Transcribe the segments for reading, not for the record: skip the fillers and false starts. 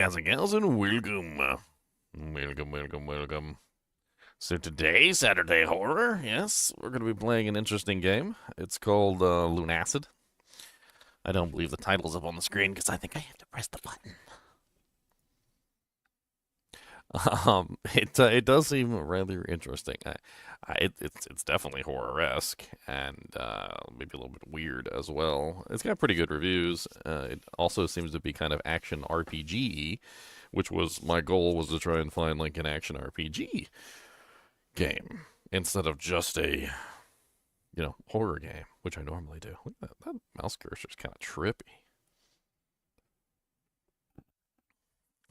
As a gals and welcome. Welcome. So today, Saturday Horror, yes, we're going to be playing an interesting game. It's called Lunacid. I don't believe the title's up on the screen because I think I have to press the button. It does seem rather interesting. It's definitely horror-esque and maybe a little bit weird as well. It's got pretty good reviews. It also seems to be kind of action RPG, which was my goal, was to try and find like an action RPG game instead of just a horror game, which I normally do. Look at that mouse cursor's kind of trippy.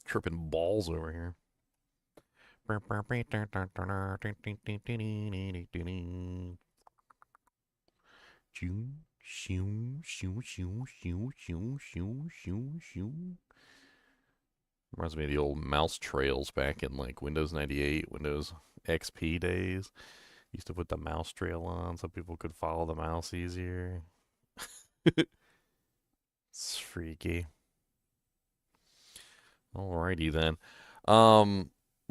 Tripping balls over here. Reminds me of the old mouse trails back in like Windows 98, Windows XP days. Used to put the mouse trail on so people could follow the mouse easier. It's freaky. Alrighty then.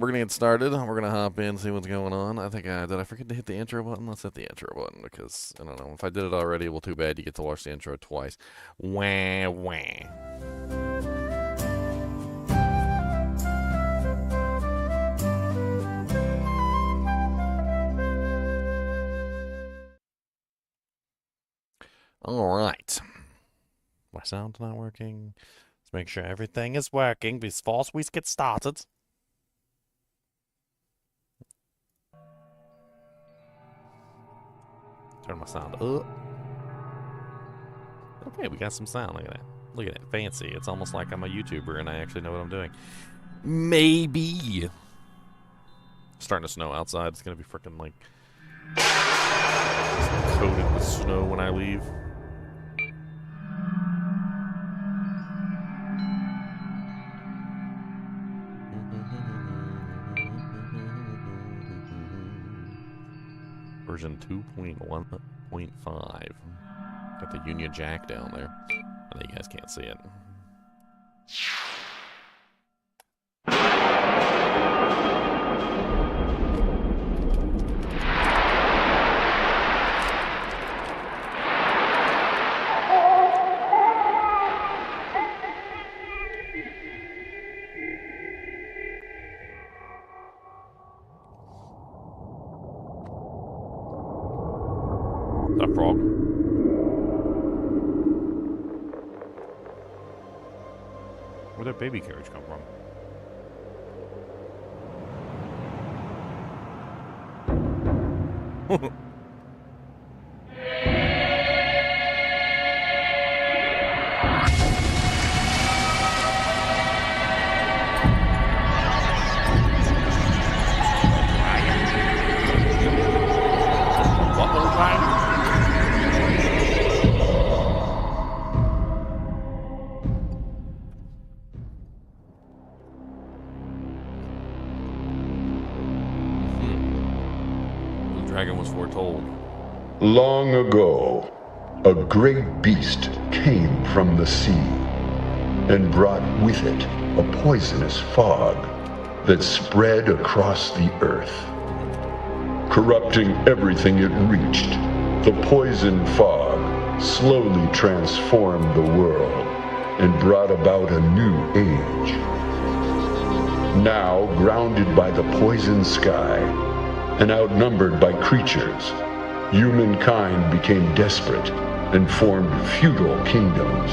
We're gonna get started. We're gonna hop in, see what's going on. I think did I forget to hit the intro button? Let's hit the intro button because I don't know if I did it already. Well, too bad. You get to watch the intro twice. Wah wah. All right. My sound's not working. Let's make sure everything is working before we get started. Turn my sound up. Okay, we got some sound. Look at that. Look at that. Fancy. It's almost like I'm a YouTuber and I actually know what I'm doing. Maybe. It's starting to snow outside. It's going to be freaking like coated with snow when I leave. Version 2.1.5. Got the Union Jack down there. I know you guys can't see it. That frog. Where'd that baby carriage come from? Was foretold. Long ago, a great beast came from the sea and brought with it a poisonous fog that spread across the earth. Corrupting everything it reached, the poison fog slowly transformed the world and brought about a new age. Now, grounded by the poison sky, and outnumbered by creatures, humankind became desperate and formed feudal kingdoms.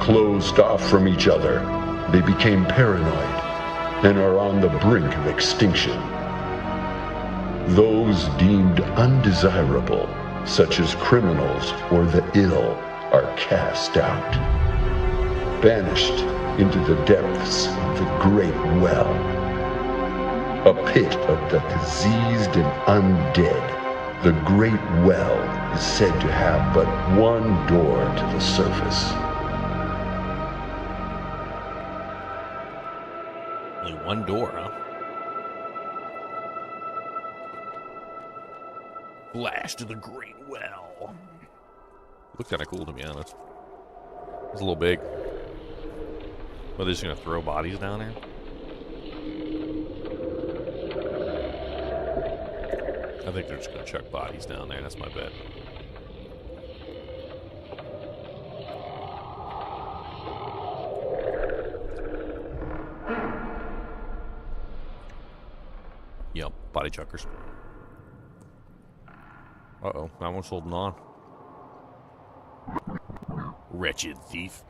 Closed off from each other, they became paranoid and are on the brink of extinction. Those deemed undesirable, such as criminals or the ill, are cast out, banished into the depths of the Great Well. A pit of the diseased and undead, the Great Well is said to have but one door to the surface. Only one door, huh? Flash to the Great Well. Looks kind of cool, to be honest. It's a little big. Are they just gonna throw bodies down there? I think they're just gonna chuck bodies down there. That's my bet. Yep, body chuckers. Uh-oh, that one's holding on. Wretched thief.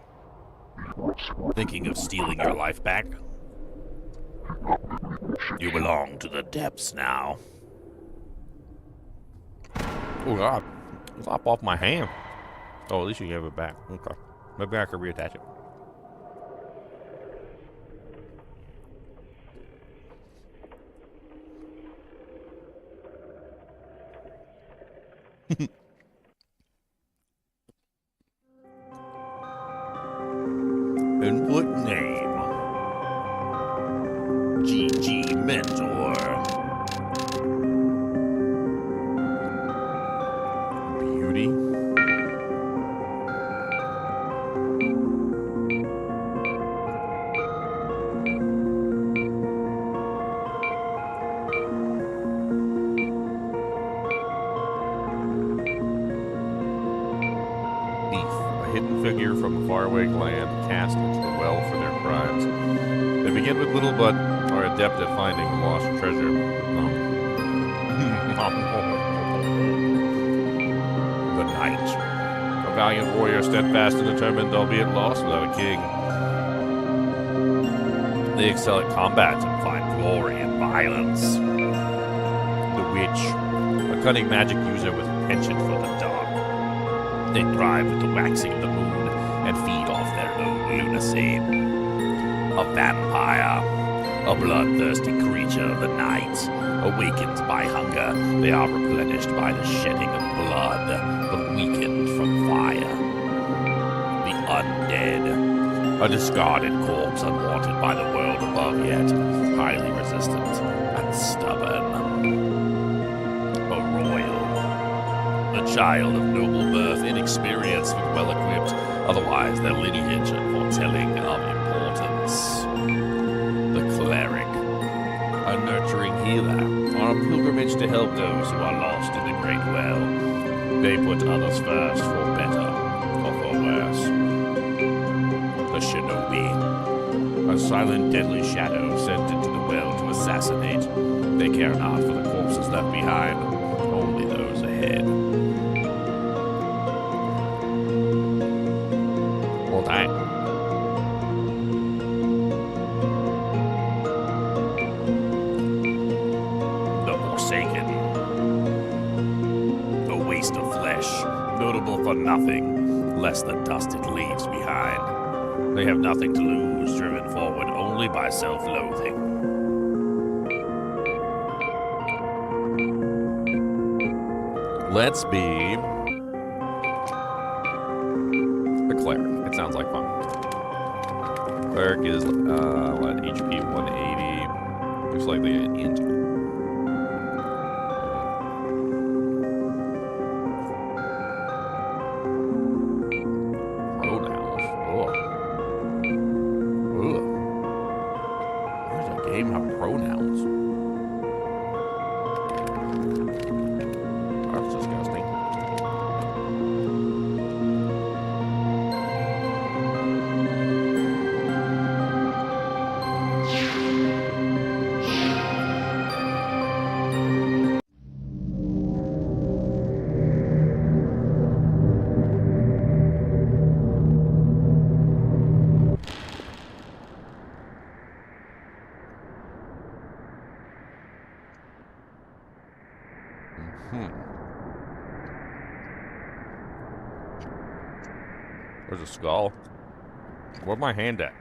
Thinking of stealing your life back? You belong to the depths now. Oh god, lop off my hand. Oh, at least you gave it back. Okay. Maybe I could reattach it. And what name? GG Mentor. Beauty. Hidden figure from a faraway land cast into the well for their crimes. They begin with little but are adept at finding lost treasure. The knight. A valiant warrior, steadfast and determined, albeit lost without a king. They excel at combat and find glory in violence. The witch. A cunning magic user with penchant for the dark. They thrive with the waxing of the moon and feed off their own lunacy. A vampire, a bloodthirsty creature of the night, awakened by hunger, they are replenished by the shedding of blood, but weakened from fire. The undead, a discarded corpse unwanted by the world above, yet highly resistant and stubborn. A royal. A child of noble birth, inexperienced but well-equipped, otherwise their lineage foretelling of importance. The cleric, a nurturing healer, on a pilgrimage to help those who are lost in the great well. They put others first, for better or for worse. The shinobi, a silent, deadly shadow sent into the well to assassinate. They care not for the corpses left behind, only those ahead. Well, dang. The Forsaken. A waste of flesh, notable for nothing, less the dust it leaves behind. They have nothing to lose, driven forward only by self-loathing. Let's be a cleric. It sounds like fun. Cleric is what, HP 180. Looks like they get int. Pronouns. Oh. Ugh. Why does a game have pronouns? That's disgusting. There's a skull. Where's my hand at?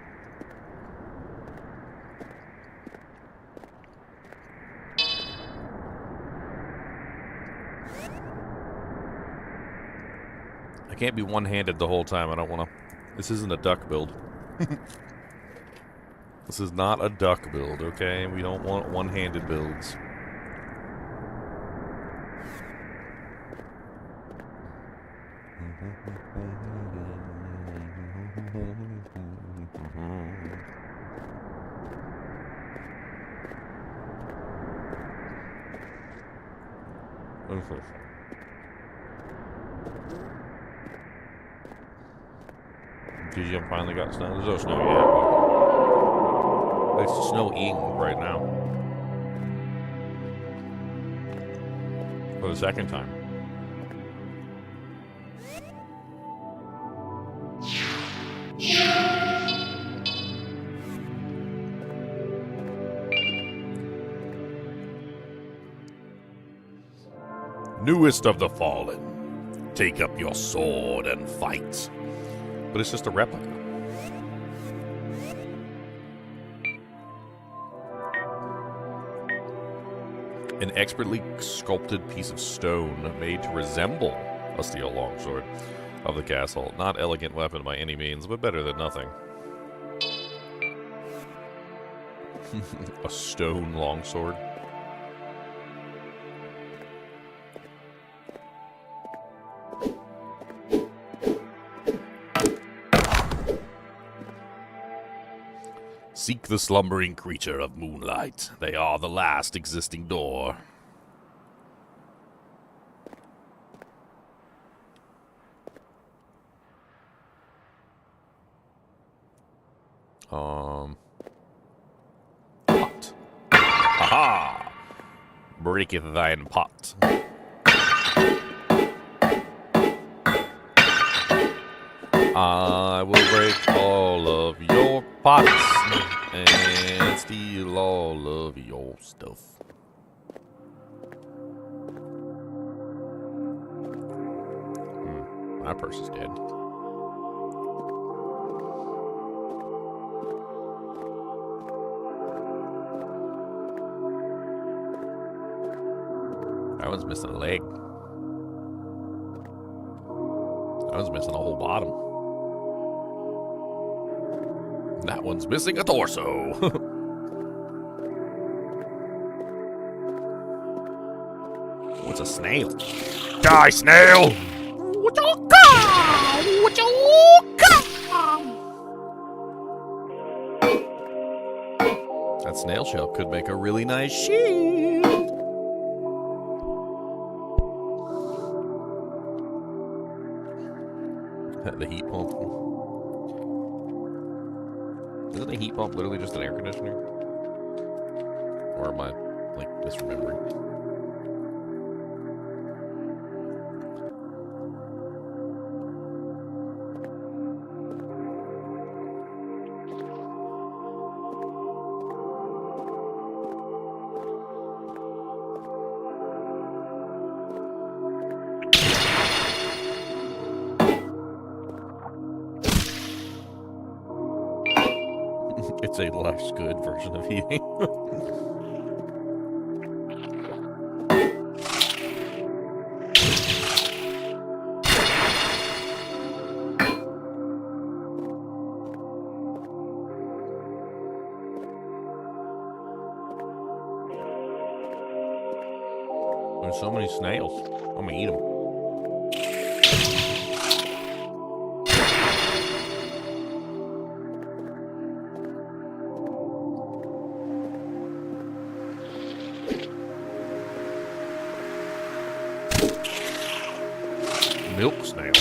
I can't be one-handed the whole time. I don't want to. This isn't a duck build. This is not a duck build, okay? We don't want one-handed builds. GGM finally got snow. There's no snow yet, but it's snowing right now. For the second time. Newest of the fallen, take up your sword and fight. But it's just a replica. An expertly sculpted piece of stone made to resemble a steel longsword of the castle. Not elegant weapon by any means, but better than nothing. A stone longsword. Seek the slumbering creature of moonlight. They are the last existing door. Pot. Aha! Breaketh thine pot. I will break all of your pots and steal all of your stuff. My purse is dead. That one's missing a leg. That one's missing a whole bottom. That one's missing a torso. What's a snail? Die, snail! That snail shell could make a really nice shield. The heat pump. Isn't a heat pump literally just an air conditioner? Or am I, like, misremembering? It's a less good version of heating. There's so many snails. I'm gonna eat them. Milk snail.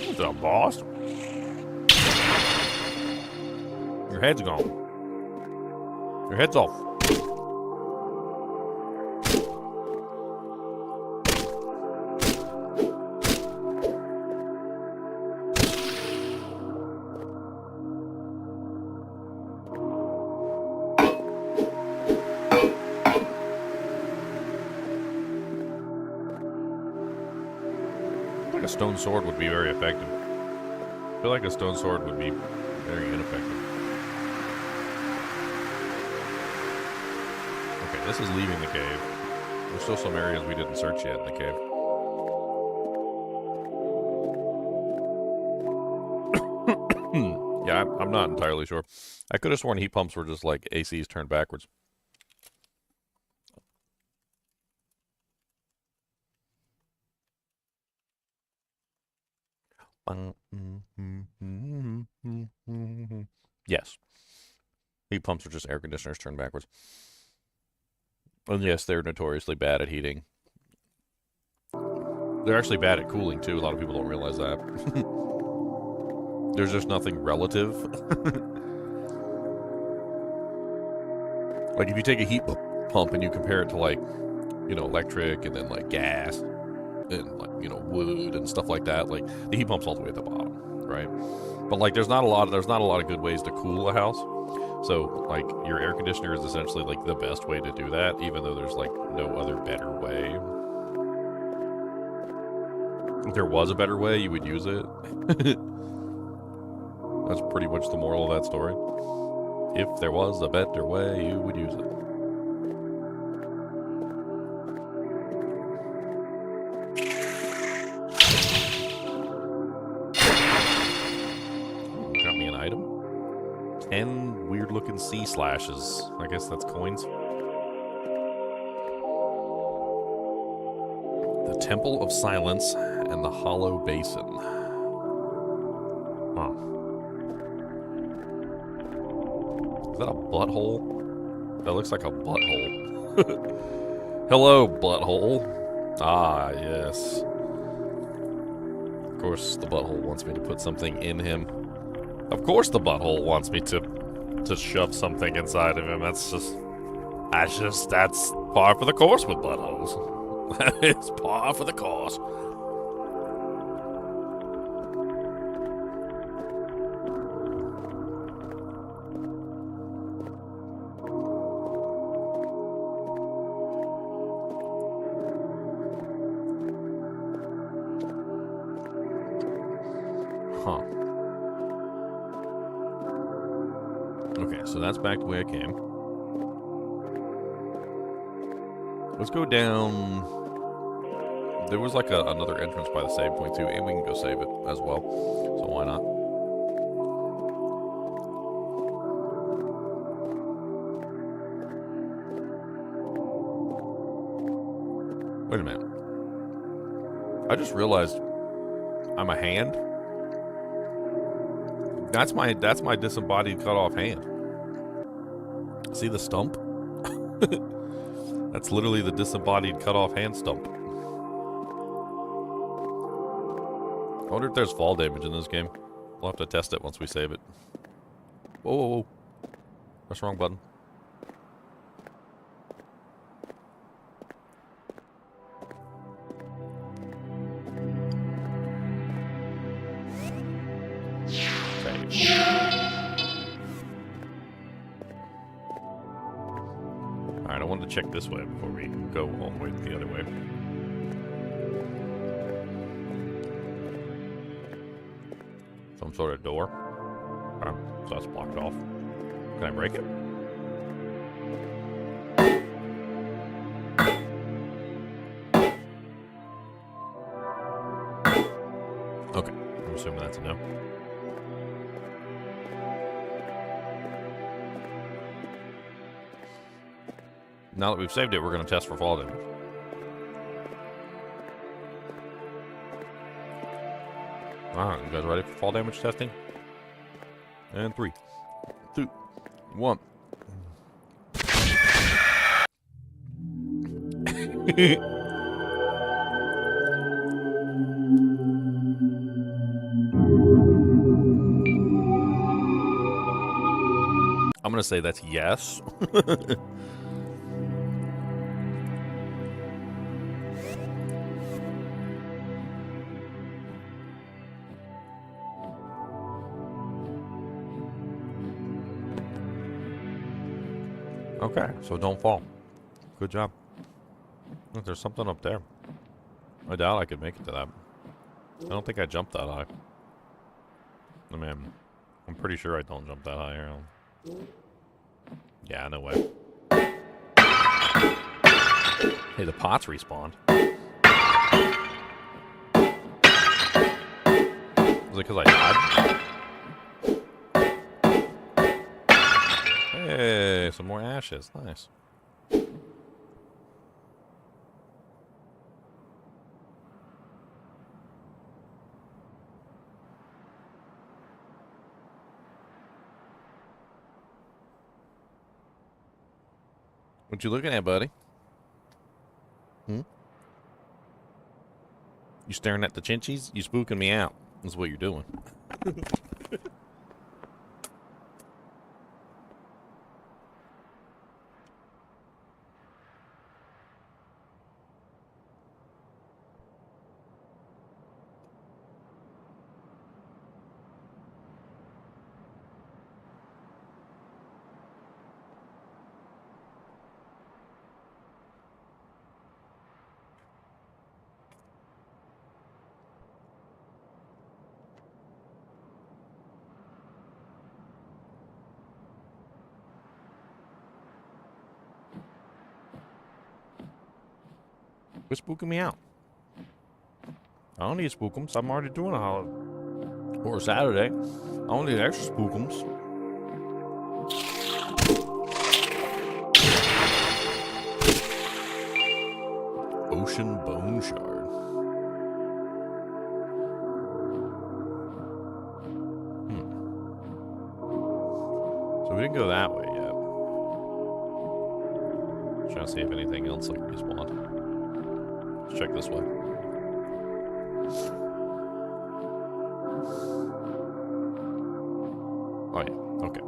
What's up, boss? Your head's gone. Your head's off. A stone sword would be very effective. I feel like a stone sword would be very ineffective. Okay, this is leaving the cave. There's still some areas we didn't search yet in the cave. Yeah, I'm not entirely sure. I could have sworn heat pumps were just like ACs turned backwards. Yes. Heat pumps are just air conditioners turned backwards. And yes, they're notoriously bad at heating. They're actually bad at cooling, too. A lot of people don't realize that. There's just nothing relative. Like, if you take a heat pump and you compare it to, like, you know, electric and then, like, gas and, like, you know, wood and stuff like that, like, the heat pump's all the way at the bottom, right? But, like, there's not a lot of good ways to cool a house. So, like, your air conditioner is essentially, like, the best way to do that, even though there's, like, no other better way. If there was a better way, you would use it. That's pretty much the moral of that story. If there was a better way, you would use it. Got me an item. 10 weird-looking sea slashes. I guess that's coins. The Temple of Silence and the Hollow Basin. Huh. Is that a butthole? That looks like a butthole. Hello, butthole. Ah, yes. Of course the butthole wants me to put something in him. Of course the butthole wants me to shove something inside of him. That's par for the course with buttholes. It's par for the course. Huh. Okay, so that's back the way I came. Let's go down. There was like another entrance by the save point too, and we can go save it as well. So why not? Wait a minute. I just realized I'm a hand. That's my disembodied cut off hand. See the stump? That's literally the disembodied cut off hand stump. I wonder if there's fall damage in this game. We'll have to test it once we save it. Whoa, whoa, whoa. That's the wrong button. Save. Alright, I wanted to check this way before we go all the way the other way. Some sort of door. Okay, so that's blocked off. Can I break it? Okay, I'm assuming that's a no. Now that we've saved it, we're going to test for fall damage. Alright, you guys ready for fall damage testing? And 3, 2, 1. I'm going to say that's yes. Okay, so don't fall. Good job. Look, there's something up there. I doubt I could make it to that. I don't think I jumped that high. I mean, I'm pretty sure I don't jump that high here. Yeah, no way. Hey, the pots respawned. Was it because I died? Hey, some more ashes. Nice. What you looking at, buddy? Hmm? You staring at the chinchies? You spooking me out. That's what you're doing. Quit spooking me out. I don't need spookums. I'm already doing a holiday. Or a Saturday. I don't need extra spookums. Ocean Bone Shard. So we didn't go that way yet. Trying to see if anything else like respawned. Let's check this way. Oh yeah, okay.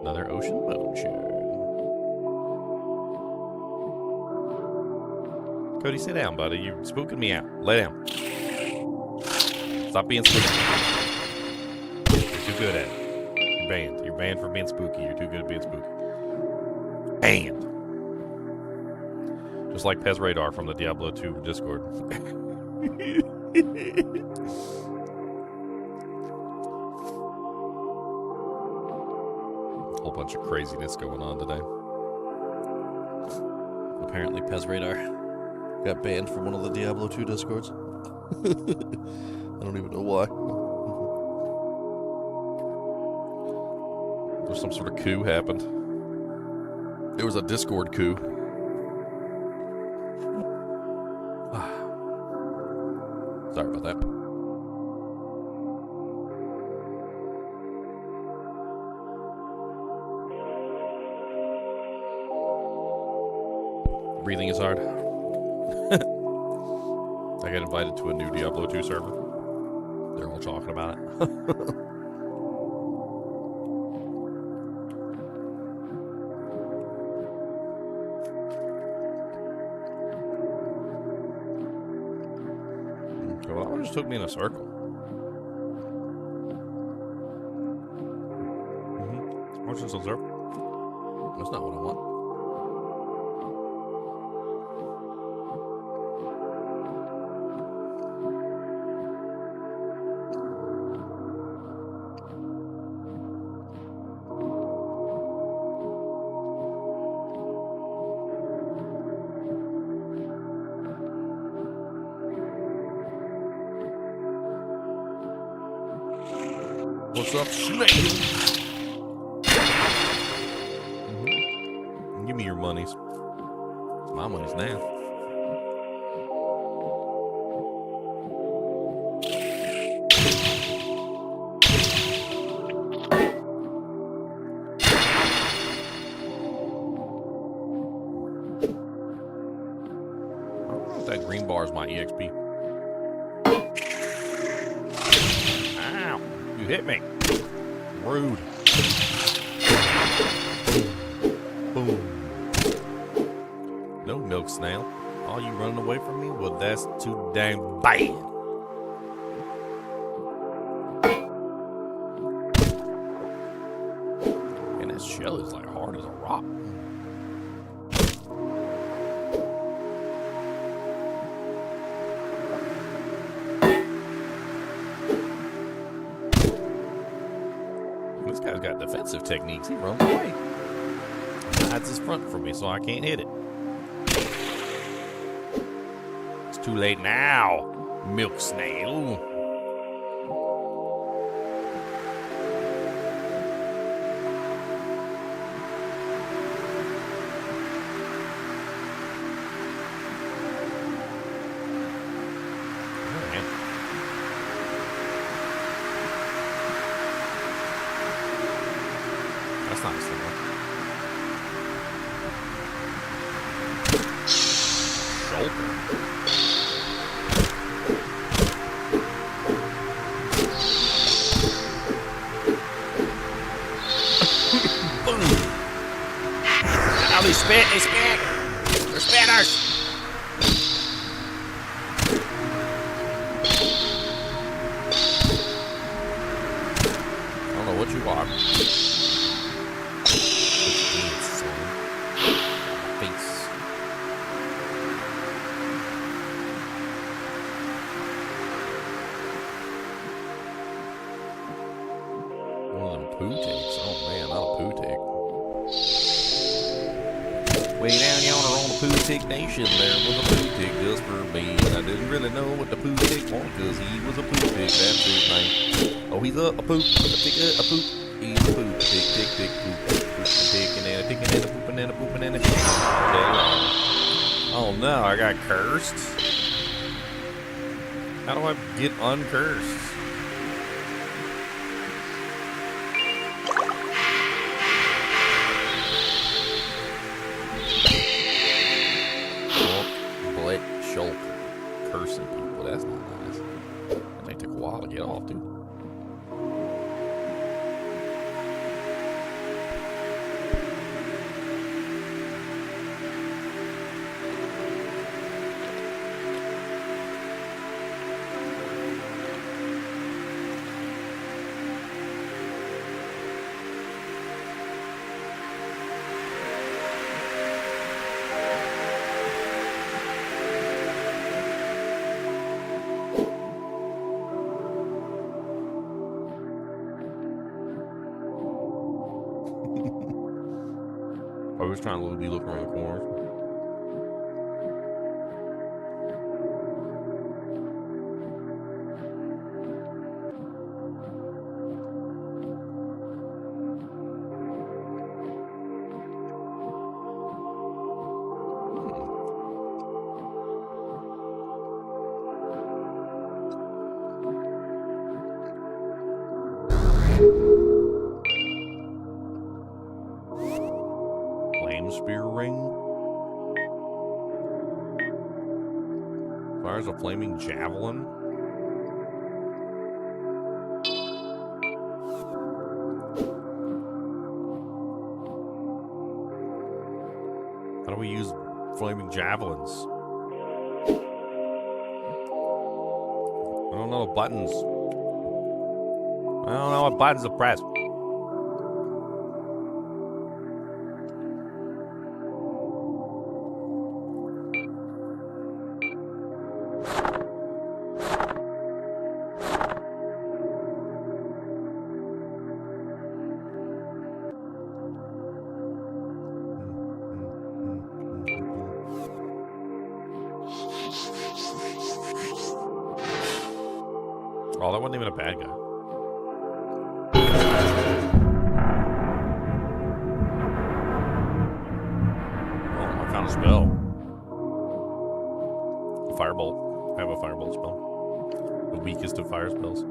Another ocean bone shard. Cody, sit down, buddy. You're spooking me out. Lay down. Stop being spooky. You're too good at it. You're banned. You're banned for being spooky. You're too good at being spooky. Banned. Just like Pez Radar from the Diablo 2 Discord. Whole bunch of craziness going on today. Apparently Pez Radar got banned from one of the Diablo 2 Discords. I don't even know why. There's some sort of coup happened. There was a Discord coup. Sorry about that. Breathing is hard. I got invited to a new Diablo 2 server. They're all talking about it. Okay, well, that one just took me in a circle. What's this circle? That's not what I want. What's up, Snake? Give me your monies. It's my monies now. I don't know if that green bar is my EXP. Ow! You hit me. Rude. Boom. No milk snail. All you running away from me? Well, that's too dang bad. And that shell is like hard as a rock. This guy's got defensive techniques. He runs away. Hides his front from me so I can't hit it. It's too late now, milk snail. Oh, they spit! They spit! They're spitters! I don't know what you are. It's face. One of them poo takes. Oh man, not a poo take. Way down yonder on the poo tick nation, there was a poo tick just for me. And I didn't really know what the poo tick wanted, cause he was a poo tick, that's his name. Oh, he's a poop, a tick, a poop. He's a poop, tick, tick, tick, poop, poop, a ticking and a ticking and a pooping and a pooping and a ticking. Oh no, I got cursed. How do I get uncursed? Cursing people, that's not nice. That may take a while to get off, dude. I was trying to be looking around the corners. Spear ring. Fires a flaming javelin. How do we use flaming javelins? I don't know the buttons. I don't know what buttons to press. Oh, that wasn't even a bad guy. Oh, I found a spell. Firebolt. I have a firebolt spell. The weakest of fire spells.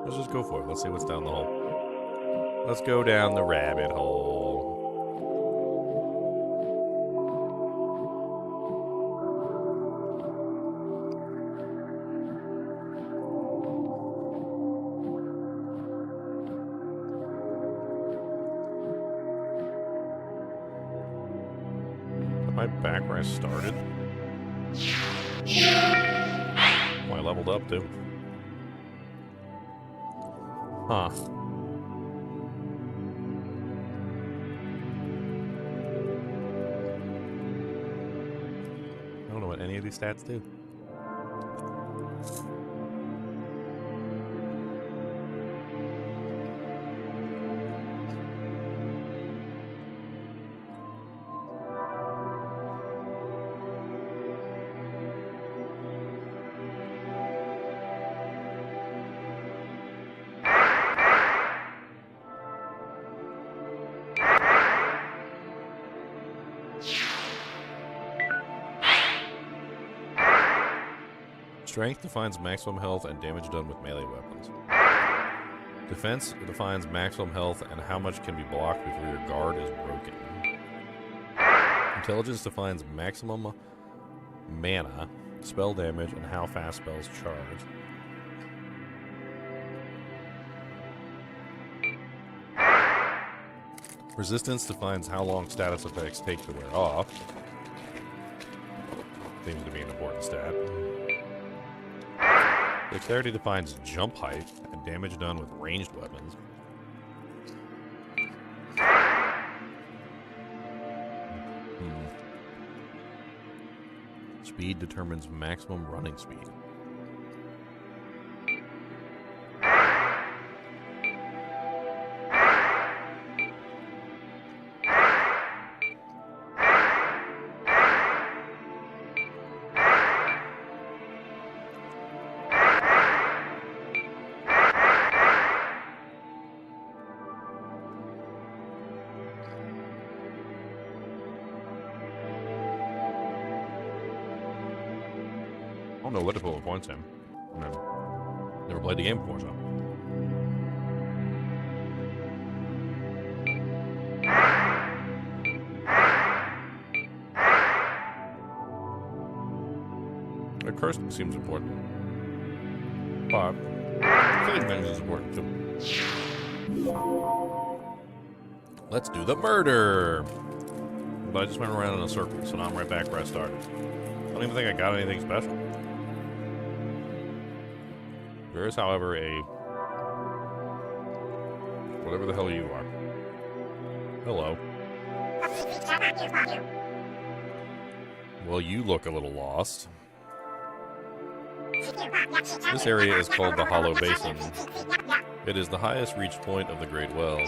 Let's just go for it. Let's see what's down the hole. Let's go down the rabbit hole. Am I back where I started? Oh, I leveled up too. Huh. I don't know what any of these stats do. Strength defines maximum health and damage done with melee weapons. Defense defines maximum health and how much can be blocked before your guard is broken. Intelligence defines maximum mana, spell damage, and how fast spells charge. Resistance defines how long status effects take to wear off. Seems to be an important stat. Dexterity defines jump height and damage done with ranged weapons. Speed determines maximum running speed. I don't know what to put with points in. Never played the game before, so. The curse seems important. But killing things is important too. Let's do the murder! But I just went around in a circle, so now I'm right back where I started. I don't even think I got anything special. There is, however, a... whatever the hell you are. Hello. Well, you look a little lost. This area is called the Hollow Basin. It is the highest reached point of the Great Well.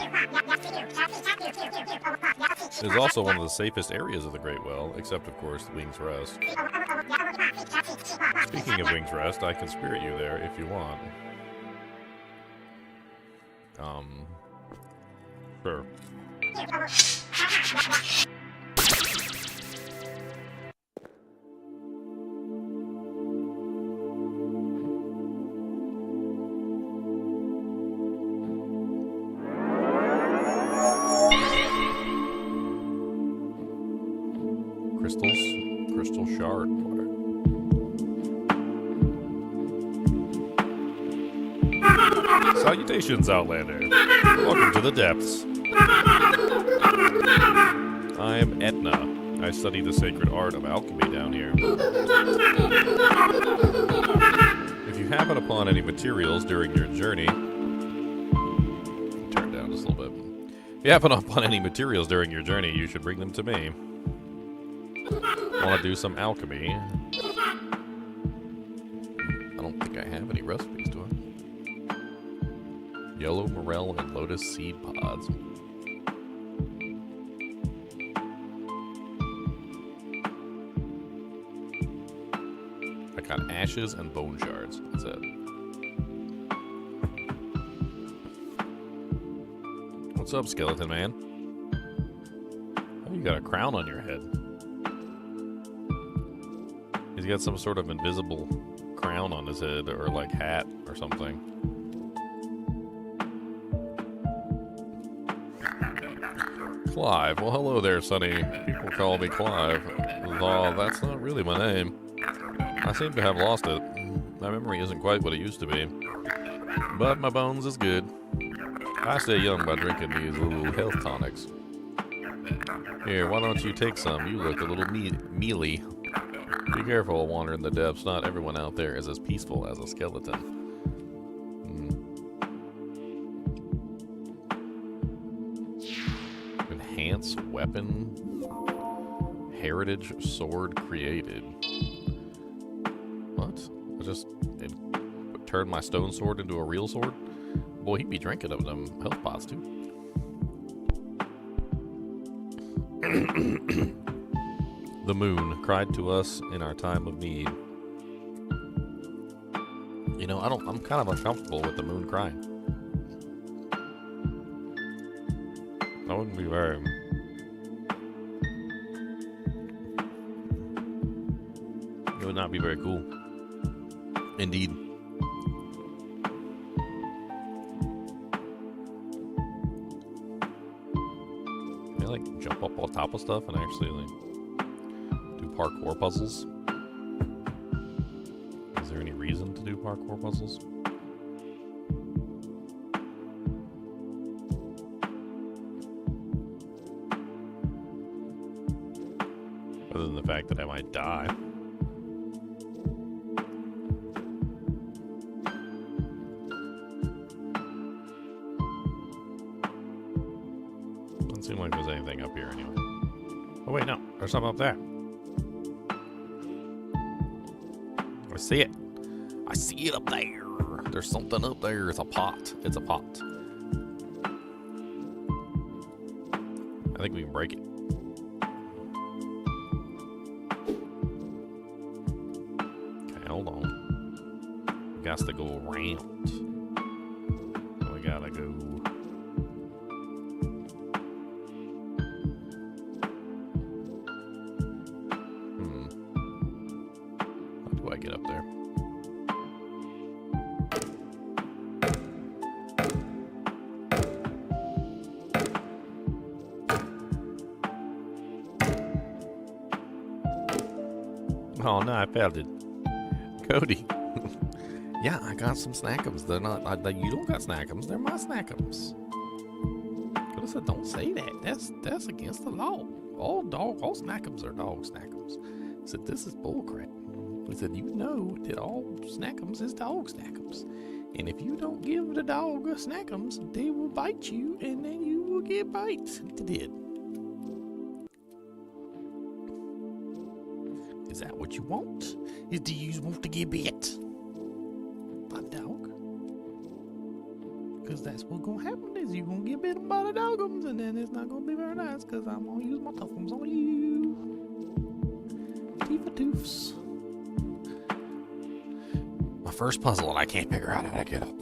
It is also one of the safest areas of the Great Well, except, of course, Wing's Rest. Speaking of Wing's Rest, I can spirit you there if you want. Sure. Crystal shard. Salutations, Outlander. Welcome to the depths. I am Etna. I study the sacred art of alchemy down here. If you happen upon any materials during your journey... Turn down just a little bit. If you happen upon any materials during your journey, you should bring them to me. Want to do some alchemy? I don't think I have any recipes, do I? Yellow morel and lotus seed pods. I got ashes and bone shards. That's it. What's up, skeleton man? Oh, you got a crown on your head. He's got some sort of invisible crown on his head, or like hat or something. Clive. Well, hello there, Sonny. People call me Clive. Though that's not really my name. I seem to have lost it. My memory isn't quite what it used to be. But my bones is good. I stay young by drinking these little health tonics. Here, why don't you take some? You look a little mealy. Be careful wandering the depths. Not everyone out there is as peaceful as a skeleton. Enhance weapon. Heritage sword created. What? I just turned my stone sword into a real sword? Boy, he'd be drinking of them health pots too. The moon cried to us in our time of need. You know, I'm kind of uncomfortable with the moon crying. I wouldn't be very... It would not be very cool. Indeed. Can I like jump up on top of stuff and actually like do parkour puzzles? Is there any reason to do parkour puzzles? Other than the fact that I might die. Doesn't seem like there's anything up here anyway. Oh wait, no. There's something up there. I see it. I see it up there. There's something up there. It's a pot. It's a pot. I think we can break it. Okay, hold on. We got to go around. We gotta go. How do I get up there? Oh no, I failed it. Cody. Yeah, I got some snackums. They're not, you don't got snackums. They're my snackums. Cody said, don't say that. That's against the law. All snackums are dog snackums. I said, this is bullcrap. He said, you know that all snackums is dog snackums. And if you don't give the dog a snackums, they will bite you and then you will get bites. They did. Is that what you want? Do you want to get bit by the dog? Because that's what's going to happen is you're going to get bitten by the dogums and then it's not going to be very nice because I'm going to use my toughums on you. Tifa-toofs. My first puzzle and I can't figure out how to get up.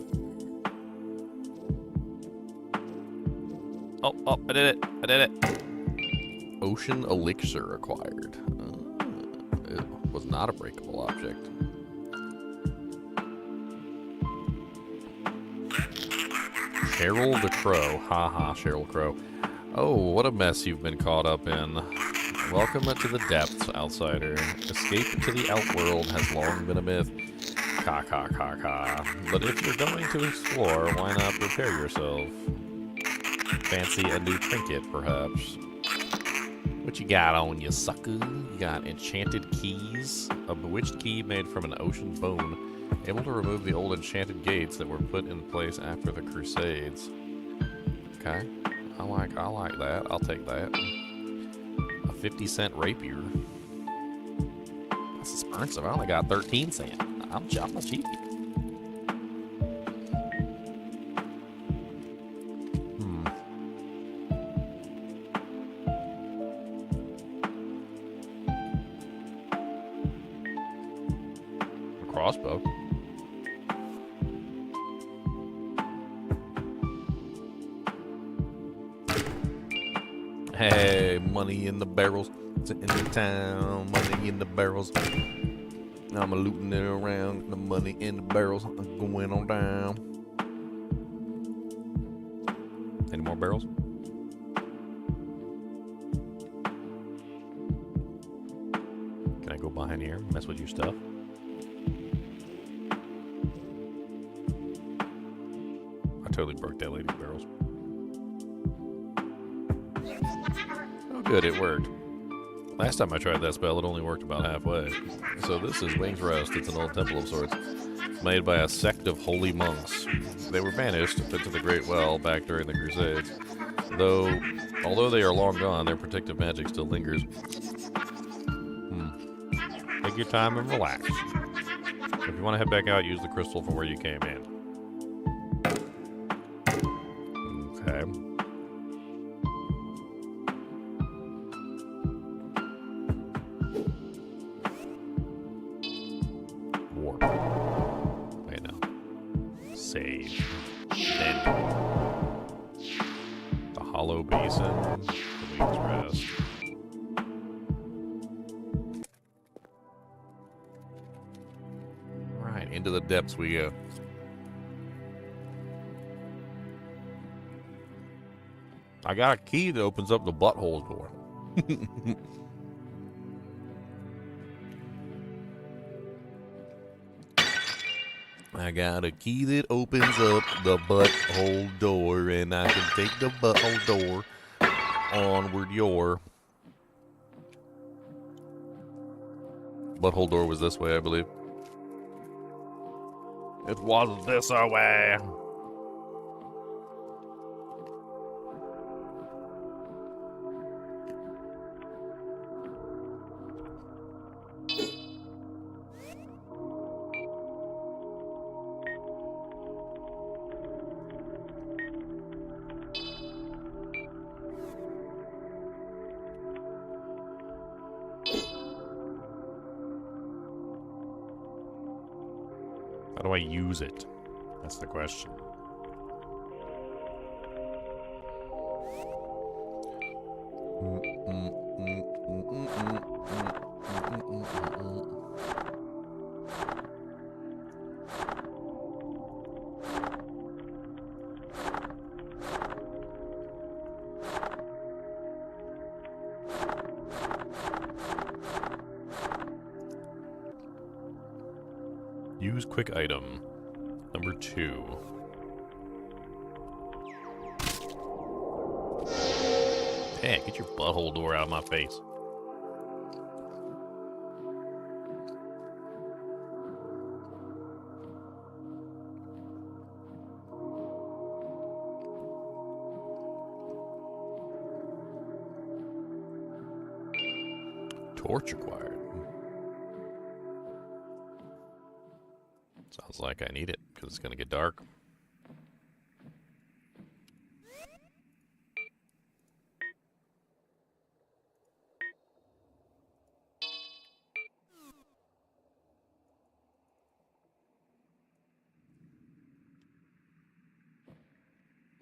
Oh, I did it. Ocean elixir acquired. It was not a breakable object. Cheryl the Crow. Haha, Cheryl Crow. Oh, what a mess you've been caught up in. Welcome to the depths, outsider. Escape to the outworld has long been a myth. Ka ka ka ka. But if you're going to explore, why not prepare yourself? Fancy a new trinket, perhaps. What you got on you, sucker? You got enchanted keys, a bewitched key made from an ocean bone, able to remove the old enchanted gates that were put in place after the Crusades. Okay, I like that. I'll take that. A 50-cent rapier. That's expensive. I only got 13 cents. I'm cheap. Crossbow. Hey, money in the barrels. It's in the town. Money in the barrels. I'm looting it around. The money in the barrels. I'm going on down. Any more barrels? Can I go behind here? Mess with your stuff? Totally broke that lady's barrels. Oh good, it worked. Last time I tried that spell, it only worked about halfway. So this is Wing's Rest. It's an old temple of sorts, made by a sect of holy monks. They were banished into the Great Well back during the Crusades. Although they are long gone, their protective magic still lingers. Take your time and relax. If you want to head back out, use the crystal from where you came in. Okay. Warp. Wait, no. Save. Then. The Hollow Basin. The Wing's Rest. Right, into depths we go. I got a key that opens up the butthole door. I got a key that opens up the butthole door, and I can take the butthole door onward your. Butthole door was this way, I believe. It was this way. How do I use it? That's the question. Use quick item. Number 2. Hey, get your butthole door out of my face. Torch acquired. Sounds like I need it, because it's going to get dark.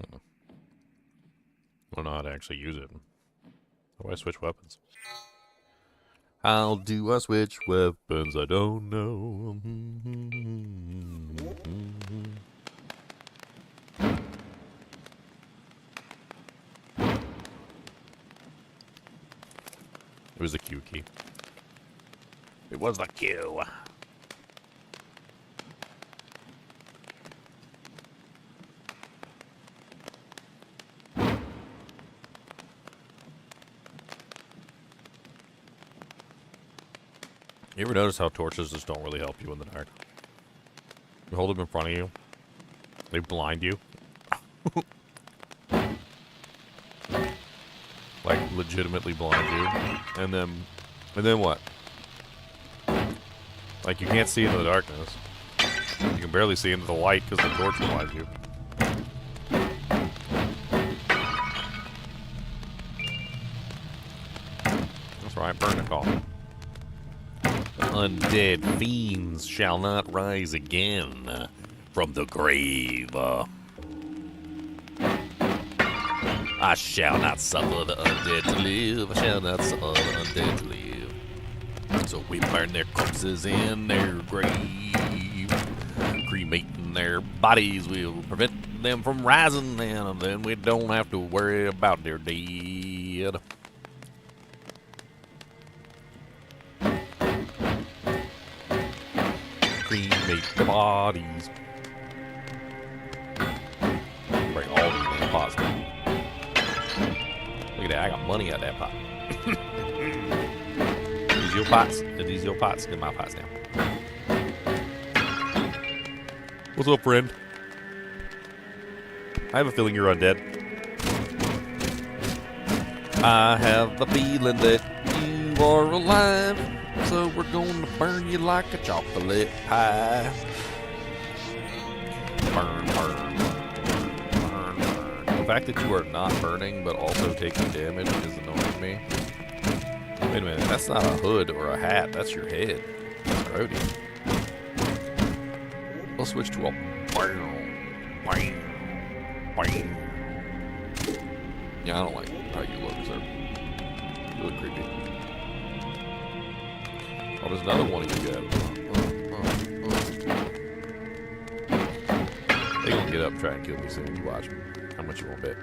I don't know how to actually use it. How do I switch weapons? How do I switch weapons? I don't know. It was the Q key. It was the Q. You ever notice how torches just don't really help you in the dark? You hold them in front of you, they blind you. Like, legitimately blind you. And then what? Like, you can't see into the darkness. You can barely see into the light because the torch blinds you. That's right, burn the coffin. Undead fiends shall not rise again from the grave. I shall not suffer the undead to live. I shall not suffer the undead to live. So we burn their corpses in their grave. Cremating their bodies will prevent them from rising, and then we don't have to worry about their dead. Cremate the bodies. Bring all these in the pots. Look at that, I got money out of that pot. These your pots? Are these your pots? Get my pots now. What's up, friend? I have a feeling you're undead. I have the feeling that you are alive. So we're gonna burn you like a chocolate pie. Burn, burn, burn, burn, burn. The fact that you are not burning but also taking damage is annoying me. Wait a minute, that's not a hood or a hat, that's your head. Brody. We'll switch to a bang, bang, bang. Yeah, I don't like how you look, sir. You look creepy. Oh, there's another one of you guys. They gonna get up and try and kill me soon. You watch. How much you want to bet?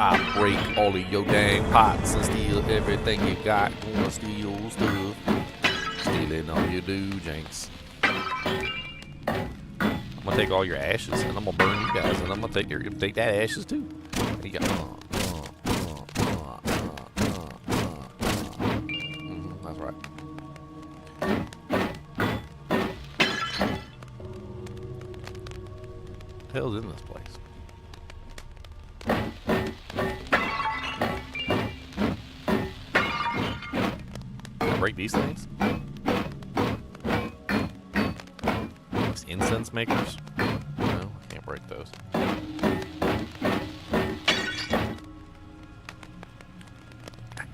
I break all of your dang pots and steal everything you got. Gonna steal stuff. Stealing all you do, Jinx. I'm gonna take all your ashes and I'm gonna burn you guys and I'm gonna take that ashes too. You got, that's right. What the hell's in this place? Break these things? These incense makers? No, I can't break those.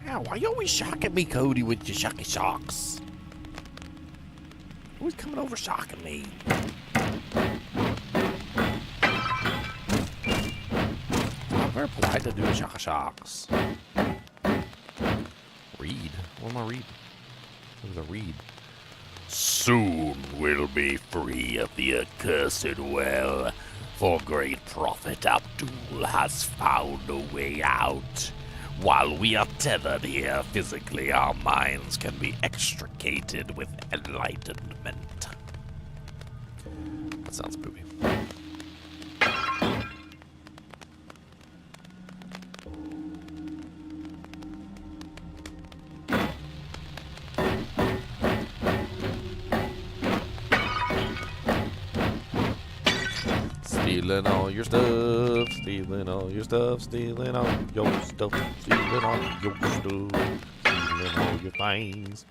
Ow, why you always shocking me, Cody, with your shocky shocks? Always coming over shocking me. It's not very polite to do a shocky shocks. Read? What am I reading? What is a read? Soon we'll be free of the accursed well, for great prophet Abdul has found a way out. While we are tethered here physically, our minds can be extricated with enlightenment. That sounds poopy. Stealing all your stuff, stealing all your stuff, stealing all your stuff, stealing all your stuff, stealing all your things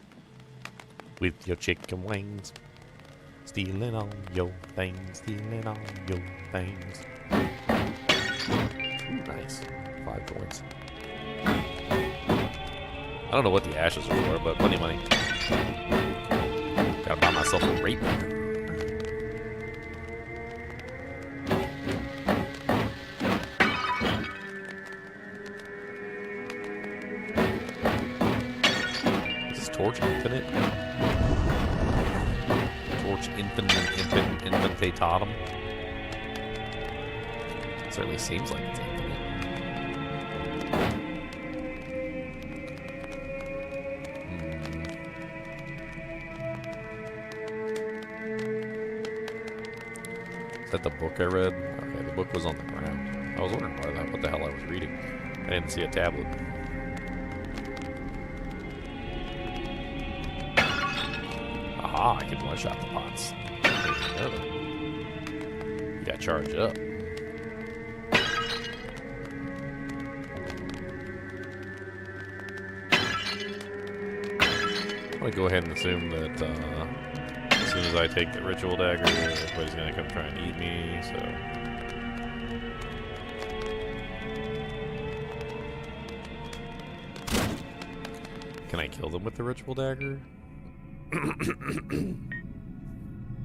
with your chicken wings. Stealing all your things, stealing all your things. Ooh, nice. 5 coins. I don't know what the ashes are for, but plenty of money. Gotta buy myself a rapier. Torch infinite? Torch infinitum? Certainly seems like it's infinite. Is that the book I read? Okay, the book was on the ground. I was wondering what the hell I was reading. I didn't see a tablet. Ah, I can one-shot the pots. You gotta charge up. I'm gonna go ahead and assume that as soon as I take the ritual dagger, everybody's gonna come try and eat me, so... Can I kill them with the ritual dagger?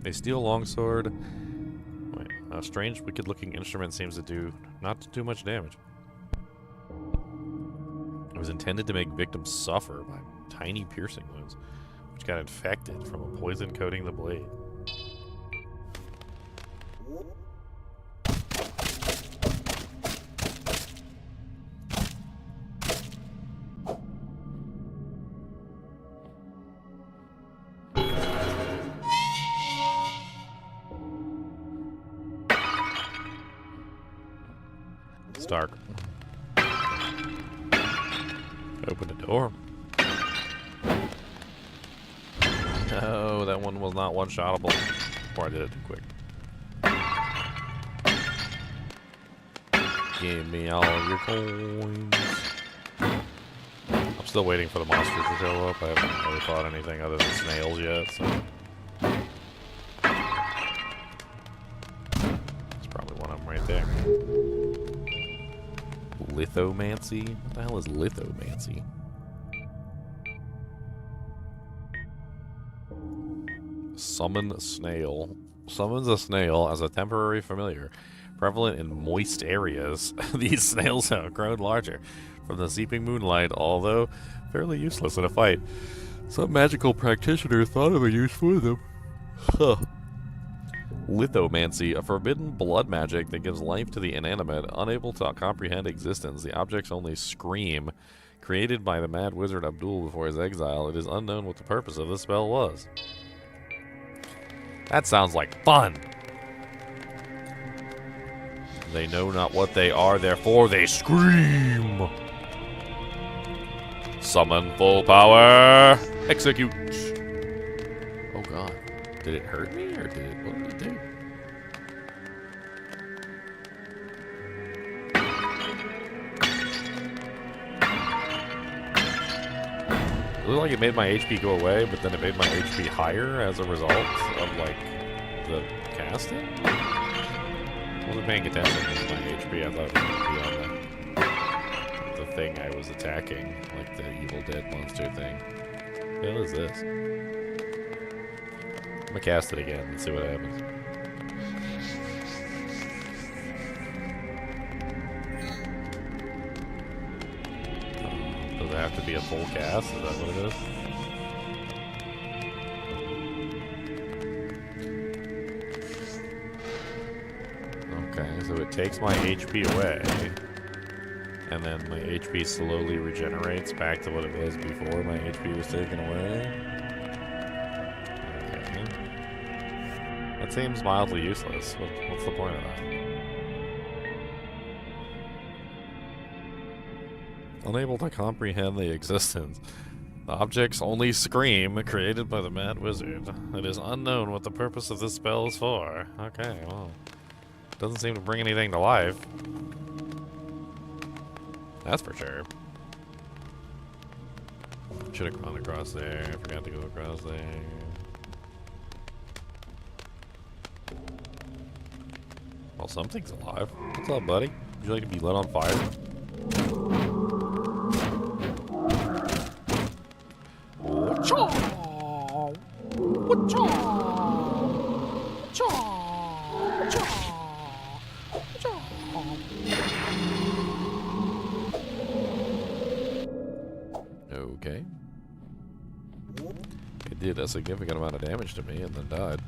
They steal longsword. Wait, a strange, wicked-looking instrument seems to do not too much damage. It was intended to make victims suffer by tiny piercing wounds, which got infected from a poison coating the blade. Dark. Open the door. No, that one was not one-shottable. Or I did it too quick. Give me all your coins. I'm still waiting for the monsters to show up. I haven't really fought anything other than snails yet, so... That's probably one of them right there. Lithomancy? What the hell is lithomancy? Summon a snail. Summons a snail as a temporary familiar, prevalent in moist areas. These snails have grown larger. from the seeping moonlight, although fairly useless in a fight. Some magical practitioner thought of a use for them. Huh. Lithomancy, a forbidden blood magic that gives life to the inanimate, unable to comprehend existence. The objects only scream. Created by the mad wizard Abdul before his exile, it is unknown what the purpose of this spell was. That sounds like fun! They know not what they are, therefore they scream! Summon full power! Execute! Oh god. Did it hurt me, or what did it do? It looked like it made my HP go away, but then it made my HP higher as a result of, like, the casting? I wasn't paying attention to my HP. I thought it would be on the thing I was attacking, like the Evil Dead monster thing. What the hell is this? I'm gonna cast it again and see what happens. Does it have to be a full cast? Is that what it is? Okay, so it takes my HP away, and then my HP slowly regenerates back to what it was before my HP was taken away. Okay. That seems mildly useless. What's the point of that? Unable to comprehend the existence. The objects only scream, created by the mad wizard. It is unknown what the purpose of this spell is for. Okay, well. Doesn't seem to bring anything to life. That's for sure. Should have gone across there. I forgot to go across there. Well, something's alive. What's up, buddy? Would you like to be lit on fire? Okay. It did a significant amount of damage to me and then died.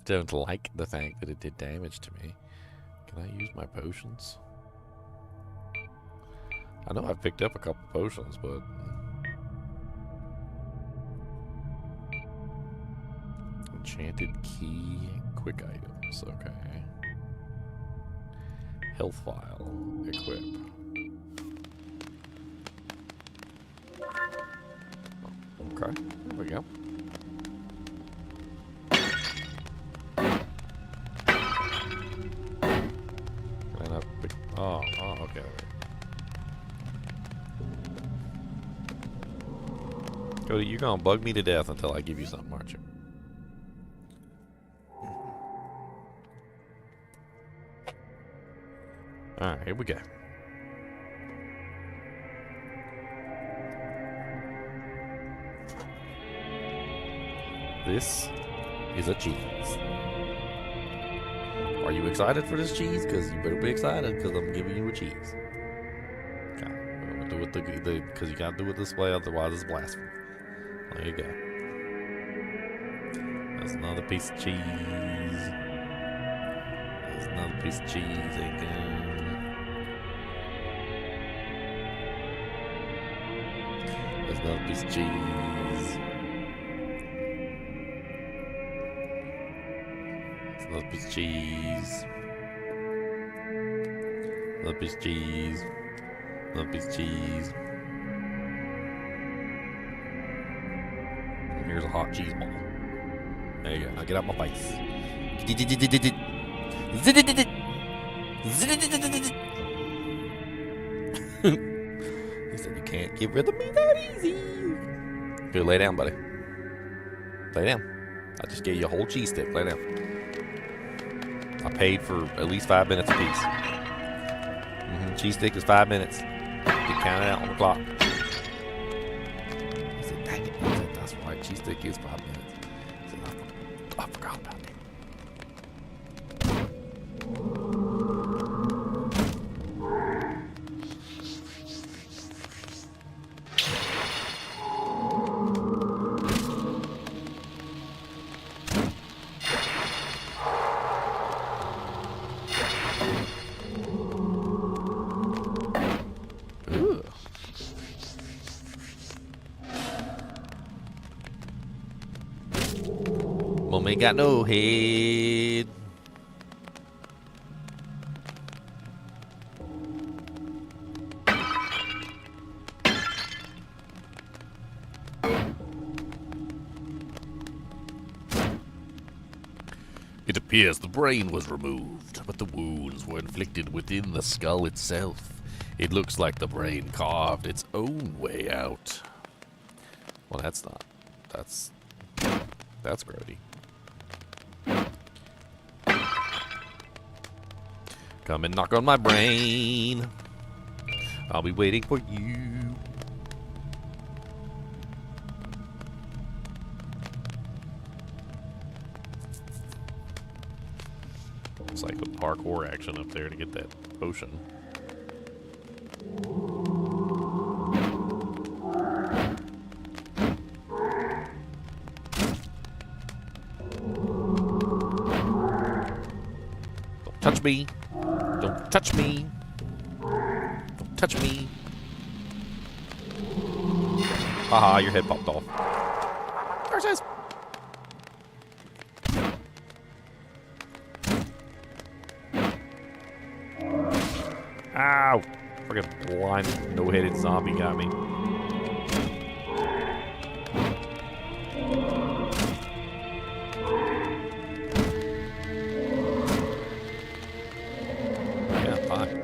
Don't like the fact that it did damage to me. Can I use my potions? I know I've picked up a couple potions, but... Enchanted key, quick items, okay. Health file, equip. Okay, there we go. Can I not pick... Oh, okay. Cody, you're gonna bug me to death until I give you something, aren't you? Alright, here we go. This is a cheese. Are you excited for this cheese? Because you better be excited, because I'm giving you a cheese. Okay, we're gonna do it because you gotta do it this way, otherwise it's blasphemy. There you go. There's another piece of cheese. There's another piece of cheese again. There's another piece of cheese. There's another piece of cheese. Another piece of cheese. Another piece of cheese. And here's a hot cheese ball. There you go. Now get out my face. He said you can't get rid of me that easy. Go lay down, buddy. Lay down. I just gave you a whole cheese stick. Lay down. I paid for at least 5 minutes apiece. Cheese stick is 5 minutes. Get counted out on the clock. He said, dang it. I said, that's right. Cheese stick is 5 minutes. I said, I forgot about that. ain't got no head. It appears the brain was removed, but the wounds were inflicted within the skull itself. It looks like the brain carved its own way out. Well, that's not. That's grody. Come and knock on my brain. I'll be waiting for you. It's like with parkour action up there to get that potion. Don't touch me. Don't touch me. Don't touch me. Haha, your head popped off. Versus. Ow! Freaking blind, no-headed zombie got me. Yeah, fine.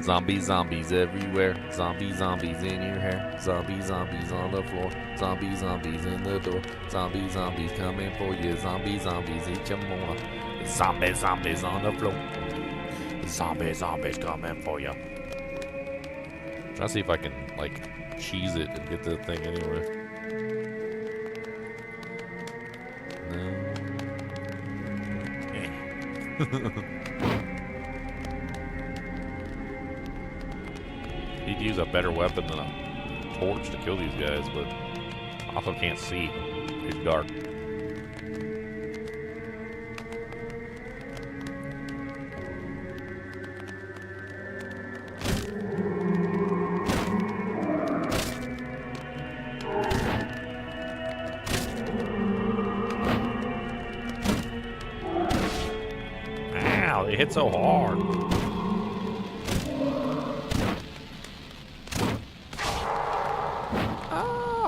Zombies everywhere. Zombies in your hair. Zombies on the floor. Zombies in the door. Zombies coming for you. Zombies eat your more. Zombies on the floor. Zombies coming for you. Try to see if I can, like, cheese it and get the thing anywhere. No. He'd use a better weapon than a torch to kill these guys, but also can't see. It's dark. Ow, they hit so hard.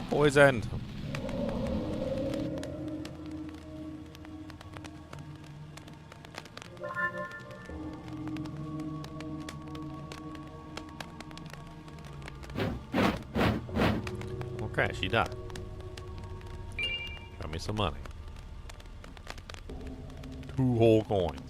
Poisoned. Okay, she died. Got me some money. 2 whole coins.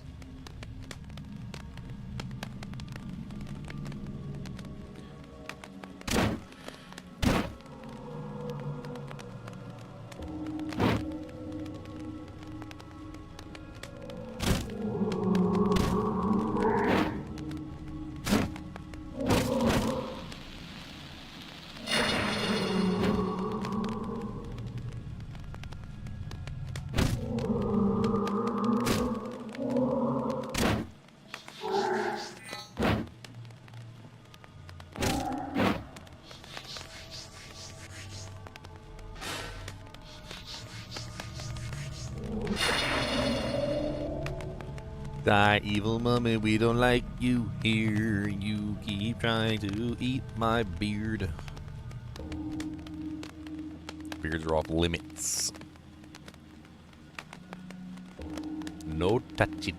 Die, evil mummy, we don't like you here. You keep trying to eat my beard. Beards are off limits. No touchy.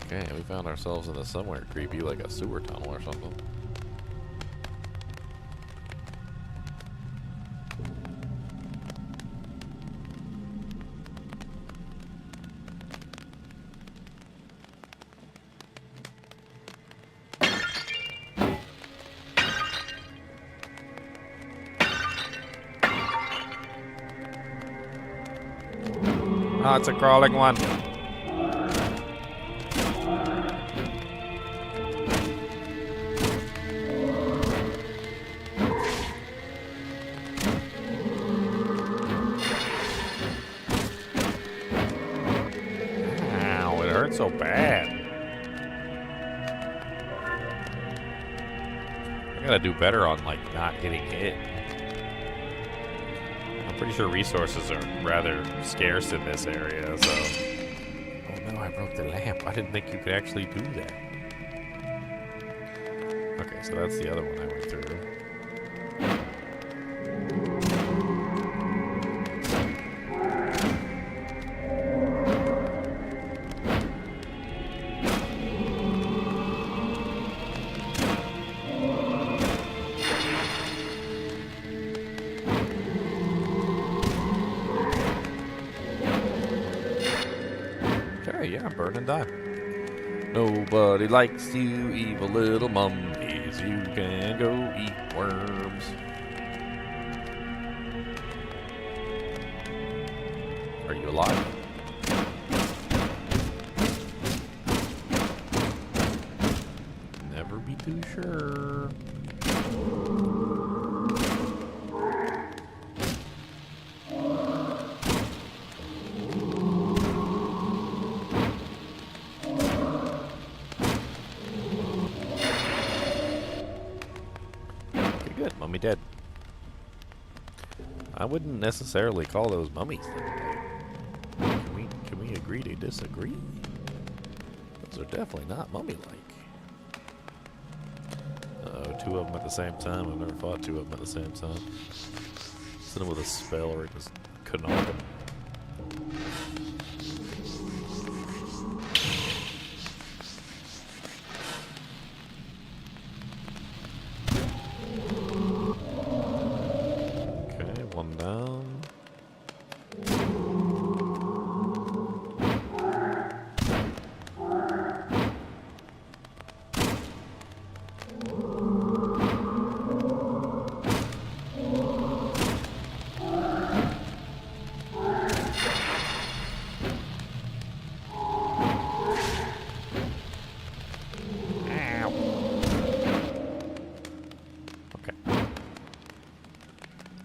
Okay, we found ourselves in somewhere creepy, like a sewer tunnel or something. Oh, it's a crawling one. Ow, it hurts so bad. I gotta do better on, like, not getting hit. I'm pretty sure resources are rather scarce in this area, so... Oh no, I broke the lamp. I didn't think you could actually do that. Okay, so that's the other one I went through. Okay, yeah, burn and die. Nobody likes you, evil little mummies. You can go eat worms. Are you alive? Never be too sure. Okay, good. Mummy dead. I wouldn't necessarily call those mummies. Can we agree to disagree? Those are definitely not mummy-like. Uh-oh, two of them at the same time. I've never fought two of them at the same time. Hit them with a spell or just knock them. Okay, one down.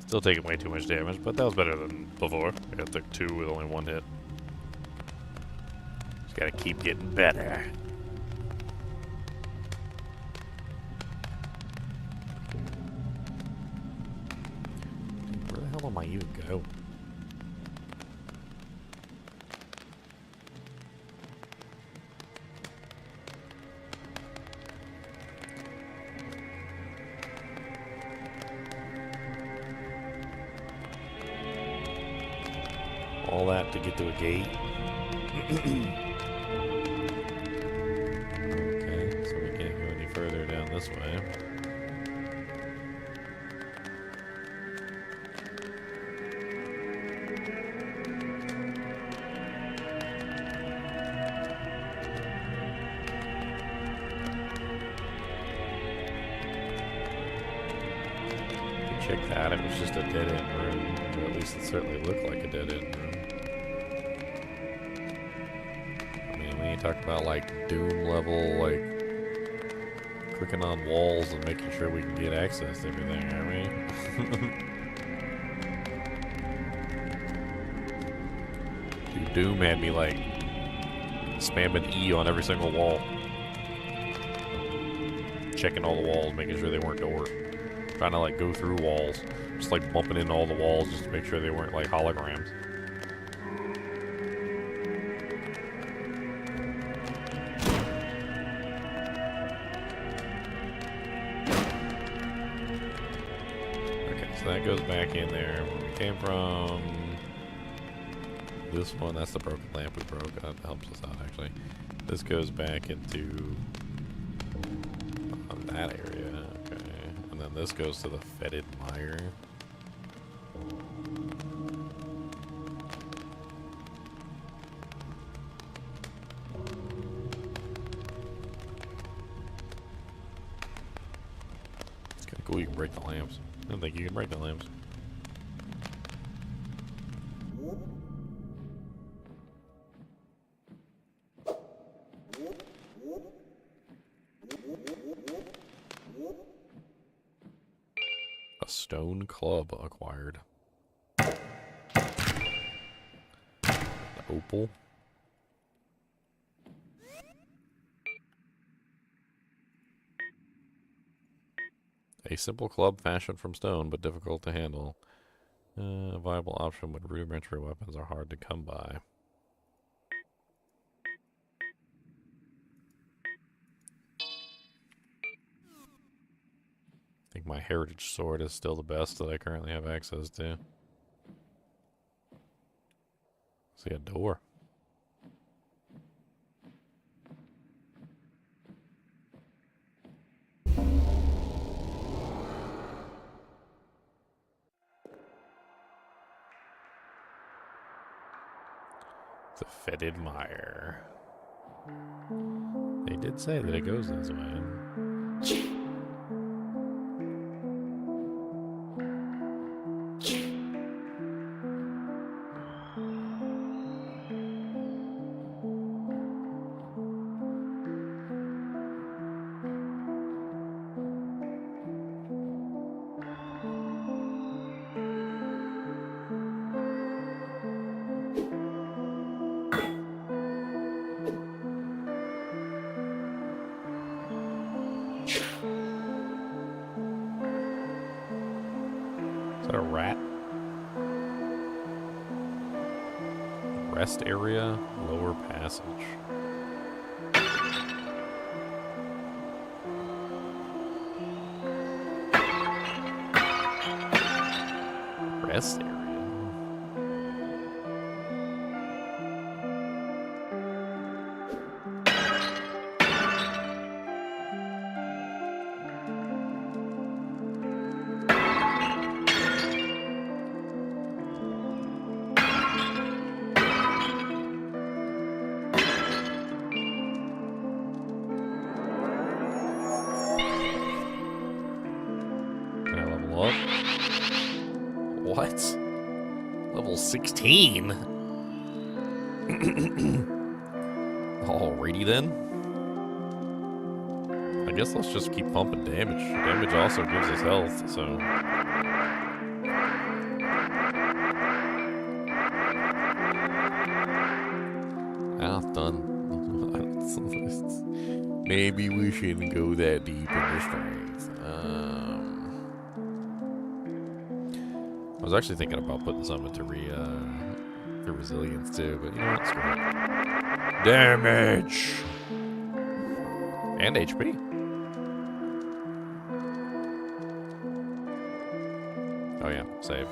Still taking way too much damage, but that was better than before. I took two with only one hit. Just gotta keep getting better. Where the hell am I even go? All that to get to a gate. Okay, so we can't go any further down this way. Check that, it was just a dead-end room. Or at least it certainly looked like a dead-end room. I mean, when you talk about, like, Doom level, like, clicking on walls and making sure we can get access to everything, I mean. Dude, Doom had me, like, spamming E on every single wall. Checking all the walls, making sure they weren't doors. Trying to, like, go through walls. Just, like, bumping into all the walls just to make sure they weren't, like, holograms. Okay, so that goes back in there where we came from. This one, that's the broken lamp we broke. That helps us out, actually. This goes back into that area. Okay. And then this goes to the fetid mire. It's kind of cool you can break the lamps. I don't think you can break the lamps. A stone club acquired. The opal. A simple club fashioned from stone, but difficult to handle. A viable option when rudimentary weapons are hard to come by. I think my heritage sword is still the best that I currently have access to. See a door. It's a fetid mire. They did say that it goes this way. Is that a rat? Rest area, lower passage. Rest area. What? Level 16? Alrighty then. I guess let's just keep pumping damage. Damage also gives us health, so... done. Maybe we shouldn't go that deep into strength. I was actually thinking about putting some into resilience too, but you know what? Screw it. Damage! And HP. Oh yeah, save.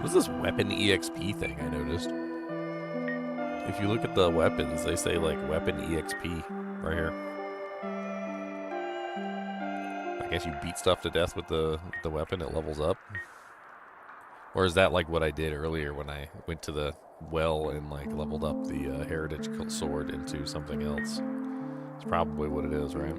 What's this weapon EXP thing I noticed? If you look at the weapons, they say like weapon EXP right here. I guess you beat stuff to death with the weapon, it levels up. Or is that like what I did earlier when I went to the well and like leveled up the heritage sword into something else? It's probably what it is, right?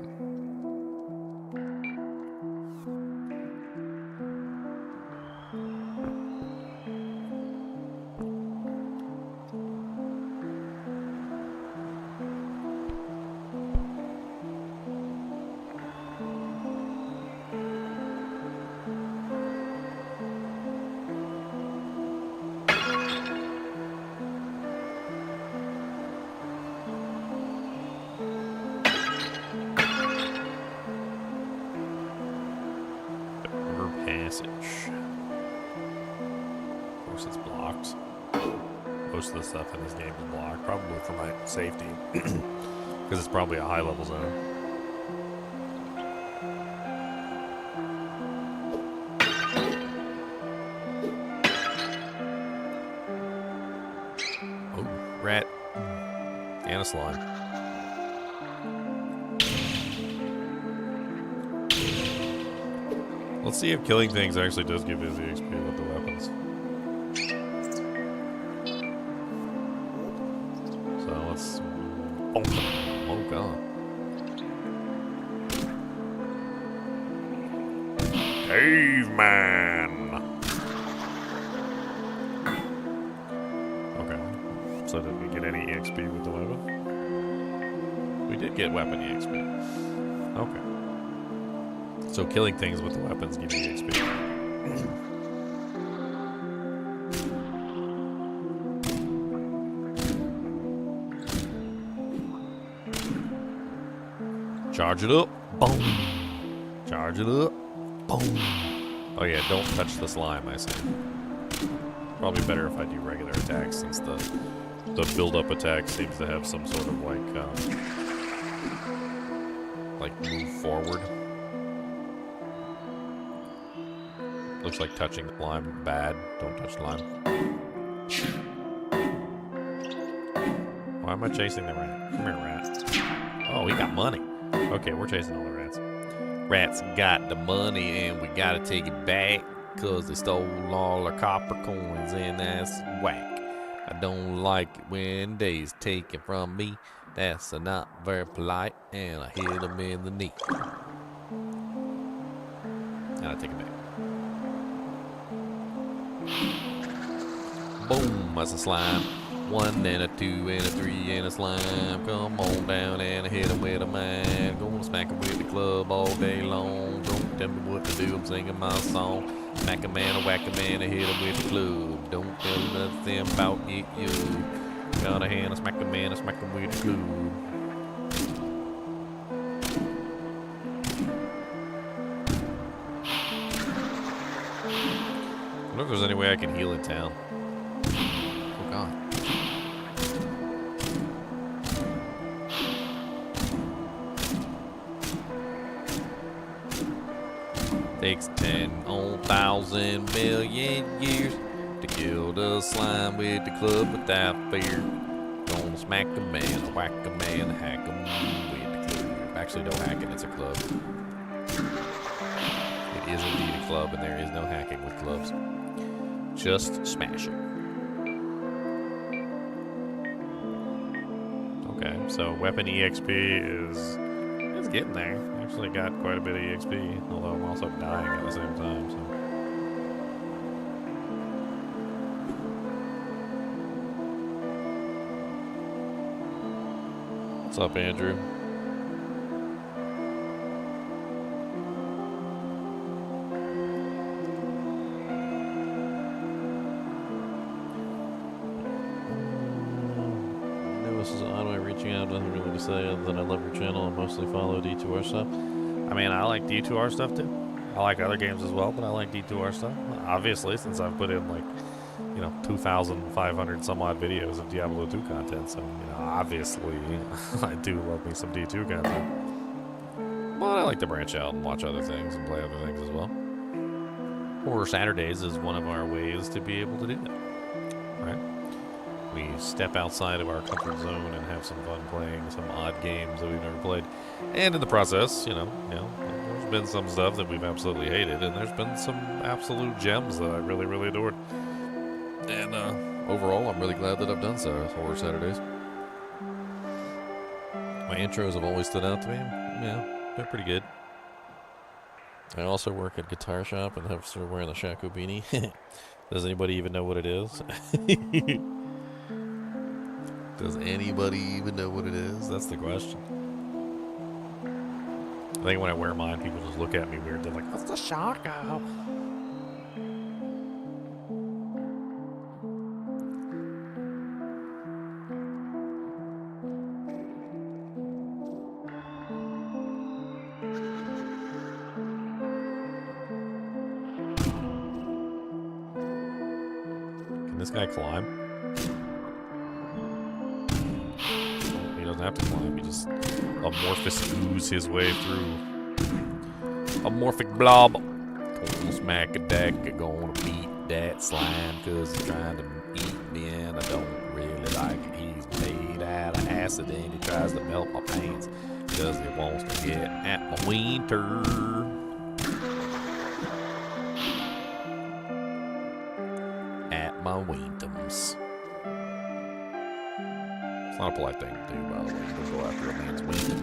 Stuff in this game is blocked, probably for my safety, because it's probably a high level zone. Oh, rat and a slime. Let's see if killing things actually does give us the XP with the weapons. Oh god. Caveman! Okay. So did we get any EXP with the weapon? We did get weapon EXP. Okay. So killing things with the weapons give you EXP. Charge it up. Boom. Charge it up. Boom. Oh yeah, don't touch the slime, I see. Probably better if I do regular attacks since the build-up attack seems to have some sort of like move forward. Looks like touching the slime bad. Don't touch slime. Why am I chasing the rat? Come here, rat. Oh, he got money. Okay, we're chasing all the rats. Rats got the money and we gotta take it back because they stole all our copper coins and that's whack. I don't like it when they's taken from me. That's not very polite and I hit them in the knee. And I take it back. Boom, that's a slime. 1 and a 2 and a 3 and a slime. Come on down and hit him with a man. Gonna smack him with the club all day long. Don't tell me what to do, I'm singing my song. Smack a man, a whack a man, and hit him with the club. Don't tell me nothing about it, you. Got a hand, I smack a man, I smack him with the club. I wonder if there's any way I can heal in town. Oh god. Takes 10,000 million years to kill the slime with the club without fear. Gonna smack a man, whack a man, hack him with the club. Actually, no hacking, it's a club. It is indeed a club, and there is no hacking with clubs. Just smashing. Okay, so weapon EXP is getting there. Actually got quite a bit of EXP, although I'm also dying at the same time, so. What's up, Andrew? Nothing really to say other than I love your channel and mostly follow D2R stuff. I mean, I like D2R stuff too. I like other games as well, but I like D2R stuff. Obviously, since I've put in like, 2,500 some odd videos of Diablo 2 content, so, obviously, I do love me some D2 content. But I like to branch out and watch other things and play other things as well. Horror Saturdays is one of our ways to be able to do that, right? We step outside of our comfort zone and have some fun playing some odd games that we've never played. And in the process, there's been some stuff that we've absolutely hated, and there's been some absolute gems that I really, really adored. And overall, I'm really glad that I've done so, Horror Saturdays. My intros have always stood out to me. Yeah, they're pretty good. I also work at a guitar shop and have started wearing the Shaco beanie. Does anybody even know what it is? Does anybody even know what it is? That's the question. I think when I wear mine, people just look at me weird. They're like, "What's the Shaco?" Can this guy climb? Have to climb. He just amorphous ooze his way through. Amorphic blob. Gonna smack a deck. Gonna beat that slime because he's trying to eat me and I don't really like it. He's made out of acid and he tries to melt my pants because he wants to get at my wiener. At my wieners. It's not a polite thing to do, by the way. You don't go after a man's wiener.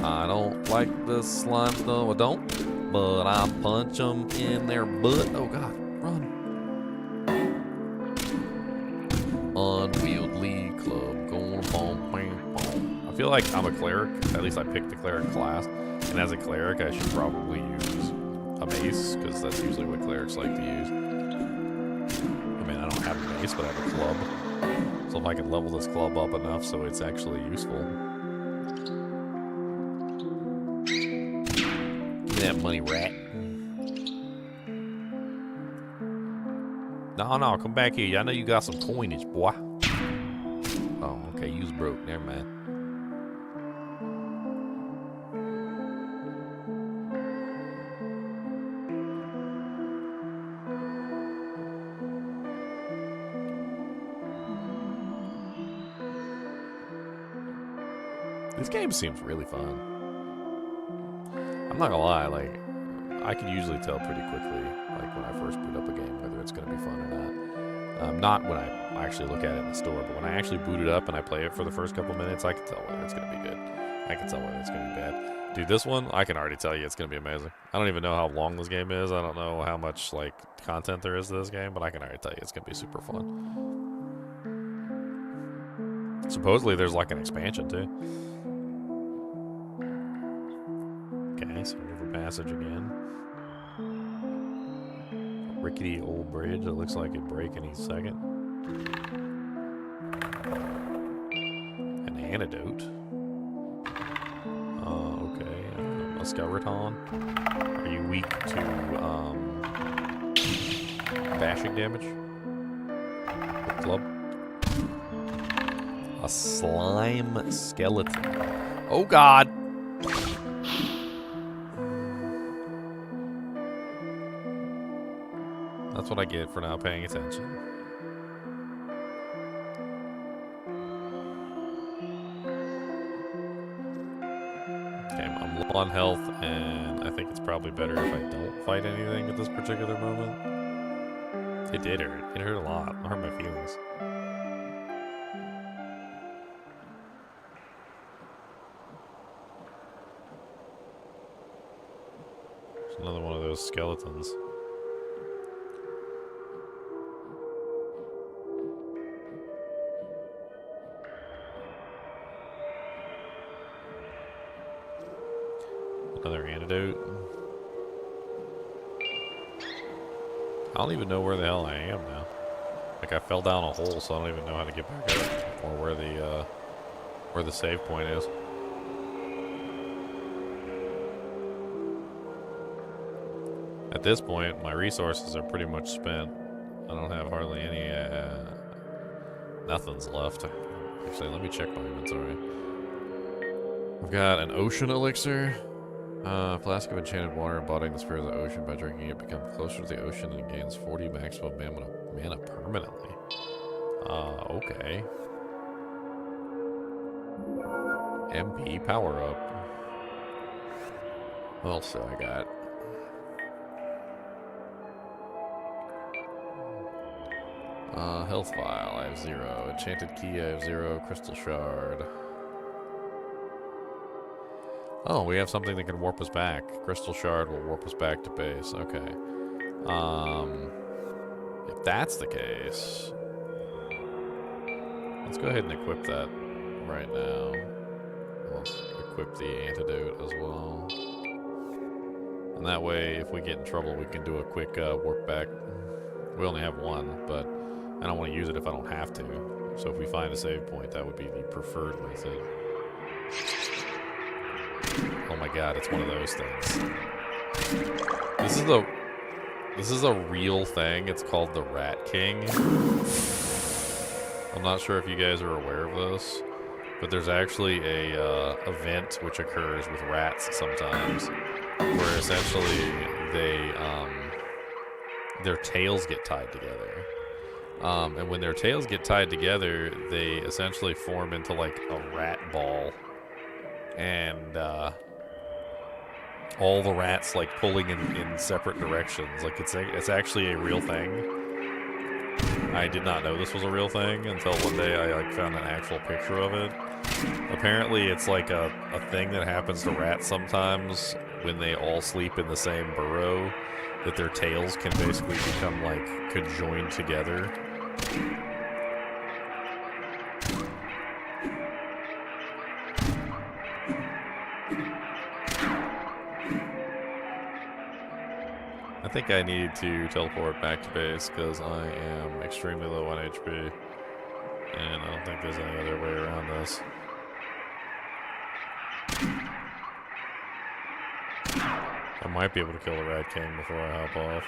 I don't like the slimes, no I don't. But I punch them in their butt. Oh god, run. Unwieldy club going boom, boom, boom. I feel like I'm a cleric. At least I picked the cleric class. And as a cleric, I should probably use a mace, because that's usually what clerics like to use. I mean, I don't have a nice, but I have a club. So if I can level this club up enough so it's actually useful. Give me that money, rat. No, come back here. I know you got some coinage, boy. Oh, okay, you's broke. Never mind. This game seems really fun. I'm not gonna lie, like, I can usually tell pretty quickly, like, when I first boot up a game, whether it's gonna be fun or not. Not when I actually look at it in the store, but when I actually boot it up and I play it for the first couple minutes, I can tell whether it's gonna be good. I can tell whether it's gonna be bad. Dude, this one, I can already tell you it's gonna be amazing. I don't even know how long this game is. I don't know how much, like, content there is to this game, but I can already tell you it's gonna be super fun. Supposedly there's, like, an expansion, too. Okay, so river passage again. A rickety old bridge that looks like it'd break any second. An antidote. Okay. A skeleton. Are you weak to bashing damage? With club. A slime skeleton. Oh God! That's what I get for not paying attention. Okay, I'm low on health, and I think it's probably better if I don't fight anything at this particular moment. It did hurt. It hurt a lot. It hurt my feelings. It's another one of those skeletons. Another antidote. I don't even know where the hell I am now. Like, I fell down a hole, so I don't even know how to get back up, or where the save point is. At this point, my resources are pretty much spent. I don't have hardly any. Nothing's left. Actually, let me check my inventory. We've got an ocean elixir. Flask of enchanted water, embodying the spirit of the ocean. By drinking it, becomes closer to the ocean and gains 40 maximum mana permanently. Okay. MP power up. What else do I got? Health vial, I have 0. Enchanted key, I have 0. Crystal shard. Oh, we have something that can warp us back. Crystal shard will warp us back to base. Okay. If that's the case, let's go ahead and equip that right now. Let's equip the antidote as well. And that way, if we get in trouble, we can do a quick warp back. We only have one, but I don't want to use it if I don't have to. So if we find a save point, that would be the preferred method. Oh my God, it's one of those things. This is a real thing. It's called the Rat King. I'm not sure if you guys are aware of this, but there's actually a event which occurs with rats sometimes, where essentially their tails get tied together. And when their tails get tied together, they essentially form into like a rat ball. And all the rats like pulling in separate directions. Like it's actually a real thing. I did not know this was a real thing until one day I like found an actual picture of it. Apparently it's like a thing that happens to rats sometimes when they all sleep in the same burrow, that their tails can basically become like conjoined together. I think I need to teleport back to base because I am extremely low on HP. And I don't think there's any other way around this. I might be able to kill the Rat King before I hop off.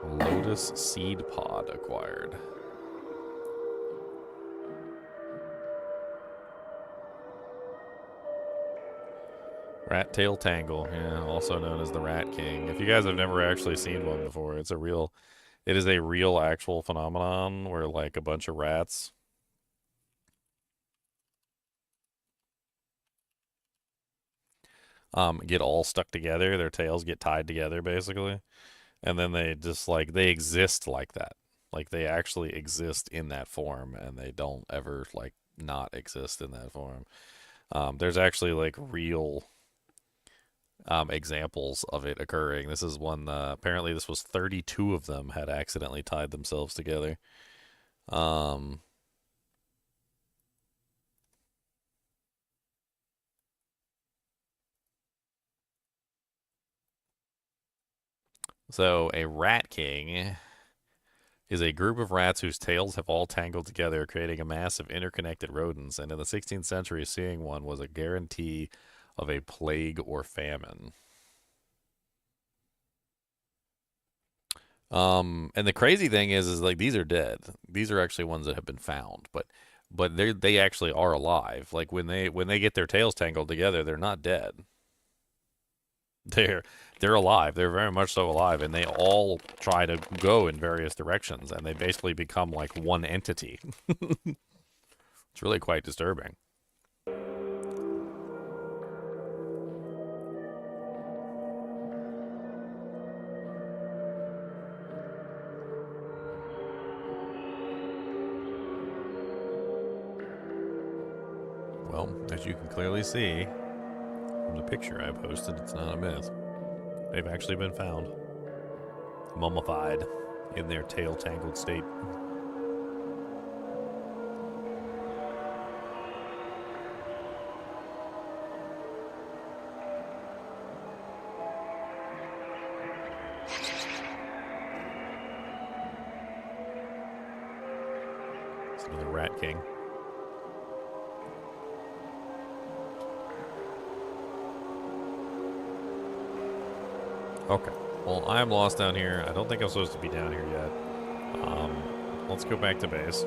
Lotus Seed Pod acquired. Rat Tail Tangle, yeah, also known as the Rat King. If you guys have never actually seen one before, it is a real actual phenomenon where like a bunch of rats get all stuck together, their tails get tied together basically, and then they just like they exist like that. Like they actually exist in that form and they don't ever like not exist in that form. There's actually like real examples of it occurring. This is one, apparently this was 32 of them had accidentally tied themselves together. So a Rat King is a group of rats whose tails have all tangled together, creating a mass of interconnected rodents. And in the 16th century, seeing one was a guarantee of a plague or famine. And the crazy thing is like these are dead. These are actually ones that have been found, but they actually are alive. Like when they get their tails tangled together, they're not dead. They're alive. They're very much so alive, and they all try to go in various directions, and they basically become like one entity. It's really quite disturbing. Well, as you can clearly see from the picture I posted, it's not a myth. They've actually been found, mummified in their tail tangled state. It's another Rat King. Okay. Well, I'm lost down here. I don't think I'm supposed to be down here yet. Let's go back to base.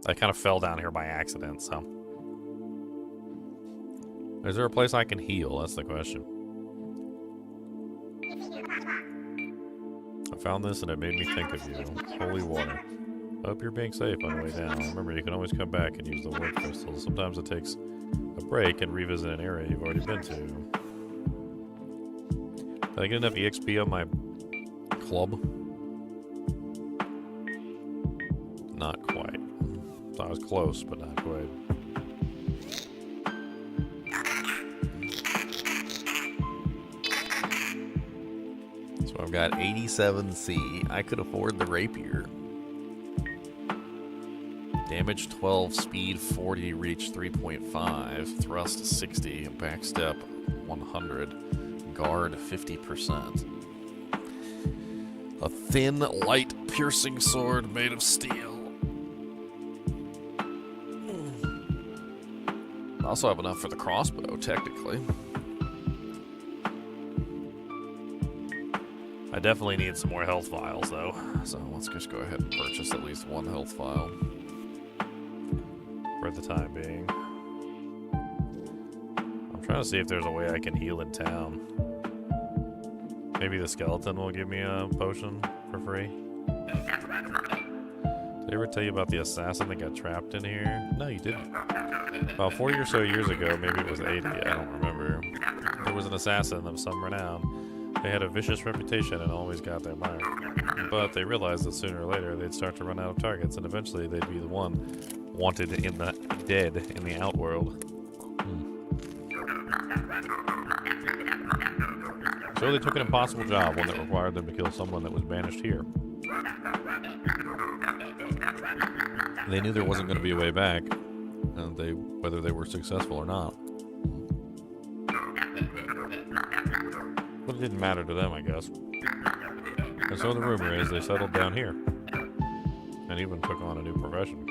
I kind of fell down here by accident, so. Is there a place I can heal? That's the question. I found this and it made me think of you. Holy water. Hope you're being safe on the way down. Remember, you can always come back and use the ward crystals. Sometimes it takes a break and revisit an area you've already been to. Did I get enough EXP on my club? Not quite. So I was close, but not quite. So I've got 87C. I could afford the rapier. Damage 12, speed 40, reach 3.5, thrust 60, backstep 100, guard 50%. A thin, light, piercing sword made of steel. I also have enough for the crossbow, technically. I definitely need some more health vials, though. So let's just go ahead and purchase at least one health vial. For the time being. I'm trying to see if there's a way I can heal in town. Maybe the skeleton will give me a potion for free. Did I ever tell you about the assassin that got trapped in here? No, you didn't. About 40 or so years ago, maybe it was 80, I don't remember. There was an assassin of some renown. They had a vicious reputation and always got their mark. But they realized that sooner or later they'd start to run out of targets, and eventually they'd be the one wanted in the dead in the outworld. So they took an impossible job, one that required them to kill someone that was banished here. They knew there wasn't going to be a way back, whether they were successful or not. But it didn't matter to them, I guess. And so the rumor is they settled down here, and even took on a new profession.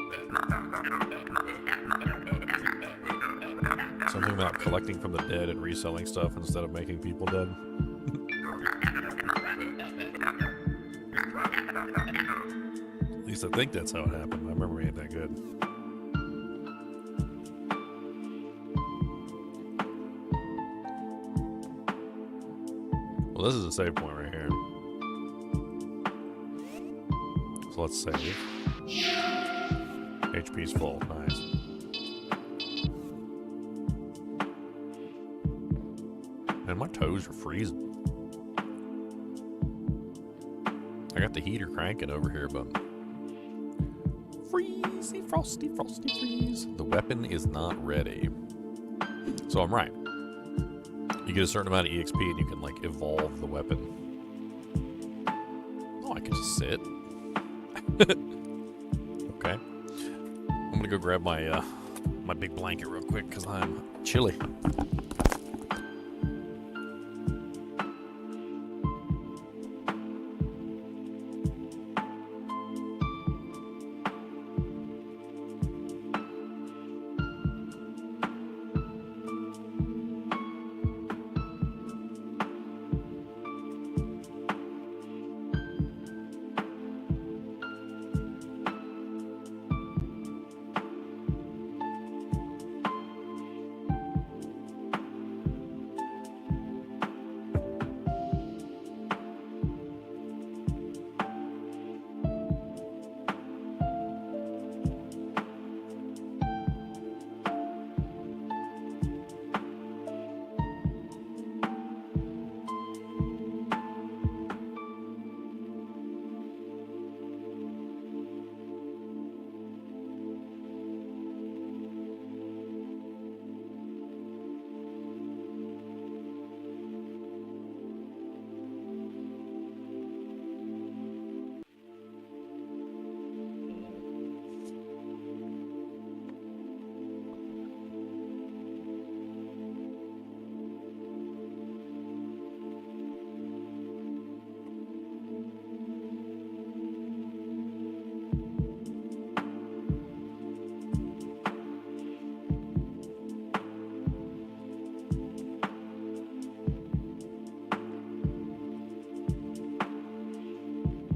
Something about collecting from the dead and reselling stuff instead of making people dead. At least I think that's how it happened. My memory ain't that good. Well, this is a save point right here. So let's save. HP's full. Nice. Man, my toes are freezing. I got the heater cranking over here, but freezy, frosty, frosty, freeze. The weapon is not ready. So I'm right. You get a certain amount of EXP and you can, like, evolve the weapon. Oh, I can just sit. Okay. I'm gonna go grab my my big blanket real quick because I'm chilly.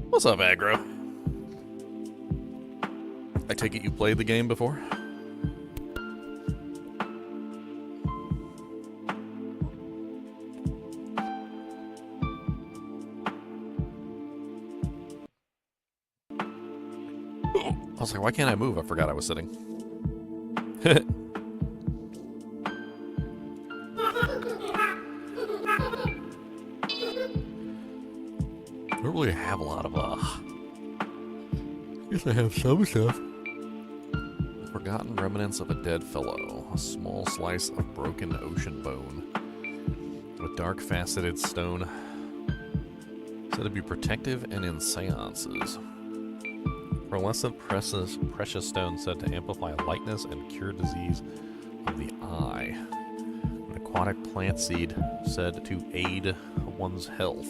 What's up, Aggro? I take it you played the game before? I was like, why can't I move? I forgot I was sitting. I don't really have a lot of, I guess I have some stuff. The forgotten remnants of a dead fellow. A small slice of broken ocean bone. With dark faceted stone. Said to be protective and in seances. Pearlescent precious stone said to amplify lightness and cure disease of the eye. An aquatic plant seed said to aid one's health.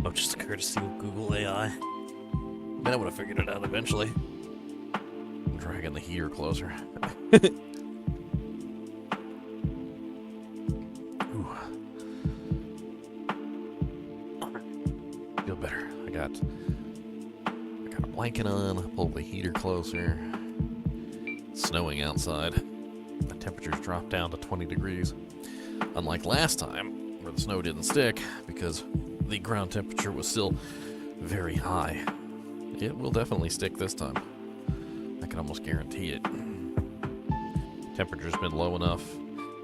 I'm just a courtesy of Google AI. Man, I would have figured it out eventually. I'm dragging the heater closer. Feel better. I got a blanket on. I pulled the heater closer. It's snowing outside. The temperature's dropped down to 20 degrees. Unlike last time, where the snow didn't stick because the ground temperature was still very high. It will definitely stick this time. I can almost guarantee it. Temperature's been low enough.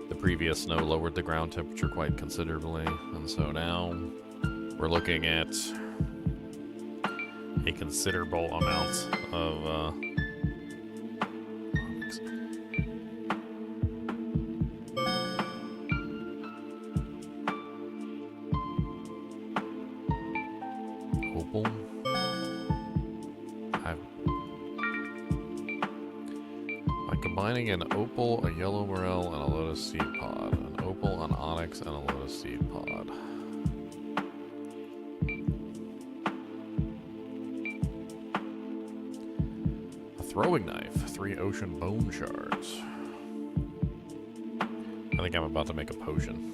The previous snow lowered the ground temperature quite considerably, and so now we're looking at a considerable amount of opal. By combining an opal, a yellow morel, and a lotus seed pod. An opal, an onyx, and a lotus seed pod. A throwing knife. 3 ocean bone shards. I think I'm about to make a potion.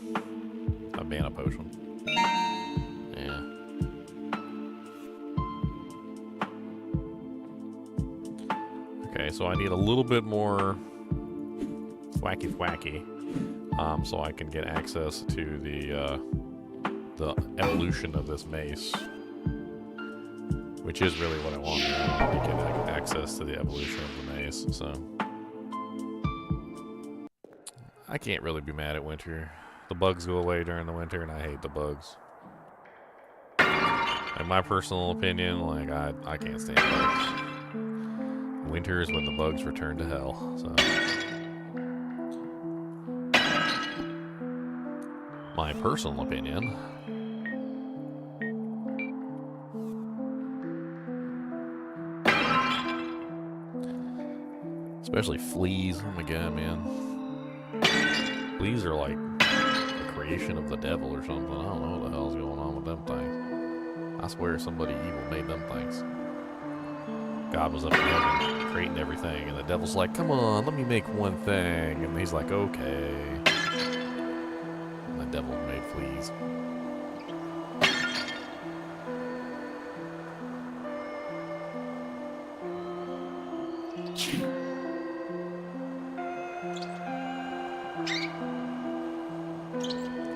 A mana potion. Yeah. Okay, so I need a little bit more thwacky, so I can get access to the evolution of this mace, which is really what I want. I want to get access to the evolution of the mace, so I can't really be mad at winter. The bugs go away during the winter, and I hate the bugs. In my personal opinion, like I can't stand bugs. Winter is when the bugs return to hell, so. My personal opinion. Especially fleas. Oh my god, man. Fleas are like the creation of the devil or something. I don't know what the hell's going on with them things. I swear somebody evil made them things. God was up in heaven creating everything, and the devil's like, come on, let me make one thing. And he's like, okay. And the devil made fleas.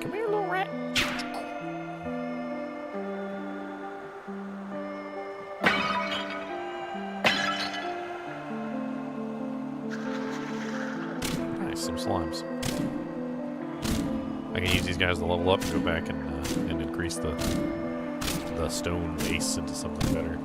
Come here, little rat. Some slimes. I can use these guys to level up and go back and increase the stone base into something better.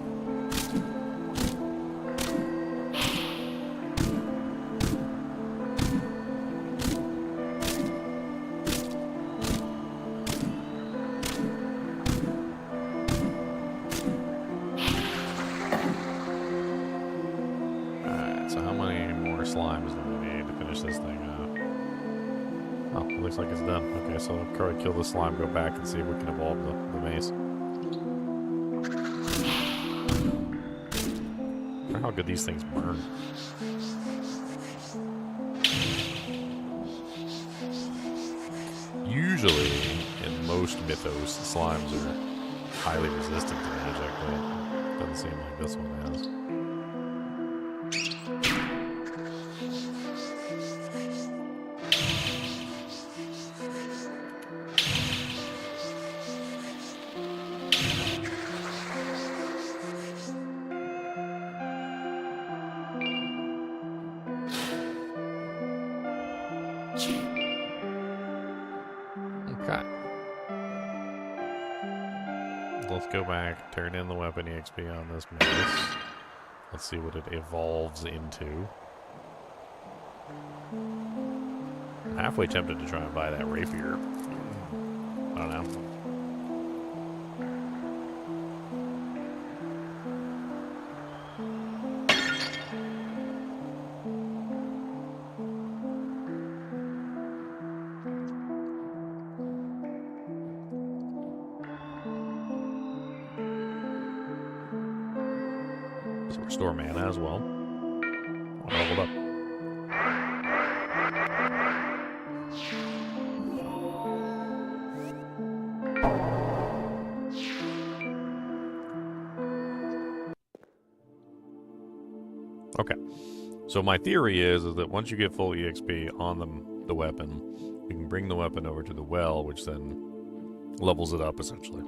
Alright, so how many more slimes do we need to finish this thing up? Oh, it looks like it's done. Okay, so I'll probably kill the slime, go back and see if we can evolve the maze. I wonder how good these things burn. Usually, in most mythos, slimes are highly resistant to magic, but it doesn't seem like this one is. Okay. Let's go back, turn in the weapon EXP on this mace. Let's see what it evolves into. I'm halfway tempted to try and buy that rapier. I don't know. Restore mana as well. I leveled up. Okay. So my theory is that once you get full EXP on the weapon, you can bring the weapon over to the well, which then levels it up essentially.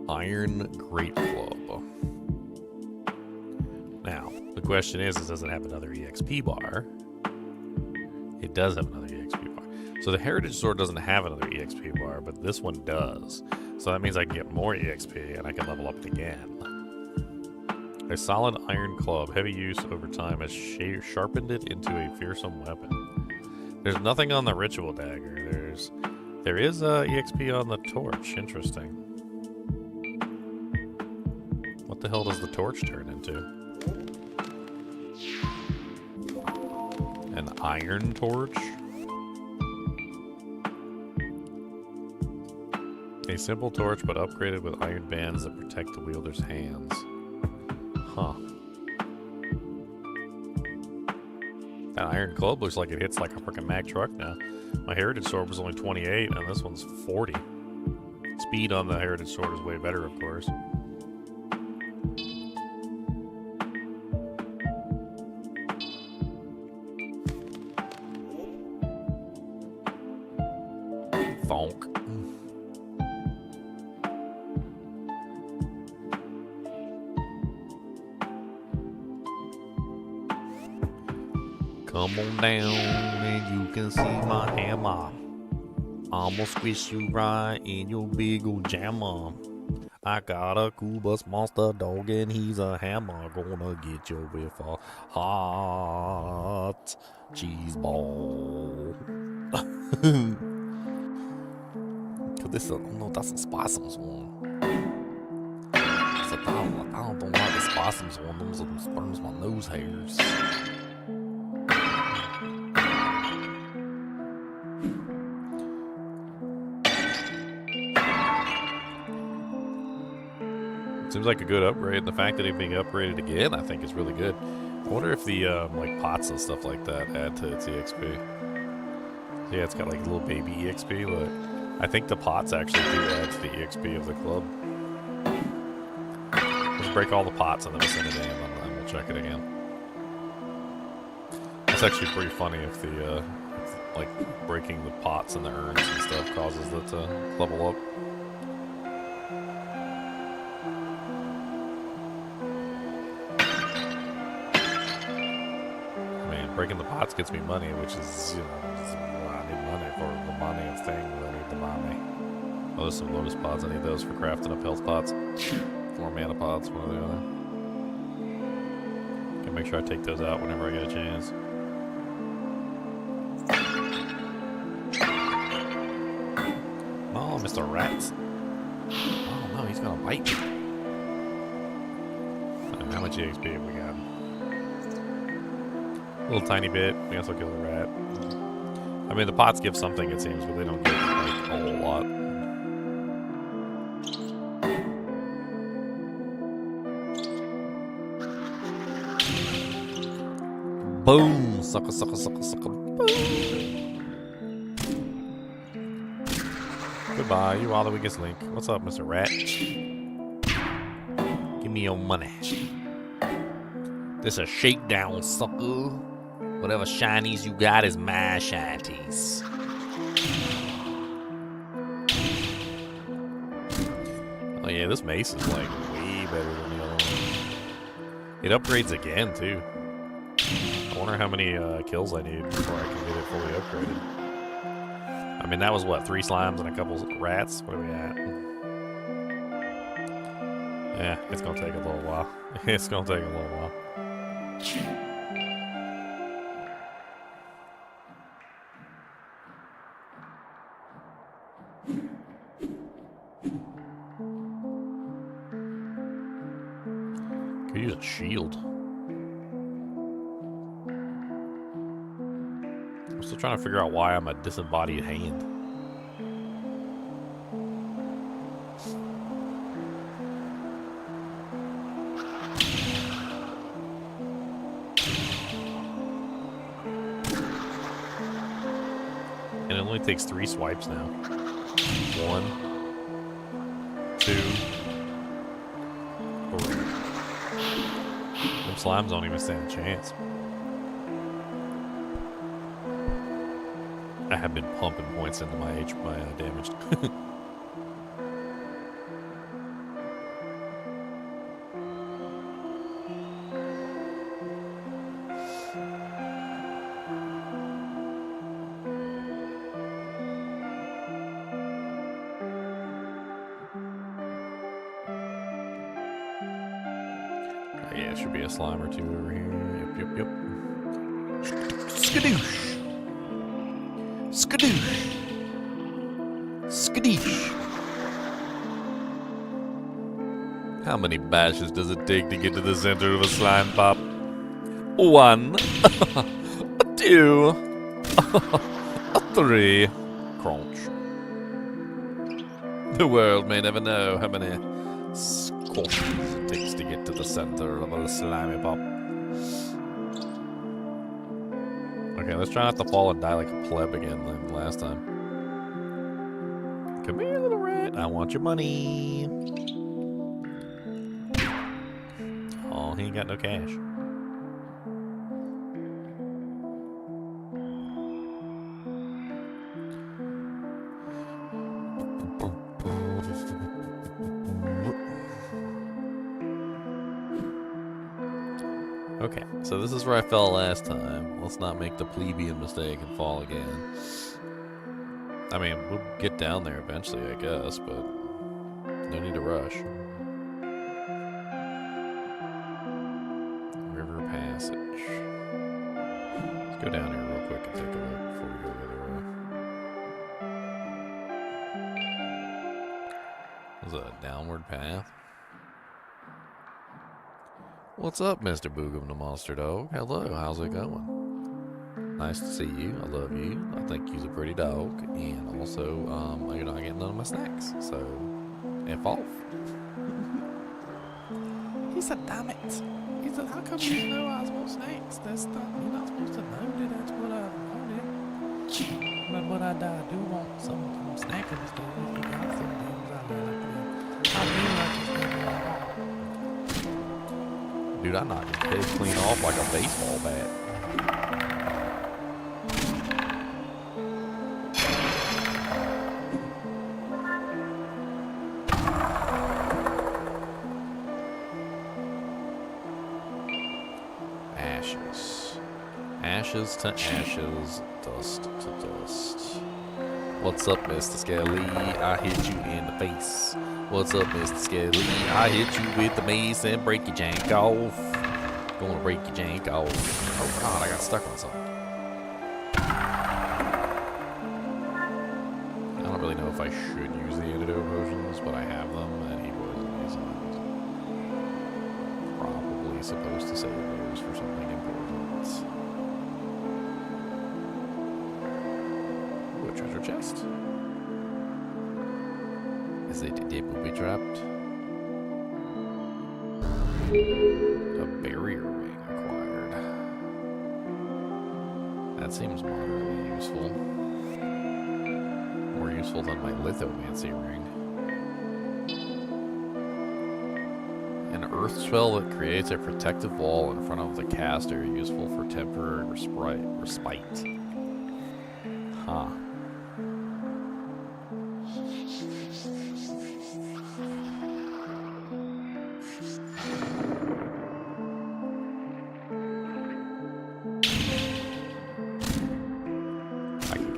Iron Great Club. Now, the question is does it have another EXP bar? It does have another EXP bar. So the Heritage Sword doesn't have another EXP bar, but this one does. So that means I can get more EXP and I can level up it again. A solid iron club, heavy use over time, has sharpened it into a fearsome weapon. There's nothing on the ritual dagger. There is EXP on the torch. Interesting. What the hell does the torch turn into? An iron torch? A simple torch, but upgraded with iron bands that protect the wielder's hands. Huh. That iron club looks like it hits like a freaking Mack truck now. My Heritage Sword was only 28, and this one's 40. Speed on the Heritage Sword is way better, of course. Thonk. Come on down and you can see my hammer. I'ma squish you right in your big old jammer. I got a cool bus monster dog and he's a hammer. Gonna get you with a hot cheese ball. This no, that's a spasms one. I don't like the spasms one. Them burns my nose hairs. Seems like a good upgrade. The fact that it's being upgraded again, I think, is really good. I wonder if the like pots and stuff like that add to its EXP. Yeah, it's got like a little baby EXP, but I think the pots actually do add to the EXP of the club. Let's break all the pots in the vicinity and we'll check it again. It's actually pretty funny if the like breaking the pots and the urns and stuff causes it to level up. Breaking the pots gets me money, which is, you know, I need money for the money of things. I need the money. Oh, there's some lotus pods. I need those for crafting up health pots. 4 mana pods, one or the other. Can make sure I take those out whenever I get a chance. Oh, Mr. Rats. Oh no, he's gonna bite me. How much EXP have we got? A little tiny bit. We also kill the rat. I mean, the pots give something, it seems, but they don't give like a whole lot. Boom! Sucker, sucker, sucker, sucker. Boom! Goodbye. You are the weakest link. What's up, Mr. Rat? Give me your money. This a shakedown, sucker. Whatever shinies you got is my shinies. Oh yeah, this mace is like way better than the other one. It upgrades again too. I wonder how many kills I need before I can get it fully upgraded. I mean, that was what, 3 slimes and a couple rats? What are we at? Yeah, it's gonna take a little while. It's gonna take a little while. Could use a shield. I'm still trying to figure out why I'm a disembodied hand. And it only takes 3 swipes now. 1, 2, 3. Them slimes don't even stand a chance. I have been pumping points into my damage. Yeah, it should be a slime or two over here. Yep. Skadoosh! Skadoosh! Skadoosh! How many bashes does it take to get to the center of a slime pop? 1, 2, 3. Crunch. The world may never know how many squashes it takes to get to the center of a slimy pop. Okay, let's try not to fall and die like a pleb again like last time. Come here, little rat. I want your money. Oh, he ain't got no cash. Okay, so this is where I fell last time. Let's not make the plebeian mistake and fall again. I mean, we'll get down there eventually, I guess, but no need to rush. River Passage. Let's go down here real quick and take a look before we go the other way. Was it a downward path? What's up, Mr. Boogum the Monster Dog? Hello, how's it going? Nice to see you. I love you. I think you're a pretty dog. And also, you're not getting none of my snacks. So, F off. He said, damn it. He said, how come you know I want snacks? That's not, you're not supposed to know that that's what I wanted. But what I do want some snacking and stuff. If you got some things out there like that. I mean, like this thing I want. Dude, I knocked his head clean off like a baseball bat. Ashes. Ashes to ashes, dust to dust. What's up, Mr. Skelly? I hit you in the face. What's up, Mr. Skelly? I hit you with the mace and break your jank off. Gonna break your jank off. Oh god, I got stuck on something. I don't really know if I should use the antidote potions, but I have them, and he was amazing. Probably supposed to save those for something important. Ooh, a treasure chest. Is it booby trapped? A barrier ring acquired. That seems moderately useful. More useful than my lithomancy ring. An earth spell that creates a protective wall in front of the caster, useful for temporary respite. Huh.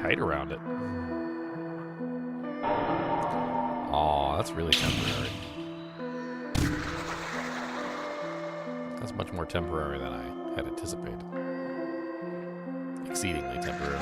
Kite around it. Aw, that's really temporary. That's much more temporary than I had anticipated. Exceedingly temporary.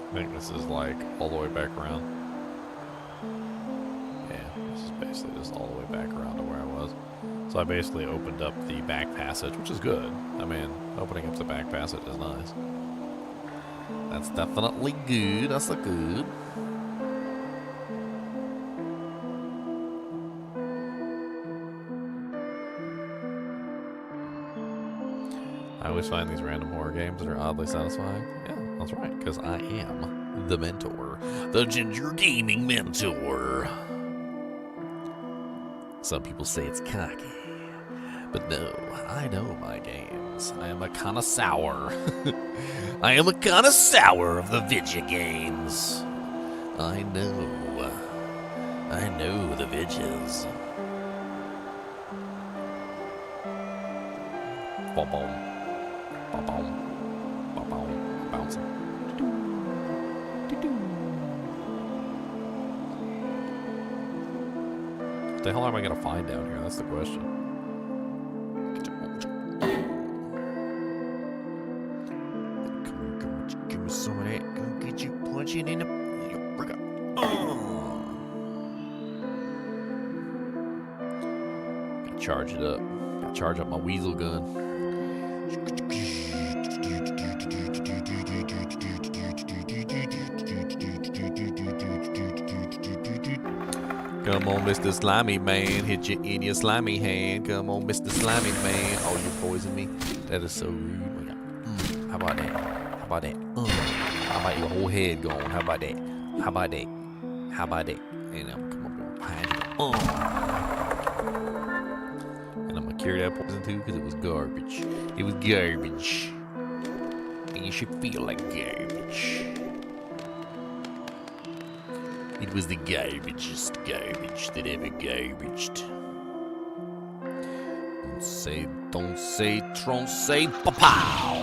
I think this is like all the way back around. Yeah, this is basically just all the way back around to where I was. So I basically opened up the back passage, which is good. I mean, opening up the back passage is nice. That's definitely good. That's a good. I always find these random horror games that are oddly satisfying. Yeah, that's right, because I am the mentor. The Ginger Gaming Mentor. Some people say it's cocky, But no, I know my games. I am a connoisseur. I am a connoisseur of the video games. I know the vidges. Boom, boom, boom, boom, boom, boom, bouncing. What the hell am I gonna find down here? That's the question. Come on, give me some of that. Gonna get you punching in the. Gotta charge it up. Gotta charge up my weasel gun. Come on, Mr. Slimy Man, hit you in your slimy hand. Come on, Mr. Slimy Man. Oh, you poison me? That is so rude. How about that? How about that? How about your whole head gone? How about that? How about that? How about that? And I'm come up behind you. And I'm gonna carry that poison too because it was garbage. It was garbage. And you should feel like garbage. It was the garbagest garbage that ever garbaged. Don't say, pow.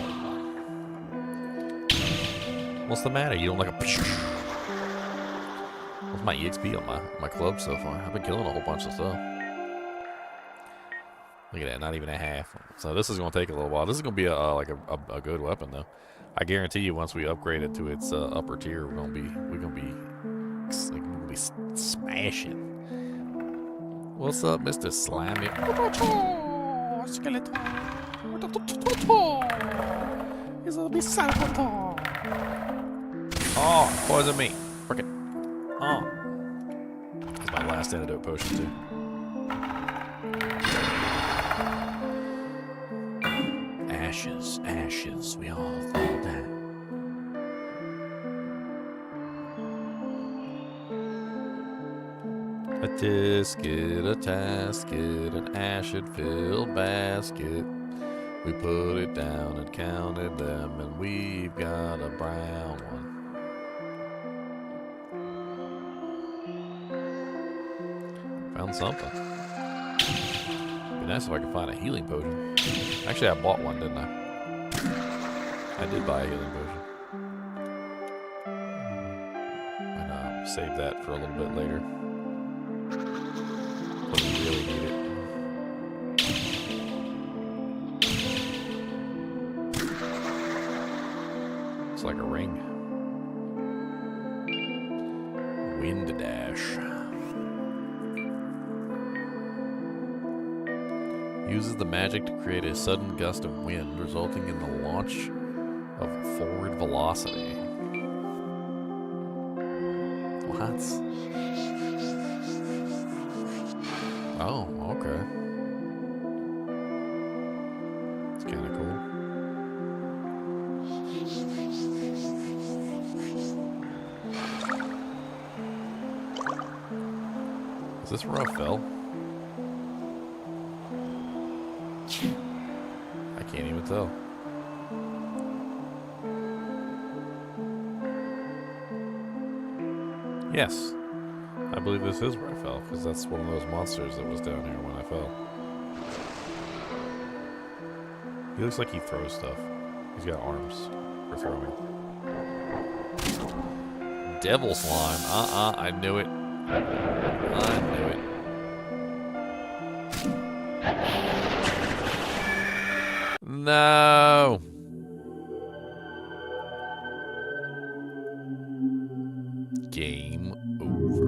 What's the matter? You don't like a. What's my EXP on my club so far? I've been killing a whole bunch of stuff. Look at that, not even a half. So this is gonna take a little while. This is gonna be a good weapon though. I guarantee you, once we upgrade it to its upper tier, we're gonna be smashing. What's up, Mr. Slimy? Skeleton. He's gonna be Salvatore. Oh, poison me. Frick it. Oh. That's my last antidote potion, too. Ashes, ashes, we all fall down. A tisket, a tasket, an acid-filled basket. We put it down and counted them, and we've got a brown one. Found something. Be nice if I could find a healing potion. Actually, I bought one, didn't I? I did buy a healing potion. And save that for a little bit later. But we really need it. It's like a ring. Wind dash. Uses the magic to create a sudden gust of wind, resulting in the launch of forward velocity. What? Oh, okay. It's kind of cool. Is this where I fell? I can't even tell. Yes. I believe this is where I fell, because that's one of those monsters that was down here when I fell. He looks like he throws stuff. He's got arms for throwing. Devil slime. I knew it. I knew it. No. Game over.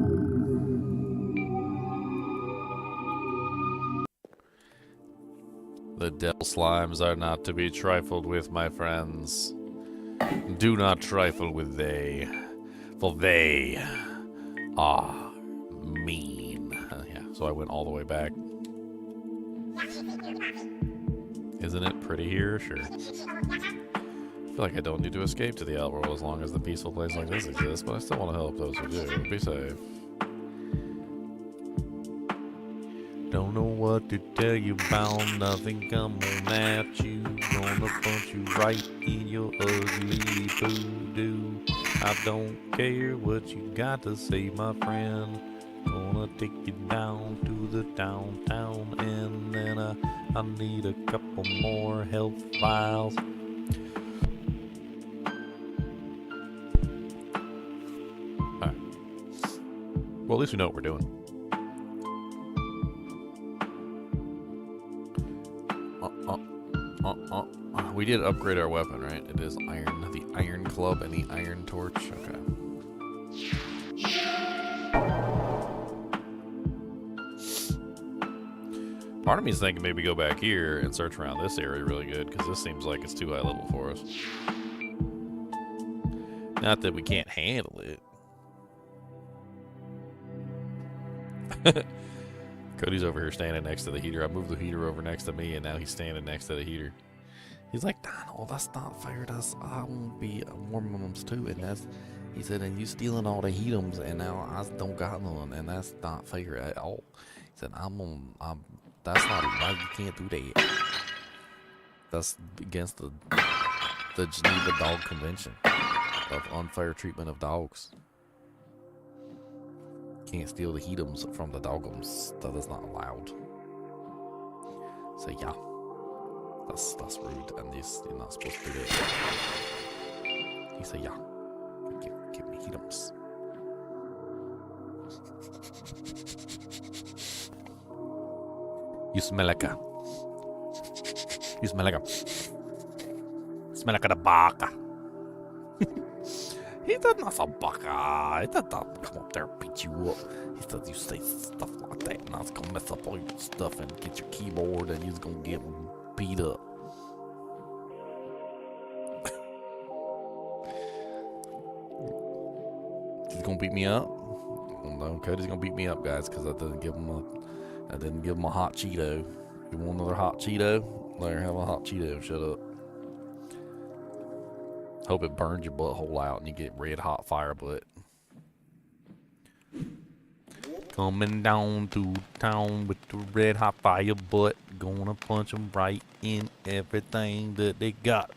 The devil slimes are not to be trifled with, my friends. Do not trifle with they, for they are mean. Yeah, so I went all the way back. Isn't it pretty here? Sure. I feel like I don't need to escape to the outworld as long as the peaceful place like this exists, but I still want to help those who do. Be safe. Don't know what to tell you about nothing. Come on at you. Gonna punch you right in your ugly voodoo. I don't care what you got to say, my friend. Gonna take you down to the downtown, and then I need a couple more health files. Alright. Well, at least we know what we're doing. We did upgrade our weapon, right? It is iron, the iron club and the iron torch. Okay. Part of me is thinking maybe go back here and search around this area really good, because this seems like it's too high level for us. Not that we can't handle it. Cody's over here standing next to the heater. I moved the heater over next to me, and now he's standing next to the heater. He's like, Donald, that's not fair. I want to be warming them too, and he said, and you stealing all the heatums, and now I don't got none, and that's not fair at all. He said, that's not right. You can't do that. That's against the Geneva Dog Convention of unfair treatment of dogs. Can't steal the heatums from the dogums. That is not allowed. So yeah, that's rude, and you're not supposed to do that. He said, yeah, give me heatums. You smell like a the baka. He does not a baka. He does not come up there and beat you up. He says you say stuff like that, and I was gonna mess up all your stuff and get your keyboard, and you're gonna get beat up. He's gonna beat me up. No, Cody's gonna beat me up, guys, because I didn't give him a hot Cheeto. You want another hot Cheeto? There, have a hot Cheeto. Shut up. Hope it burns your butthole out and you get red hot fire butt. Coming down to town with the red hot fire butt. Gonna punch them right in everything that they got.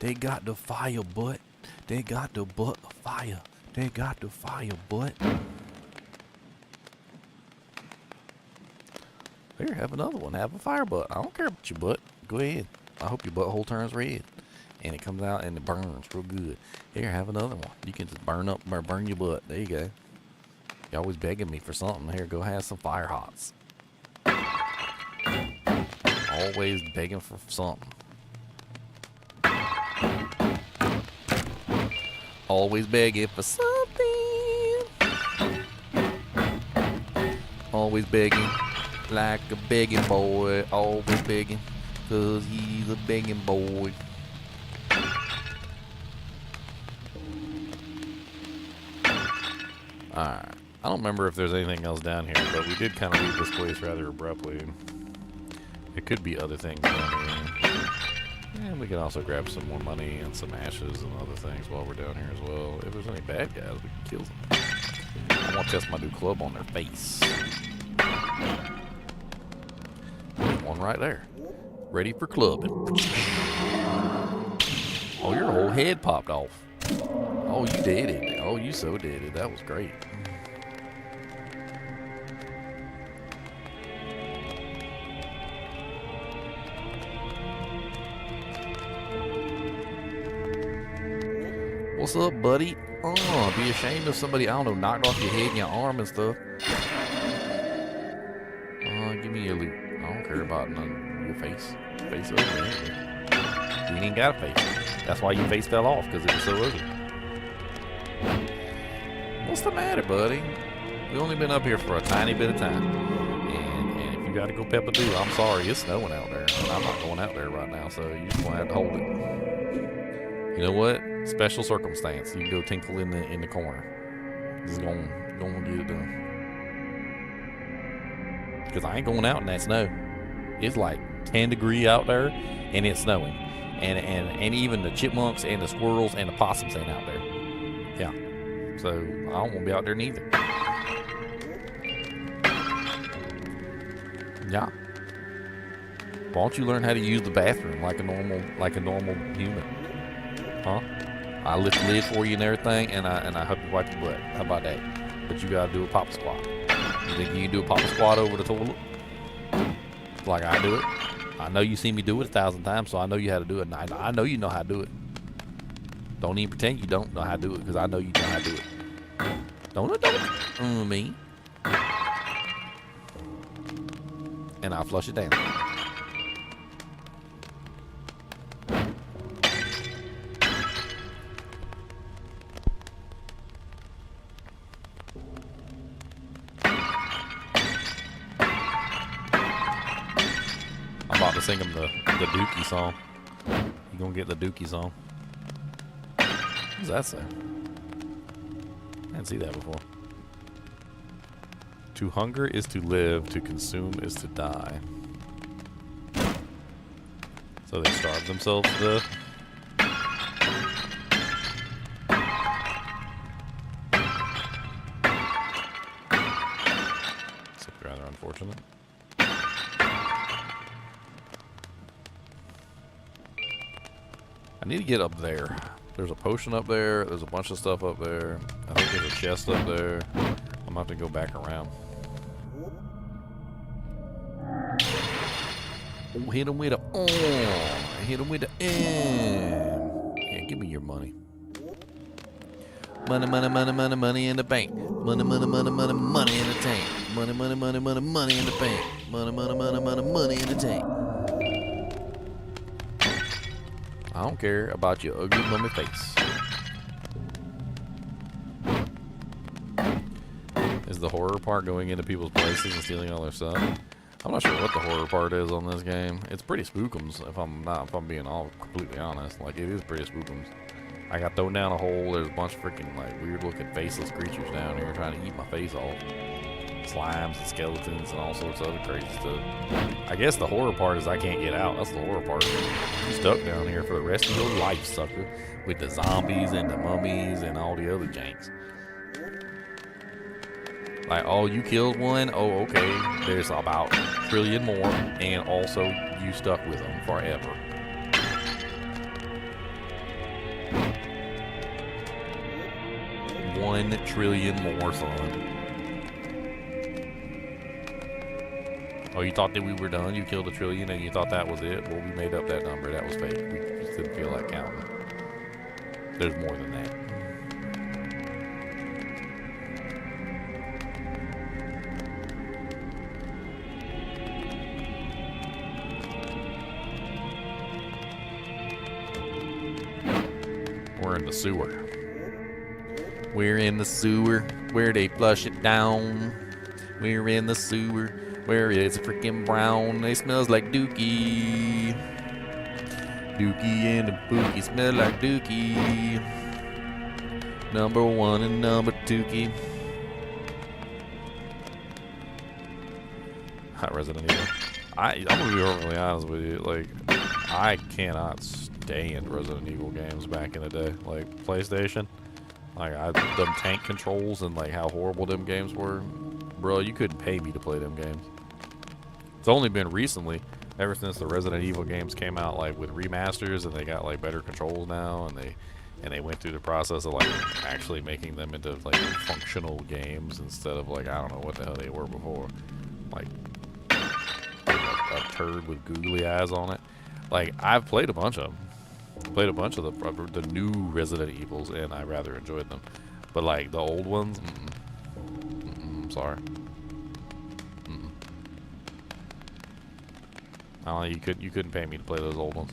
They got the fire butt. They got the butt of fire. They got the fire butt. Here, have another one. Have a fire butt. I don't care about your butt. Go ahead. I hope your butthole turns red. And it comes out and it burns real good. Here, have another one. You can just burn your butt. There you go. You're always begging me for something. Here, go have some fire hots. Always begging for something. Always begging for something. Always begging. Like a begging boy. Always begging. 'Cause he's a begging boy. Alright. I don't remember if there's anything else down here, but we did kind of leave this place rather abruptly. It could be other things down here. And we can also grab some more money and some ashes and other things while we're down here as well. If there's any bad guys, we can kill them. I want to test my new club on their face. There's one right there. Ready for clubbing. Oh, your whole head popped off. Oh, you did it. Oh, you so did it. That was great. What's up, buddy? Oh, be ashamed if somebody, I don't know, knocked off your head and your arm and stuff. Give me your loot. I don't care about none your face. Face ugly anyway. You ain't got a face. That's why your face fell off, because it was so ugly. What's the matter, buddy? We've only been up here for a tiny bit of time. And if you gotta go pepper-doo, I'm sorry, it's snowing out there. And I'm not going out there right now, so you're just gonna have to hold it. You know what? Special circumstance. You can go tinkle in the corner. This is gonna get it done. Because I ain't going out in that snow. It's like 10 degrees out there, and it's snowing. And even the chipmunks and the squirrels and the possums ain't out there. Yeah. So I don't want to be out there neither. Yeah. Why don't you learn how to use the bathroom like a normal human? Huh? I lift the lid for you and everything, and I help you wipe your butt. How about that? But you gotta do a papa squat. You think you can do a papa squat over the toilet? Like I do it? I know you seen me do it 1,000 times, so I know you how to do it. And I know you know how to do it. Don't even pretend you don't know how to do it, because I know you know how to do it. Don't me. And I'll flush it down. I'm about to sing him the Dookie song. You gonna get the Dookie song? What does that say? I didn't see that before. To hunger is to live, to consume is to die. So they starve themselves to death? It's rather unfortunate. I need to get up there. There's a potion up there. There's a bunch of stuff up there. I think there's a chest up there. I'm going to have to go back around. Oh, hit him with a hit him with the Yeah, give me your money. Money, money, money, money, money in the bank. Money, money, money, money, money in the tank. Money, money, money, money, money in the bank. Money, money, money, money, money in the tank. I don't care about your ugly mummy face. Is the horror part going into people's places and stealing all their stuff? I'm not sure what the horror part is on this game. It's pretty spookums, if I'm being all completely honest. Like, it is pretty spookums. I got thrown down a hole. There's a bunch of freaking, like, weird-looking faceless creatures down here trying to eat my face off. Slimes and skeletons and all sorts of other crazy stuff. I guess the horror part is I can't get out. That's the horror part. You're stuck down here for the rest of your life, sucker. With the zombies and the mummies and all the other janks. Like, oh, you killed one? Oh, okay. There's about a trillion more. And also, you stuck with them forever. One trillion more, son. Oh, you thought that we were done? You killed a trillion and you thought that was it? Well, we made up that number. That was fake. We just didn't feel like counting. There's more than that. We're in the sewer. We're in the sewer where they flush it down. We're in the sewer where it's freaking brown. It smells like dookie. Dookie and the bookie smell like dookie. Number one and number tookie. Hot Resident Evil. I'm gonna be overly honest with you. Like, I cannot stand Resident Evil games back in the day. Like, PlayStation. Like, them tank controls and, like, how horrible them games were. Bro, you couldn't pay me to play them games. It's only been recently, ever since the Resident Evil games came out, like, with remasters, and they got, like, better controls now, and they went through the process of, like, actually making them into, like, functional games instead of, like, I don't know what the hell they were before. Like a turd with googly eyes on it. Like, I've played a bunch of them. Played a bunch of the new Resident Evils, and I rather enjoyed them. But, like, the old ones, I'm sorry. I don't know, you couldn't pay me to play those old ones.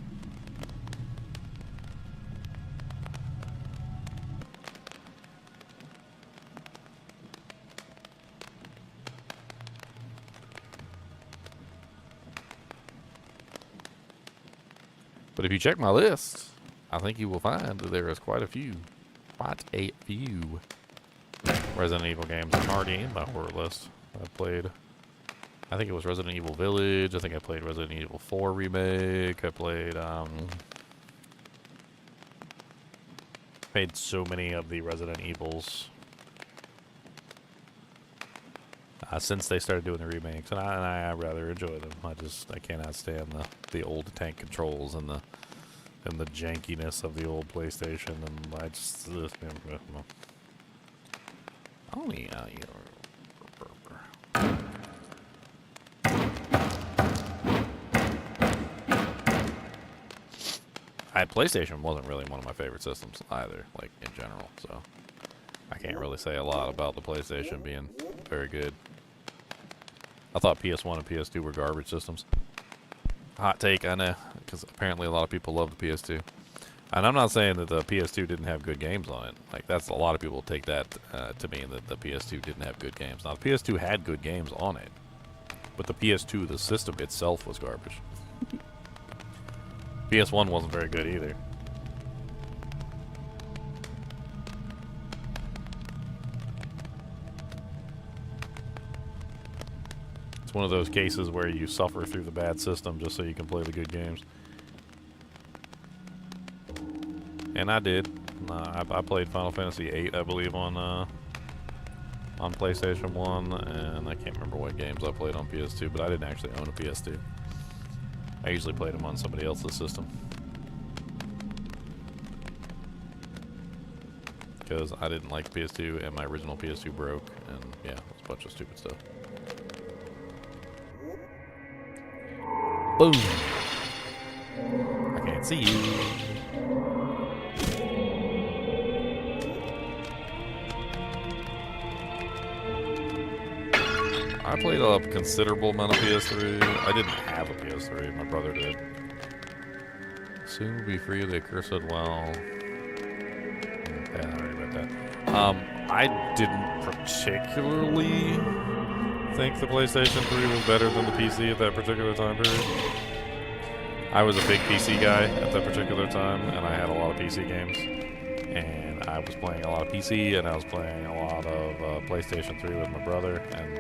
But if you check my list, I think you will find that there is quite a few Resident Evil games. I'm already in my horror list. I played, I think it was Resident Evil Village. I think I played Resident Evil 4 Remake. I played so many of the Resident Evils. since they started doing the remakes, and I rather enjoy them. I cannot stand the old tank controls and the jankiness of the old PlayStation, and I just only PlayStation wasn't really one of my favorite systems either, like in general. So I can't really say a lot about the PlayStation being very good. I thought PS1 and PS2 were garbage systems. Hot take, I know, because apparently a lot of people love the PS2. And I'm not saying that the PS2 didn't have good games on it. Like, that's a lot of people take that to mean that the PS2 didn't have good games. Now, the PS2 had good games on it, but the PS2, the system itself, was garbage. PS1 wasn't very good either. It's one of those cases where you suffer through the bad system just so you can play the good games. And I did. I played Final Fantasy VIII, I believe, on PlayStation 1, and I can't remember what games I played on PS2, but I didn't actually own a PS2. I usually played them on somebody else's system. Because I didn't like PS2, and my original PS2 broke, and yeah, it was a bunch of stupid stuff. Boom! I can't see you. I played a considerable amount of PS3. I didn't have a PS3, my brother did. Soon will be free of the accursed well. Yeah, I already read that. I didn't particularly think the PlayStation 3 was better than the PC at that particular time period. I was a big PC guy at that particular time, and I had a lot of PC games. And I was playing a lot of PC, and I was playing a lot of PlayStation 3 with my brother, and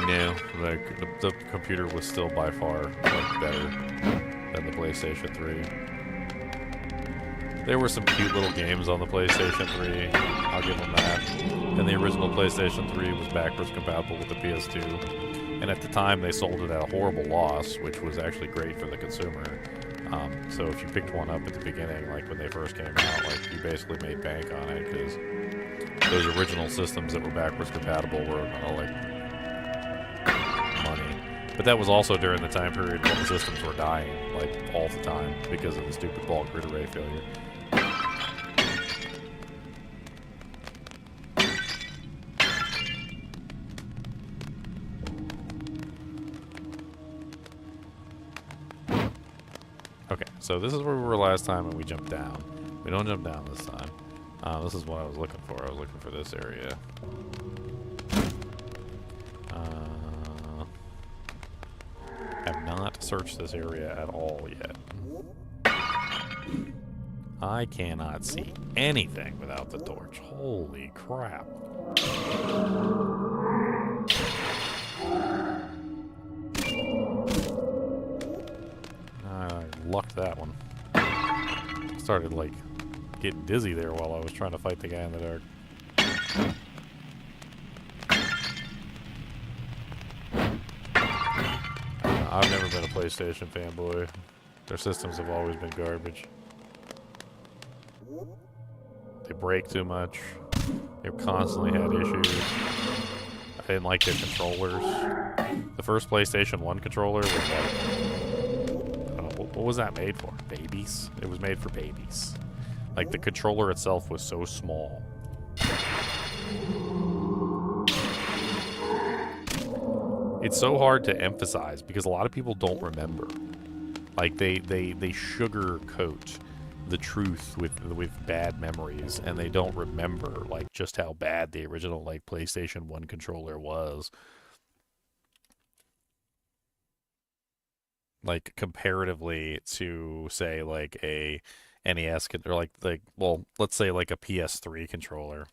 no, the computer was still by far better than the PlayStation 3. There were some cute little games on the PlayStation 3, I'll give them that. And the original PlayStation 3 was backwards compatible with the PS2. And at the time, they sold it at a horrible loss, which was actually great for the consumer. So if you picked one up at the beginning, like when they first came out, like you basically made bank on it, because those original systems that were backwards compatible were like money. But that was also during the time period when the systems were dying, like all the time, because of the stupid bulk grid array failure. Okay, so this is where we were last time, and we jumped down. We don't jump down this time. This is what I was looking for. I was looking for this area. Have not searched this area at all yet. I cannot see anything without the torch. Holy crap. I lucked that one. Started, like, getting dizzy there while I was trying to fight the guy in the dark. I've never been a PlayStation fanboy. Their systems have always been garbage. They break too much. They've constantly had issues. I didn't like their controllers. The first PlayStation 1 controller was like, I don't know, what was that made for? Babies? It was made for babies. Like, the controller itself was so small. It's so hard to emphasize because a lot of people don't remember. Like, they sugarcoat the truth with bad memories, and they don't remember, like, just how bad the original, like, PlayStation 1 controller was. Like, comparatively to, say, like, a NES, or like, well, let's say, like, a PS3 controller.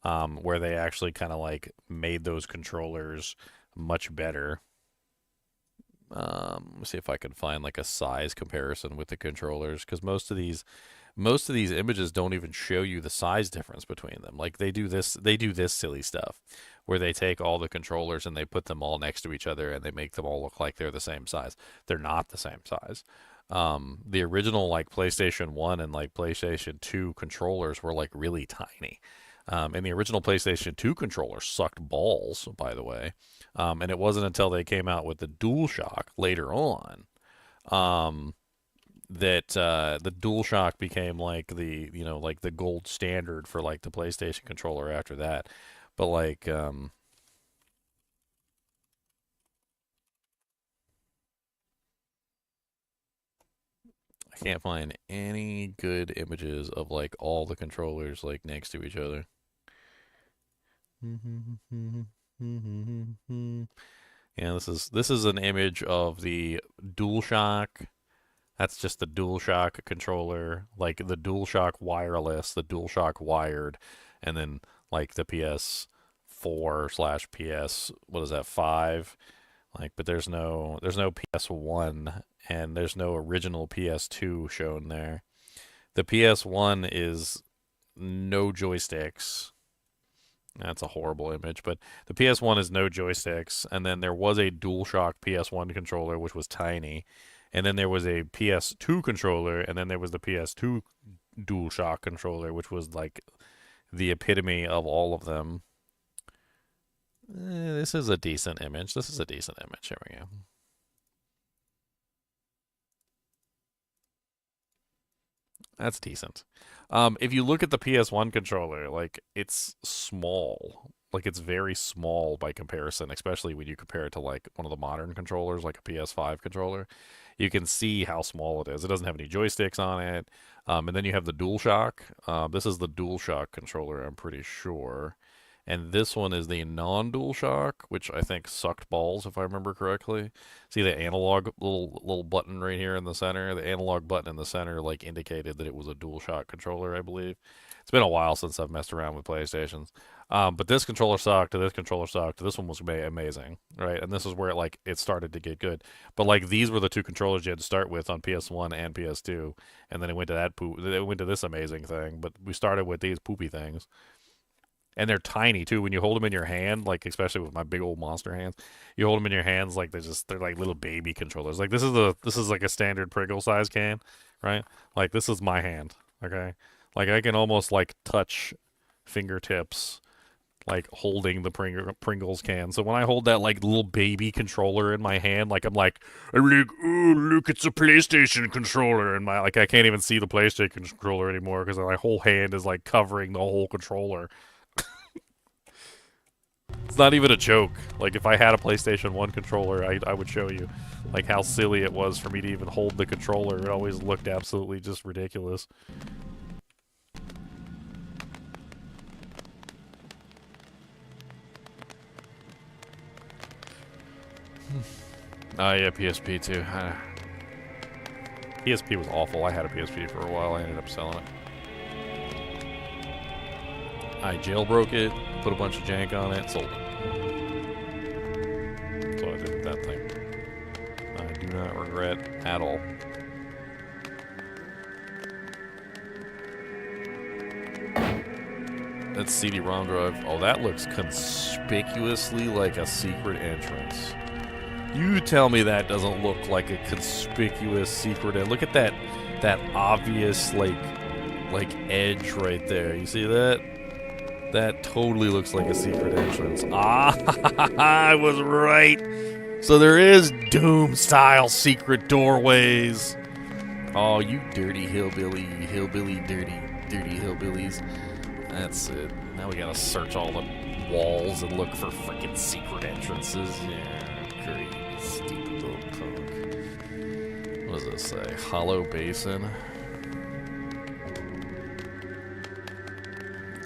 Where they actually kind of like made those controllers much better. Let's see if I can find like a size comparison with the controllers, because most of these most of these images don't even show you the size difference between them. Like they do this silly stuff where they take all the controllers and they put them all next to each other and they make them all look like they're the same size. They're not the same size. The original like PlayStation 1 and like PlayStation 2 controllers were like really tiny. And the original PlayStation 2 controller sucked balls, by the way. And it wasn't until they came out with the DualShock later on, that the DualShock became like like the gold standard for like the PlayStation controller after that. But like, I can't find any good images of like all the controllers like next to each other. Yeah, this is an image of the DualShock. That's just the DualShock controller, like the DualShock wireless, the DualShock wired, and then like the PS4 slash PS, what is that, 5? Like, but there's no PS1 and there's no original PS2 shown there. The PS1 is no joysticks. That's a horrible image, but the PS1 is no joysticks, and then there was a DualShock PS1 controller, which was tiny, and then there was a PS2 controller, and then there was the PS2 DualShock controller, which was like the epitome of all of them. This is a decent image. This is a decent image. Here we go. That's decent. If you look at the PS1 controller, like it's small. Like it's very small by comparison, especially when you compare it to like one of the modern controllers, like a PS5 controller. You can see how small it is. It doesn't have any joysticks on it. And then you have the DualShock. This is the DualShock controller, I'm pretty sure. And this one is the non-DualShock, which I think sucked balls, if I remember correctly. See the analog little button right here in the center? The analog button in the center like indicated that it was a DualShock controller, I believe. It's been a while since I've messed around with PlayStations. But this controller sucked, this controller sucked, this one was amazing, right? And this is where it started to get good. But like these were the two controllers you had to start with on PS1 and PS2, and then it went to it went to this amazing thing. But we started with these poopy things. And they're tiny too. When you hold them in your hand, like especially with my big old monster hands, you hold them in your hands like they're like little baby controllers. Like this is like a standard Pringle size can, right? Like this is my hand, okay? Like I can almost like touch fingertips like holding the Pringles can. So when I hold that like little baby controller in my hand, I'm like, oh look, it's a PlayStation controller, and my like I can't even see the PlayStation controller anymore because my whole hand is like covering the whole controller. It's not even a joke. Like, if I had a PlayStation 1 controller, I would show you, like, how silly it was for me to even hold the controller. It always looked absolutely just ridiculous. Oh, yeah, PSP, too. PSP was awful. I had a PSP for a while. I ended up selling it. I jailbroke it, put a bunch of jank on it, sold it. That's what I did with that thing. I do not regret at all. That CD-ROM drive. Oh, that looks conspicuously like a secret entrance. You tell me that doesn't look like a conspicuous secret. Look at that obvious like edge right there. You see that? That totally looks like a secret entrance. Ah, I was right. So there is Doom-style secret doorways. Oh, you dirty hillbilly, dirty hillbillies. That's it. Now we gotta search all the walls and look for freaking secret entrances. Yeah, great, stupid little punk. What does this say? Hollow Basin.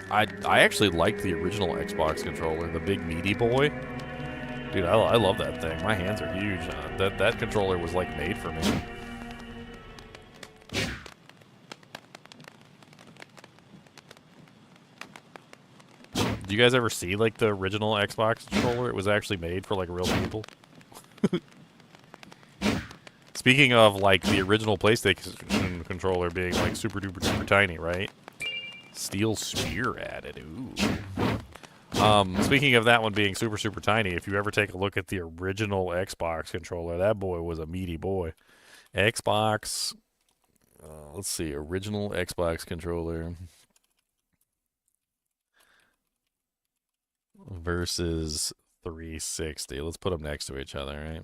I actually liked the original Xbox controller, the big meaty boy. Dude, I love that thing. My hands are huge. That controller was like made for me. Did you guys ever see like the original Xbox controller? It was actually made for like real people. Speaking of like the original PlayStation controller being like super duper duper tiny, right? Steel spear added. Ooh. Speaking of that one being super super tiny, if you ever take a look at the original Xbox controller, that boy was a meaty boy. Xbox. Let's see, original Xbox controller versus 360. Let's put them next to each other,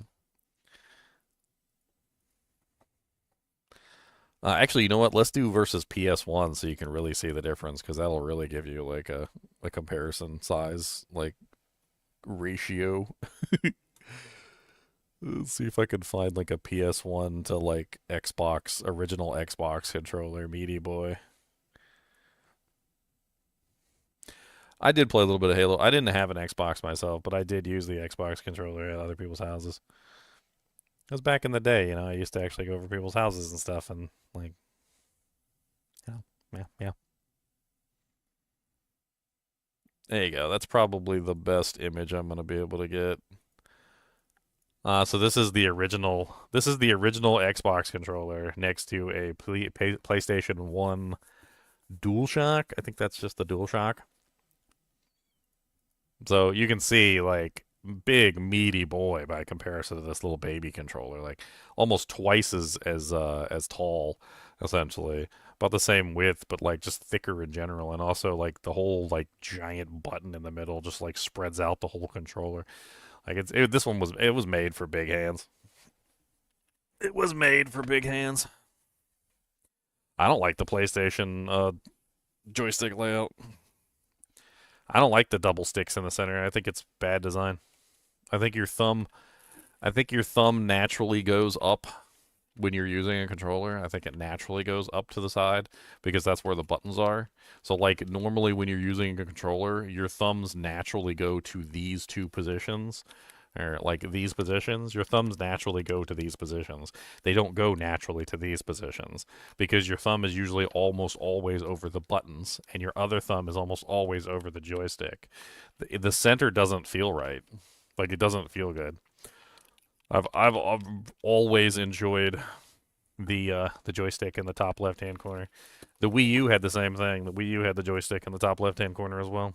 right? Actually, you know what? Let's do versus PS1 so you can really see the difference, because that'll really give you like a comparison size like ratio. Let's see if I can find like a PS1 to like Xbox, original Xbox controller, meaty boy. I did play a little bit of Halo. I didn't have an Xbox myself, but I did use the Xbox controller at other people's houses. It was back in the day, you know. I used to actually go over people's houses and stuff, and like, yeah, yeah, yeah. There you go. That's probably the best image I'm gonna be able to get. So this is the original. This is the original Xbox controller next to a PlayStation 1 DualShock. I think that's just the DualShock. So you can see like big meaty boy by comparison to this little baby controller, like almost twice as tall, essentially, about the same width, but like just thicker in general, and also like the whole like giant button in the middle just like spreads out the whole controller. Like this one was made for big hands. It was made for big hands. I don't like the PlayStation joystick layout. I don't like the double sticks in the center. I think it's bad design. I think your thumb naturally goes up when you're using a controller. I think it naturally goes up to the side because that's where the buttons are. So like normally when you're using a controller, your thumbs naturally go to these two positions. Or like these positions, your thumbs naturally go to these positions. They don't go naturally to these positions because your thumb is usually almost always over the buttons and your other thumb is almost always over the joystick. The center doesn't feel right. Like it doesn't feel good. I've always enjoyed the joystick in the top left hand corner. The Wii U had the same thing. The Wii U had the joystick in the top left hand corner as well.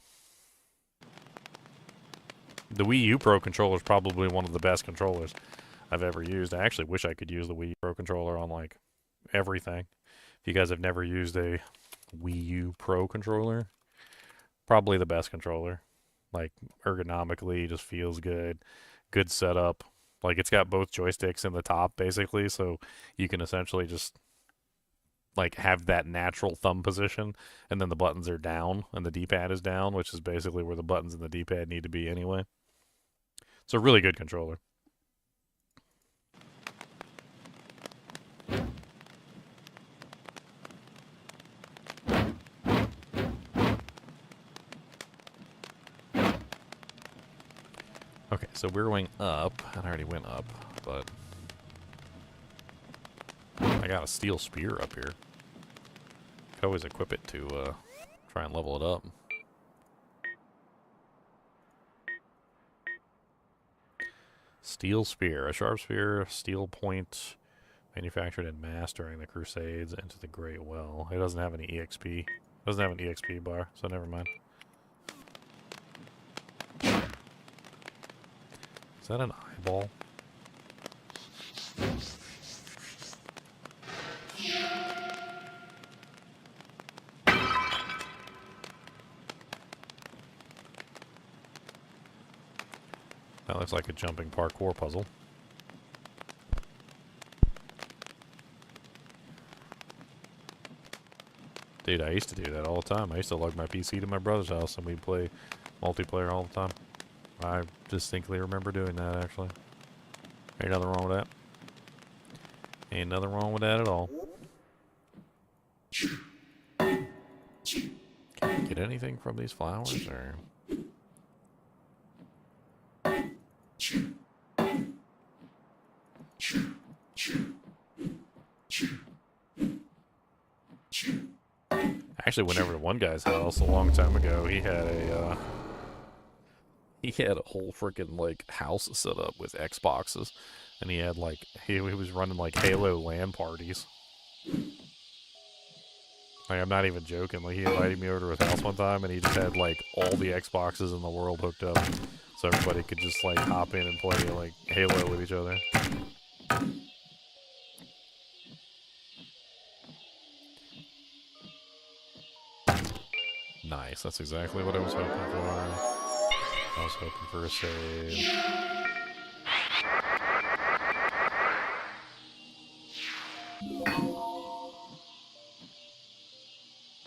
The Wii U Pro controller is probably one of the best controllers I've ever used. I actually wish I could use the Wii U Pro controller on like everything. If you guys have never used a Wii U Pro controller, probably the best controller. Like ergonomically, just feels good. Good setup. Like it's got both joysticks in the top basically, so you can essentially just like have that natural thumb position, and then the buttons are down and the D-pad is down, which is basically where the buttons and the D-pad need to be anyway. It's a really good controller. Okay, so we're going up. I already went up, but I got a steel spear up here. Could always equip it to try and level it up. Steel spear. A sharp spear, steel point, manufactured in mass during the Crusades into the Great Well. It doesn't have any EXP. It doesn't have an EXP bar, so never mind. Is that an eyeball? That looks like a jumping parkour puzzle. Dude, I used to do that all the time. I used to lug my PC to my brother's house and we'd play multiplayer all the time. I distinctly remember doing that, actually. Ain't nothing wrong with that. Ain't nothing wrong with that at all. Can I get anything from these flowers, or...? Actually went over to one guy's house a long time ago. He had a whole freaking like house set up with Xboxes, and he had like he was running like Halo LAN parties. Like, I'm not even joking. Like, he invited me over to his house one time, and he just had, like, all the Xboxes in the world hooked up. So everybody could just, like, hop in and play, like, Halo with each other. Nice. That's exactly what I was hoping for. I was hoping for a save.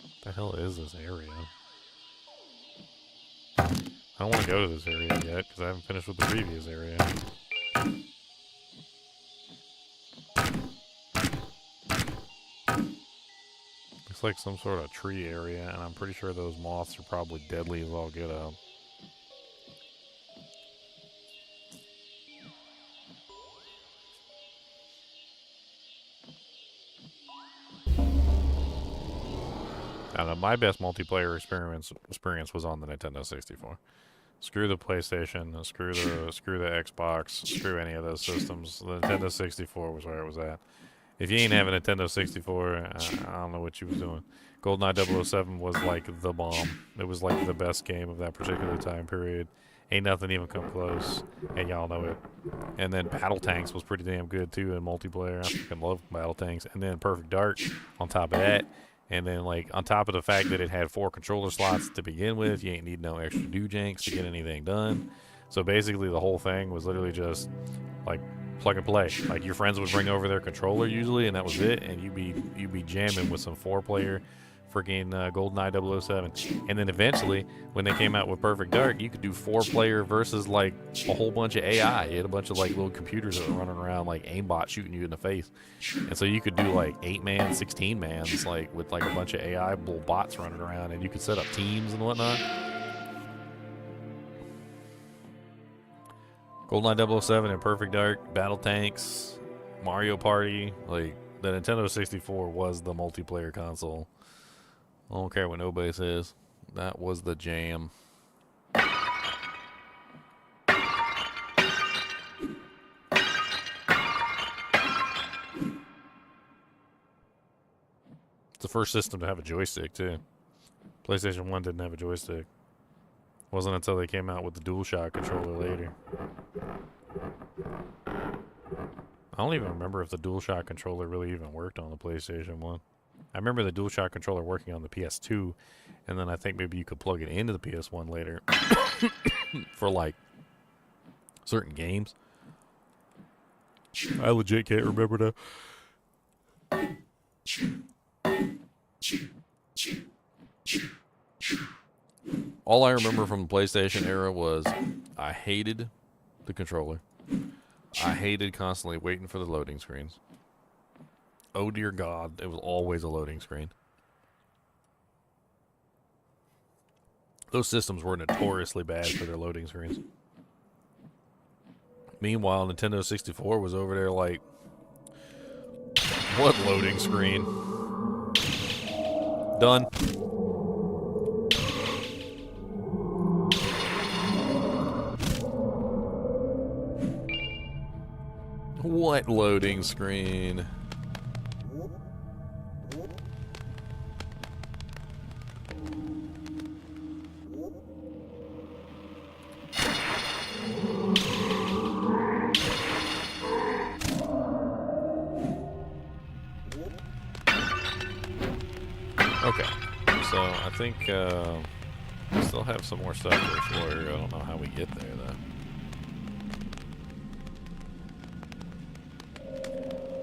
What the hell is this area? I don't want to go to this area yet, because I haven't finished with the previous area. Looks like some sort of tree area, and I'm pretty sure those moths are probably deadly as all get out. I don't know, my best multiplayer experience was on the Nintendo 64. Screw the PlayStation, screw the Xbox, screw any of those systems. The Nintendo 64 was where it was at. If you ain't have a Nintendo 64, I don't know what you was doing. GoldenEye 007 was like the bomb. It was like the best game of that particular time period. Ain't nothing even come close, and y'all know it. And then Battle Tanks was pretty damn good too in multiplayer. I fucking love Battle Tanks. And then Perfect Dark on top of that. And then, like, on top of the fact that it had 4 controller slots to begin with, you ain't need no extra dojanks to get anything done. So basically, the whole thing was literally just, like, plug and play. Like, your friends would bring over their controller usually, and that was it. And you'd be jamming with some 4-player freaking GoldenEye 007. And then eventually, when they came out with Perfect Dark, you could do 4-player versus, like, a whole bunch of AI. You had a bunch of, like, little computers that were running around, like, aimbot shooting you in the face. And so you could do, like, 8-man, 16-mans, like, with, like, a bunch of AI little bots running around, and you could set up teams and whatnot. GoldenEye 007 and Perfect Dark, Battle Tanks, Mario Party. Like, the Nintendo 64 was the multiplayer console. I don't care what nobody says. That was the jam. It's the first system to have a joystick, too. PlayStation 1 didn't have a joystick. It wasn't until they came out with the DualShock controller later. I don't even remember if the DualShock controller really even worked on the PlayStation 1. I remember the DualShock controller working on the PS2, and then I think maybe you could plug it into the PS1 later for, like, certain games. I legit can't remember now. All I remember from the PlayStation era was I hated the controller. I hated constantly waiting for the loading screens. Oh dear God, it was always a loading screen. Those systems were notoriously bad for their loading screens. Meanwhile, Nintendo 64 was over there like, what loading screen? Done. What loading screen? Okay, so I think we still have some more stuff to explore. I don't know how we get there, though.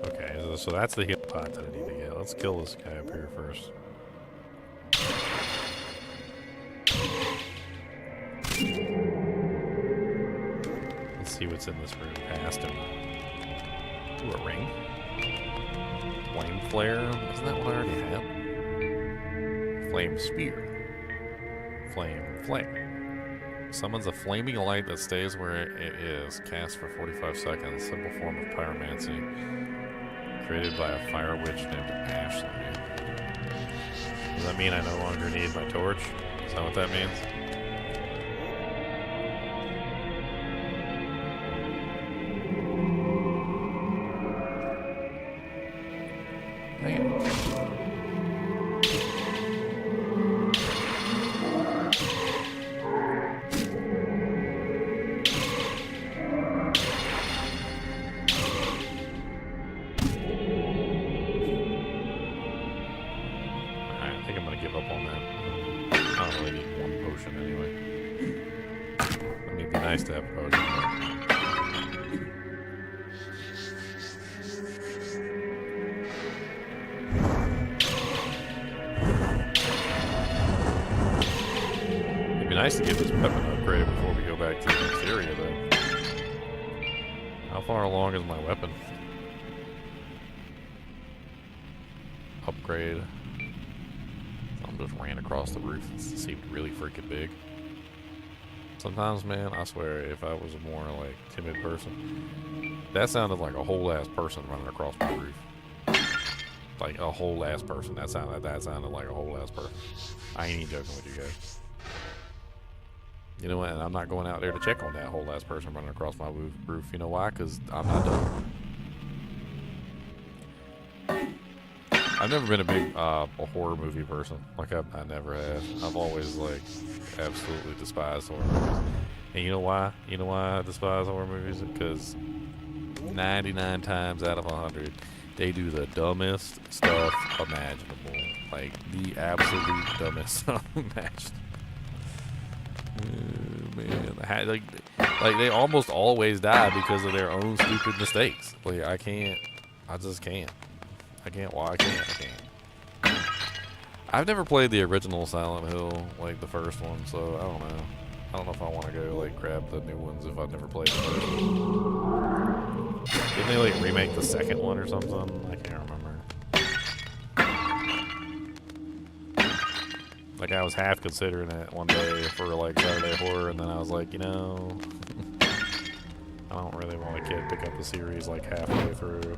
Okay, so that's the heal pot that I need to get. Let's kill this guy up here first. Let's see what's in this room past him. Ooh, a ring? Flame flare? Isn't that what I already have? Flame spear. Flame. Summons a flaming light that stays where it is. Cast for 45 seconds. Simple form of pyromancy. Created by a fire witch named Ashley. Does that mean I no longer need my torch? Is that what that means? gonna give up on that. I don't really need one potion anyway. I mean, it'd be nice to have a potion. It'd be nice to get this weapon upgraded before we go back to the next area, though. How far along is my weapon? Upgrade. I just ran across the roof. It seemed really freaking big. Sometimes, man, I swear, if I was a more, like, timid person, that sounded like a whole-ass person running across my roof. Like, a whole-ass person. That sounded like a whole-ass person. I ain't even joking with you guys. You know what? And I'm not going out there to check on that whole-ass person running across my roof. You know why? Because I'm not done. I've never been a big a horror movie person. Like, I never have. I've always, like, absolutely despised horror movies. And you know why? You know why I despise horror movies? Because 99 times out of 100, they do the dumbest stuff imaginable. Like, the absolute dumbest stuff imaginable. Man. Like, they almost always die because of their own stupid mistakes. Like, I just can't. I can't. I've never played the original Silent Hill, like the first one, so I don't know. I don't know if I want to go, like, grab the new ones if I've never played the first one. Didn't they, like, remake the second one or something? I can't remember. Like, I was half considering it one day for, like, Saturday Horror, and then I was like, you know, I don't really want to pick up the series, like, halfway through.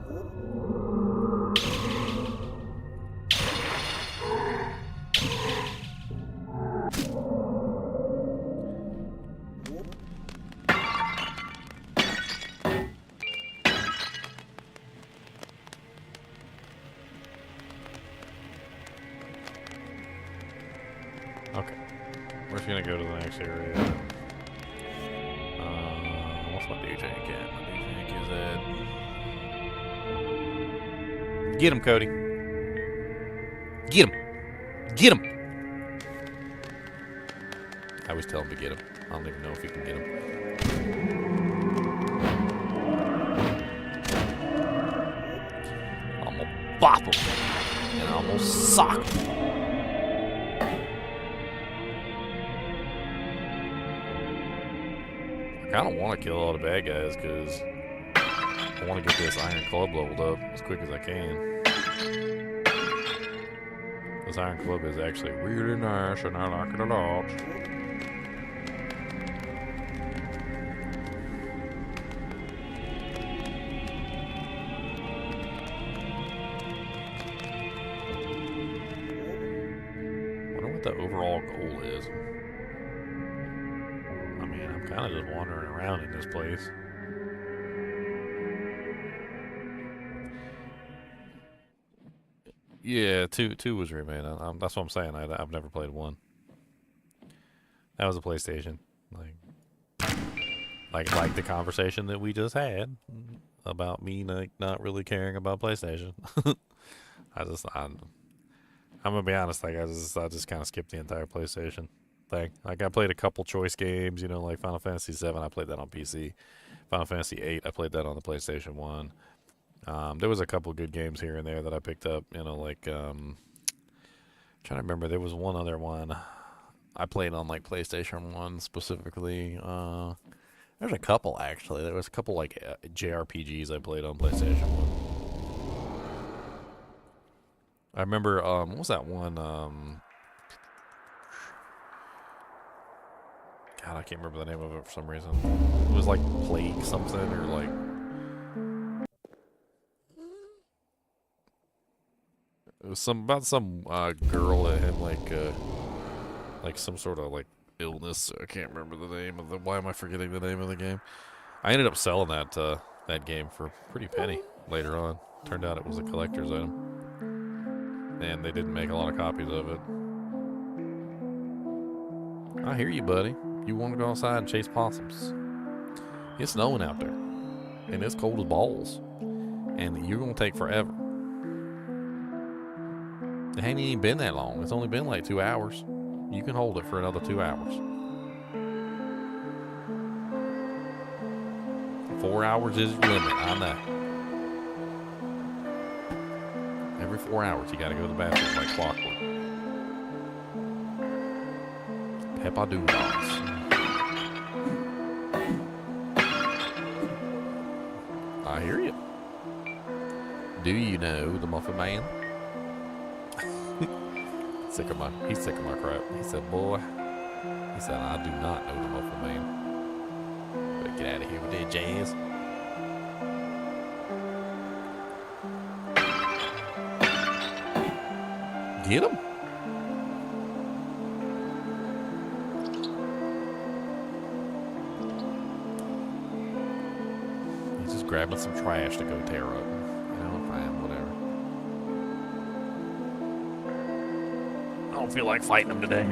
Okay, we're just gonna go to the next area. What's my DJ at? My DJ is at. Get him, Cody. Get him. Get him. I always tell him to get him. I don't even know if he can get him. I'm gonna bop him, and I'm gonna sock him. I kind of want to kill all the bad guys because I want to get this Iron Club leveled up as quick as I can. This Iron Club is actually really nice and I like it a lot. I wonder what the overall goal is. I'm kind of just wandering around in this place. Yeah, two was remade. That's what I'm saying. I've never played one. That was a PlayStation. Like the conversation that we just had about me not really caring about PlayStation. I'm gonna be honest. Like I just kind of skipped the entire PlayStation thing. Like I played a couple choice games, you know, like Final Fantasy 7. I played that on PC. Final Fantasy 8. I played that on the PlayStation 1. There was a couple good games here and there that I picked up, you know, like trying to remember. There was one other one I played on like PlayStation 1 specifically. There's a couple actually. There was a couple like JRPGs I played on PlayStation 1. I remember what was that one? God, I can't remember the name of it for some reason. It was like Plague something or like. It was about some girl that had like some sort of like illness. I can't remember the name of the. Why am I forgetting the name of the game? I ended up selling that game for a pretty penny later on. Turned out it was a collector's item, and they didn't make a lot of copies of it. I hear you, buddy. You want to go outside and chase possums? It's snowing out there, and it's cold as balls, and you're gonna take forever. It ain't even been that long. It's only been like 2 hours. You can hold it for another 2 hours. 4 hours is your limit. I know. Every 4 hours, you gotta go to the bathroom like clockwork. Peppadoodles. I hear you. Do you know the Muffin Man? He's sick of my crap. He said, boy, he said, I do not know the Muffin Man. Better get out of here with that jazz. Get him. He's just grabbing some trash to go tear up. Fine, whatever. I don't feel like fighting him today.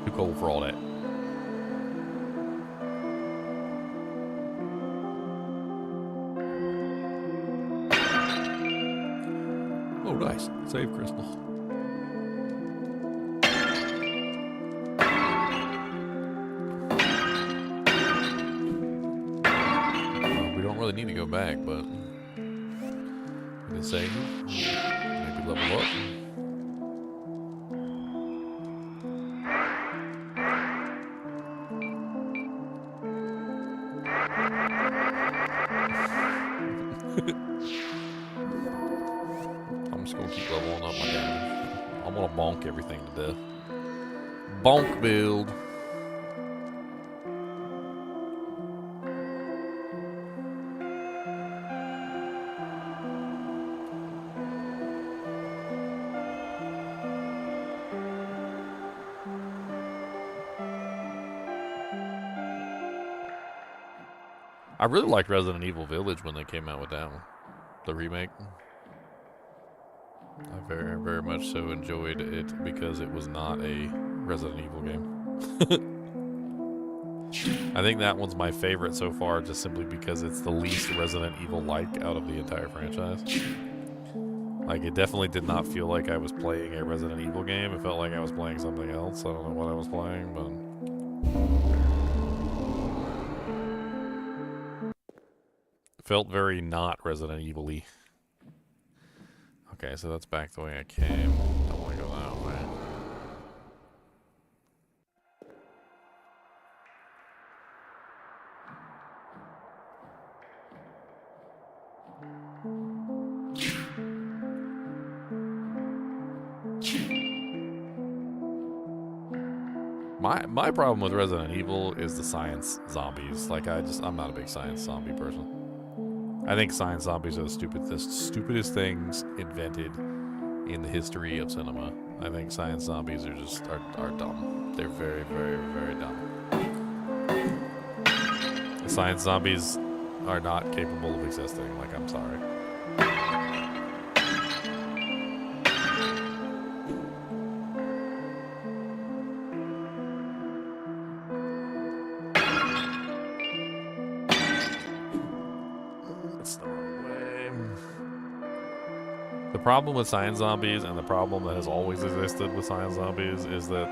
Too cold for all that. Oh, nice. Save crystal. We don't really need to go back, but it is saying maybe level up. I'm just gonna keep leveling up my damage. I'm gonna bonk everything to death. Bonk build. I really liked Resident Evil Village when they came out with that one, the remake. I very, very much so enjoyed it because it was not a Resident Evil game. I think that one's my favorite so far, just simply because it's the least Resident Evil-like out of the entire franchise. Like, it definitely did not feel like I was playing a Resident Evil game. It felt like I was playing something else. I don't know what I was playing, but... felt very not Resident Evil-y. Okay, so that's back the way I came. Don't want to go that way. My problem with Resident Evil is the science zombies. Like, I'm not a big science zombie person. I think science zombies are the stupidest things invented in the history of cinema. I think science zombies are just are dumb. They're very, very, very dumb. Science zombies are not capable of existing. Like, I'm sorry. The problem with science zombies, and the problem that has always existed with science zombies, is that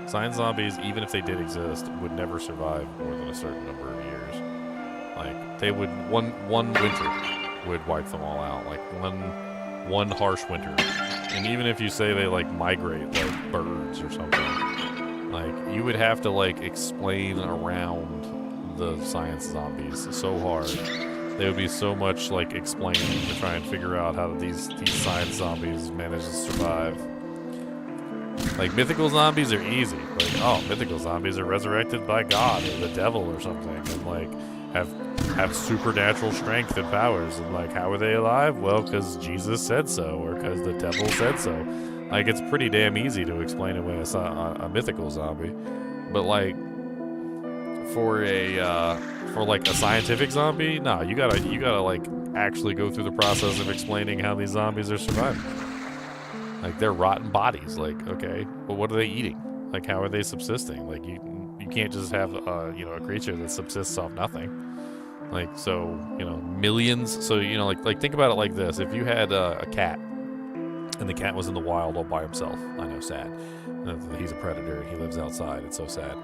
science zombies, even if they did exist, would never survive more than a certain number of years. Like, they would, one winter would wipe them all out. Like, one harsh winter. And even if you say they, like, migrate like birds or something, like, you would have to, like, explain around the science zombies so hard. There would be so much, like, explaining to try and figure out how these science zombies manage to survive. Like, mythical zombies are easy. Like, oh, mythical zombies are resurrected by God or the devil or something, and, like, have supernatural strength and powers. And, like, how are they alive? Well, because Jesus said so, or because the devil said so. Like, it's pretty damn easy to explain away a mythical zombie. But, like, for like a scientific zombie, nah, you gotta like actually go through the process of explaining how these zombies are surviving. Like, they're rotten bodies. Like, okay, but what are they eating? Like, how are they subsisting? Like, you can't just have a creature that subsists off nothing. Like, so, you know, millions. So, you know, like think about it like this. If you had a cat, and the cat was in the wild all by himself, I know, sad. He's a predator. He lives outside. It's so sad.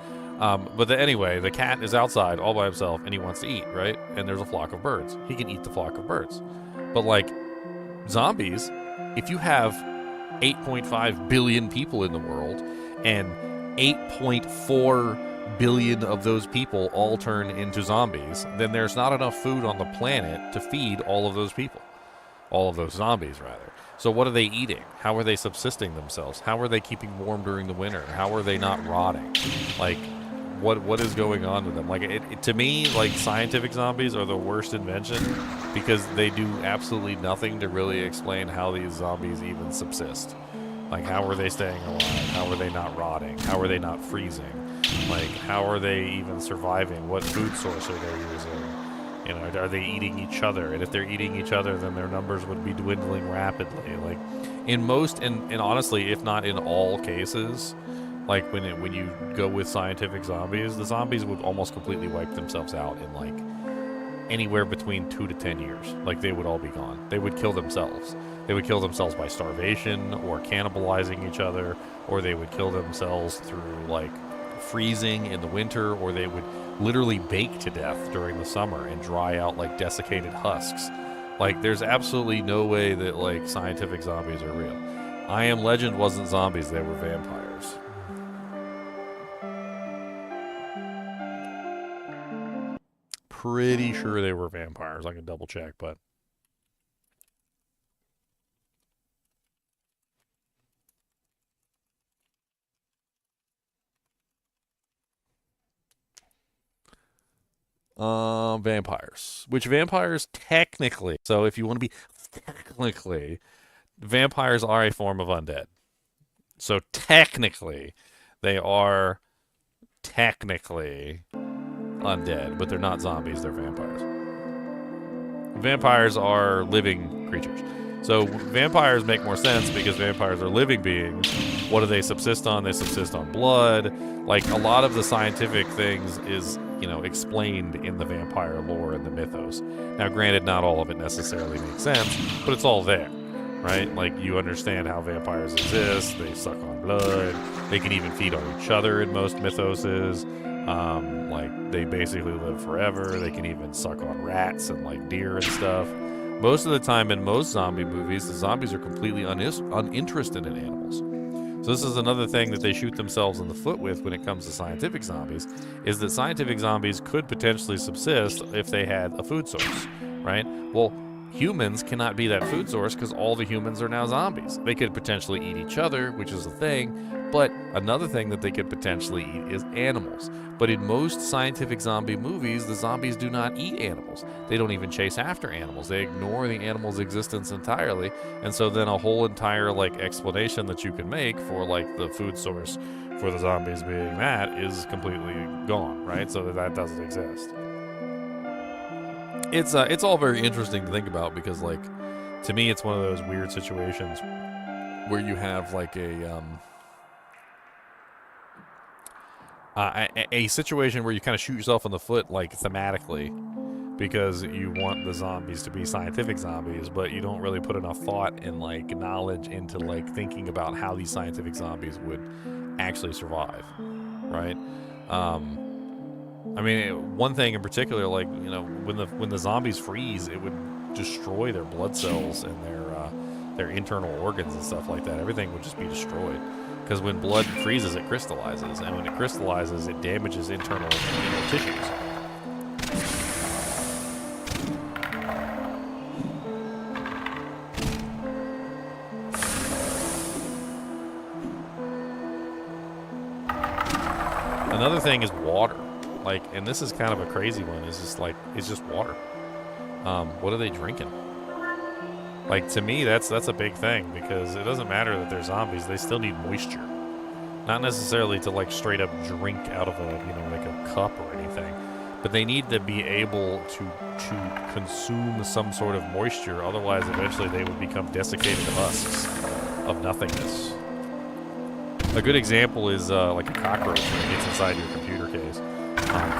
Anyway, the cat is outside all by himself, and he wants to eat, right? And there's a flock of birds. He can eat the flock of birds. But, like, zombies, if you have 8.5 billion people in the world, and 8.4 billion of those people all turn into zombies, then there's not enough food on the planet to feed all of those people. All of those zombies, rather. So what are they eating? How are they subsisting themselves? How are they keeping warm during the winter? How are they not rotting? Like, what is going on with them? Like, to me, like, scientific zombies are the worst invention because they do absolutely nothing to really explain how these zombies even subsist. Like, how are they staying alive? How are they not rotting? How are they not freezing? Like, how are they even surviving? What food source are they using? You know, are they eating each other? And if they're eating each other, then their numbers would be dwindling rapidly. Like, in most, and honestly, if not in all cases, like when you go with scientific zombies, the zombies would almost completely wipe themselves out in like anywhere between 2 to 10 years. Like, they would all be gone. They would kill themselves. They would kill themselves by starvation or cannibalizing each other, or they would kill themselves through like freezing in the winter, or they would literally bake to death during the summer and dry out like desiccated husks. Like, there's absolutely no way that like scientific zombies are real. I Am Legend wasn't zombies, they were vampires. Pretty sure they were vampires. I can double check, but vampires. Which vampires technically, so if you want to be technically, vampires are a form of undead. So technically, they are technically undead, but they're not zombies, they're vampires. Vampires are living creatures. So vampires make more sense because vampires are living beings. What do they subsist on? They subsist on blood. Like, a lot of the scientific things is, you know, explained in the vampire lore and the mythos. Now, granted, not all of it necessarily makes sense, but it's all there, right? Like, you understand how vampires exist. They suck on blood. They can even feed on each other in most mythoses. Like, they basically live forever. They can even suck on rats and like deer and stuff. Most of the time in most zombie movies, the zombies are completely uninterested in animals. So this is another thing that they shoot themselves in the foot with when it comes to scientific zombies, is that scientific zombies could potentially subsist if they had a food source, right? Well, humans cannot be that food source because all the humans are now zombies. They could potentially eat each other, which is a thing, but another thing that they could potentially eat is animals. But in most scientific zombie movies, the zombies do not eat animals. They don't even chase after animals. They ignore the animal's existence entirely. And so then a whole entire like explanation that you can make for like the food source for the zombies being that is completely gone, right? So that doesn't exist. It's all very interesting to think about because, like, to me, it's one of those weird situations where you have like a situation where you kind of shoot yourself in the foot, like, thematically, because you want the zombies to be scientific zombies, but you don't really put enough thought and like knowledge into like thinking about how these scientific zombies would actually survive, right? I mean, one thing in particular, like, you know, when the zombies freeze, it would destroy their blood cells and their internal organs and stuff like that. Everything would just be destroyed because when blood freezes, it crystallizes, and when it crystallizes, it damages internal tissues. Another thing is water. Like, and this is kind of a crazy one, is just like, it's just water. What are they drinking? Like, to me, that's a big thing, because it doesn't matter that they're zombies, they still need moisture. Not necessarily to like straight up drink out of a, you know, like a cup or anything, but they need to be able to consume some sort of moisture, otherwise eventually they would become desiccated husks of nothingness. A good example is like a cockroach when it gets inside your computer case.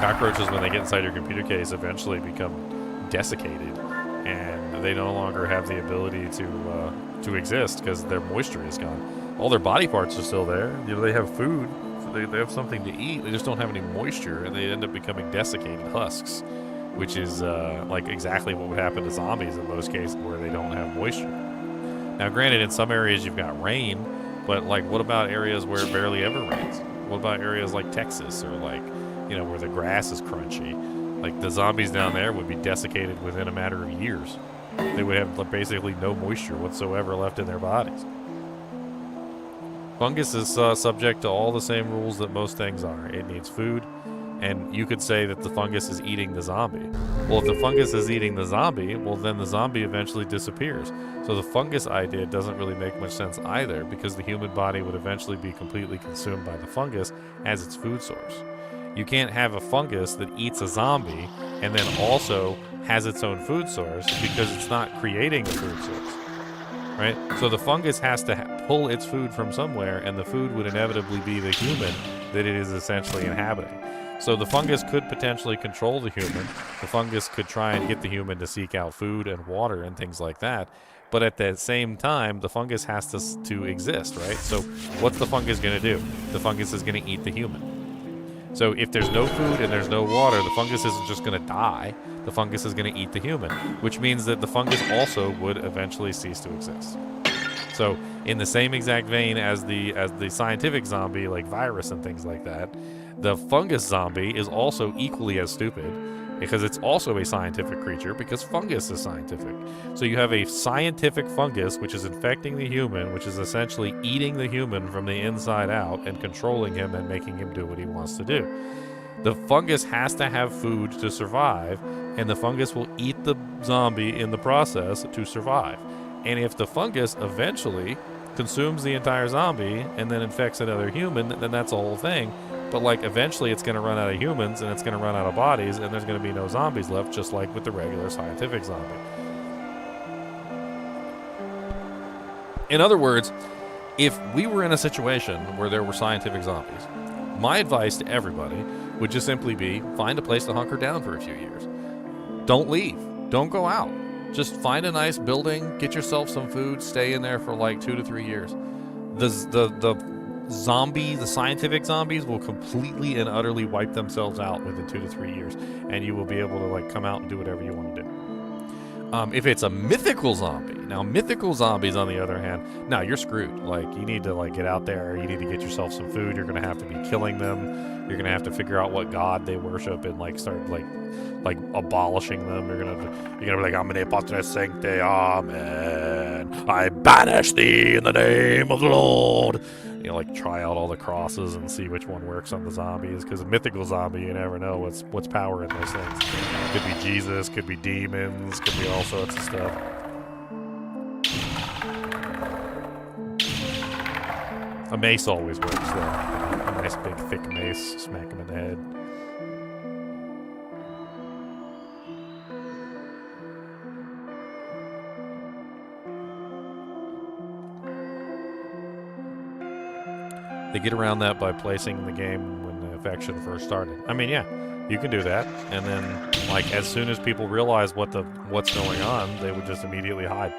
Cockroaches, when they get inside your computer case, eventually become desiccated, and they no longer have the ability to exist because their moisture is gone. All their body parts are still there. You know, they have food, so they have something to eat. They just don't have any moisture, and they end up becoming desiccated husks, which is like exactly what would happen to zombies in most cases where they don't have moisture. Now, granted, in some areas you've got rain, but like, what about areas where it barely ever rains? What about areas like Texas or like, you know, where the grass is crunchy? Like, the zombies down there would be desiccated within a matter of years. They would have basically no moisture whatsoever left in their bodies. Fungus is subject to all the same rules that most things are. It needs food, and you could say that the fungus is eating the zombie. Well, if the fungus is eating the zombie, well, then the zombie eventually disappears. So the fungus idea doesn't really make much sense either, because the human body would eventually be completely consumed by the fungus as its food source. You can't have a fungus that eats a zombie and then also has its own food source, because it's not creating a food source, right? So the fungus has to pull its food from somewhere, and the food would inevitably be the human that it is essentially inhabiting. So the fungus could potentially control the human. The fungus could try and get the human to seek out food and water and things like that. But at the same time, the fungus has to exist, right? So what's the fungus going to do? The fungus is going to eat the human. So if there's no food and there's no water, the fungus isn't just going to die. The fungus is going to eat the human, which means that the fungus also would eventually cease to exist. So in the same exact vein as the scientific zombie, like virus and things like that, the fungus zombie is also equally as stupid, because it's also a scientific creature, because fungus is scientific. So you have a scientific fungus which is infecting the human, which is essentially eating the human from the inside out and controlling him and making him do what he wants to do. The fungus has to have food to survive, and the fungus will eat the zombie in the process to survive. And if the fungus eventually consumes the entire zombie and then infects another human, then that's a whole thing. But like, eventually it's going to run out of humans, and it's going to run out of bodies, and there's going to be no zombies left, just like with the regular scientific zombie. In other words, if we were in a situation where there were scientific zombies, my advice to everybody would just simply be, find a place to hunker down for a few years. Don't leave. Don't go out. Just find a nice building, get yourself some food, stay in there for like 2 to 3 years. The scientific zombies will completely and utterly wipe themselves out within 2 to 3 years, and you will be able to like come out and do whatever you want to do. If it's a mythical zombie, now mythical zombies on the other hand, now you're screwed. Like, you need to like get out there, you need to get yourself some food, you're gonna have to be killing them, you're gonna have to figure out what god they worship and like start like abolishing them. You're gonna be like, Amine Patre Sancte, Amen. I banish thee in the name of the Lord. You know, like, try out all the crosses and see which one works on the zombies, because a mythical zombie, you never know what's power in those things. Could be Jesus, could be demons, could be all sorts of stuff. A mace always works, though. A nice big thick mace, smack him in the head. They get around that by placing the game when the infection first started. I mean, yeah, you can do that, and then like as soon as people realize what's going on, they would just immediately hide.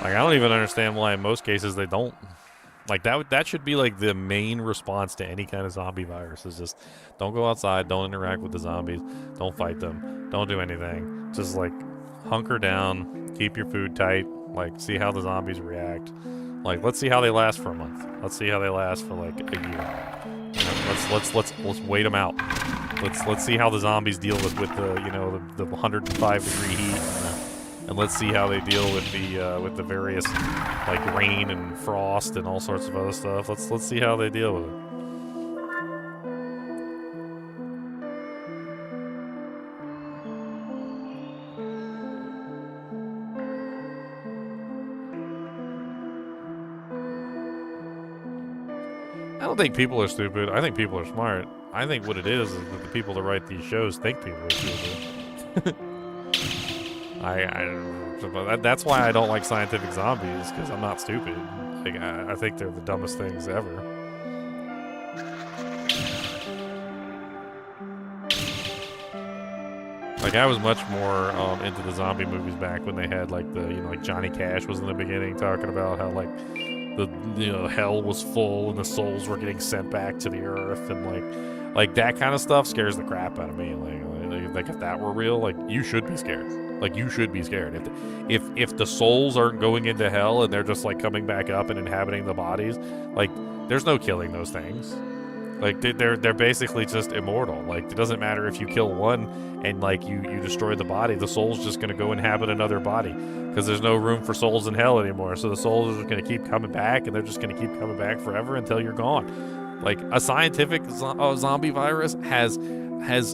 Like, I don't even understand why in most cases they don't. Like, that should be like the main response to any kind of zombie virus, is just don't go outside, don't interact with the zombies, don't fight them, don't do anything. Just like hunker down, keep your food tight, like see how the zombies react. Like, let's see how they last for a month. Let's see how they last for like a year. You know, let's wait them out. Let's see how the zombies deal with the 105 degree heat, and let's see how they deal with the various like rain and frost and all sorts of other stuff. Let's see how they deal with it. I don't think people are stupid. I think people are smart. I think what it is that the people that write these shows think people are stupid. That's why I don't like scientific zombies, because I'm not stupid. Like, I think they're the dumbest things ever. Like, I was much more into the zombie movies back when they had, like, the, like Johnny Cash was in the beginning talking about how, like, the hell was full and the souls were getting sent back to the earth, and like that kind of stuff scares the crap out of me. Like if that were real, like, you should be scared. Like, you should be scared. If the souls aren't going into hell and they're just, like, coming back up and inhabiting the bodies, like, there's no killing those things. Like, they're basically just immortal. Like, it doesn't matter if you kill one and, like, you destroy the body. The soul's just going to go inhabit another body because there's no room for souls in hell anymore. So the souls are just going to keep coming back, and they're just going to keep coming back forever until you're gone. Like, a scientific zombie virus has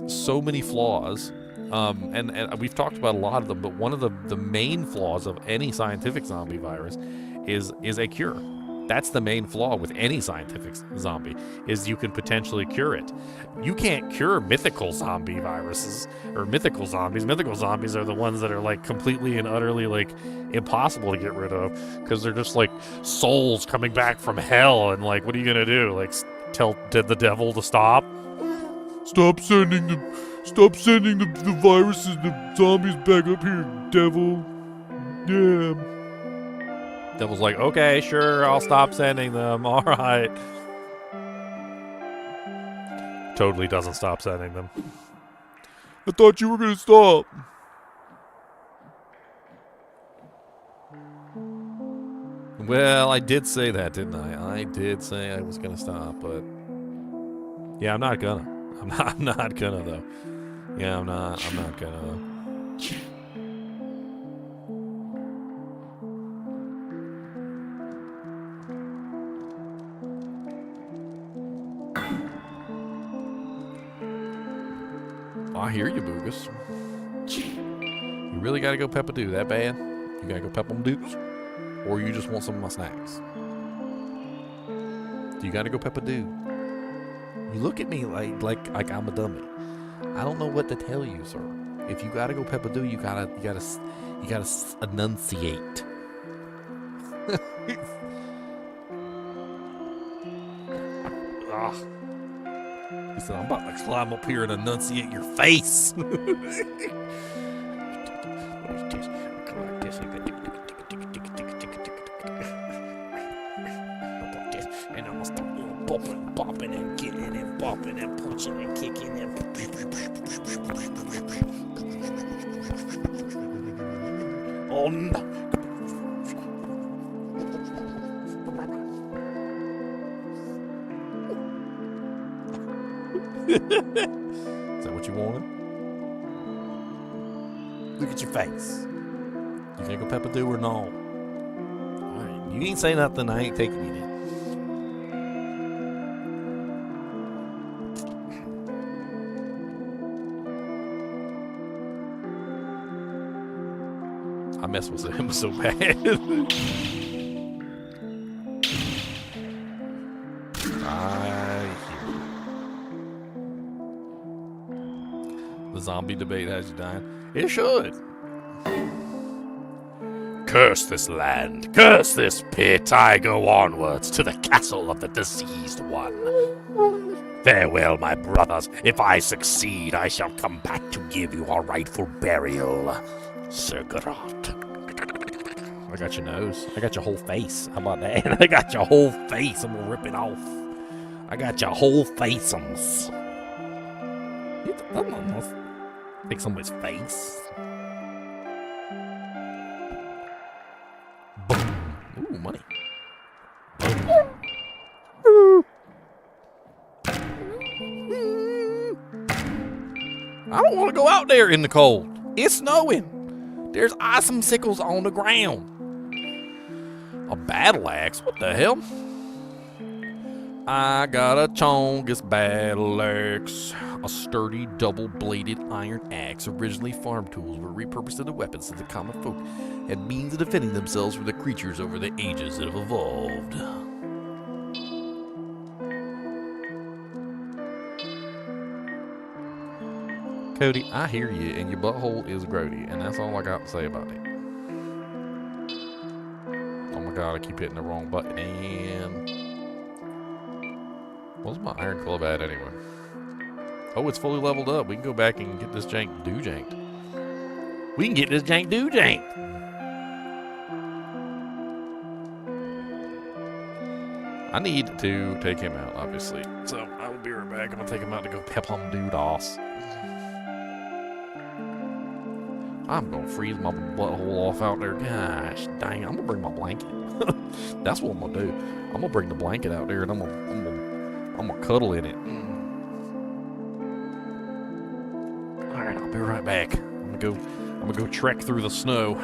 so many flaws. And we've talked about a lot of them, but one of the main flaws of any scientific zombie virus is a cure. That's the main flaw with any scientific zombie, is you can potentially cure it. You can't cure mythical zombie viruses or mythical zombies. Mythical zombies are the ones that are, like, completely and utterly, like, impossible to get rid of because they're just, like, souls coming back from hell, and, like, what are you gonna do? Like, tell the devil to stop? Stop sending the viruses, the zombies back up here, devil. Yeah. Devil's like, okay, sure, I'll stop sending them. All right. Totally doesn't stop sending them. I thought you were going to stop. Well, I did say that, didn't I? I did say I was going to stop, but yeah, I'm not gonna. I'm not gonna, though. Yeah, I'm not gonna, though. I hear you, Boogus. You really gotta go peppa-doo that bad? You gotta go peppa-doos? Or you just want some of my snacks? You gotta go peppa-doo. You look at me like I'm a dummy. I don't know what to tell you, sir. If you gotta go peppa-doo, you gotta enunciate. Ugh. He said, I'm about to climb up here and enunciate your face. And I'm gonna start bopping and getting and bopping and punching and kicking and. Oh no. Is that what you wanted? Look at your face. You gonna go peppa-doo or no? Alright, you ain't say nothing, I ain't taking you then. I mess with him so bad. The zombie debate has you dying. It should. Curse this land, curse this pit, I go onwards to the castle of the diseased one. Farewell, my brothers. If I succeed, I shall come back to give you a rightful burial. Sir Geralt. I got your nose. I got your whole face. How about that? I got your whole face. I'm gonna rip it off. I got your whole face-ums. Take somebody's face. Boom. Ooh, money. I don't want to go out there in the cold. It's snowing. There's icicles on the ground. A battle axe? What the hell? I got a Chongus battle axe. A sturdy, double-bladed iron axe. Originally, farm tools were repurposed into weapons so the common folk had means of defending themselves from the creatures over the ages that have evolved. Cody, I hear you, and your butthole is grody, and that's all I got to say about it. Oh my god, I keep hitting the wrong button, and... What's my iron club at anyway? Oh, it's fully leveled up. We can go back and get this jank janked. We can get this jank do jank. I need to take him out, obviously. So I will be right back. I'm gonna take him out to go pep him dude off. I'm gonna freeze my butthole off out there. Gosh dang, I'm gonna bring my blanket. That's what I'm gonna do. I'm gonna bring the blanket out there and I'm gonna cuddle in it. Alright, I'll be right back. I'm gonna go trek through the snow.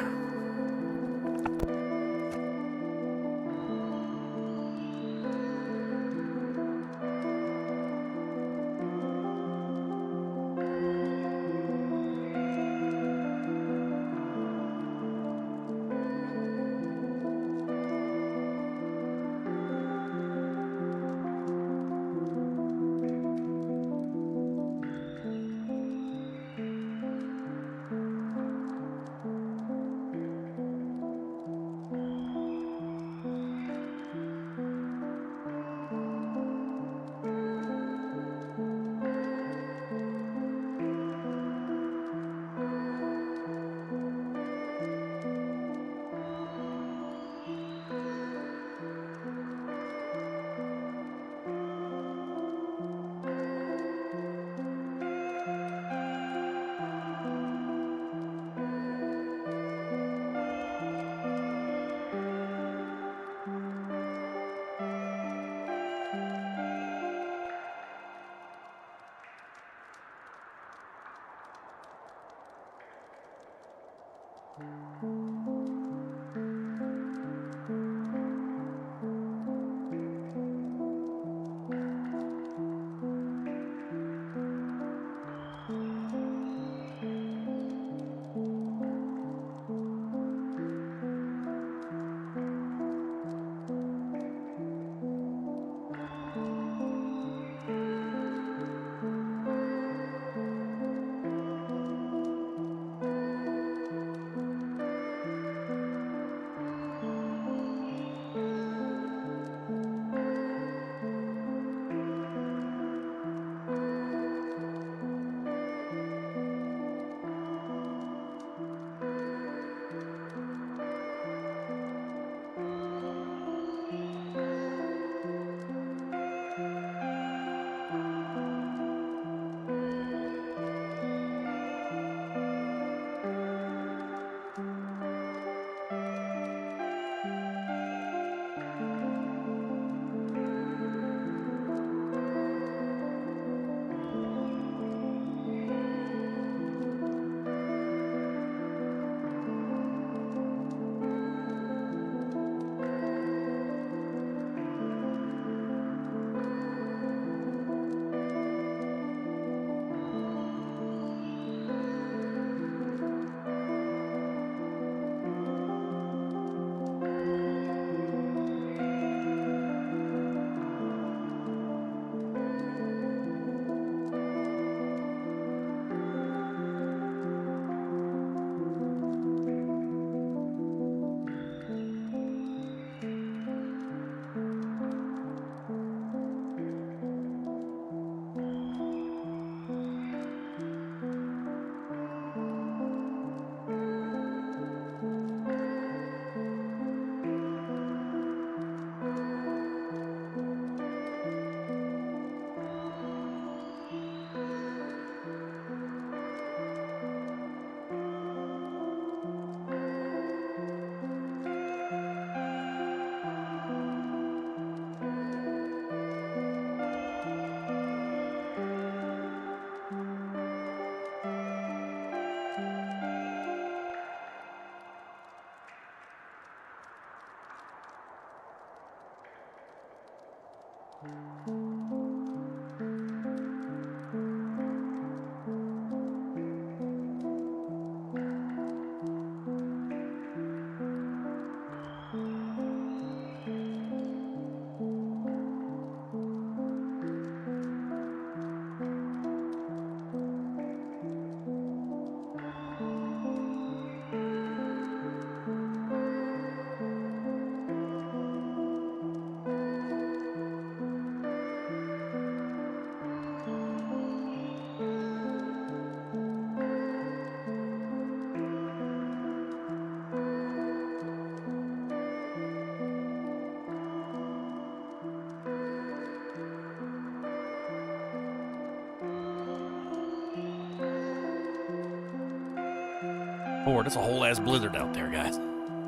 Oh, there's a whole ass blizzard out there, guys.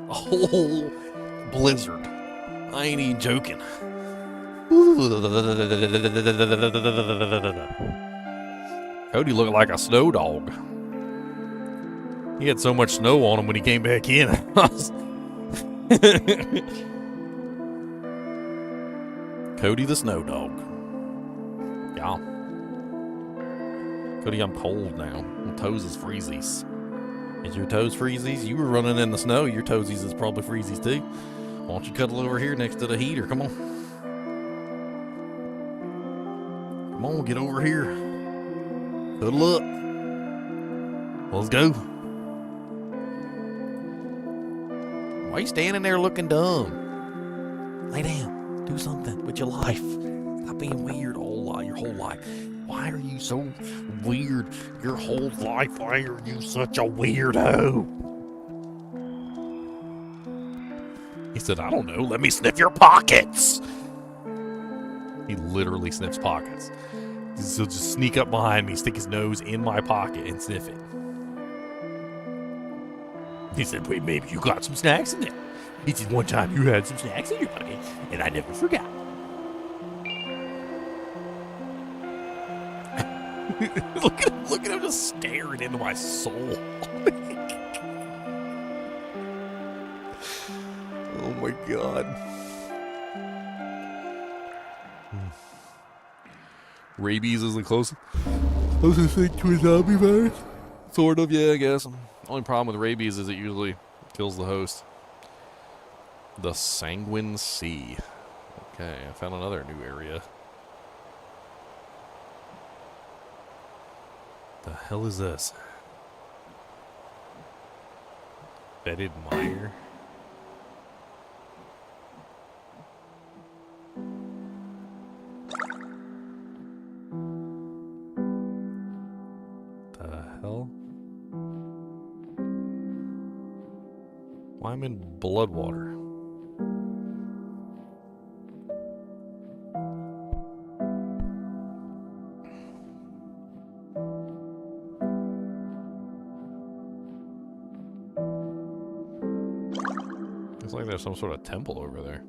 A whole blizzard. I ain't even joking. Cody looked like a snow dog. He had so much snow on him when he came back in. Cody the snow dog. Yeah. Cody, I'm cold now. My toes is freezies. Is your toes freezies? You were running in the snow. Your toesies is probably freezies too. Why don't you cuddle over here next to the heater? Come on. Come on, get over here. Cuddle up. Let's go. Why are you standing there looking dumb? Lay down. Do something with your life. Stop being weird your whole life. Why are you so weird your whole life? Why are you such a weirdo? He said, I don't know. Let me sniff your pockets. He literally sniffs pockets. He'll just sneak up behind me, stick his nose in my pocket, and sniff it. He said, wait, maybe you got some snacks in there. He said, one time you had some snacks in your pocket, and I never forgot. Look at him just staring into my soul. Oh my God. Rabies is the closest thing to a zombie virus. Sort of, yeah, I guess. Only problem with rabies is it usually kills the host. The Sanguine Sea. Okay, I found another new area. The hell is this? Bedded mire? The hell? Why I'm in blood water? Looks like there's some sort of temple over there.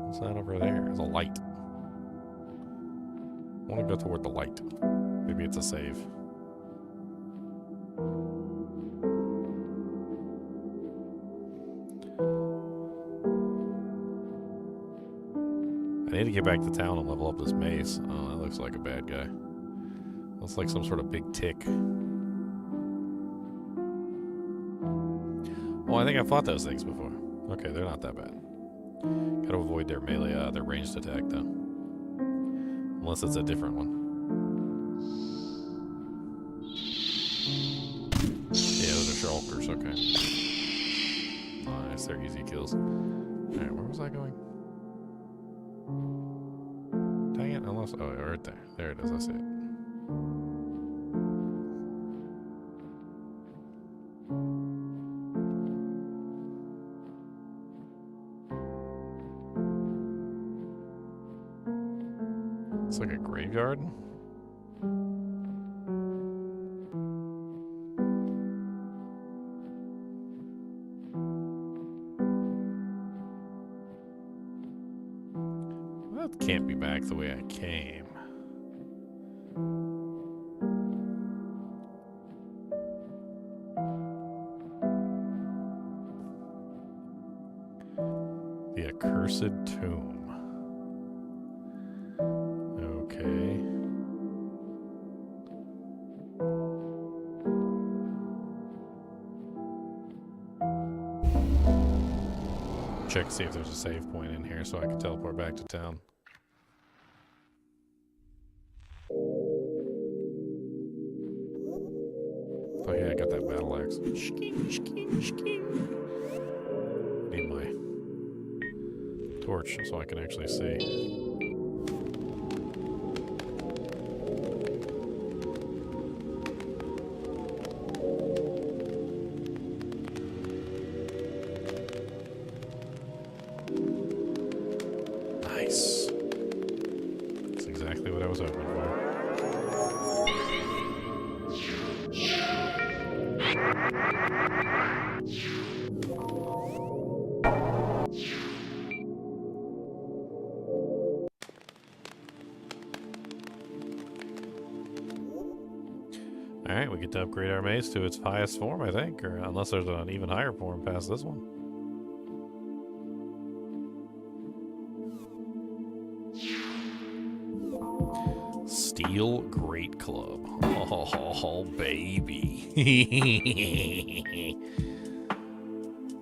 What's that over there? There's a light. I want to go toward the light. Maybe it's a save. I need to get back to town and level up this mace. Oh, that looks like a bad guy. Looks like some sort of big tick. Oh, I think I fought those things before. Okay, they're not that bad. Gotta avoid their melee, their ranged attack, though. Unless it's a different one. Yeah, those are shulkers, okay. Nice, they're easy kills. Alright, where was I going? Dang it, I lost. Oh, right there. There it is, I see it. It's like a graveyard. That can't be back the way I came. The accursed tomb. Okay. Check to see if there's a save point in here so I can teleport back to town. Oh yeah, I got that battle axe. Need my torch so I can actually see. Nice. That's exactly what I was hoping for. Alright, we get to upgrade our mace to its highest form, I think, or unless there's an even higher form past this one. Steel Great Club. Oh, baby.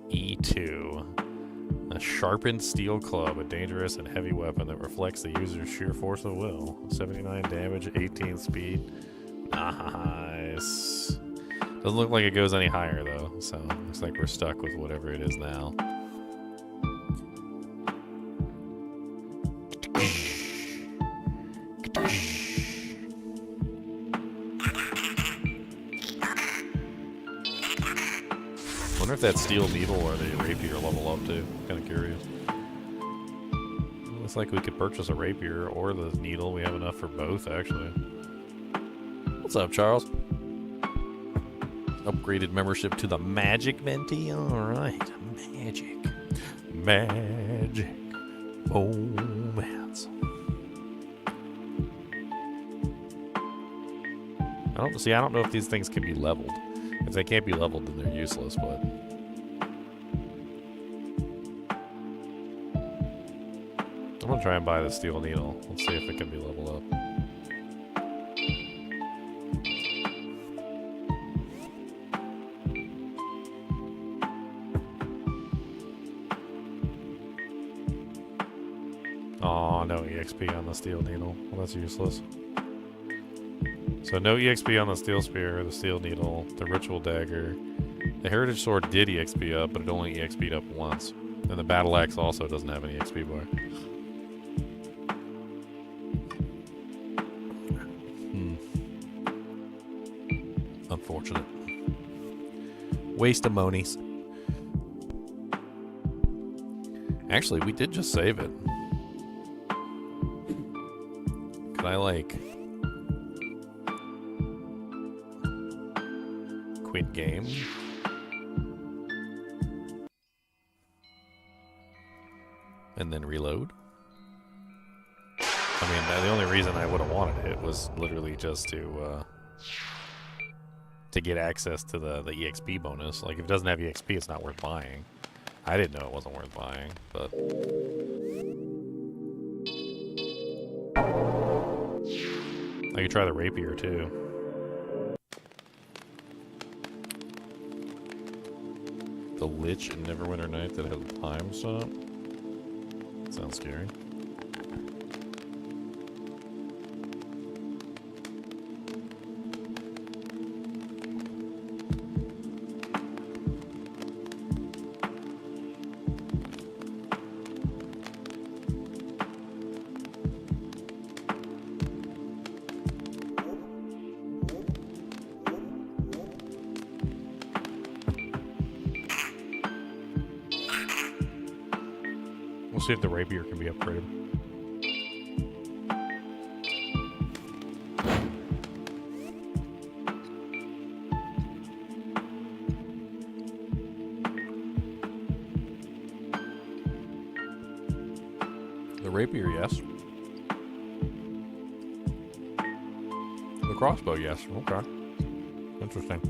E2. A sharpened steel club, a dangerous and heavy weapon that reflects the user's sheer force of will. 79 damage, 18 speed. Nice. Doesn't look like it goes any higher though, so looks like we're stuck with whatever it is now. Wonder if that steel needle or the rapier level up too. Kind of curious. Looks like we could purchase a rapier or the needle. We have enough for both actually. What's up, Charles? Upgraded membership to the Magic Venti. Alright. Magic. Magic. Romance. I don't know if these things can be leveled. If they can't be leveled, then they're useless, but... I'm gonna try and buy the steel needle. Let's see if it can be leveled up. Oh, no EXP on the steel needle. Well, that's useless. So no EXP on the steel spear, the steel needle, the ritual dagger. The heritage sword did EXP up, but it only EXP'd up once. And the battle axe also doesn't have any EXP bar. Unfortunate. Waste of monies. Actually, we did just save it. Could I, like... quit game? And then reload? I mean, the only reason I would have wanted it was literally just to get access to the EXP bonus. Like, if it doesn't have EXP, it's not worth buying. I didn't know it wasn't worth buying, but... I could try the rapier, too. The Lich and Neverwinter Knight that has time stop? Sounds scary. We'll see if the rapier can be upgraded. The rapier, yes. The crossbow, yes. Okay. Interesting.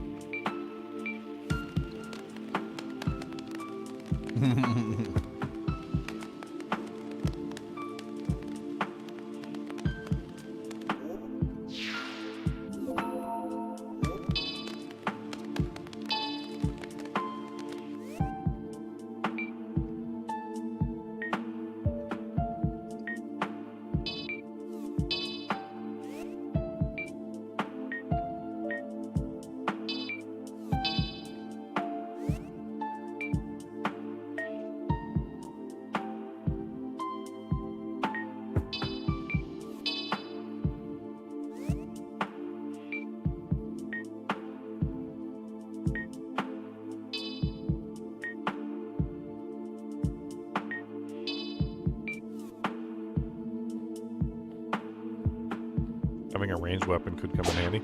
Having a ranged weapon could come in handy.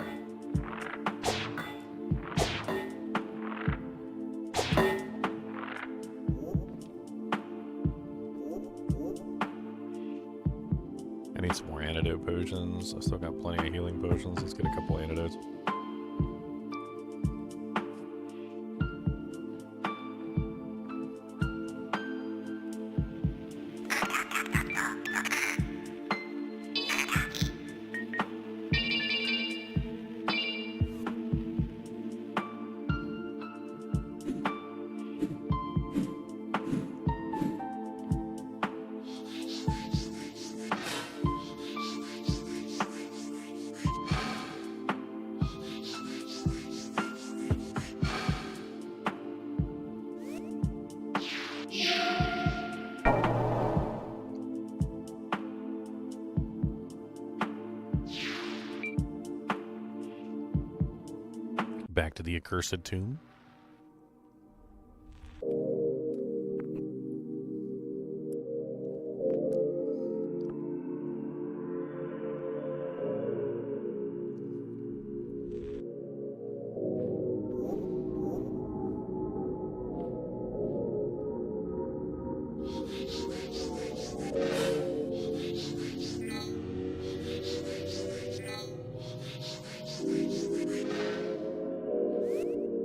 potions. I still got plenty of healing potions. Let's get a couple antidotes. Back to the accursed tomb.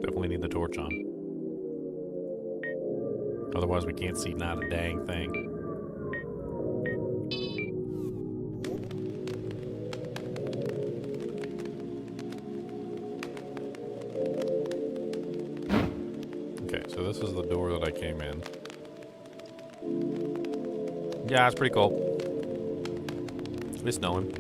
Definitely need the torch on. Otherwise we can't see not a dang thing. Okay, so this is the door that I came in. Yeah, it's pretty cool. It's snowing.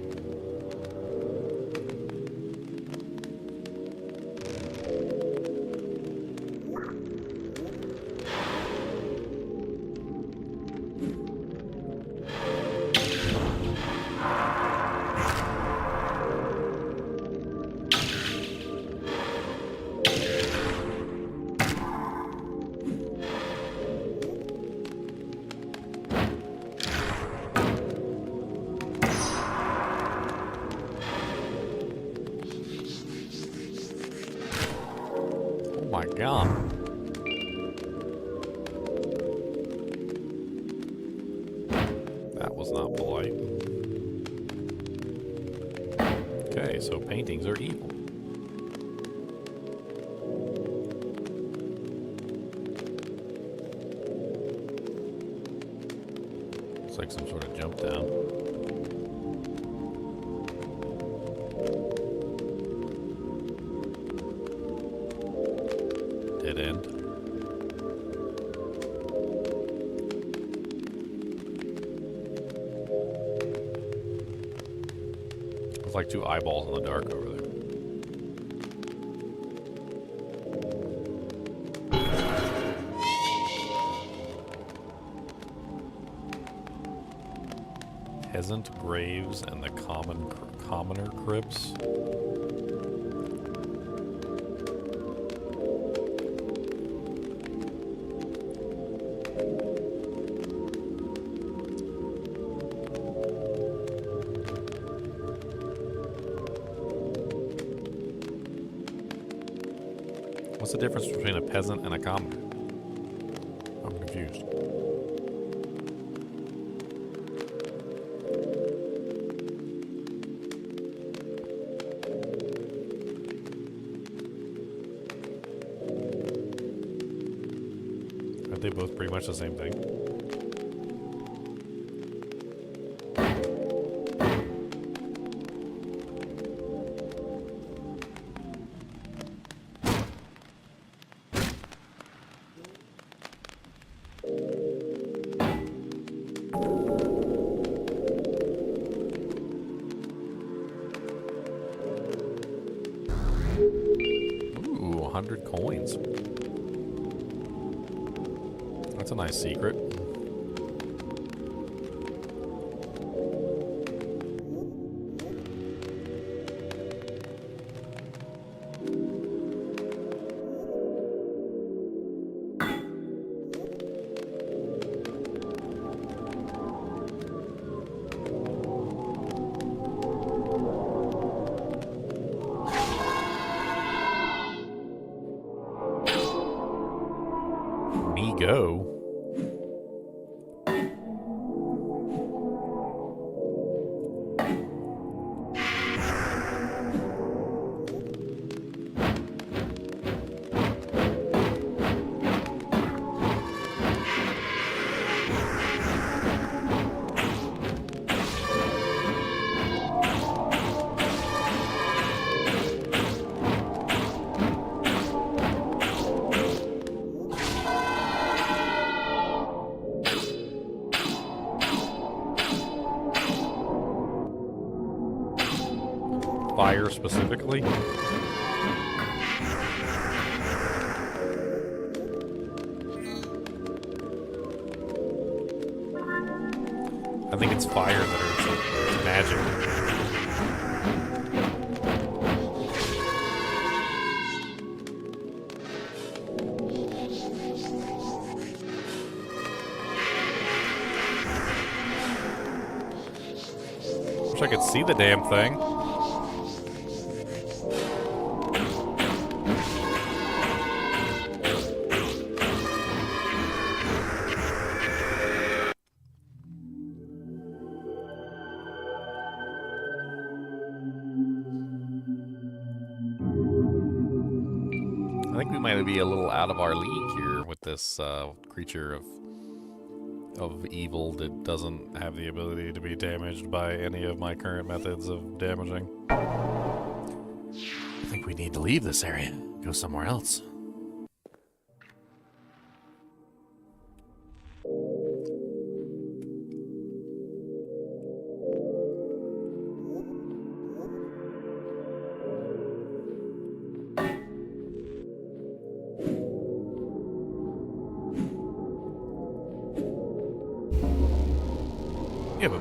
My God. That was not polite. Okay, so paintings are evil. It's like some sort of jump down. Dead end. It's like two eyeballs in the dark over there. Peasant graves and the commoner crypts. What's the difference between a peasant and a commoner? I'm confused. Aren't they both pretty much the same thing? Ooh, 100 coins. That's a nice secret. Me go. fire specifically. I think it's fire that hurts him. It's magic. Wish I could see the damn thing. I think we might be a little out of our league here with this creature of evil that doesn't have the ability to be damaged by any of my current methods of damaging. I think we need to leave this area. Go somewhere else. Yeah, but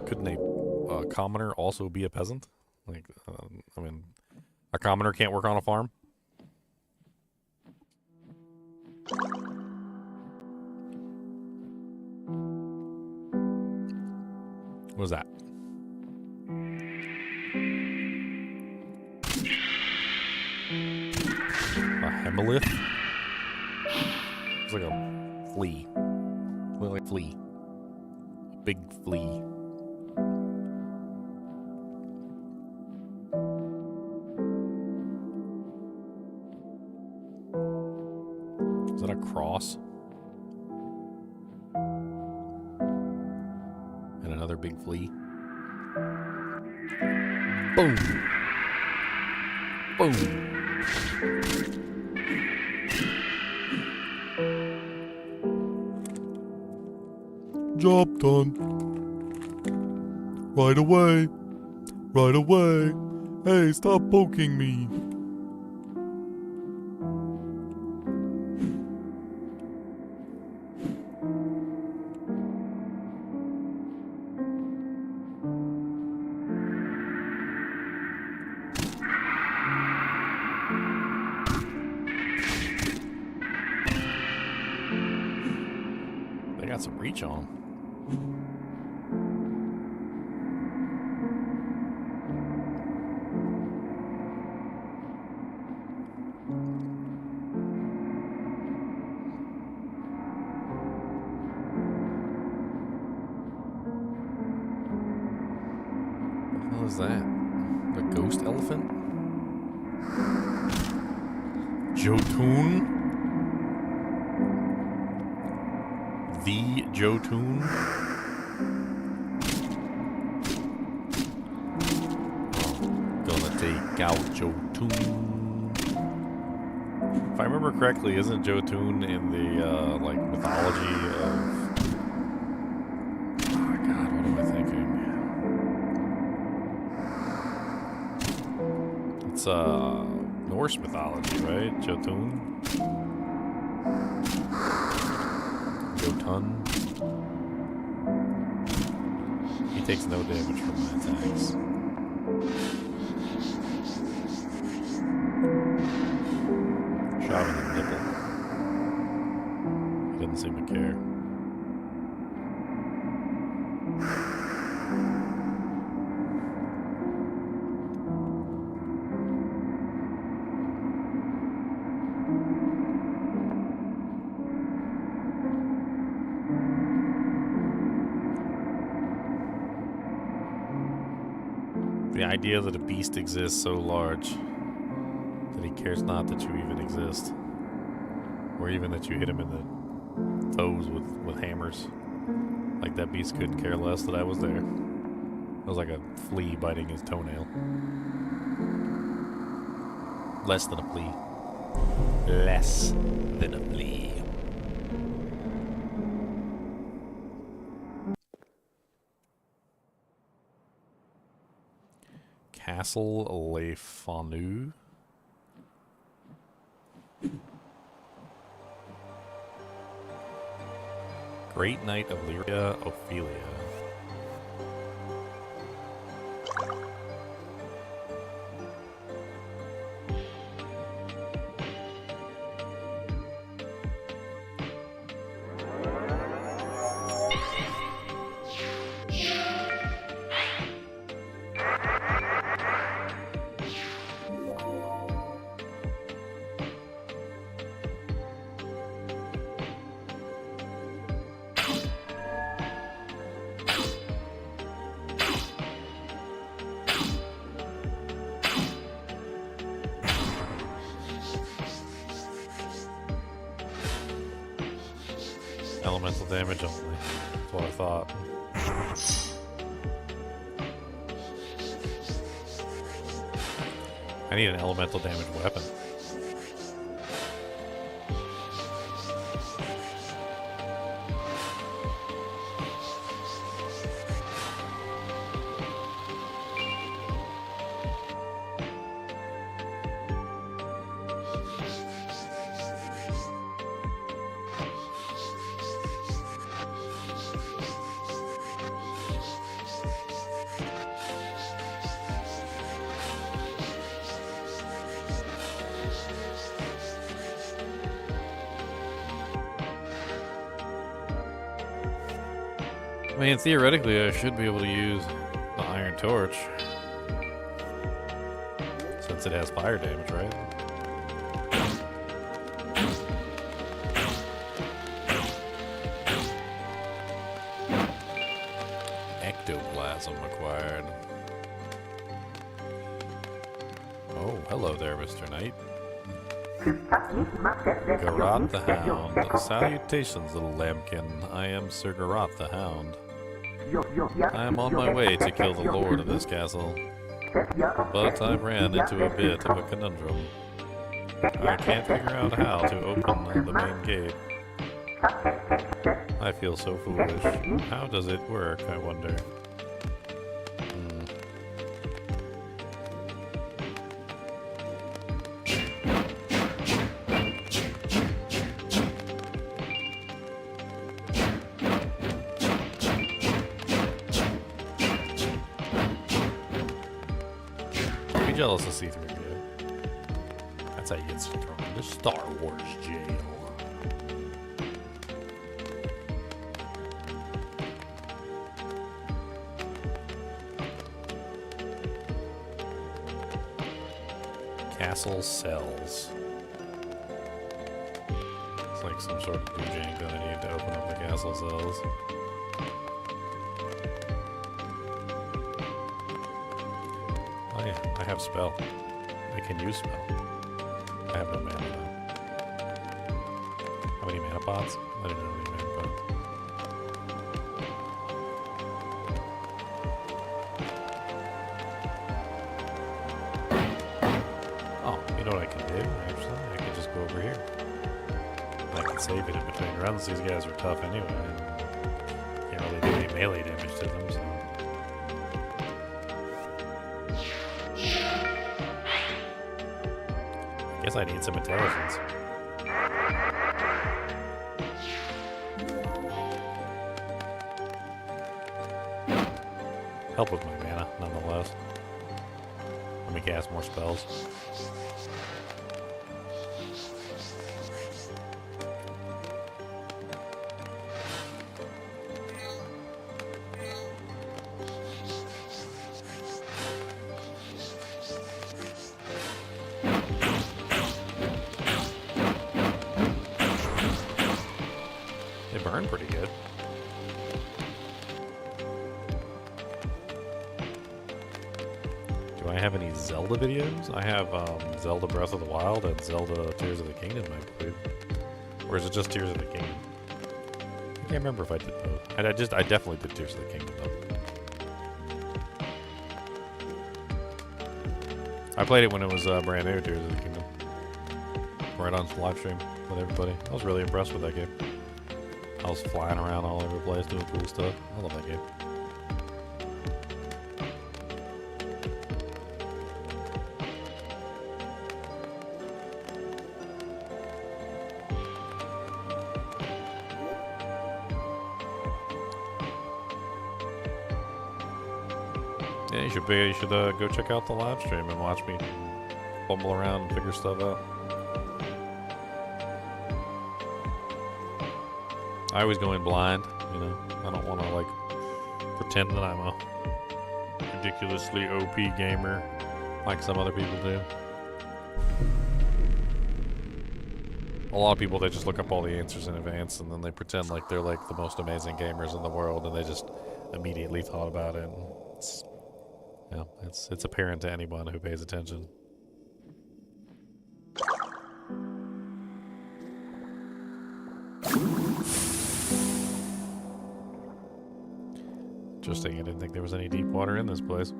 couldn't a commoner also be a peasant? Like, I mean, a commoner can't work on a farm? What was that? A hemolith? It's like a flea. Like a flea. Big flea. Is that a cross? And another big flea. Boom! Boom! Job done. Right away. Right away. Hey, stop poking me. They got some reach on 'em. What was that? The ghost elephant? Jotun? The Jotun? Gonna take out Jotun. If I remember correctly, isn't Jotun in the like mythology of? Oh God, what am I thinking? It's Norse mythology, right? Jotun? Jotun? He takes no damage from my attacks. Shot in the nipple. He doesn't seem to care. The idea that a beast exists so large that he cares not that you even exist, or even that you hit him in the toes with hammers. Like that beast couldn't care less that I was there. It was like a flea biting his toenail. Less than a flea. Less than a flea. Castle Le Fanu. Great Knight of Lyria, Ophelia. Elemental damage only. That's what I thought. I need an elemental damage weapon. I mean, theoretically, I should be able to use the Iron Torch. Since it has fire damage, right? Ectoplasm acquired. Oh, hello there, Mr. Knight. Garrot the Hound. Salutations, little lambkin. I am Sir Garrot the Hound. I am on my way to kill the lord of this castle, but I ran into a bit of a conundrum. I can't figure out how to open the main gate. I feel so foolish. How does it work, I wonder? Jealous of C3, dude. That's how you get thrown into Star Wars jail. Castle cells. It's like some sort of Bujang that I need to open up the castle cells. Oh yeah, I have spell. I can use spell. I have no mana though. How many mana pots? I didn't know how many mana pots. Oh, you know what I can do, actually? I can just go over here. I can save it in between runs. These guys are tough anyway. Can't really do any melee damage to them, so... Guess I need some intelligence. Help with my mana, nonetheless. Let me cast more spells. Burn pretty good. Do I have any Zelda videos? I have Zelda Breath of the Wild and Zelda Tears of the Kingdom, I believe. Or is it just Tears of the Kingdom? I can't remember if I did both. I definitely did Tears of the Kingdom though. I played it when it was brand new, Tears of the Kingdom. Right on live stream with everybody. I was really impressed with that game. I was flying around all over the place doing cool stuff. I love that game. Yeah, you should go check out the live stream and watch me fumble around and figure stuff out. I always go in blind, you know. I don't want to like pretend that I'm a ridiculously OP gamer like some other people do. A lot of people, they just look up all the answers in advance and then they pretend like they're like the most amazing gamers in the world and they just immediately thought about it. And it's apparent to anyone who pays attention. Interesting, I didn't think there was any deep water in this place.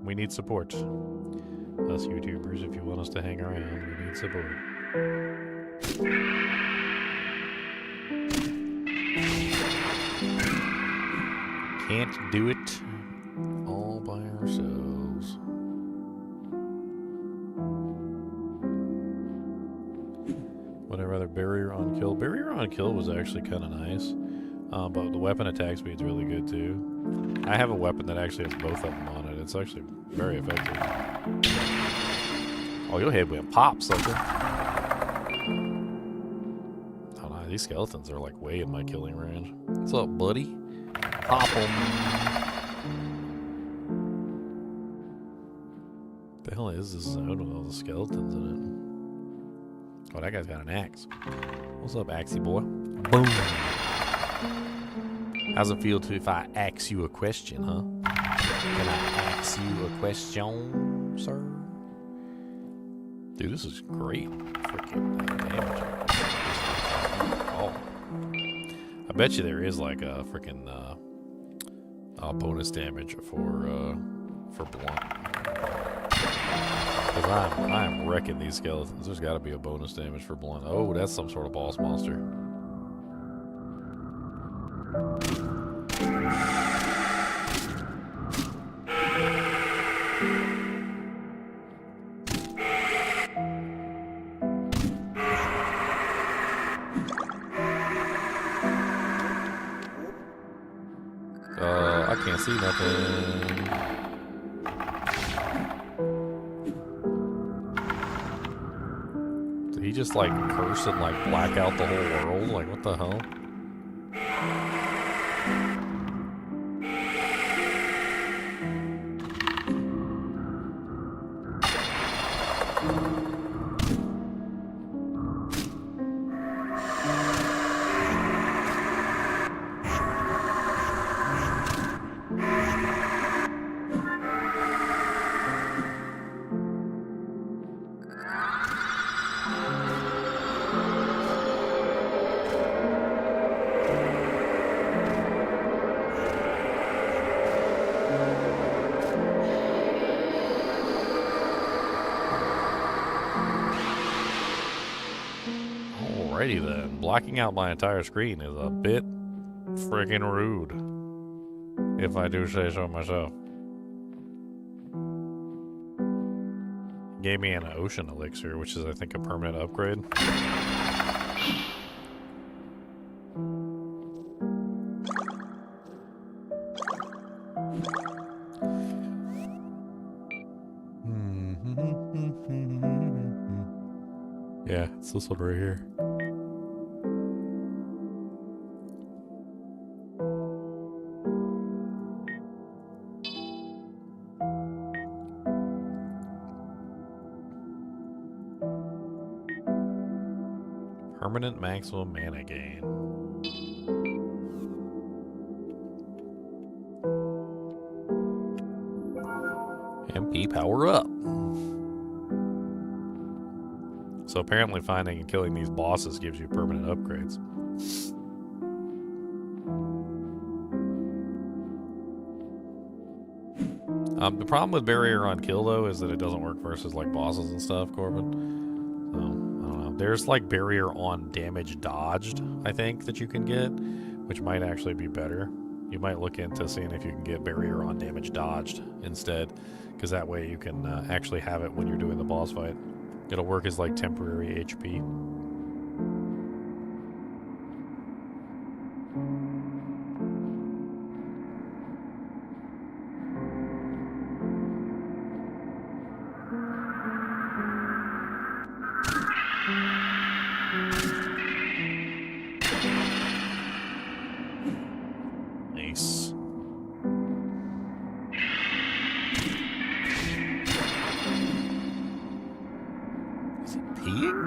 We need support. Us YouTubers, if you want us to hang around, we need support. Can't do it all by ourselves. Would I rather barrier on kill? Barrier on kill was actually kind of nice, but the weapon attack speed's really good too. I have a weapon that actually has both of them on it. It's actually very effective. Oh, your head went pop, sucker. Oh, no, these skeletons are like way in my killing range. What's up, buddy? Pop them. The hell is this zone with all the skeletons in it? Oh, that guy's got an axe. What's up, Axie boy? Boom. How's it feel if I ask you a question, huh? Can I ask you a question, sir? Dude, this is great. Freaking damage. Oh. I bet you there is like a freaking bonus damage for blunt. Because I'm wrecking these skeletons. There's got to be a bonus damage for blunt. Oh, that's some sort of boss monster. I can't see nothing. Did he just like curse and like black out the whole world? Like what the hell? Alrighty then, blocking out my entire screen is a bit friggin' rude, if I do say so myself. Gave me an ocean elixir, which is I think a permanent upgrade. Yeah, it's this one right here. Permanent maximum mana gain. MP power up. So apparently finding and killing these bosses gives you permanent upgrades. The problem with barrier on kill though is that it doesn't work versus like bosses and stuff, Corbin. So I don't know. There's like barrier on damage dodged, I think, that you can get, which might actually be better. You might look into seeing if you can get barrier on damage dodged instead, because that way you can actually have it when you're doing the boss fight. It'll work as like temporary HP. Nice. Is he peeing?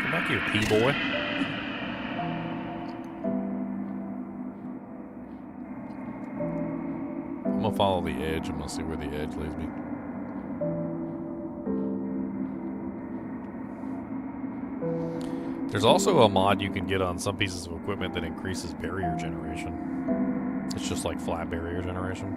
Come back here, pee boy. I'm gonna follow the edge. I'm gonna see where the edge leads me. There's also a mod you can get on some pieces of equipment that increases barrier generation. It's just like flat barrier generation.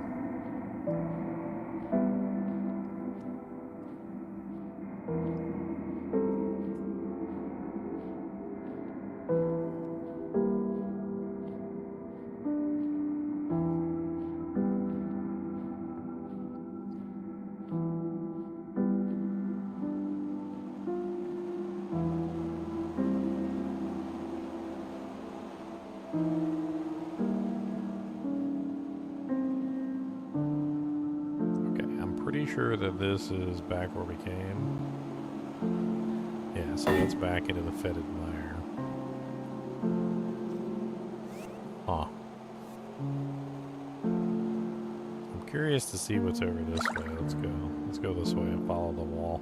Sure that this is back where we came. Yeah, so that's back into the fetid mire. Huh. I'm curious to see what's over this way. Let's go. Let's go this way and follow the wall.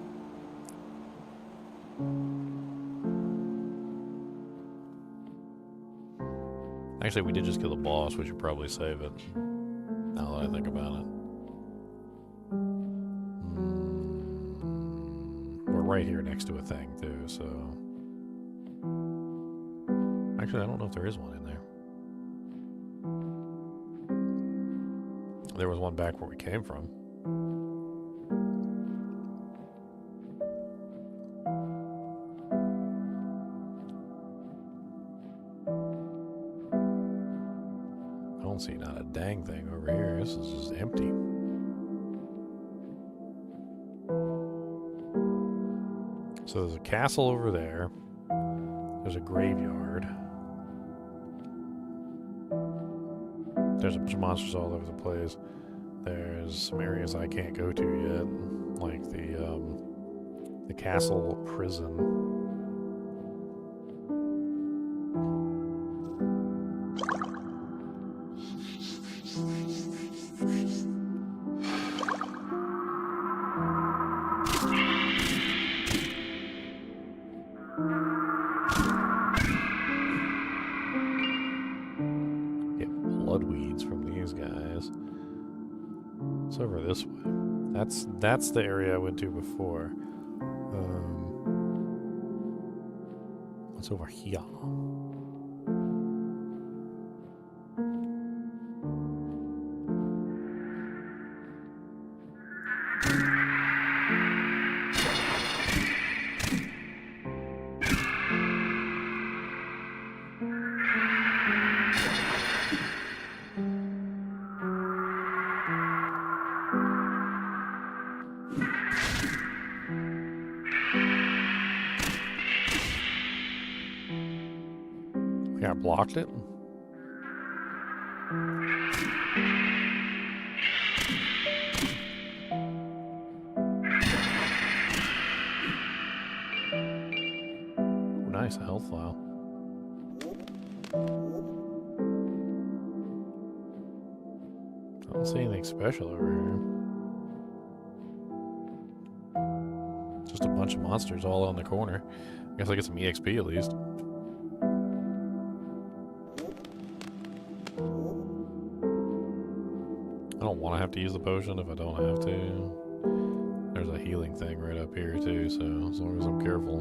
Actually, we did just kill the boss. We should probably save it. Now that I think about it. Right here next to a thing too, so actually I don't know if there is one in there. There was one back where we came from. I don't see not a dang thing over here. This is just empty. So there's a castle over there. There's a graveyard. There's a bunch of monsters all over the place. There's some areas I can't go to yet, like the castle prison. Over this way. That's the area I went to before. What's over here? Yeah, I blocked it. Ooh, nice, a health file. I don't see anything special over here. Just a bunch of monsters all on the corner. I guess I get some EXP at least. I don't want to have to use the potion if I don't have to. There's a healing thing right up here too, so as long as I'm careful.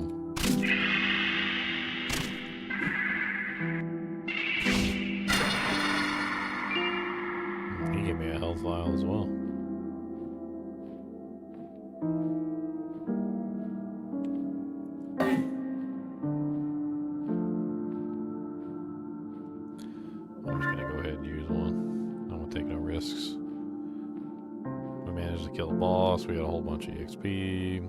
He gave me a health vial as well. I'm just gonna go ahead and use one. I won't take no risks. We managed to kill the boss. We got a whole bunch of EXP.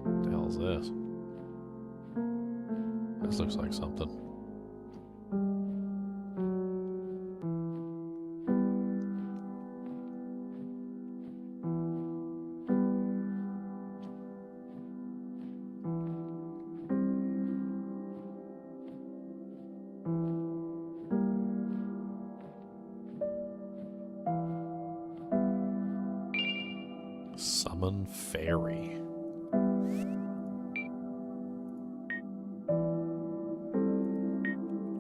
What the hell is this? This looks like something. Summon Fairy.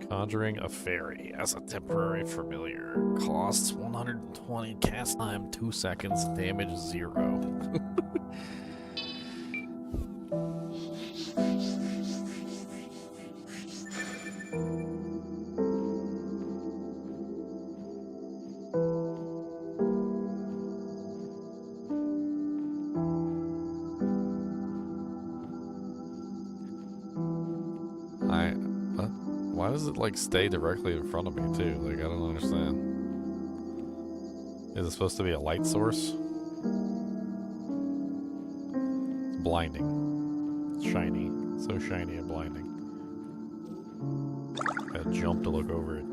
Conjuring a fairy as a temporary familiar. Costs 120, cast time 2 seconds, damage 0. Why does it like stay directly in front of me too? Like I don't understand. Is it supposed to be a light source? It's blinding. It's shiny. It's so shiny and blinding. Gotta jump to look over it.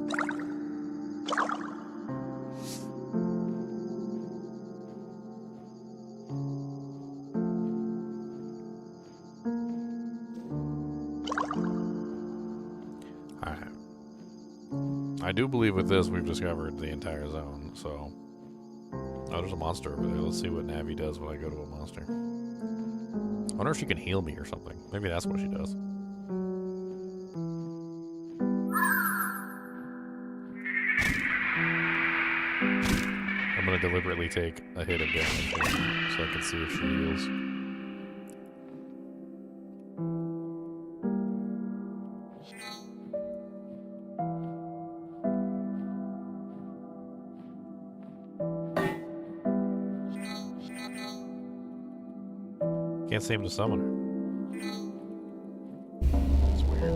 I do believe with this we've discovered the entire zone, so... Oh, there's a monster over there. Let's see what Navi does when I go to a monster. I wonder if she can heal me or something. Maybe that's what she does. I'm gonna deliberately take a hit of damage here so I can see if she heals. Can't seem to summon her. That's weird.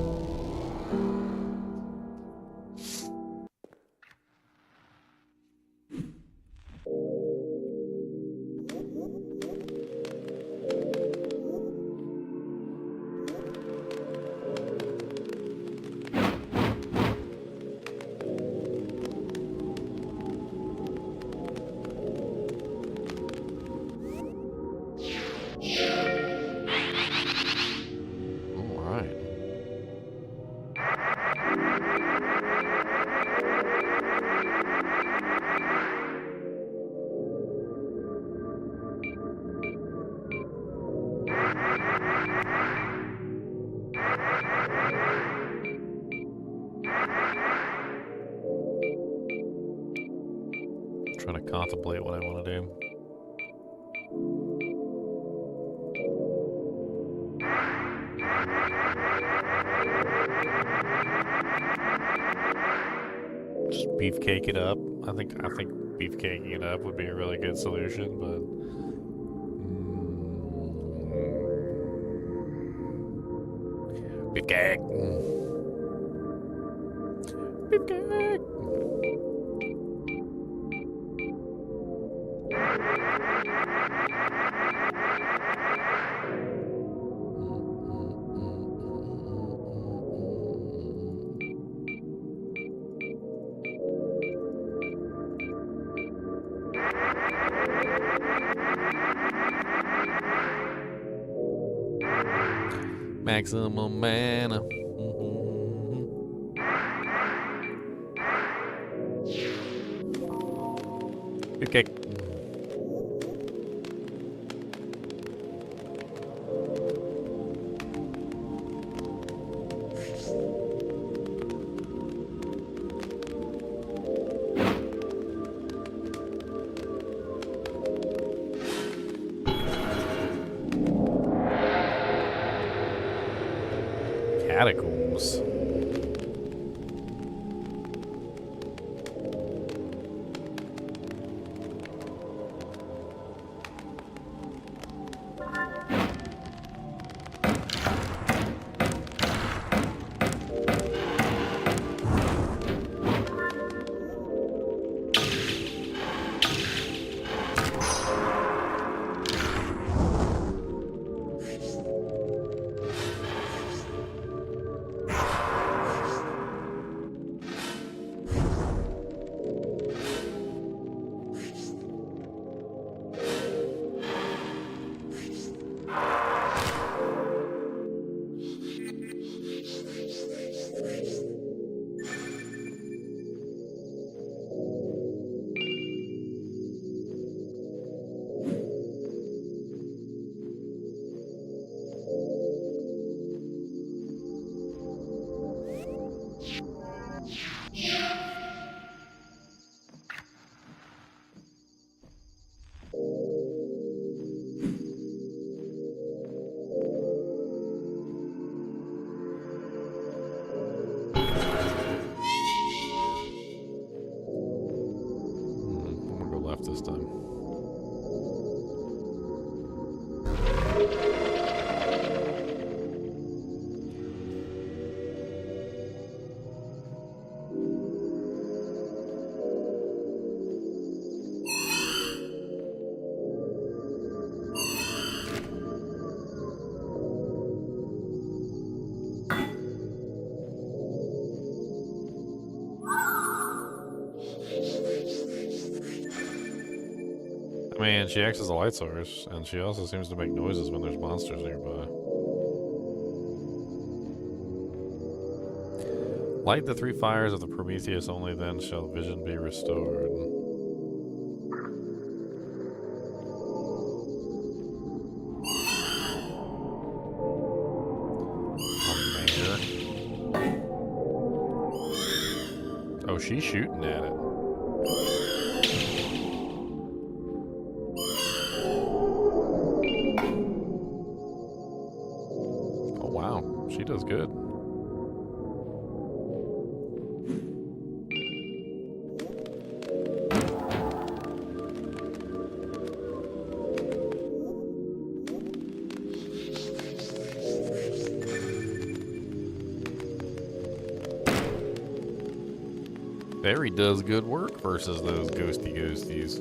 Trying to contemplate what I want to do. Just beefcake it up. I think beefcaking it up would be a really good solution, but beefcake. Beefcake. Maximum mana. Okay. catacombs. I'm gonna go left this time. I mean, she acts as a light source, and she also seems to make noises when there's monsters nearby. Light the 3 fires of the Prometheus, only then shall vision be restored. A mare. Oh, she's shooting at it. Oh, wow. She does good. Barry does good work versus those ghosties.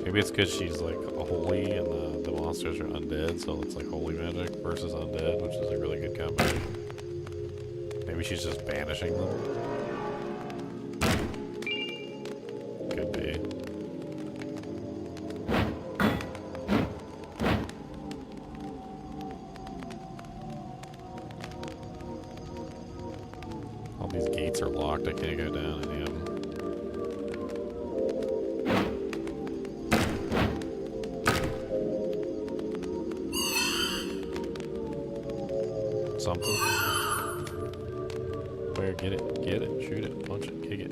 Maybe it's because she's like a holy and the monsters are undead, so it's like holy magic versus undead, which is a really good combination. Maybe she's just banishing them. Could be. All these gates are locked. I can't go down any of them. Something. Where? Get it, shoot it, punch it, kick it.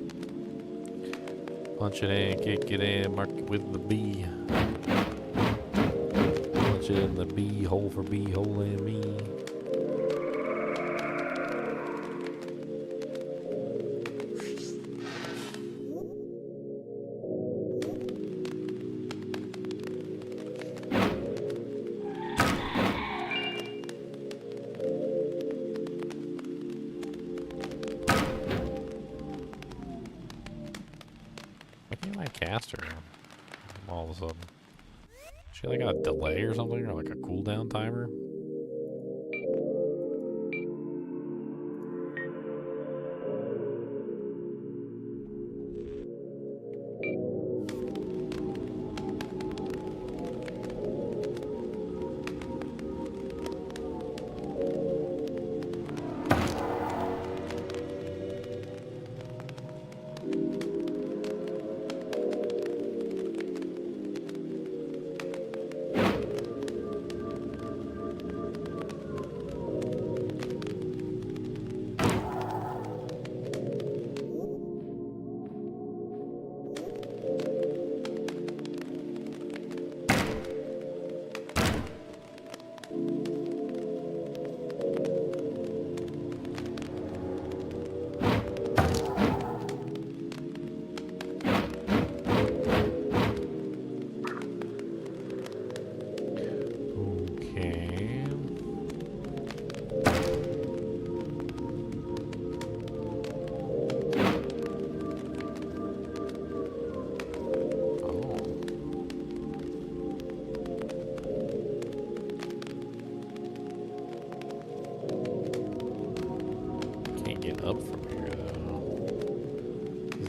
Punch it in, kick it in, mark it with the B. Punch it in the B hole for B hole in me. Why can't I cast her all of a sudden? She like got a delay or something, or like a cooldown timer?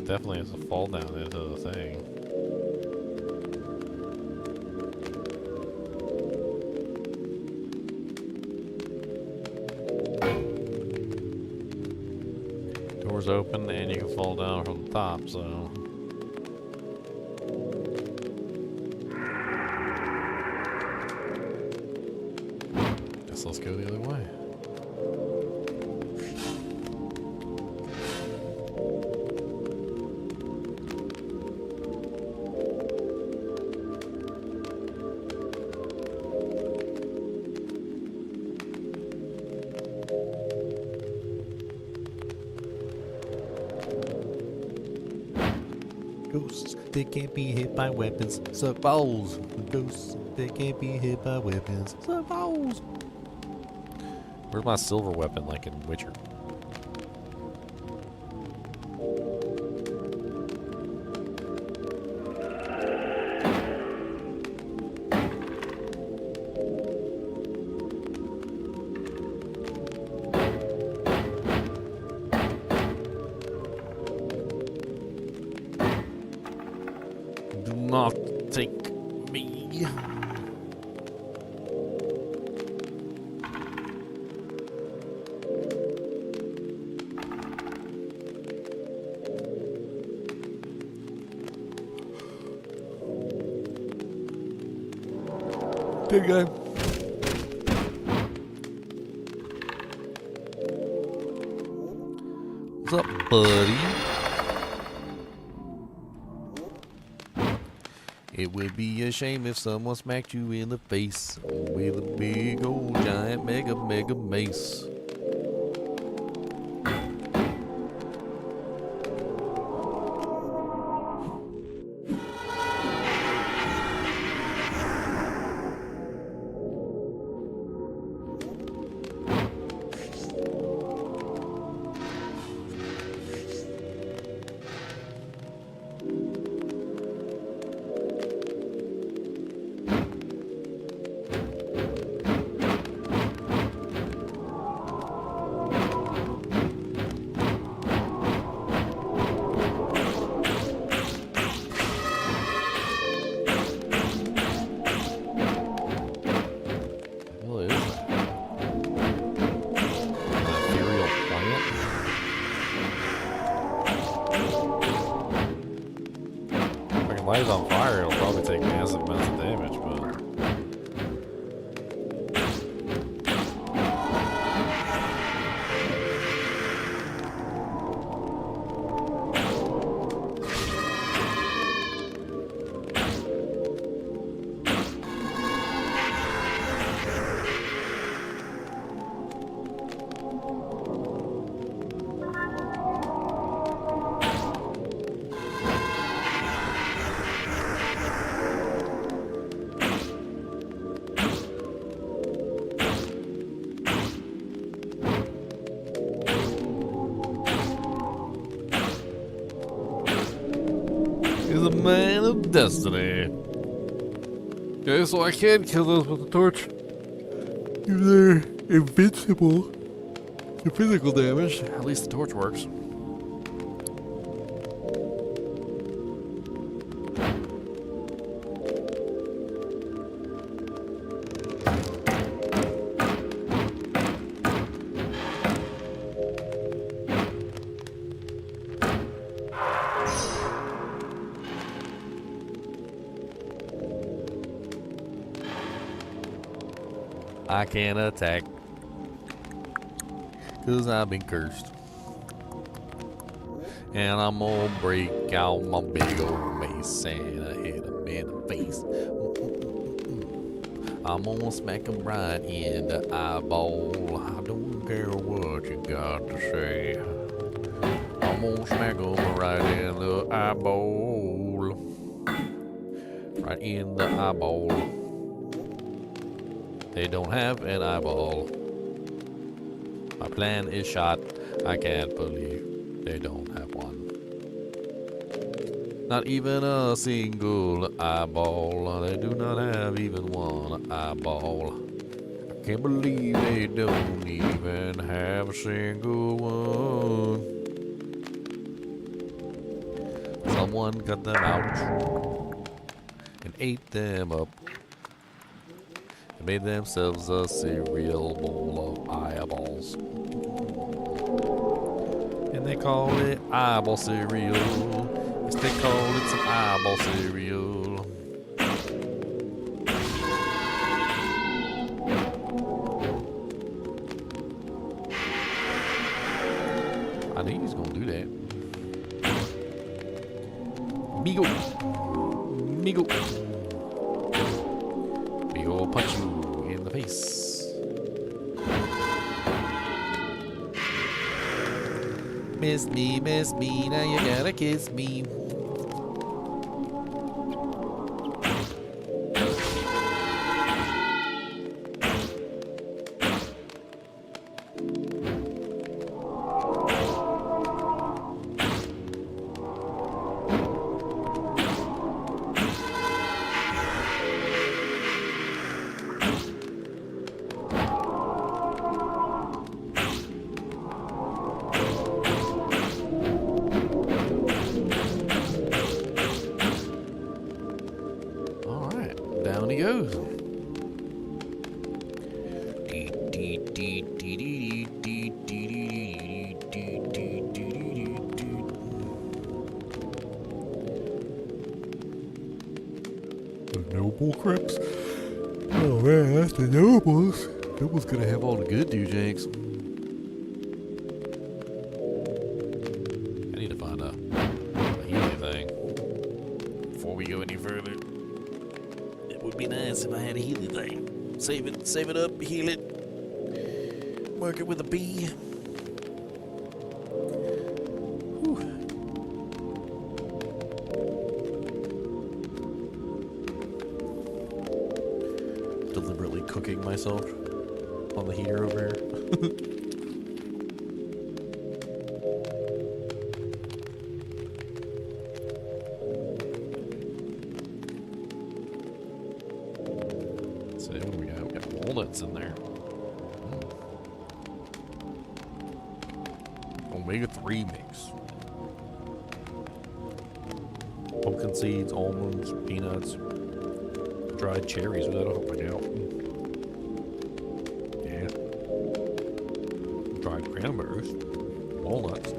definitely has to fall down into the thing. Doors open and you can fall down from the top, so. Guess let's go the other way. Ghosts, they can't be hit by weapons. Suck balls. Ghosts, they can't be hit by weapons. Suck balls. Where's my silver weapon like in Witcher? Do not take me. Big guy. What's up, buddy? It would be a shame if someone smacked you in the face with a big old giant mega mace. What is that? An ethereal plant? If I can light it on fire, it'll probably take massive amounts of damage, but. He's a man of destiny. Okay, so I can kill those with the torch. They're invincible to physical damage. At least the torch works. I can't attack, 'cause I've been cursed. And I'm gonna break out my big old mace and I hit him in the face. I'm gonna smack him right in the eyeball. I don't care what you got to say. I'm gonna smack him right in the eyeball. Right in the eyeball. They don't have an eyeball. My plan is shot. I can't believe they don't have one. Not even a single eyeball. They do not have even one eyeball. I can't believe they don't even have a single one. someone cut them out and ate them up and made themselves a cereal bowl of eyeballs. And they call it eyeball cereal. Yes, they call it some eyeball cereal. I think he's gonna do that. Migo. Migo. Big ol' punch you in the face. Miss me, now you gotta kiss me. Down he goes. The noble crips. Oh man, that's the nobles. Nobles gonna have all the good dujanks. I need to find a healing thing before we go any further. It would be nice if I had a healing thing. Save it up, heal it. Mark it with a B. Whew. Deliberately cooking myself on the heater over here. So what do we got? We got walnuts in there. Omega-3 mix. Pumpkin seeds, almonds, peanuts, dried cherries. That'll help me out. Yeah. Dried cranberries, walnuts.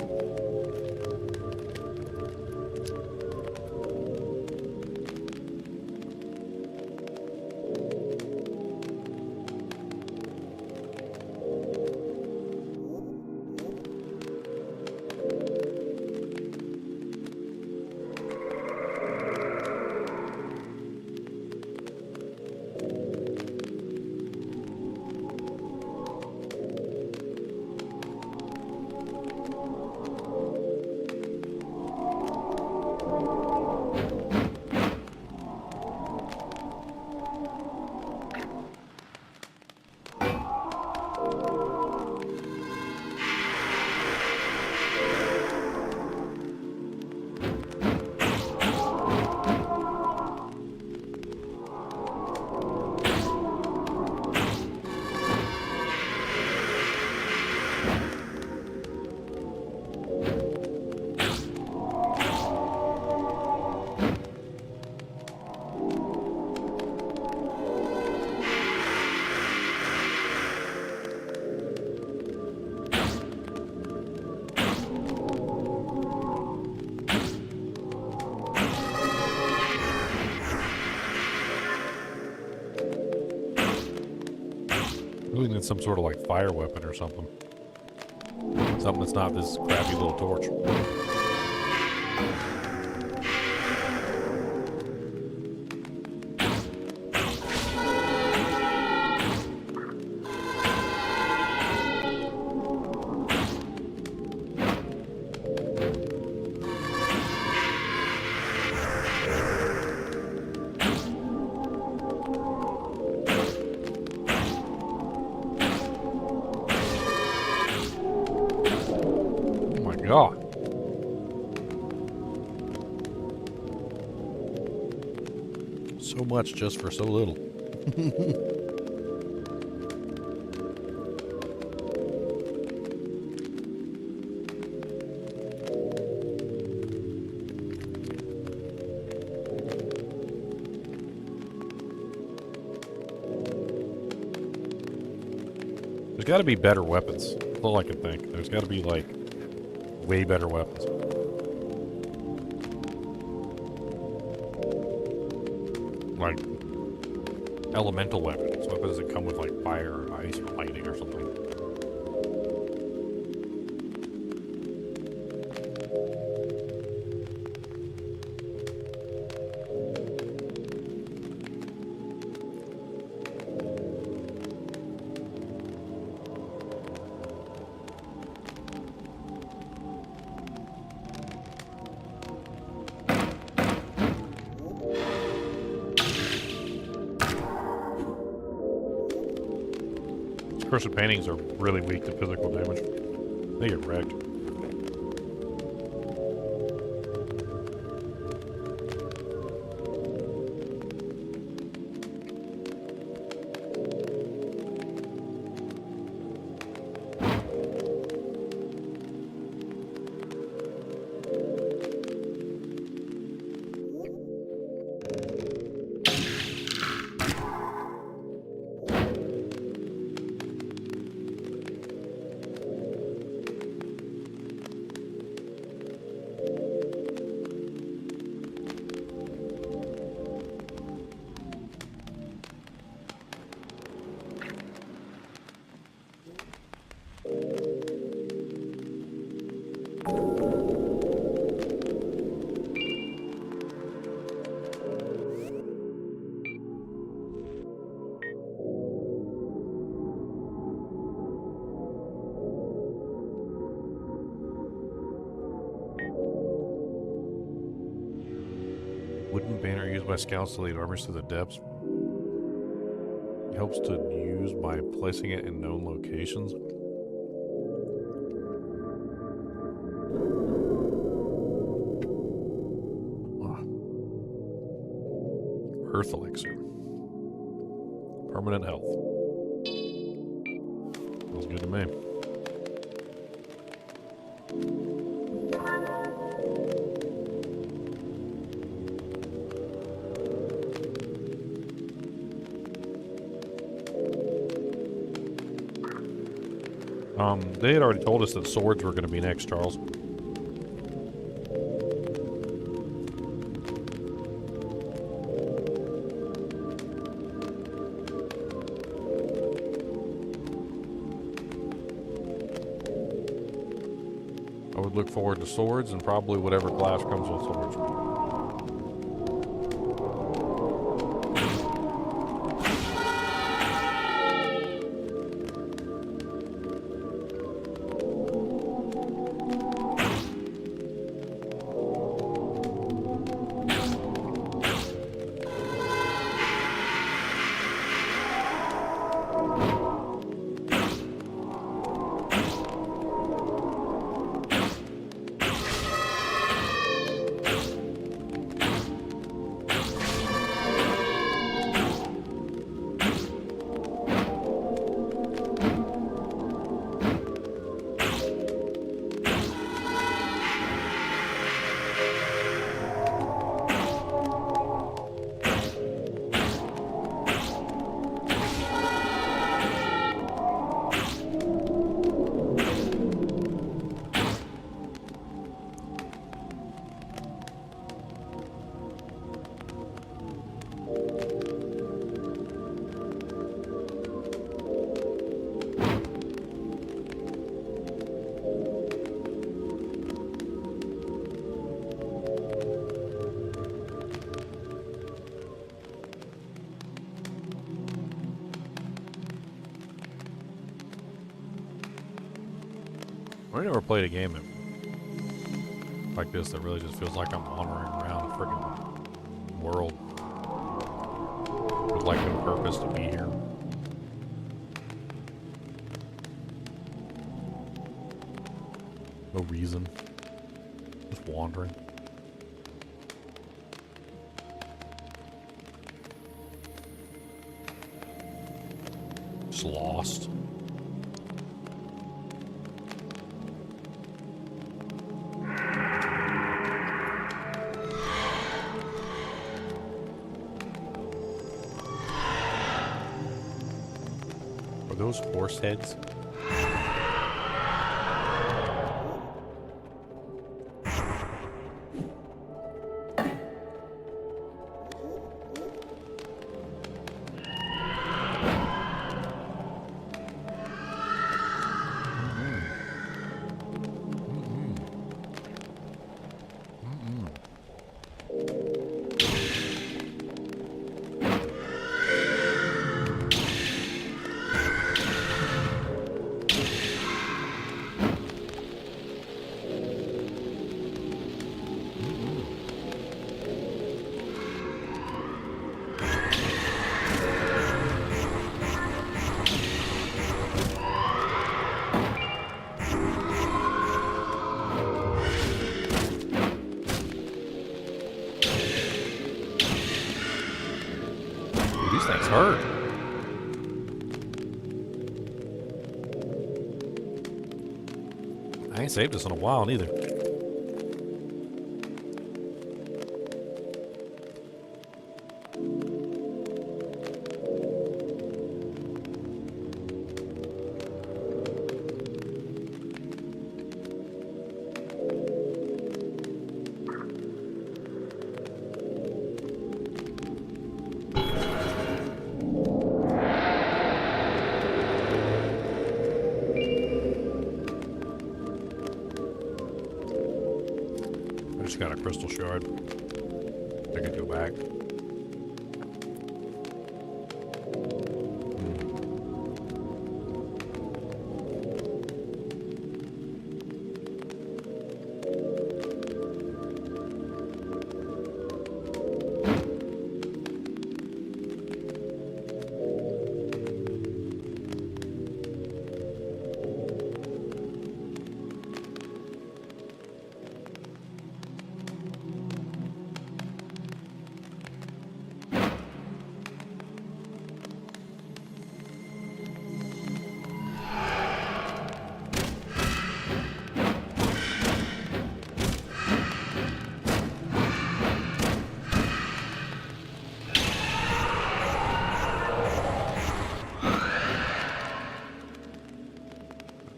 Really need some sort of like fire weapon or something. Something that's not this crappy little torch. God. So much just for so little. There's got to be better weapons. That's all I can think. There's got to be, like, way better weapons. Like, elemental weapons. Weapons that come with, like, fire or ice or lightning or something. Cursed paintings are really weak to physical damage. They get wrecked. Wooden banner used by scouts to lead armies to the depths. Helps to use by placing it in known locations. Earth elixir. Permanent health. Feels good to me. They had already told us that swords were going to be next, Charles. I would look forward to swords and probably whatever class comes with swords. I never played a game like this that really just feels like I'm wandering around a freaking world with like no purpose to be here. No reason. Just wandering. Just lost. those horse heads? These things hurt. I ain't saved this in a while neither. I just got a crystal shard. I could go back.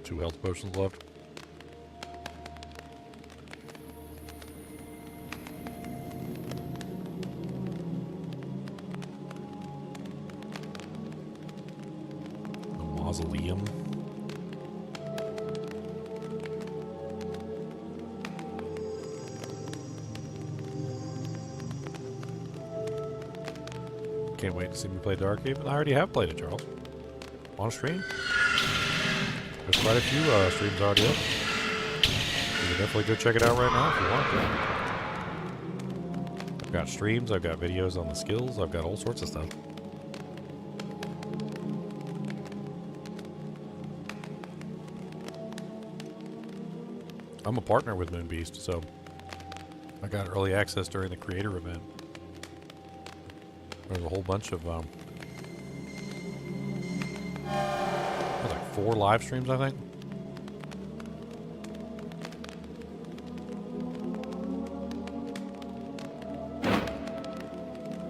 Two health potions left. The mausoleum. Can't wait to see me play Dark Haven. I already have played it, Charles. On stream. There's quite a few streams already up. You can definitely go check it out right now if you want to. I've got streams, I've got videos on the skills, I've got all sorts of stuff. I'm a partner with Moonbeast, so I got early access during the creator event. There's a whole bunch of there's like 4 live streams, I think.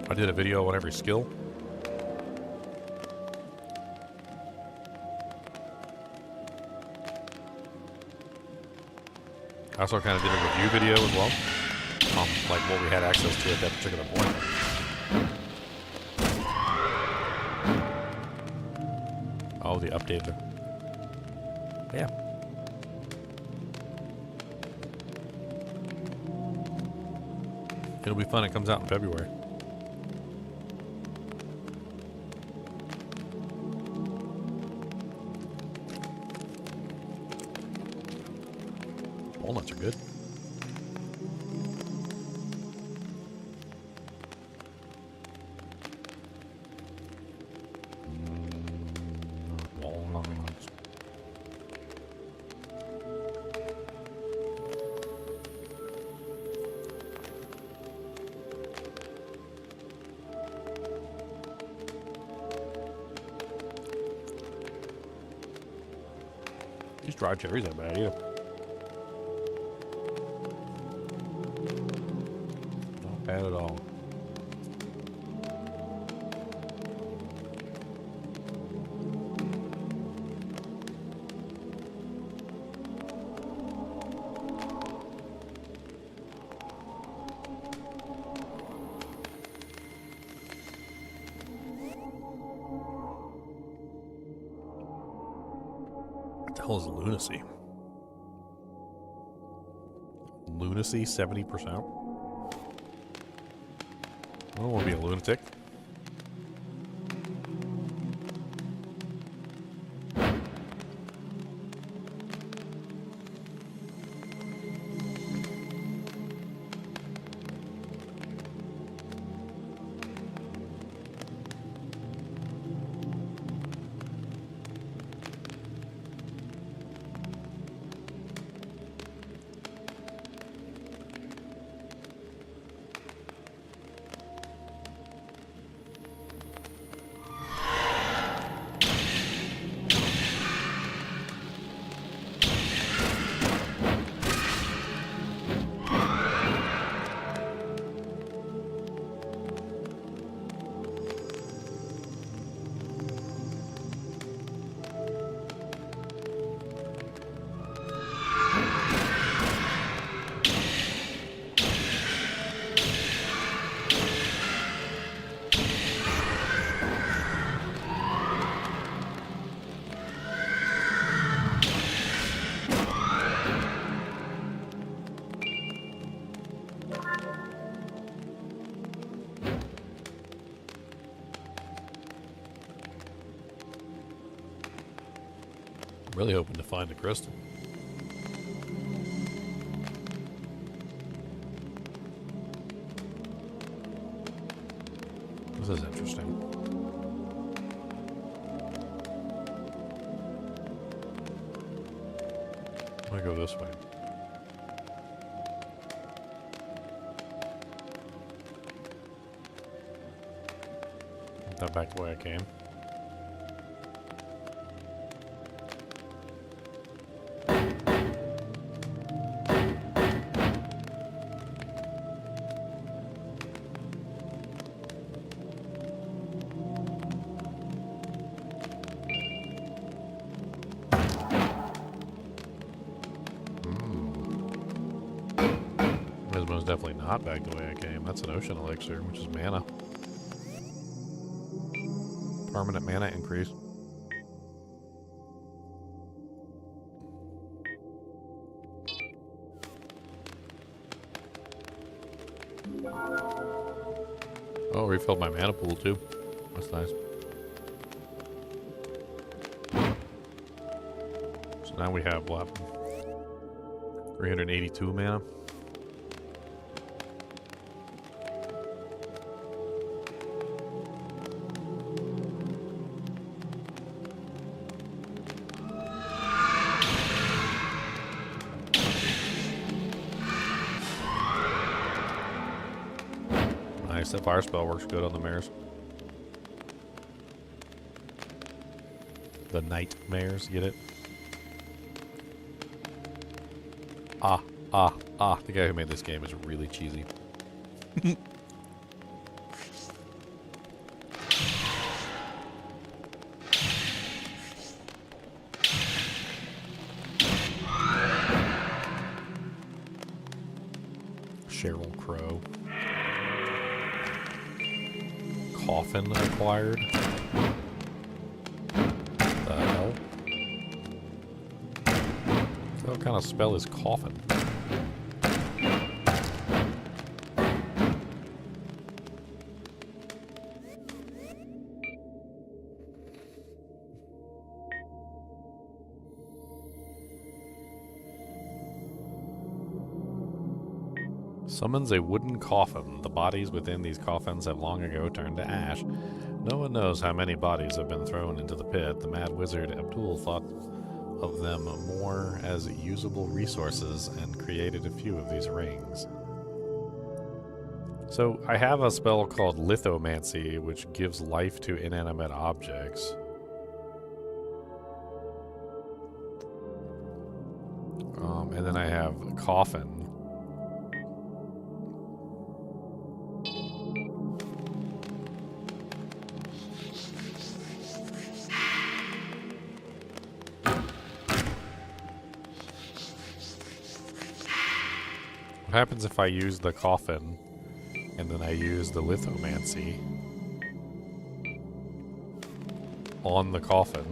I did a video on every skill. I also kind of did a review video as well, like what we had access to at that particular point. Oh, the updates are... Yeah. It'll be fun. It comes out in February. Walnuts are good. Walnuts. These dried cherries aren't bad either. Not bad at all. hell is lunacy? Lunacy 70%? I don't want to be a lunatic. Really hoping to find a crystal. This is interesting. I'm gonna go this way. That back the way I came. This one's definitely not back the way I came. That's an ocean elixir, which is mana. Permanent mana increase. Oh, refilled my mana pool too. That's nice. So now we have what? 382 mana. Nice, that fire spell works good on the mares. The nightmares, get it? The guy who made this game is really cheesy. Sheryl Crow. Coffin acquired. The hell? What kind of spell is coffin? Summons a wooden coffin. The bodies within these coffins have long ago turned to ash. No one knows how many bodies have been thrown into the pit. The mad wizard Abdul thought of them more as usable resources and created a few of these rings. So I have a spell called Lithomancy, which gives life to inanimate objects. And then I have Coffin. What happens if I use the Coffin and then I use the Lithomancy on the coffin?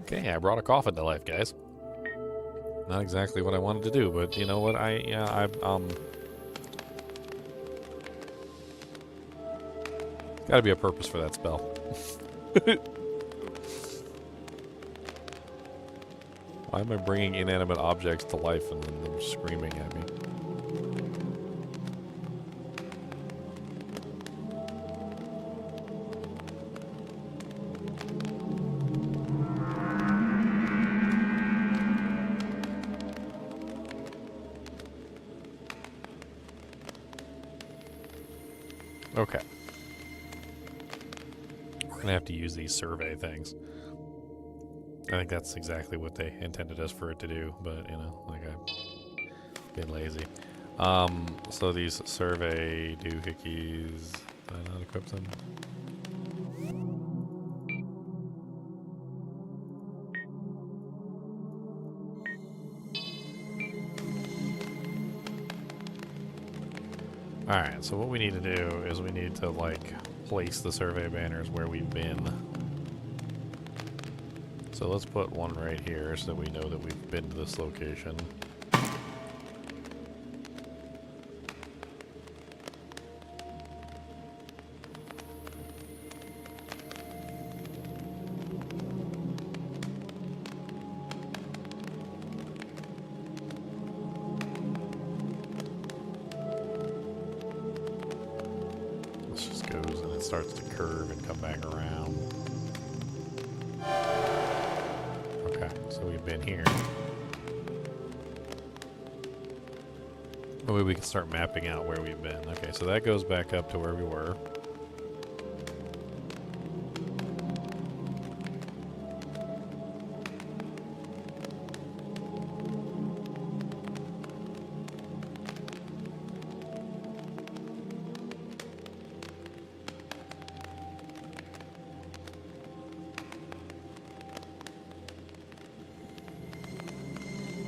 Okay, I brought a coffin to life, guys. Not exactly what I wanted to do, but you know what? Gotta be a purpose for that spell. Why am I bringing inanimate objects to life and then them screaming at me? Okay. We're gonna have to use these survey things. I think that's exactly what they intended us for it to do, but you know, like I've been lazy. So these survey doohickeys, did I not equip them? Alright, so what we need to do is we need to, like, place the survey banners where we've been. So let's put one right here so that we know that we've been to this location. Starts to curve and come back around. Okay, so we've been here. Maybe we can start mapping out where we've been. Okay, so that goes back up to where we were.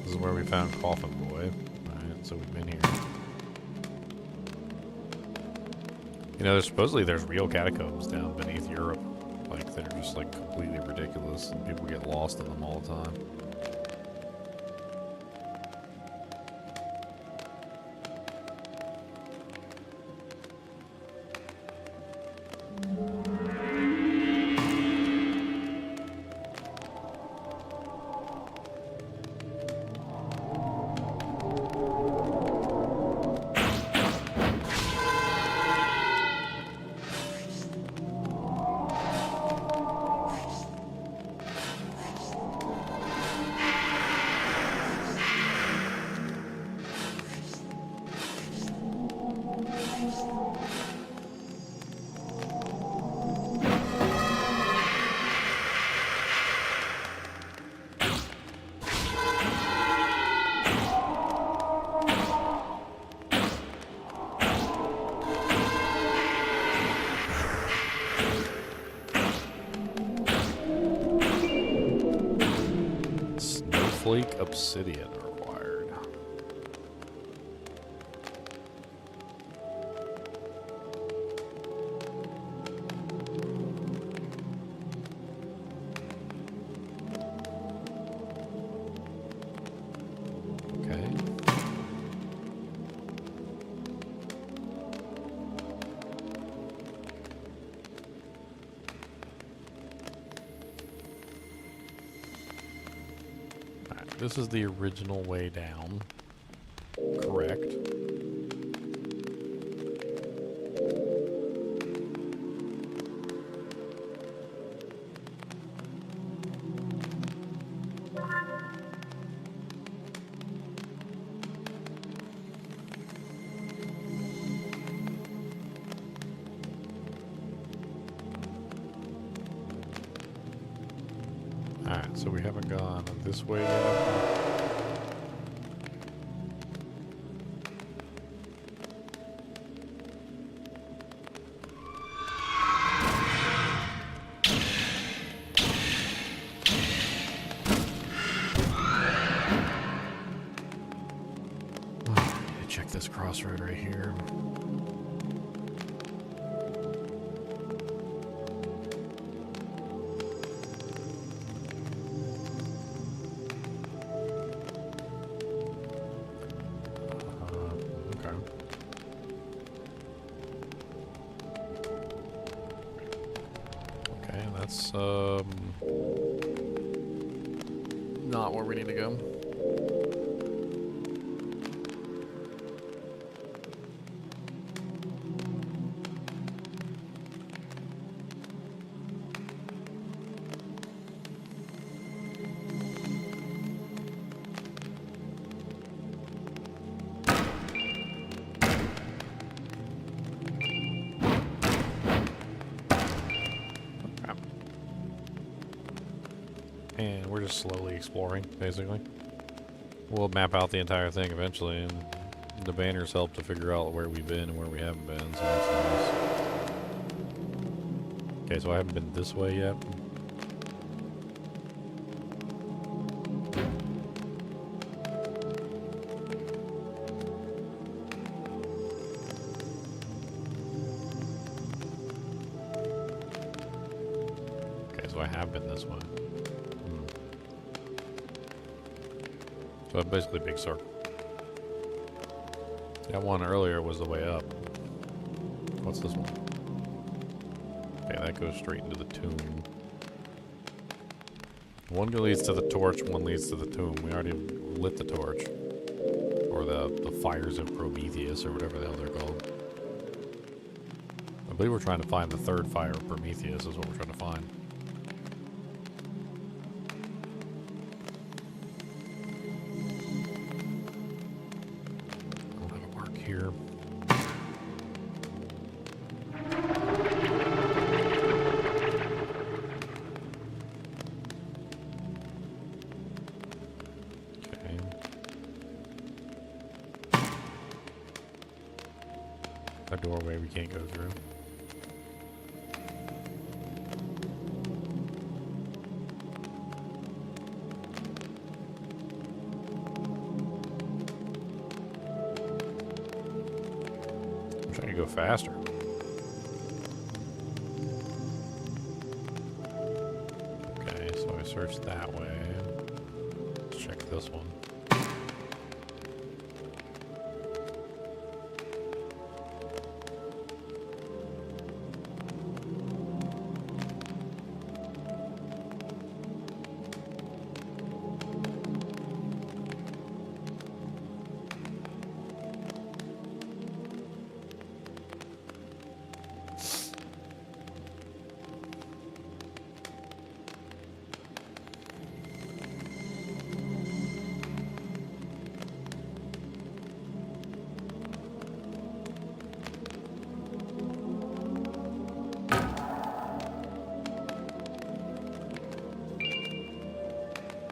This is where we found Coffin Boy. Alright, so we've been here. You know, there's real catacombs down beneath Europe. Like, they're just, like, completely ridiculous, and people get lost in them all the time. Snowflake obsidian required. Okay. This is the original way down. Correct. Alright, so we haven't gone this way yet. Check this crossroad right here. that's Not where we need to go. and we're just slowly exploring, basically. We'll map out the entire thing eventually, and the banners help to figure out where we've been and where we haven't been, so that's nice. Okay, so I haven't been this way yet. Okay, so I have been this way. So basically a big circle. That one earlier was the way up. What's this one? Okay, that goes straight into the tomb. One leads to the torch, one leads to the tomb. We already lit the torch. Or the fires of Prometheus, or whatever the hell they're called. I believe we're trying to find the third fire of Prometheus is what we're trying to find. Here. Okay. A doorway we can't go through. Go faster. Okay, so I searched that way. Let's check this one.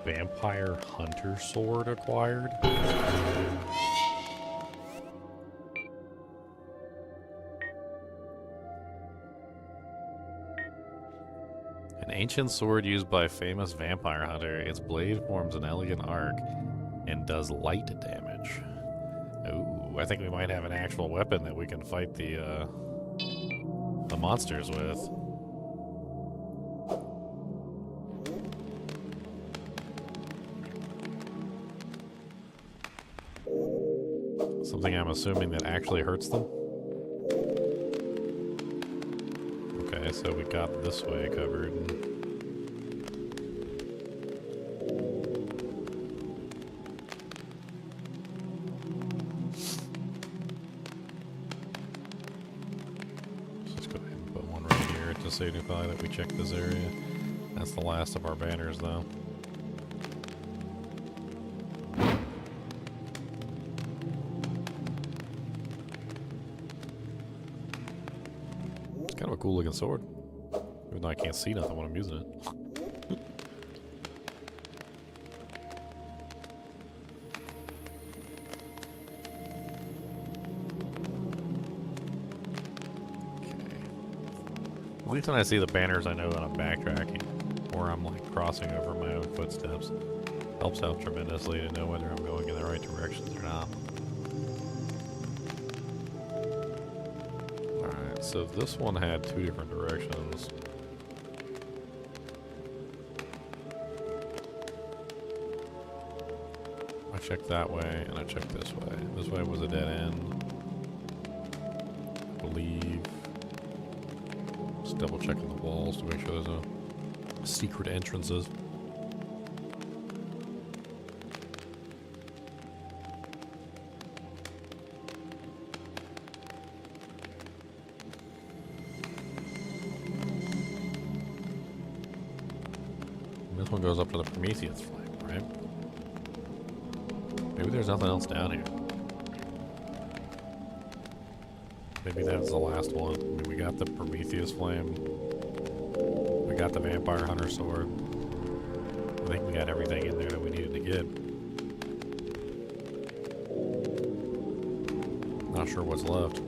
Vampire Hunter Sword acquired. An ancient sword used by a famous vampire hunter. Its blade forms an elegant arc and does light damage. Ooh, I think we might have an actual weapon that we can fight the monsters with. Something I'm assuming that actually hurts them. Okay, so we got this way covered. Let's go ahead and put one right here to signify that we checked this area. That's the last of our banners, though. Kind of a cool looking sword, even though I can't see nothing when I'm using it. Okay. At least when I see the banners, I know that I'm backtracking, or I'm like crossing over my own footsteps. Helps out tremendously to know whether I'm going in the right directions or not. So this one had two different directions. I checked that way and I checked this way. This way was a dead end. I believe. Just double checking the walls to make sure there's secret entrances. And this one goes up to the Prometheus flame, right? Maybe there's nothing else down here. Maybe that's the last one. I mean, we got the Prometheus flame. We got the Vampire Hunter sword. I think we got everything in there that we needed to get. Not sure what's left.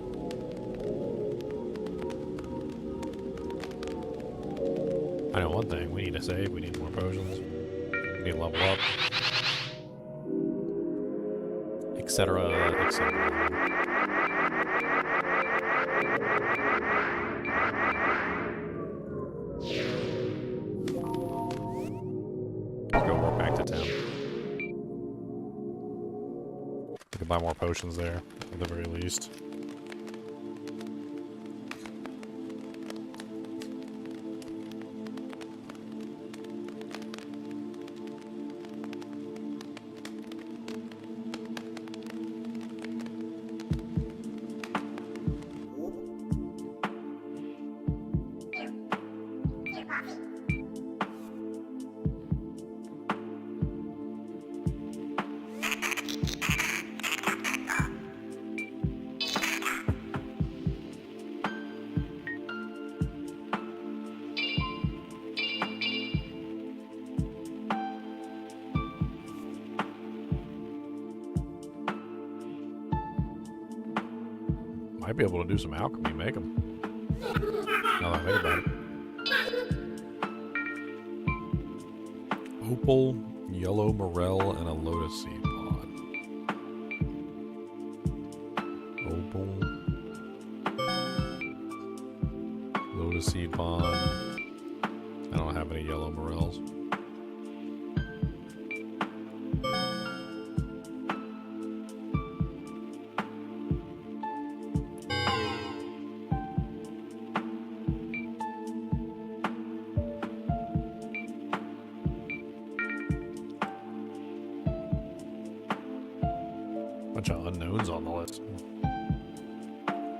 I know one thing. We need to save. We need more potions. We need to level up. Etc. Etc. Buy more potions there, at the very least. Might be able to do some alchemy, make them. Now that I think about it. Opal, yellow morel, and a lotus seed pod. Opal, lotus seed pod. I don't have any yellow morels. Bunch of unknowns on the list.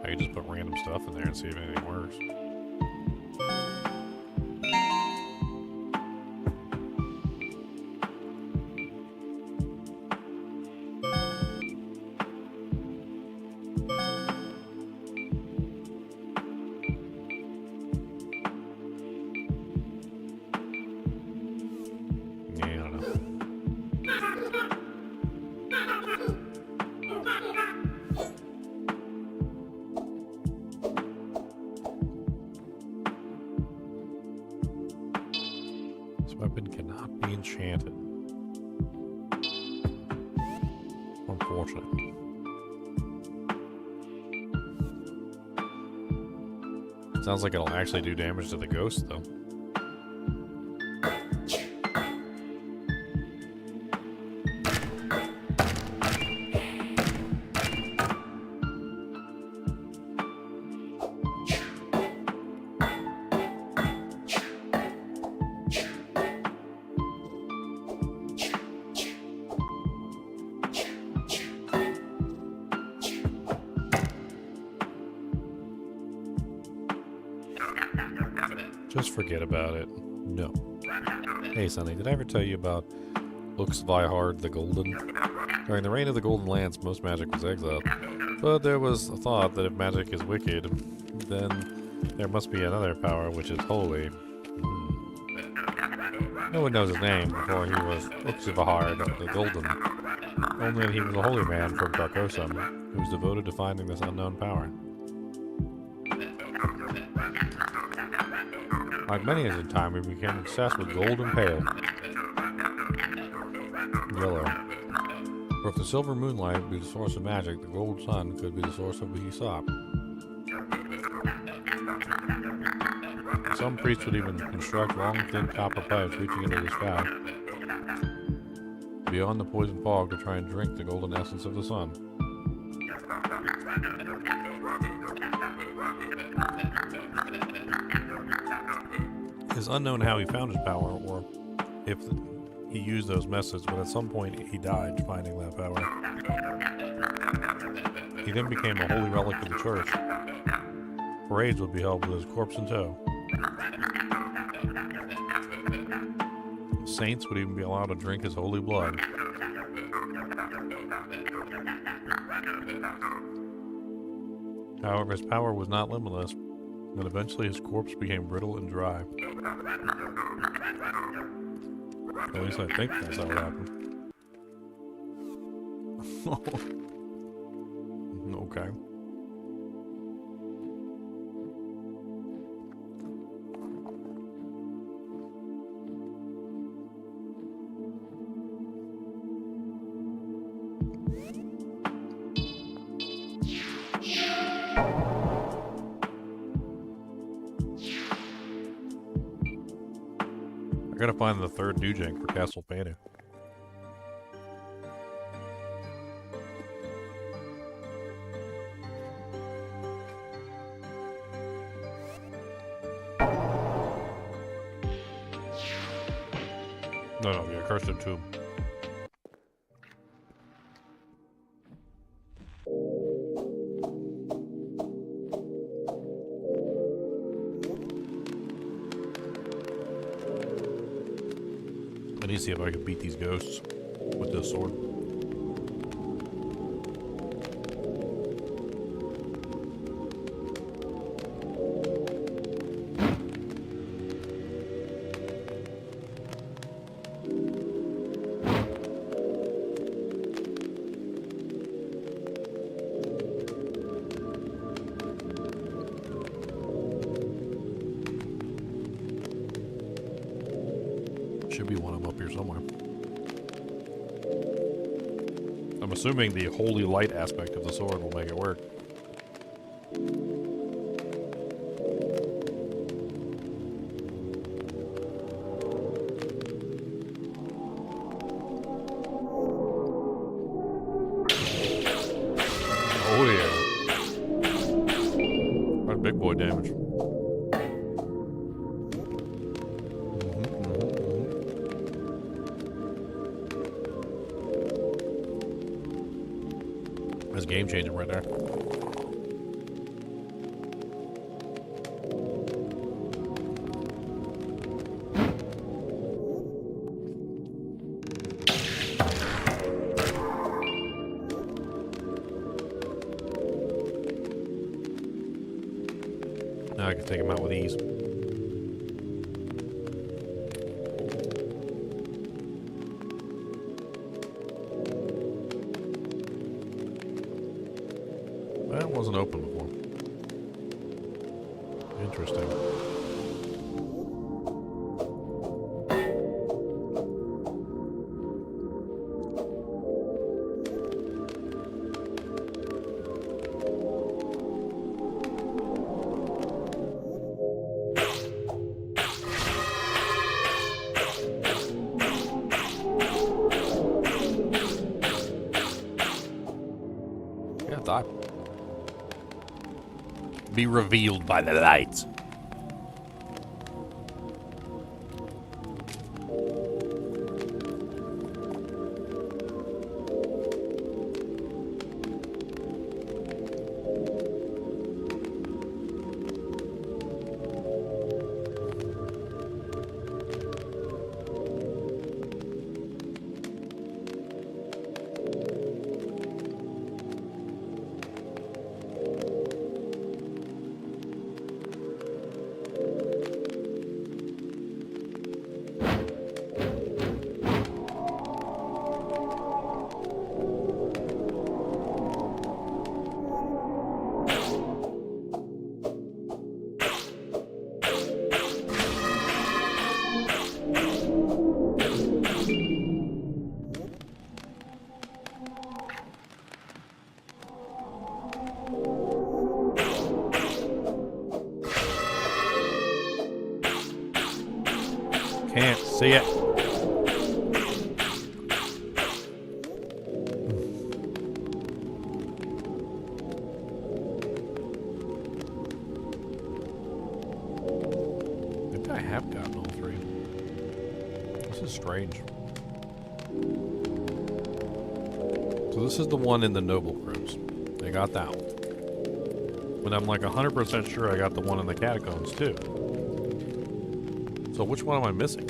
I could just put random stuff in there and see if anything works. Weapon cannot be enchanted. Unfortunate. Sounds like it'll actually do damage to the ghost, though. Just forget about it. No. Hey, Sonny, did I ever tell you about Uxvihard the Golden? During the reign of the Golden Lance, most magic was exiled. But there was a thought that if magic is wicked, then there must be another power which is holy. No one knows his name before he was Uxvihard the Golden. Only that he was a holy man from Carcosa, who was devoted to finding this unknown power. Like many as in time, we became obsessed with gold and pale. Yellow. For if the silver moonlight be the source of magic, the gold sun could be the source of what he sought. Some priests would even construct long, thin copper pipes reaching into the sky, beyond the poison fog, to try and drink the golden essence of the sun. It's unknown how he found his power or if he used those methods, but at some point he died finding that power. He then became a holy relic of the church. Parades would be held with his corpse in tow. Saints would even be allowed to drink his holy blood. However, his power was not limitless, and eventually his corpse became brittle and dry. At least I think that's how it happened. Okay. I gotta find the third Dujang for Castlevania. No, yeah, Cursed Tomb. I need to see if I can beat these ghosts with this sword. Should be one of them up here somewhere. I'm assuming the holy light aspect of the sword will make it work. Oh yeah. That's big boy damage. That's game changing right there. Now I can take him out with ease. That wasn't open before. Interesting. Yeah, die. Be revealed by the light. Can't see it. Maybe I have got This is strange. So this is the one in the Noble Crypts. I got that one. But I'm like 100% sure I got the one in the Catacombs too. So which one am I missing?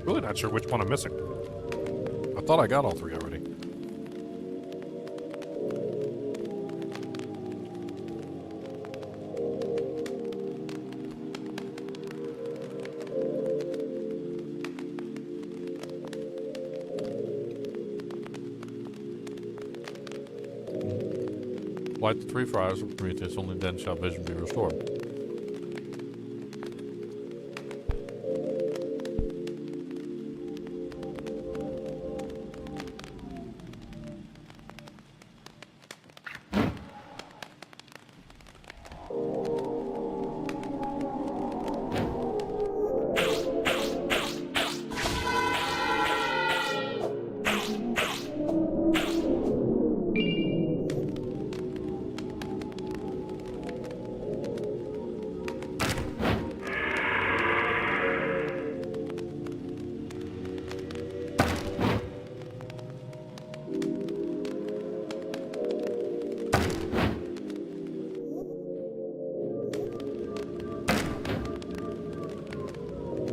Really not sure which one I'm missing. I thought I got all three already. Light the 3 fires of Prometheus, only then shall vision be restored.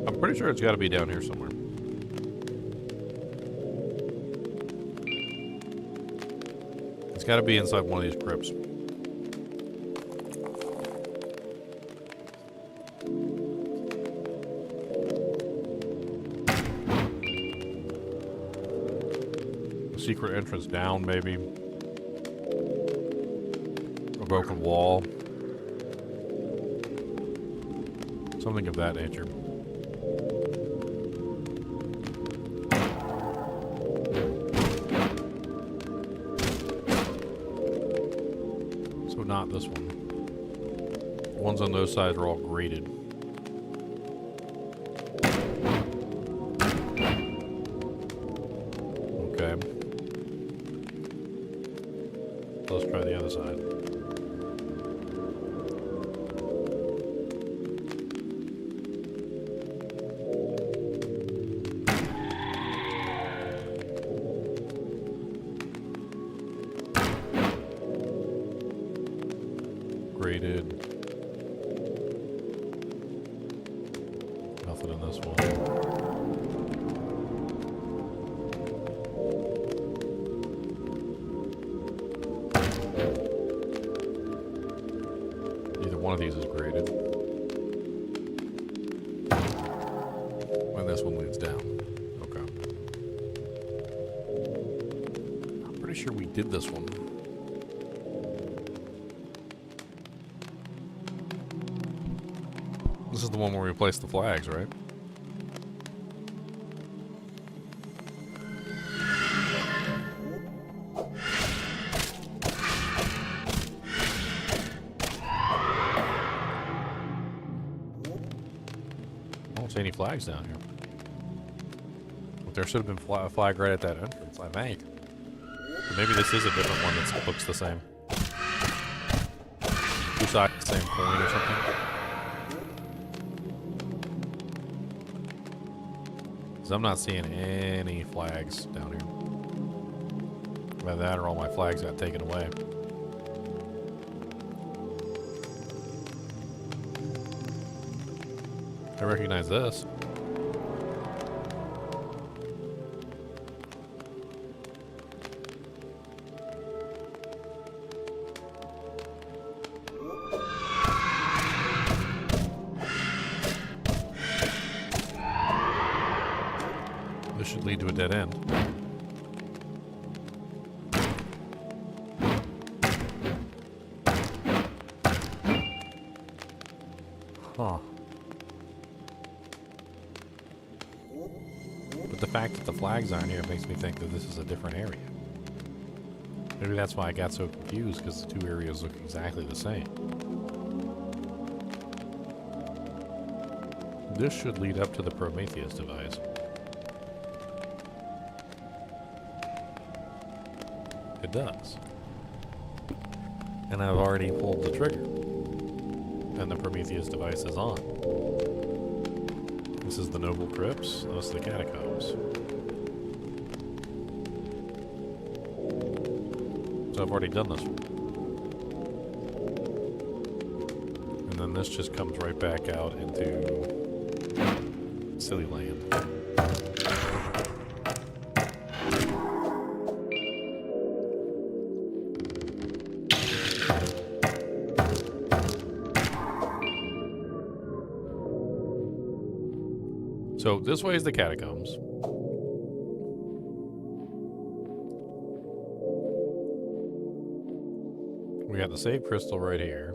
I'm pretty sure it's got to be down here somewhere. It's got to be inside one of these crypts. A secret entrance down, maybe. A broken wall. Something of that nature. Not this one. The ones on those sides are all grated. Okay. Let's try the other side. Graded. Nothing in this one. Either one of these is graded. And this one leads down. Okay. sure we did this one. This is the one where we placed the flags, right? I don't see any flags down here. But there should have been a flag right at that entrance, I think. But maybe this is a different one that looks the same. Two sides of the same coin or something. Because I'm not seeing any flags down here. By that or all my flags got taken away. I recognize this. This should lead to a dead end. Huh. But the fact that the flags aren't here makes me think that this is a different area. Maybe that's why I got so confused, because the two areas look exactly the same. This should lead up to the Prometheus device. It does. And I've already pulled the trigger. And the Prometheus device is on. This is the Noble Crypts. Those are the Catacombs. So I've already done this one. And then this just comes right back out into Silly Land. So this way is the Catacombs. We got the save crystal right here.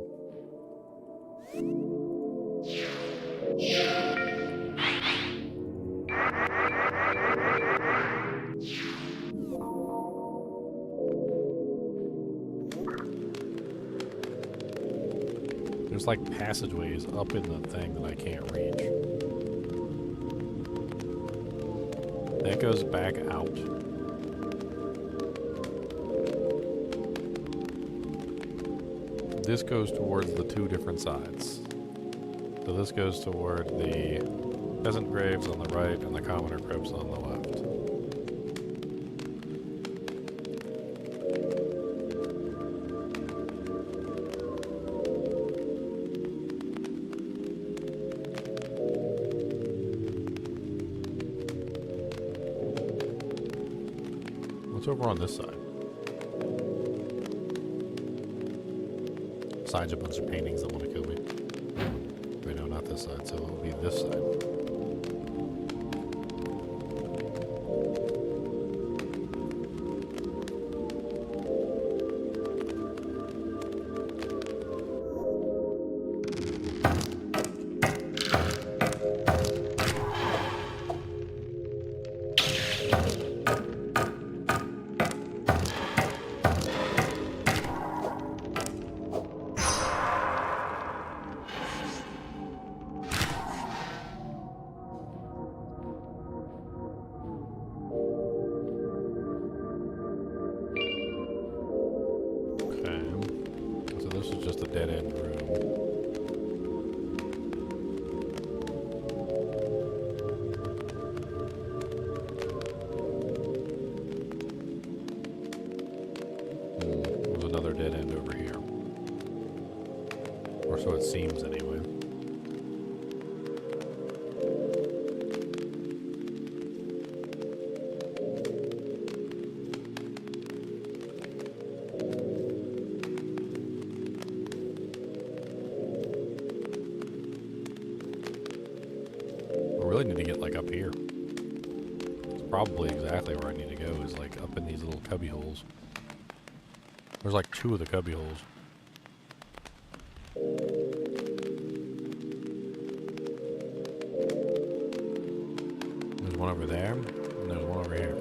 There's like passageways up in the thing that I can't reach. That goes back out. This goes towards the two different sides. So this goes toward the peasant graves on the right and the commoner crypts on the left. What's over on this side? Besides a bunch of paintings that want to kill me. Wait, no, not this side, so it will be this side. So it seems anyway. I really need to get like up here. It's probably exactly where I need to go, is like up in these little cubby holes. There's like 2 of the cubby holes. There's one over there, and there's one over here.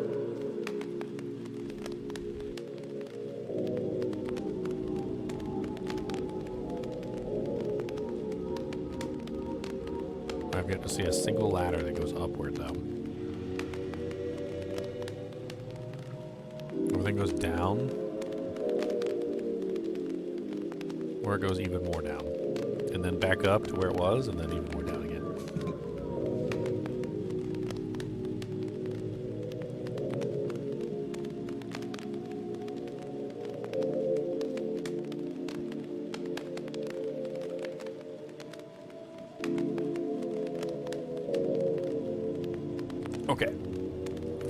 I've yet to see a single ladder that goes upward, though. Everything goes down, or it goes even more down. And then back up to where it was, and then even more down again. Okay.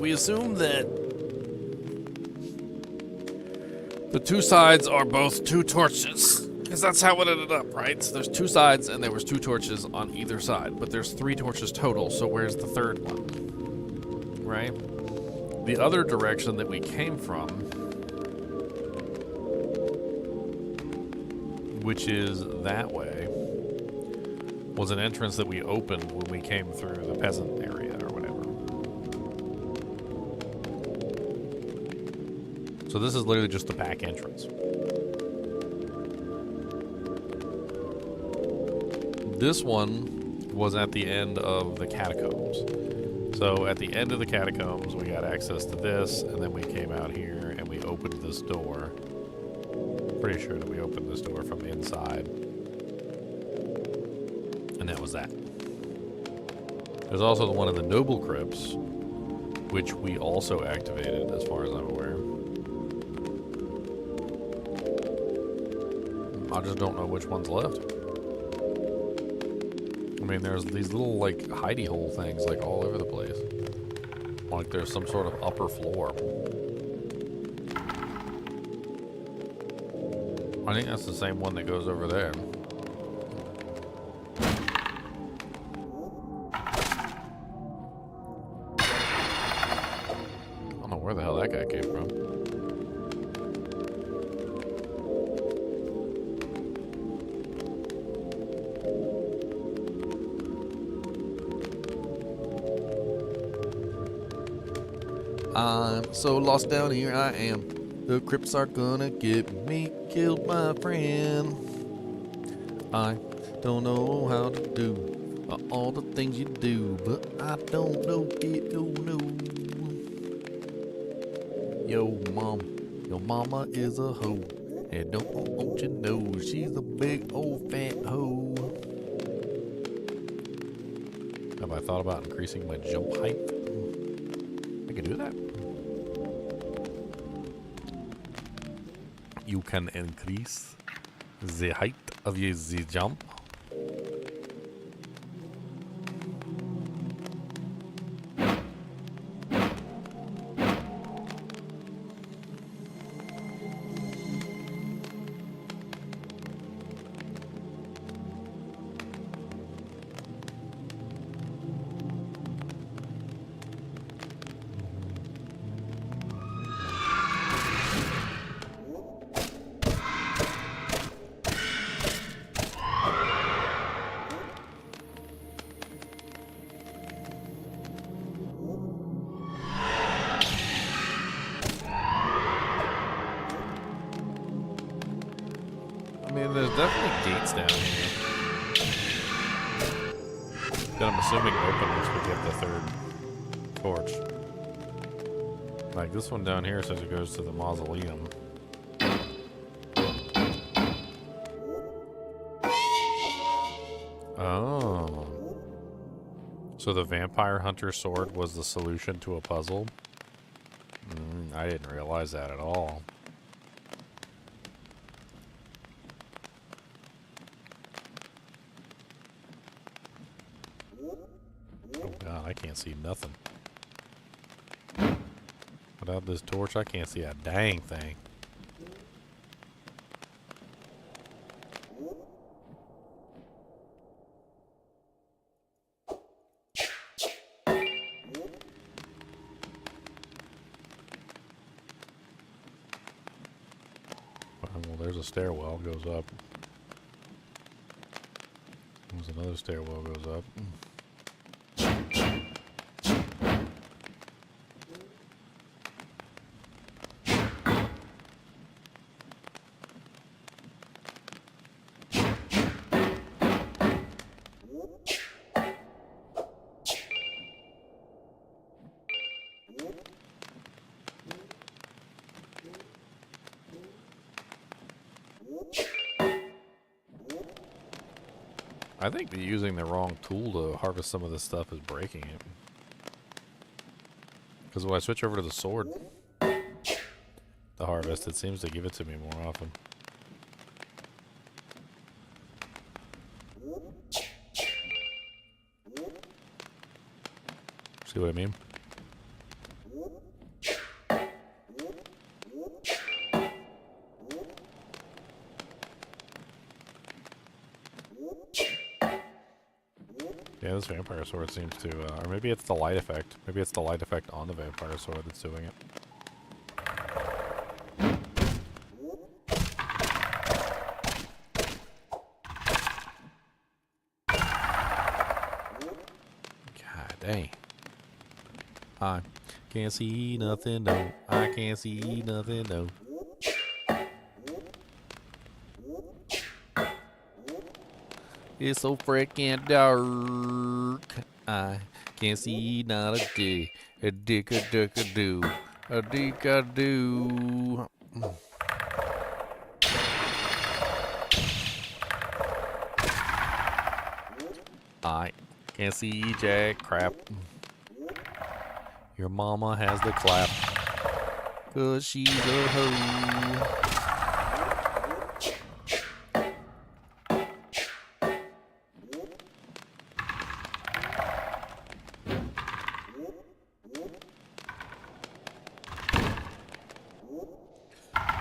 We assume that the 2 sides are both 2 torches. Because that's how it ended up, right? So there's 2 sides and there was 2 torches on either side. But there's 3 torches total, so where's the 3rd one? Right? The other direction that we came from, which is that way, was an entrance that we opened when we came through the peasant area or whatever. So this is literally just the back entrance. This one was at the end of the catacombs. So at the end of the catacombs, we got access to this, and then we came out here and we opened this door. Pretty sure that we opened this door from the inside. And that was that. There's also the one in the noble crypts, which we also activated, as far as I'm aware. I just don't know which one's left. I mean, there's these little, like, hidey hole things, like, all over the place. Like there's some sort of upper floor. I think that's the same one that goes over there. I don't know where the hell that guy came from. I'm so lost down here, I am. The crypts are gonna get me killed, my friend. I don't know how to do all the things you do, but I don't know it, no, no. Yo, mom, your mama is a hoe, and don't you know she's a big old fat hoe. Have I thought about increasing my jump height? I could do that. You can increase the height of the jump. I mean, there's definitely gates down here that I'm assuming open once we get the 3rd torch. Like this one down here says it goes to the mausoleum. Oh. So the vampire hunter sword was the solution to a puzzle? I didn't realize that at all. Oh god, I can't see nothing. Without this torch, I can't see a dang thing. well, there's a stairwell goes up. There's another stairwell goes up. I think that using the wrong tool to harvest some of this stuff is breaking it. Because when I switch over to the sword to harvest, it seems to give it to me more often. See what I mean? Yeah, this vampire sword seems to, or maybe it's the light effect. Maybe it's the light effect on the vampire sword that's doing it. God dang. I can't see nothing, no. I can't see nothing, no. It's so freaking dark. I can't see not a dick. A dick a duck a do. A dick a do. I can't see jack crap. Your mama has the clap. 'Cause she's a hoe.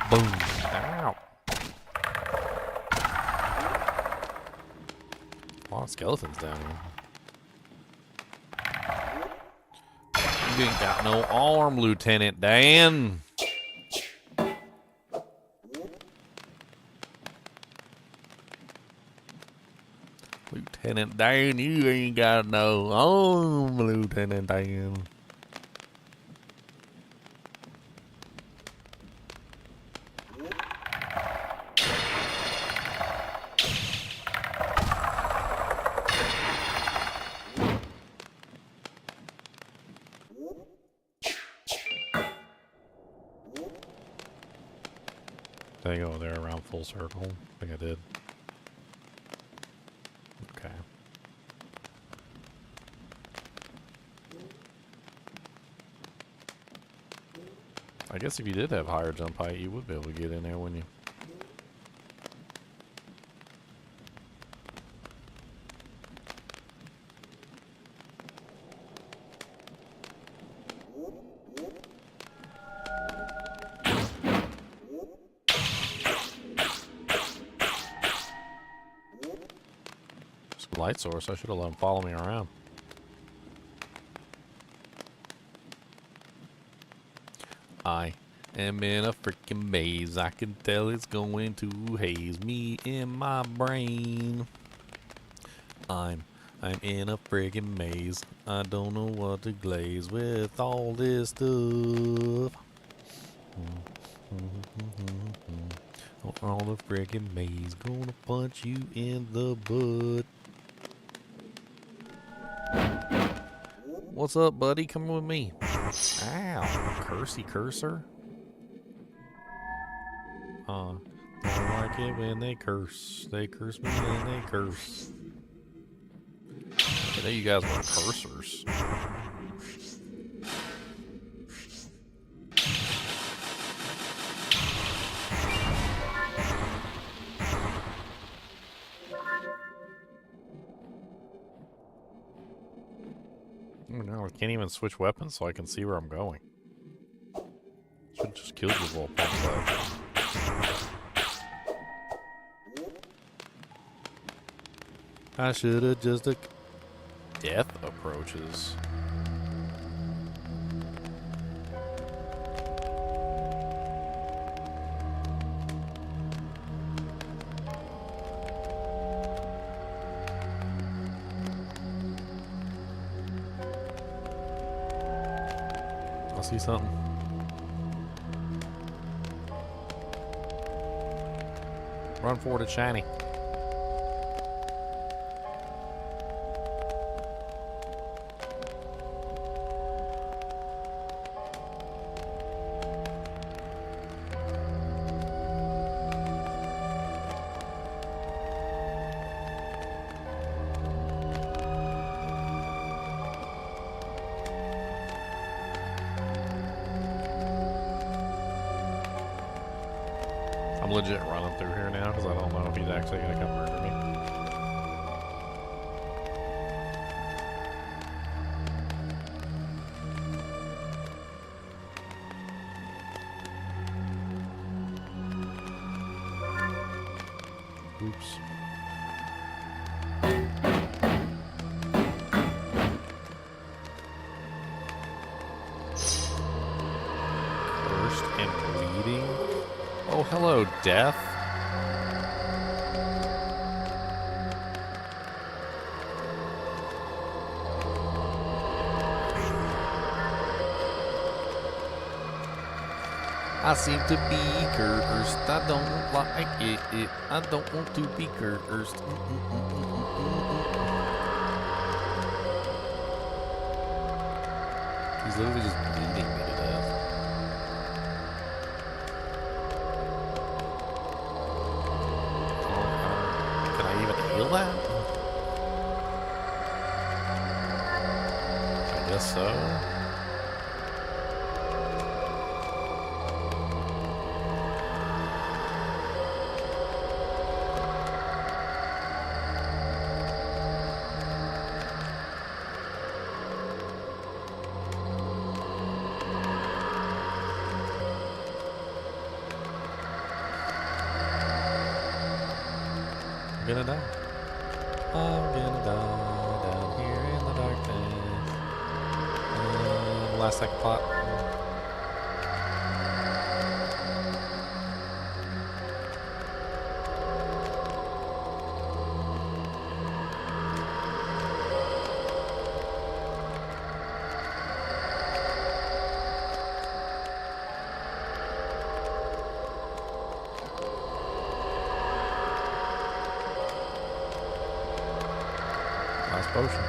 Boom. Ow. A lot of skeletons down here. You ain't got no arm, Lieutenant Dan. Lieutenant Dan, you ain't got no arm, Lieutenant Dan. Did I go there around full circle? I think I did. Okay. I guess if you did have higher jump height, you would be able to get in there, wouldn't you? Light source. I should have let him follow me around. I am in a freaking maze. I can tell it's going to haze me in my brain. I'm in a freaking maze. I don't know what to glaze with all this stuff. All the freaking maze gonna punch you in the butt. What's up, buddy? Come with me. Ow. Cursey curser. Don't like it when they curse. They curse me when they curse. I know you guys were cursors. Oh no, I can't even switch weapons so I can see where I'm going. Should just kill the little pump. I should have just death approaches. see something? Run forward, it's shiny. I'm legit running through here now because I don't know if he's actually going to come murder me. Oops. Cursed and bleeding. Oh, hello, death. I seem to be cursed. I don't like it. I don't want to be cursed. He's literally just bleeding me to death. Can I even heal that? I guess so. I'm gonna die. I'm gonna die down here in the darkness. Last second pot. Last potion.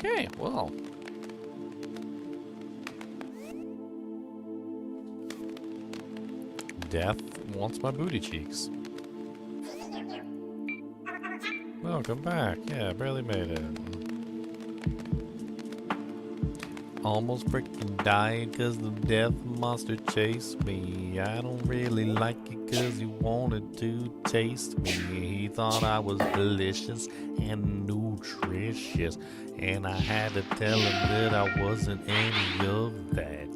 Okay, well. Death wants my booty cheeks. Welcome back. Yeah, barely made it. Almost freaking died because the death monster chased me. I don't really like it because he wanted to taste me. He thought I was delicious and nutritious, and I had to tell him that I wasn't any of that.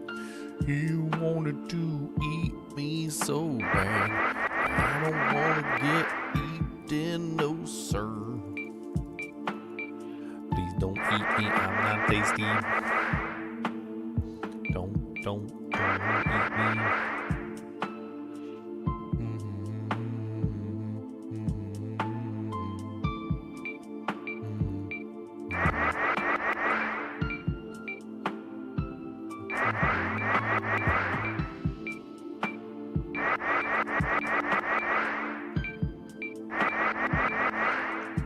He wanted to eat me so bad. I don't want to get eaten, no sir. Please don't eat me, I'm not tasty. Don't eat me.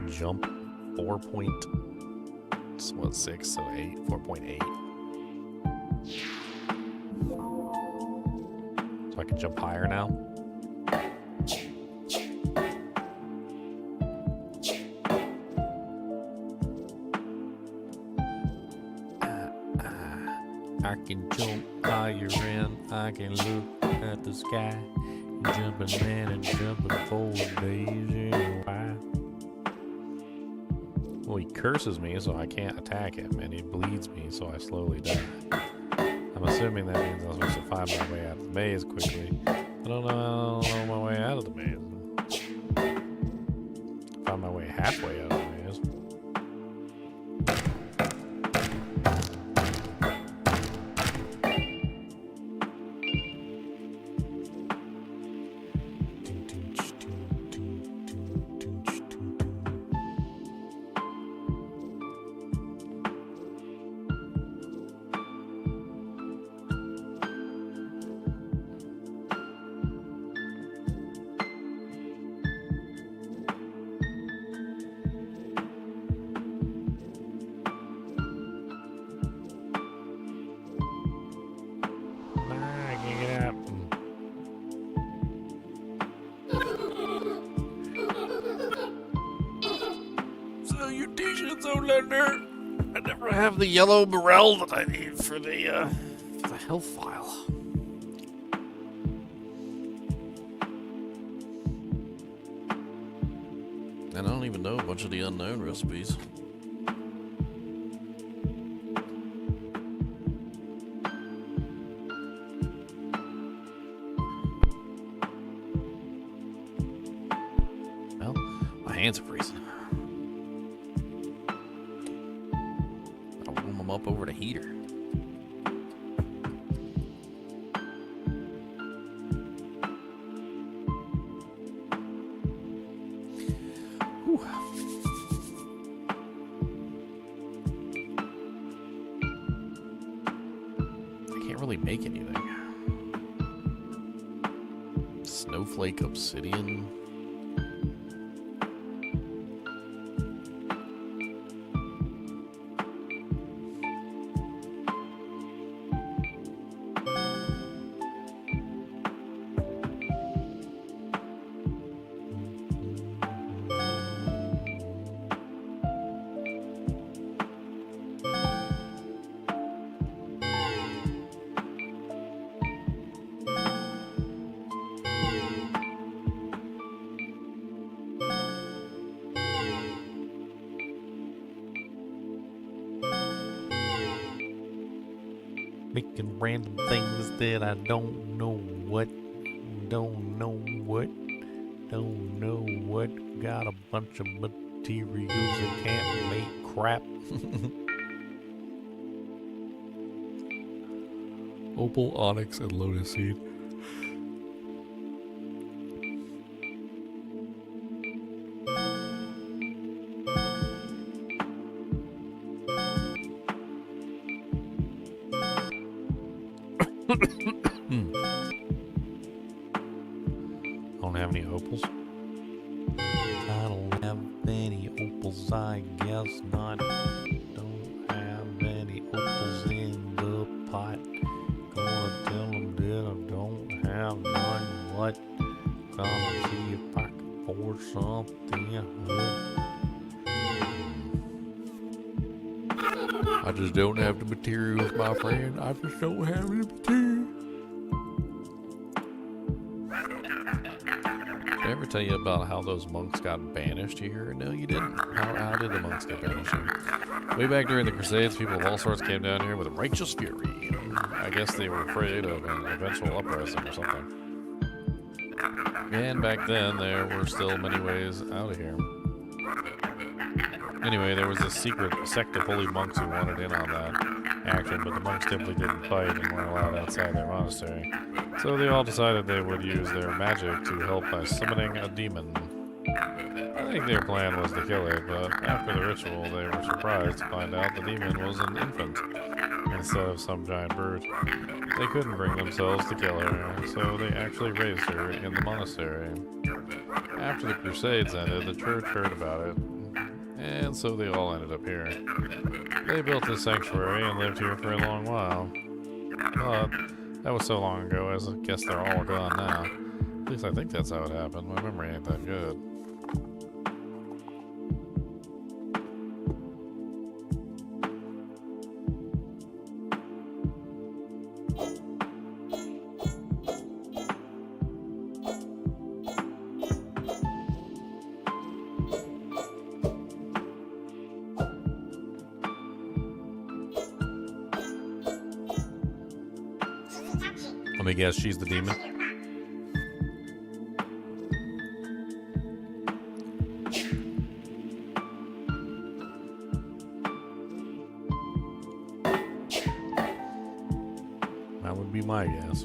Jump 4.6, so 4.8. So I can jump higher now. I can jump higher and I can look at the sky. Jumping in and jumping for days in a while. Well, he curses me, so I can't attack him, and he bleeds me, so I slowly die. I'm assuming that means I'm supposed to find my way out of the maze quickly. I don't know my way out of the maze. Find my way halfway out of the maze. I never have the yellow barrel that I need for the health file. And I don't even know a bunch of the unknown recipes. Well, my hands are freezing. Up over the heater. Whew. I can't really make anything. Snowflake obsidian. Making random things that I don't know what. Got a bunch of materials that can't make crap. Opal, onyx, and Lunacid. Don't have any opals. I don't have any opals, I guess not. Don't have any opals in the pot. Gonna tell them that I don't have none. What? Gonna see if I can pour something good. I just don't have the materials, my friend. I just don't have the materials. Did I ever tell you about how those monks got banished here? No, you didn't. How did the monks get banished here? Way back during the Crusades, people of all sorts came down here with righteous fury. I guess they were afraid of an eventual uprising or something. And back then, there were still many ways out of here. Anyway, there was this secret sect of holy monks who wanted in on that action, but the monks typically didn't fight and weren't allowed outside their monastery. So they all decided they would use their magic to help by summoning a demon. I think their plan was to kill it, but after the ritual, they were surprised to find out the demon was an infant instead of some giant brute. They couldn't bring themselves to kill her, so they actually raised her in the monastery. After the Crusades ended, the church heard about it, and so they all ended up here. They built this sanctuary and lived here for a long while. But that was so long ago, I guess they're all gone now. At least I think that's how it happened. My memory ain't that good. Let me guess, she's the demon. That would be my guess.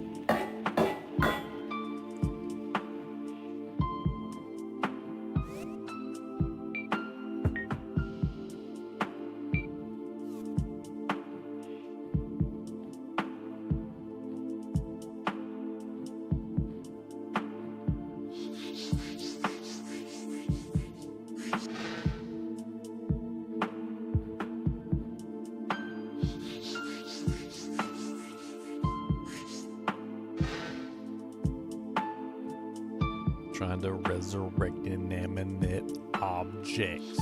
Trying to resurrect inanimate objects.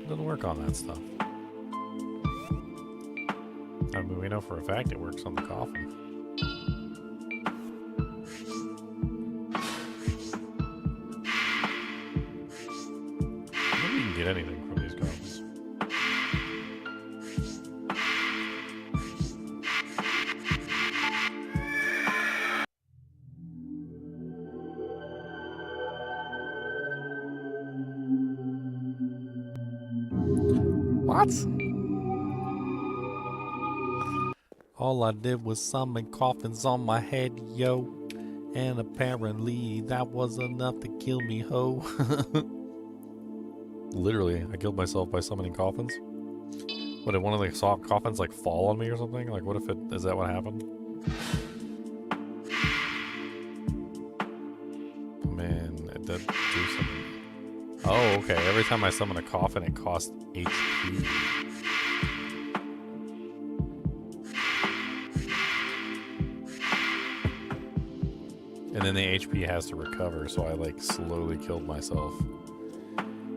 Doesn't work on that stuff. I mean, we know for a fact it works on the coffin. I don't think you can get anything from these coffins. What? All I did was summon coffins on my head, yo. And apparently that was enough to kill me, ho. Literally, I killed myself by summoning coffins. What, did one of the coffins like fall on me or something? Like, what if it, is that what happened? Man, it did do something. Oh, okay. Every time I summon a coffin, it costs HP. And then the HP has to recover, so I like slowly killed myself.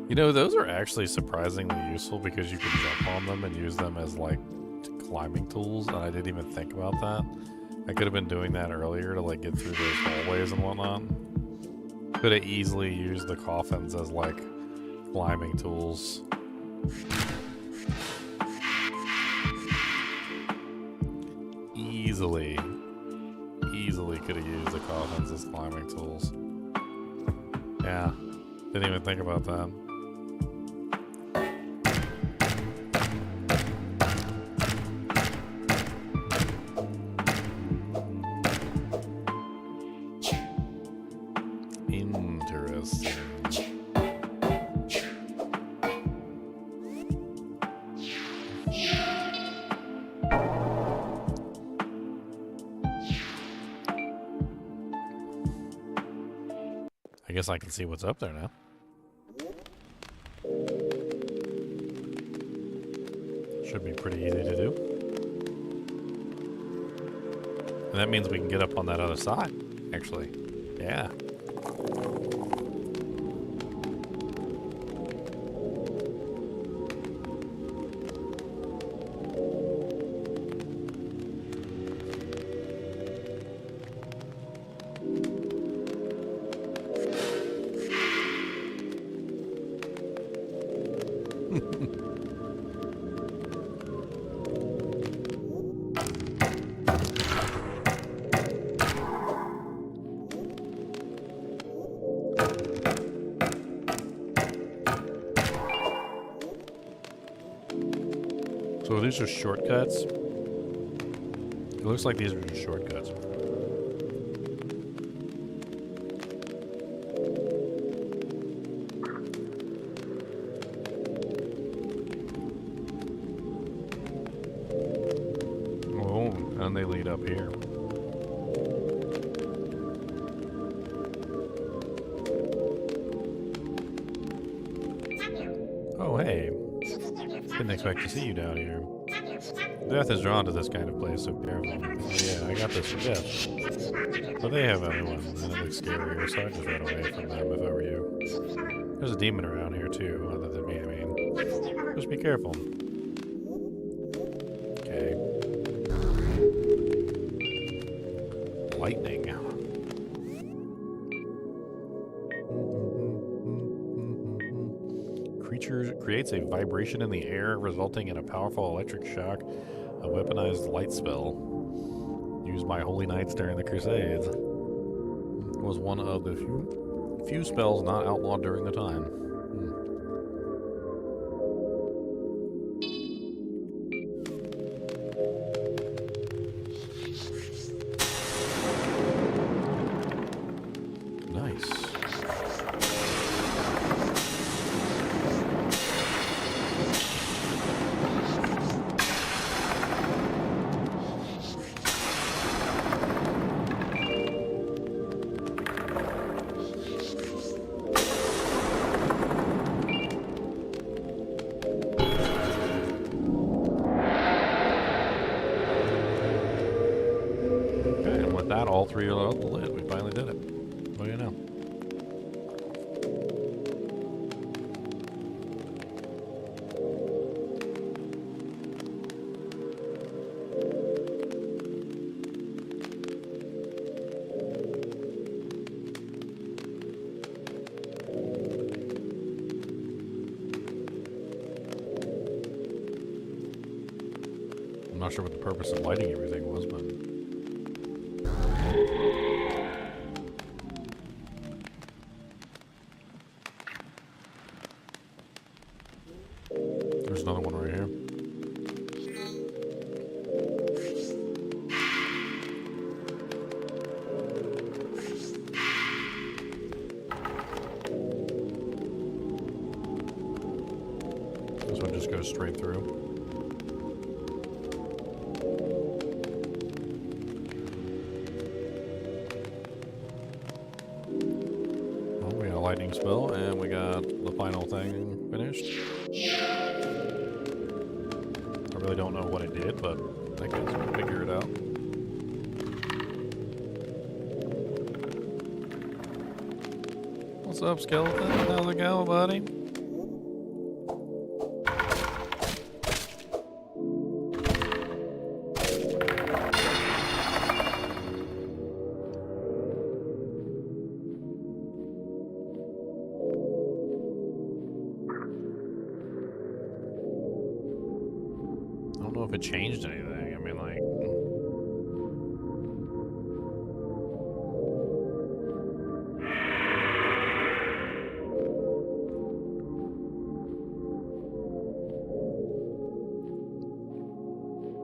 You know, those are actually surprisingly useful because you can jump on them and use them as like climbing tools, and I didn't even think about that. I could have been doing that earlier to like get through those hallways and whatnot. Could have easily used the coffins as like climbing tools. Easily could have used the coffins as climbing tools. Yeah, didn't even think about that. Interesting. I guess I can see what's up there now. Should be pretty easy to do. And that means we can get up on that other side, actually. Yeah. So these are shortcuts. It looks like these are just shortcuts. Oh, and they lead up here. Oh, hey. Didn't expect to see you down here. Death is drawn to this kind of place, so careful. Oh, yeah, I got this for death. But they have other ones, and it looks scarier, so I'd just run away from them if I were you. There's a demon around here, too, other than me, I mean. Just be careful. Okay. Lightning. creature creates a vibration in the air, resulting in a powerful electric shock. A weaponized light spell used by holy knights during the Crusades. It was one of the few spells not outlawed during the time. Nice. Okay, and with that, all three are out the lid. We finally did it. What do you know? I'm not sure what the purpose of lighting everything was, but there's another one right here. This one just goes straight through. Lightning spell, and we got the final thing finished. I really don't know what it did, but I guess we'll figure it out. What's up, skeleton? How's it going, buddy? I don't know if it changed anything. I mean, like...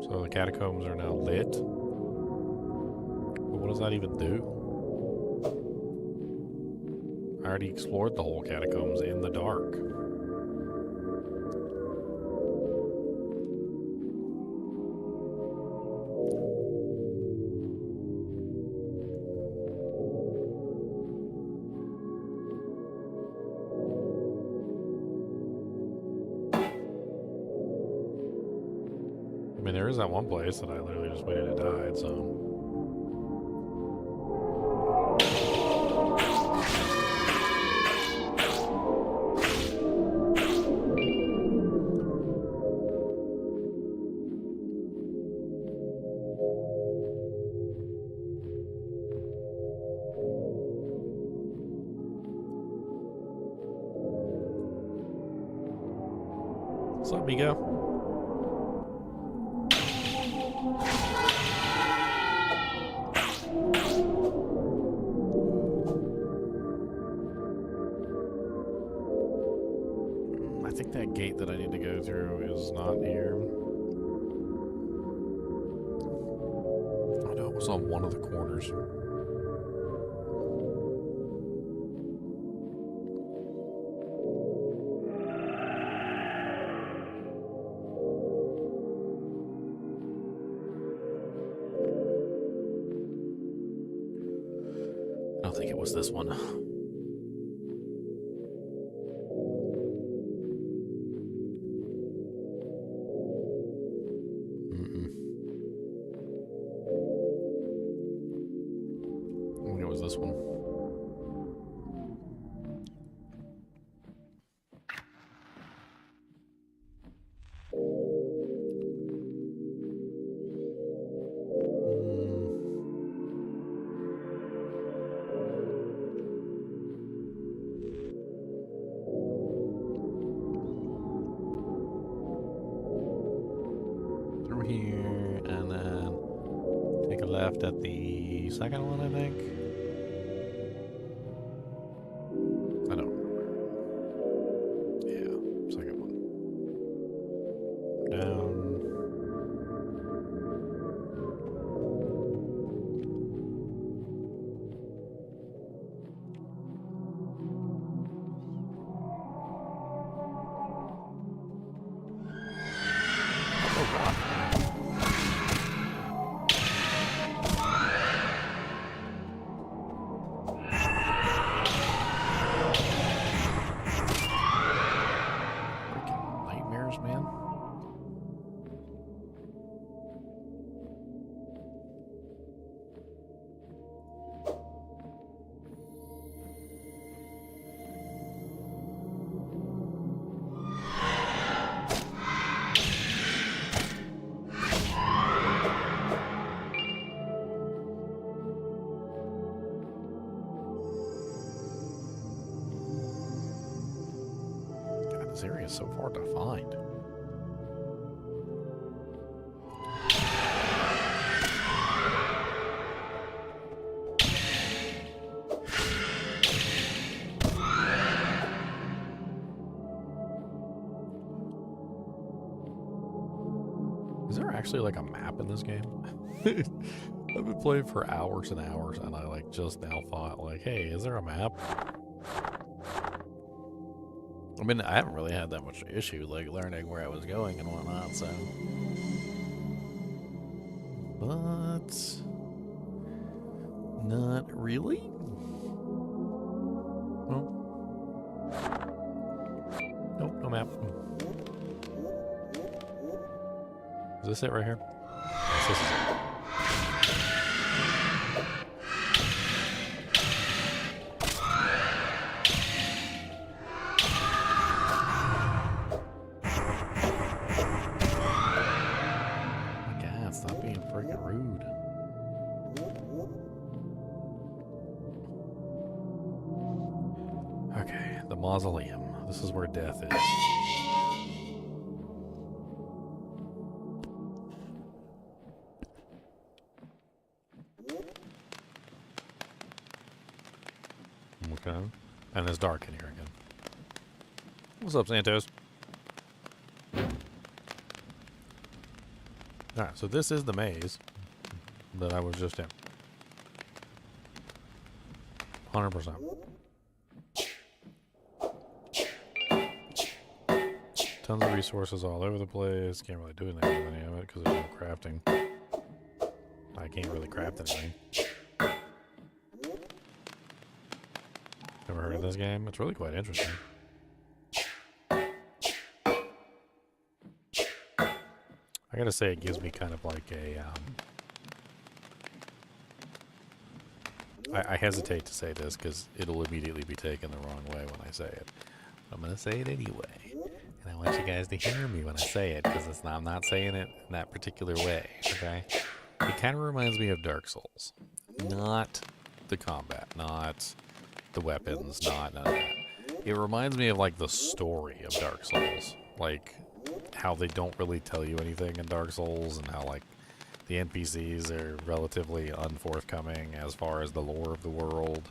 So the catacombs are now lit. But what does that even do? I already explored the whole catacombs in the dark. I mean, there is that one place that I literally just waited to die, so... What's up, Migo? I think that gate that I need to go through is not here. I know it was on one of the corners. I don't think it was this one. I think it was this one. left at the second one, I think. I don't. Yeah, second one. Down. Freaking nightmares, man. God, this area is so hard to find. Is there actually like a map in this game? I've been playing for hours and hours, and I like just now thought like, hey, is there a map? I mean, I haven't really had that much issue like learning where I was going and whatnot, so. But not really. Well, nope, no map. Is this it right here? Yes, this is it. My God, stop being freaking rude. Okay, the mausoleum. This is where death is. Okay. And it's dark in here again. What's up, Santos? Alright, so this is the maze that I was just in. 100%. Tons of resources all over the place. Can't really do anything with any of it because there's no crafting. I can't really craft anything. Never heard of this game? It's really quite interesting. I gotta say, it gives me kind of like a, I hesitate to say this because it'll immediately be taken the wrong way when I say it. I'm gonna say it anyway. And I want you guys to hear me when I say it because I'm not saying it in that particular way, okay? It kind of reminds me of Dark Souls. Not the combat, not the weapons, not none of that. It reminds me of like the story of Dark Souls. Like how they don't really tell you anything in Dark Souls and how like the NPCs are relatively unforthcoming as far as the lore of the world.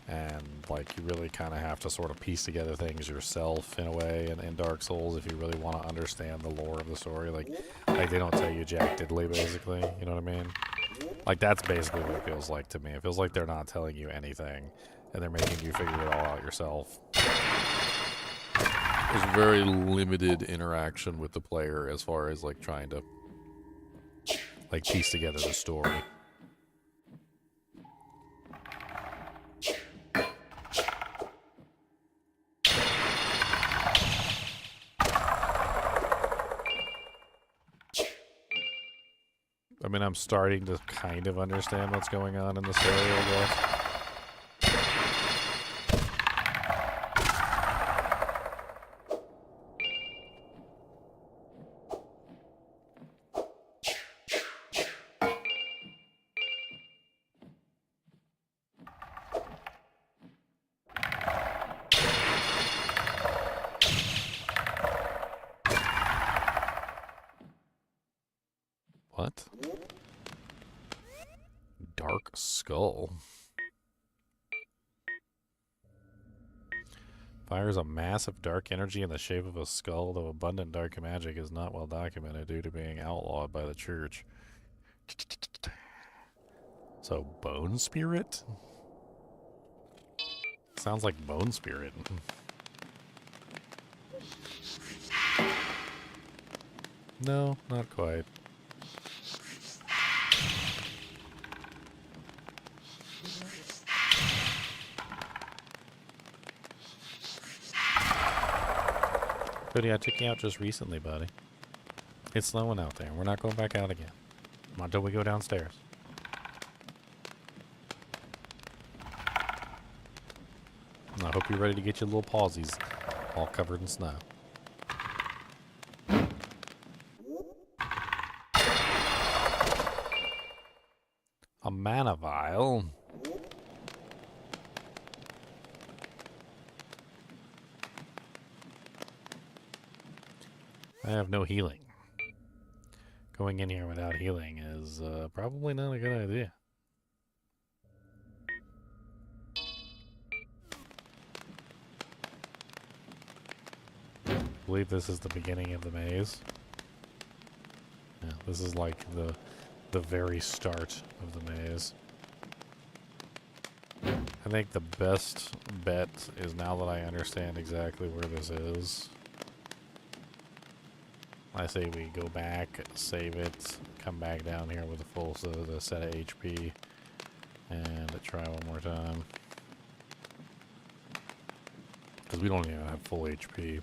And like you really kind of have to sort of piece together things yourself in a way in Dark Souls if you really want to understand the lore of the story. Like they don't tell you jack diddly basically, you know what I mean? Like that's basically what it feels like to me. It feels like they're not telling you anything and they're making you figure it all out yourself. There's very limited interaction with the player as far as like trying to Like piece together the story. I mean, I'm starting to kind of understand what's going on in this area, I guess. What? dark skull. Fires a massive dark energy in the shape of a skull, though abundant dark magic is not well documented due to being outlawed by the church. So, bone spirit? Sounds like bone spirit. No, not quite. Cody, I took you out just recently, buddy. It's snowing out there. We're not going back out again. Not until we go downstairs. I hope you're ready to get your little pawsies all covered in snow. A mana vial. I have no healing. Going in here without healing is probably not a good idea. I believe this is the beginning of the maze. Yeah, this is like the very start of the maze. I think the best bet is, now that I understand exactly where this is, I say we go back, save it, come back down here with a full set of HP, and try one more time. Because we don't even have full HP.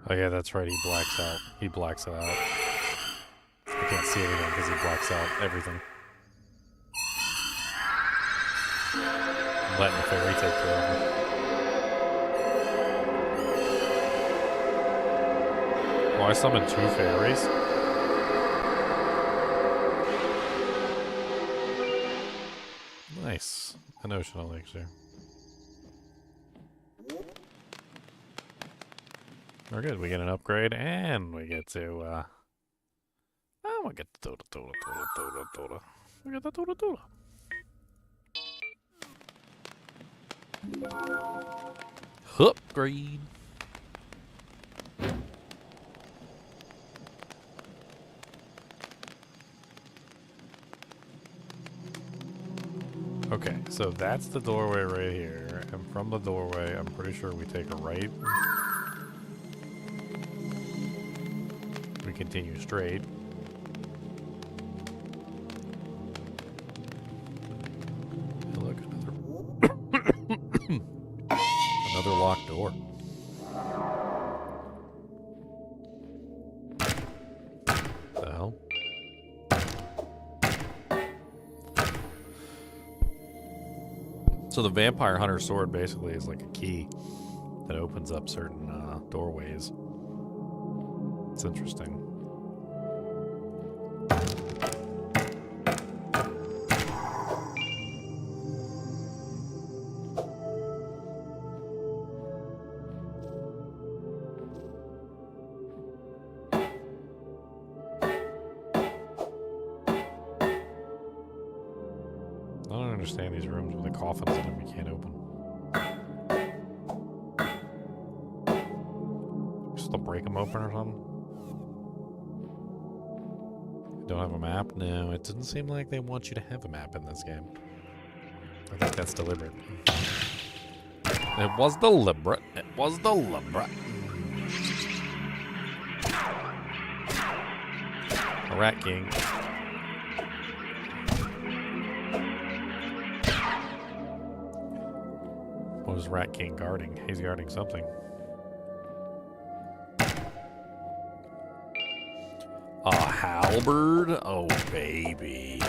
Oh yeah, that's right, he blacks out. He blacks it out. I can't see anything because he blacks out everything. I'm letting the fairy take care of him. Oh, I summoned 2 fairies? Nice. An ocean elixir. We're good. We get an upgrade, and we get to, we get the Toda. We get the Toda. Upgrade. Okay, so that's the doorway right here, and from the doorway, I'm pretty sure we take a right. We continue straight. Hey, look, another locked door. The hell? So the vampire hunter sword basically is like a key that opens up certain doorways. It's interesting. I don't understand these rooms with the coffins in them you can't open. Just to break them open or something? Don't have a map? No, it doesn't seem like they want you to have a map in this game. I think that's deliberate. It was deliberate. It was deliberate. A Rat King. What is Rat King guarding? He's guarding something. halberd? Oh, baby.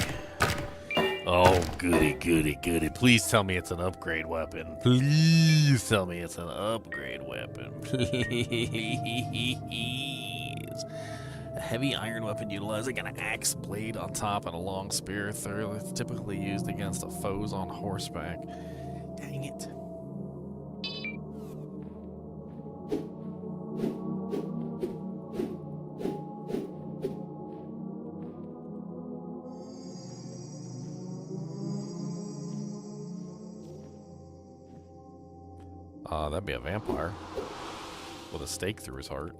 Oh, goody, goody, goody. Please tell me it's an upgrade weapon. Please tell me it's an upgrade weapon. Please. A heavy iron weapon utilizing an axe blade on top and a long spear through. It's typically used against foes on horseback. Dang it. That'd be a vampire with a stake through his heart.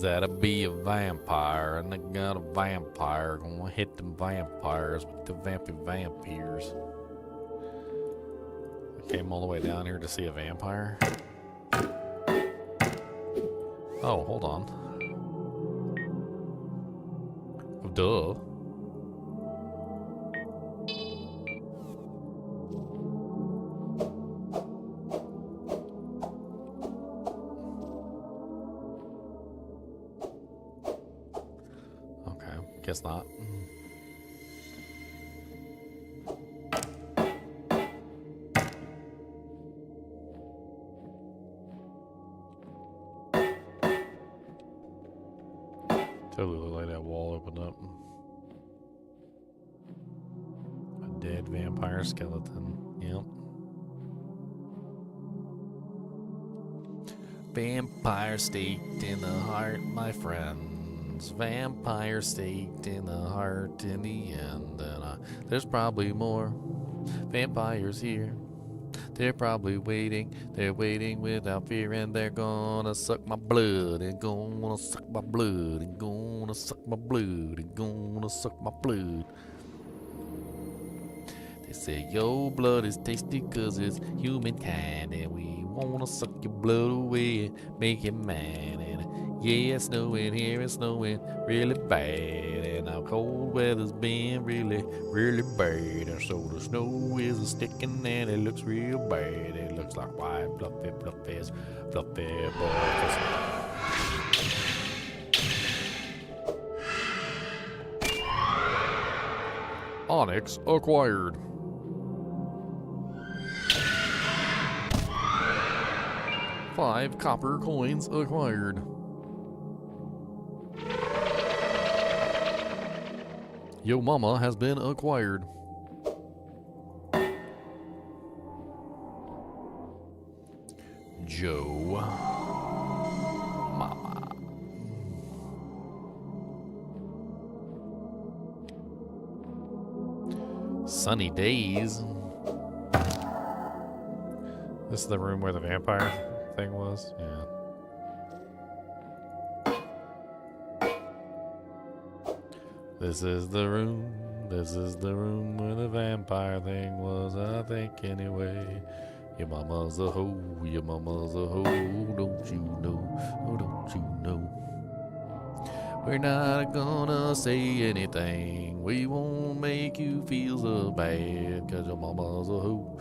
That'd be a vampire, and they got a vampire gonna hit them vampires with the vampires. I came all the way down here to see a vampire. Oh, hold on. Duh. Guess not. Totally look like that wall opened up. A dead vampire skeleton. Yep. Vampire staked in the heart, my friends. Vampire staked in the heart in the end. And there's probably more vampires here. They're probably waiting. They're waiting without fear, and they're gonna suck my blood and gonna suck my blood and gonna suck my blood and gonna suck my blood. They say your blood is tasty 'cause it's humankind, and we wanna suck your blood away and make you mad. And yeah, it's snowing here, it's snowing really bad, and our cold weather's been really, really bad. And so the snow is sticking and it looks real bad. It looks like white, fluffy balls. Onyx acquired. Five copper coins acquired. Yo Mama has been acquired. Joe Mama. Sunny days. This is the room where the vampire thing was? Yeah. This is the room where the vampire thing was, I think, anyway. Your mama's a hoe, don't you know, oh, don't you know. We're not gonna say anything. We won't make you feel so bad, 'cause your mama's a hoe.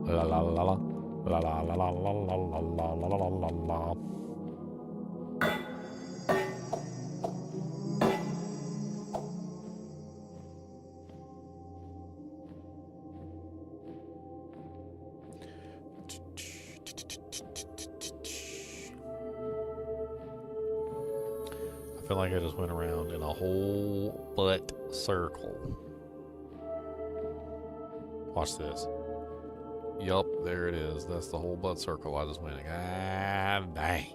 La la la la. La la la la la la la la la la la la. I feel like I just went around in a whole butt circle. Watch this. Yup, there it is. That's the whole butt circle I just went. Ah, dang.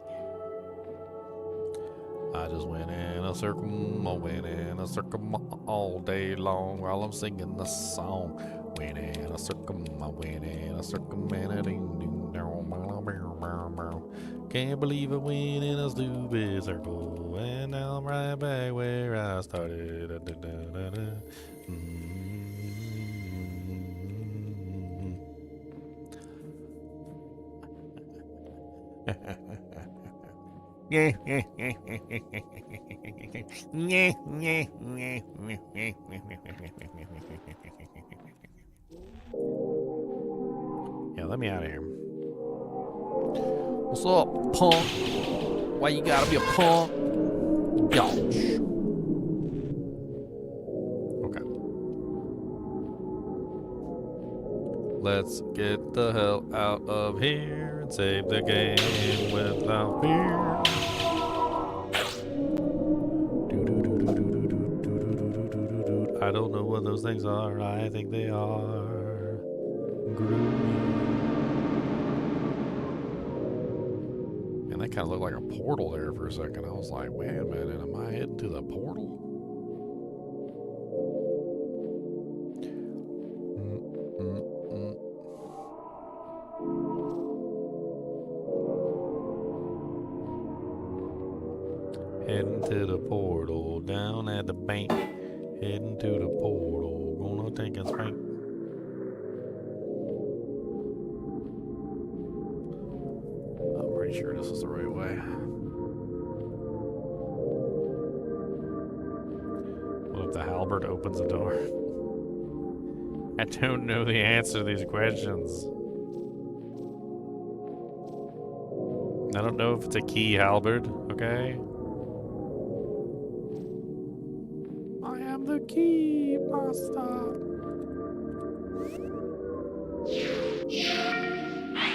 I just went in a circle, I went in a circle all day long while I'm singing the song. Went in a circle, I went in a circle, man, a ding ding dong, bow, bow, bow, bow. Can't believe I went in a stupid circle, and now I'm right back where I started. Da, da, da, da, da. let me out of here. What's up, punk? Why you gotta be a punk? Gosh. Okay. Let's get the hell out of here and save the game without fear. I don't know what those things are. I think they are groovy. And that kind of looked like a portal there for a second. I was like, wait a minute, am I heading to the portal? Heading to the portal down at the bank. Heading to the portal, gonna take a spank. I'm pretty sure this is the right way. What if the halberd opens the door? I don't know the answer to these questions. I don't know if it's a key halberd, okay? I am the key master.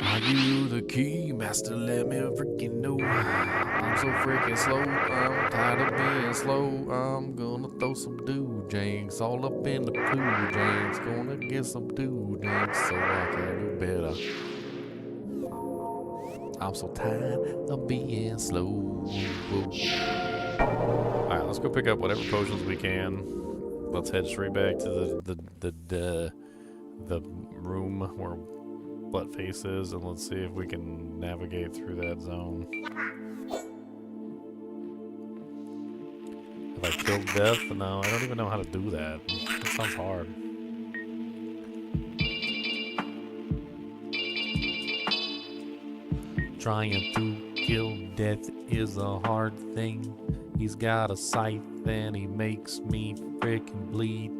Are you the key master? Let me freaking know. I'm so freaking slow. I'm tired of being slow. I'm gonna throw some doojanks all up in the poo janks. Gonna get some doojanks so I can do better. I'm so tired of being slow. Alright, let's go pick up whatever potions we can. Let's head straight back to the room where Buttface is, and let's see if we can navigate through that zone. Have I killed death? No, I don't even know how to do that. That sounds hard. Trying to kill death is a hard thing. He's got a scythe and he makes me freaking bleed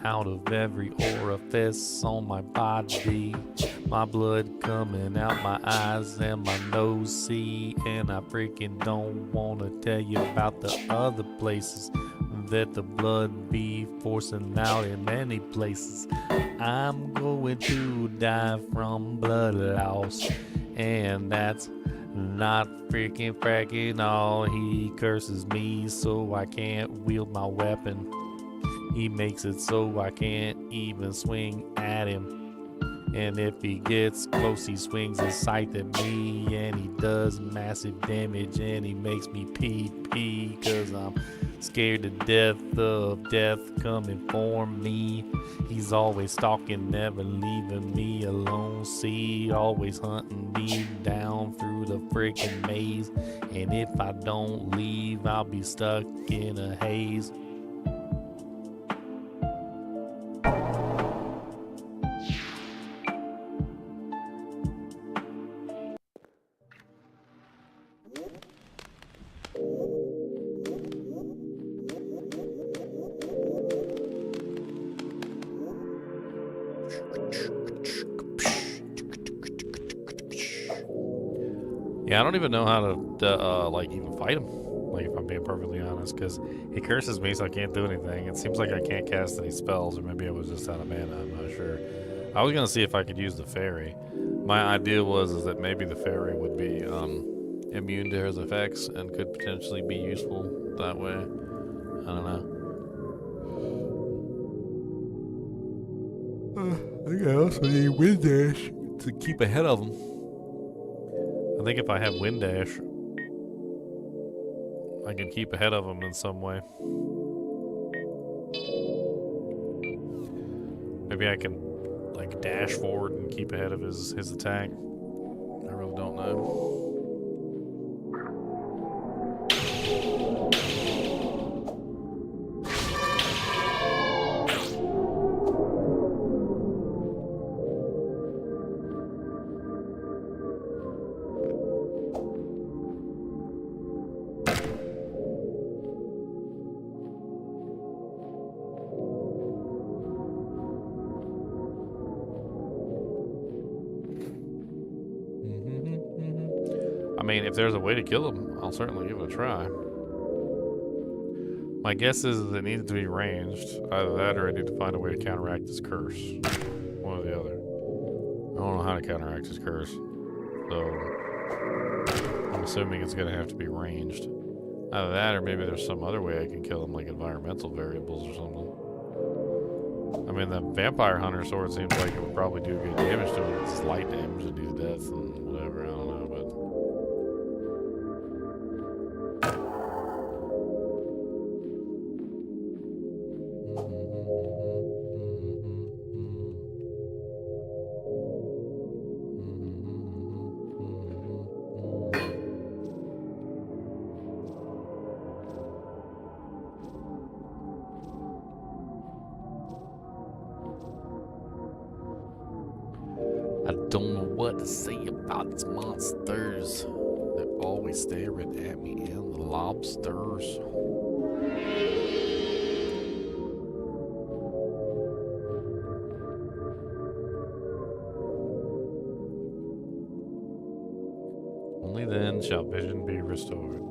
out of every orifice on my body. My blood coming out my eyes and my nose, see, and I freaking don't want to tell you about the other places that the blood be forcing out in many places. I'm going to die from blood loss, and that's not freaking fracking all. He curses me so I can't wield my weapon. He makes it so I can't even swing at him. And if he gets close, he swings his scythe at me, and he does massive damage, and he makes me pee, cause I'm scared to death of death coming for me. He's always stalking, never leaving me alone. See, always hunting me down through the freaking maze. And if I don't leave, I'll be stuck in a haze. Yeah, I don't even know how to like even fight him. Like, if I'm being perfectly honest, because he curses me, so I can't do anything. It seems like I can't cast any spells, or maybe I was just out of mana. I'm not sure. I was gonna see if I could use the fairy. My idea was that maybe the fairy would be immune to his effects and could potentially be useful that way. I don't know. I think I also need Wind Dash to keep ahead of him. I think if I have Wind Dash, I can keep ahead of him in some way. Maybe I can, like, dash forward and keep ahead of his attack. I really don't know. if there's a way to kill him, I'll certainly give it a try. My guess is it needs to be ranged. Either that or I need to find a way to counteract this curse. One or the other. I don't know how to counteract this curse. So, I'm assuming it's going to have to be ranged. Either that or maybe there's some other way I can kill him, like environmental variables or something. I mean, the Vampire Hunter sword seems like it would probably do good damage to him. It's light damage and do death and whatever, I don't know, I don't know what to say about these monsters. They're always staring at me in the lobsters. Only then shall vision be restored.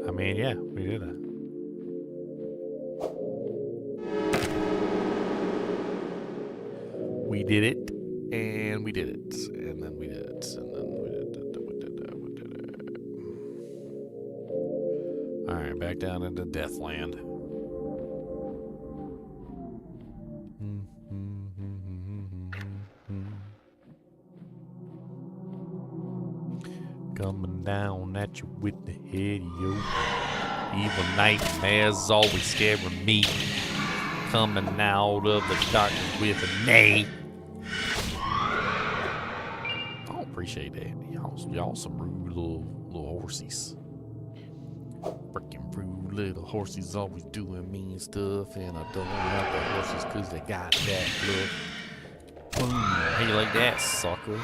I mean, yeah, we did that. We did it, and we did it, and then we did it, and then we did it, we did it, we did it. Alright, back down into Deathland. Coming down at you with the head, yo. Evil nightmares always scaring me. Coming out of the darkness with a neigh. I don't appreciate that. Y'all some rude little horsies. Freaking rude little horsies always doing mean stuff, and I don't like the horses because they got that look. How you like that, sucker?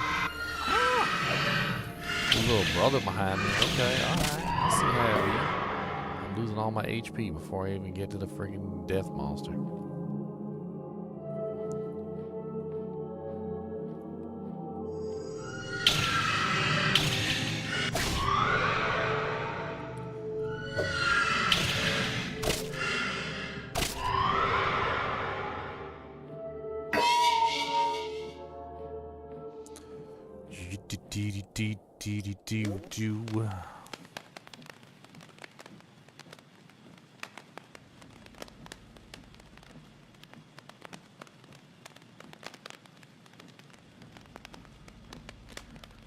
Your little brother behind me. Okay, alright. I see how it is. I'm losing all my HP before I even get to the freaking death monster.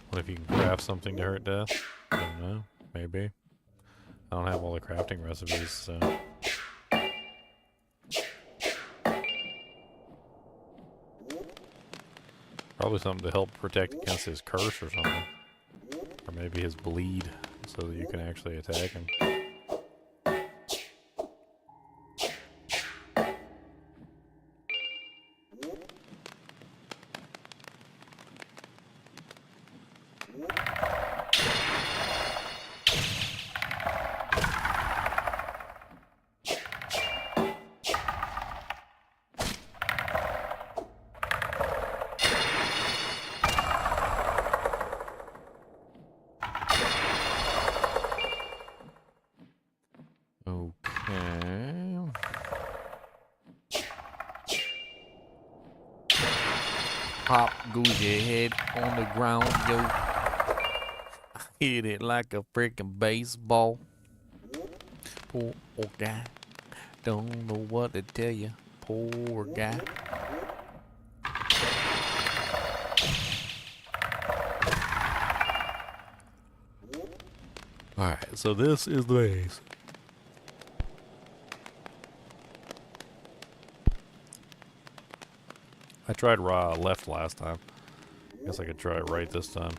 What if you can craft something to hurt death? I don't know. Maybe. I don't have all the crafting recipes, so. Probably something to help protect against his curse or something. Or maybe his bleed, so that you can actually attack him. Pop goes your head on the ground, yo. Hit it like a freaking baseball. Poor guy. Don't know what to tell you. Poor guy. Alright, so this is the base. I tried left last time. Guess I could try it right this time.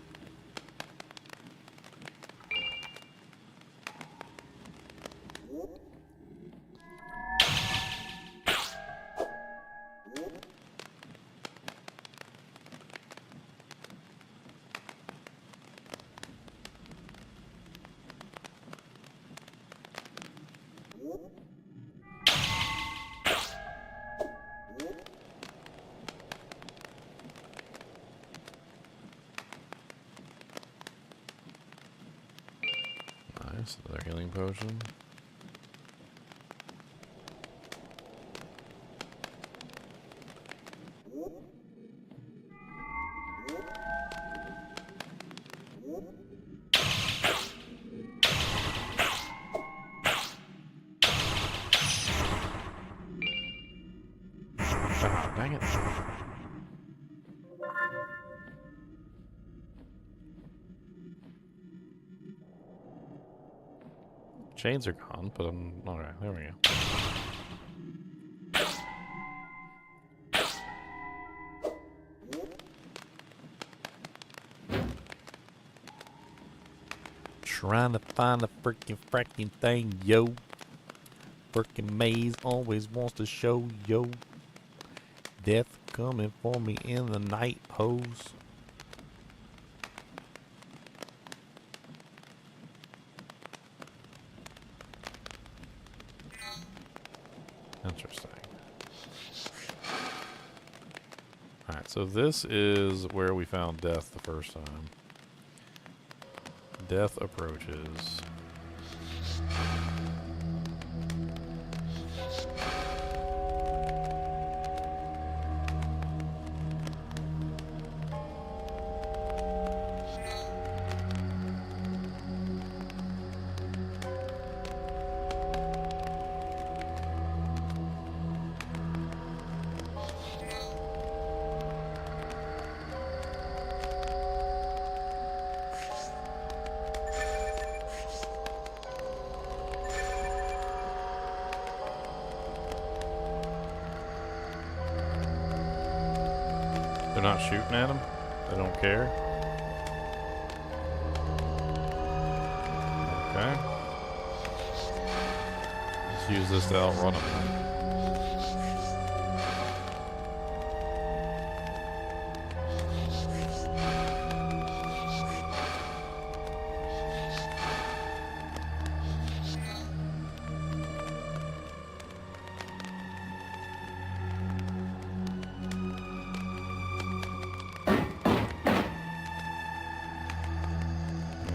Nice, another healing potion. Ah, dang it. Chains are gone, but I'm alright. There we go. Trying to find the fracking thing, yo. Frickin' maze always wants to show, yo. Death coming for me in the night, hoes. Interesting. Alright, so this is where we found Death the first time. Death approaches. They're not shooting at him? They don't care? Okay. Let's use this to outrun him.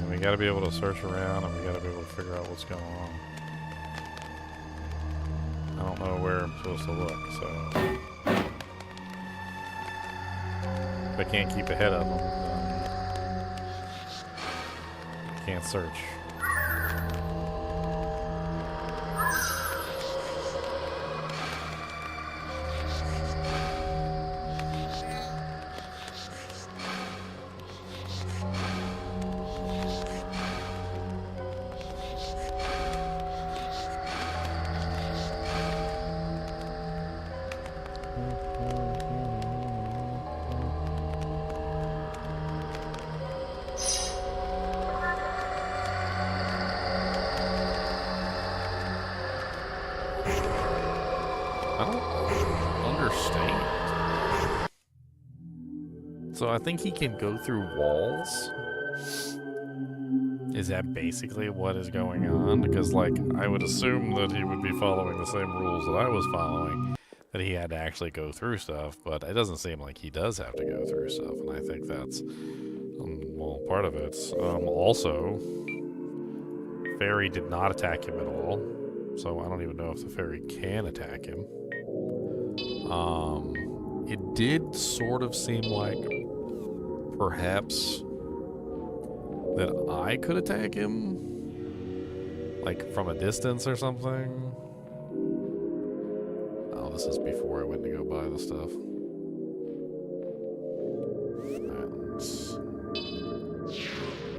We gotta be able to search around and we gotta be able to figure out what's going on. I don't know where I'm supposed to look, so if I can't keep ahead of them, then I can't search. I don't understand. So I think he can go through walls. Is that basically what is going on? Because, like, I would assume that he would be following the same rules that I was following, that he had to actually go through stuff, but it doesn't seem like he does have to go through stuff, and I think that's, well, part of it. Also, Fairy did not attack him at all, so I don't even know if the Fairy can attack him. It did sort of seem like perhaps that I could attack him, like from a distance or something. Oh, this is before I went to go buy the stuff.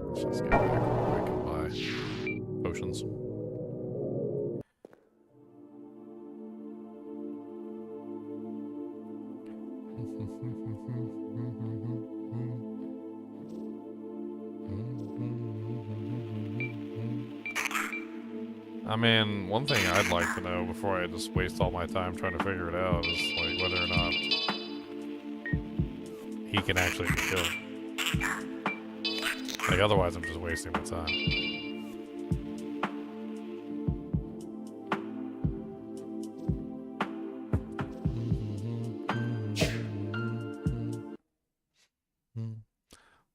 Let's just go back real quick and buy potions. I mean, one thing I'd like to know before I just waste all my time trying to figure it out is, like, whether or not he can actually be killed. Like, otherwise I'm just wasting my time.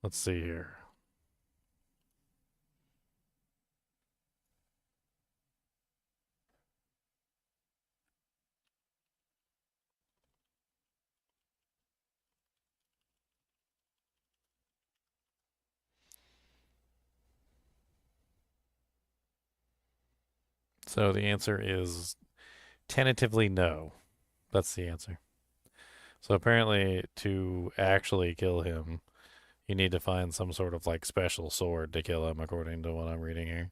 Let's see here. So the answer is tentatively no. That's the answer. So apparently, to actually kill him, you need to find some sort of like special sword to kill him, according to what I'm reading here.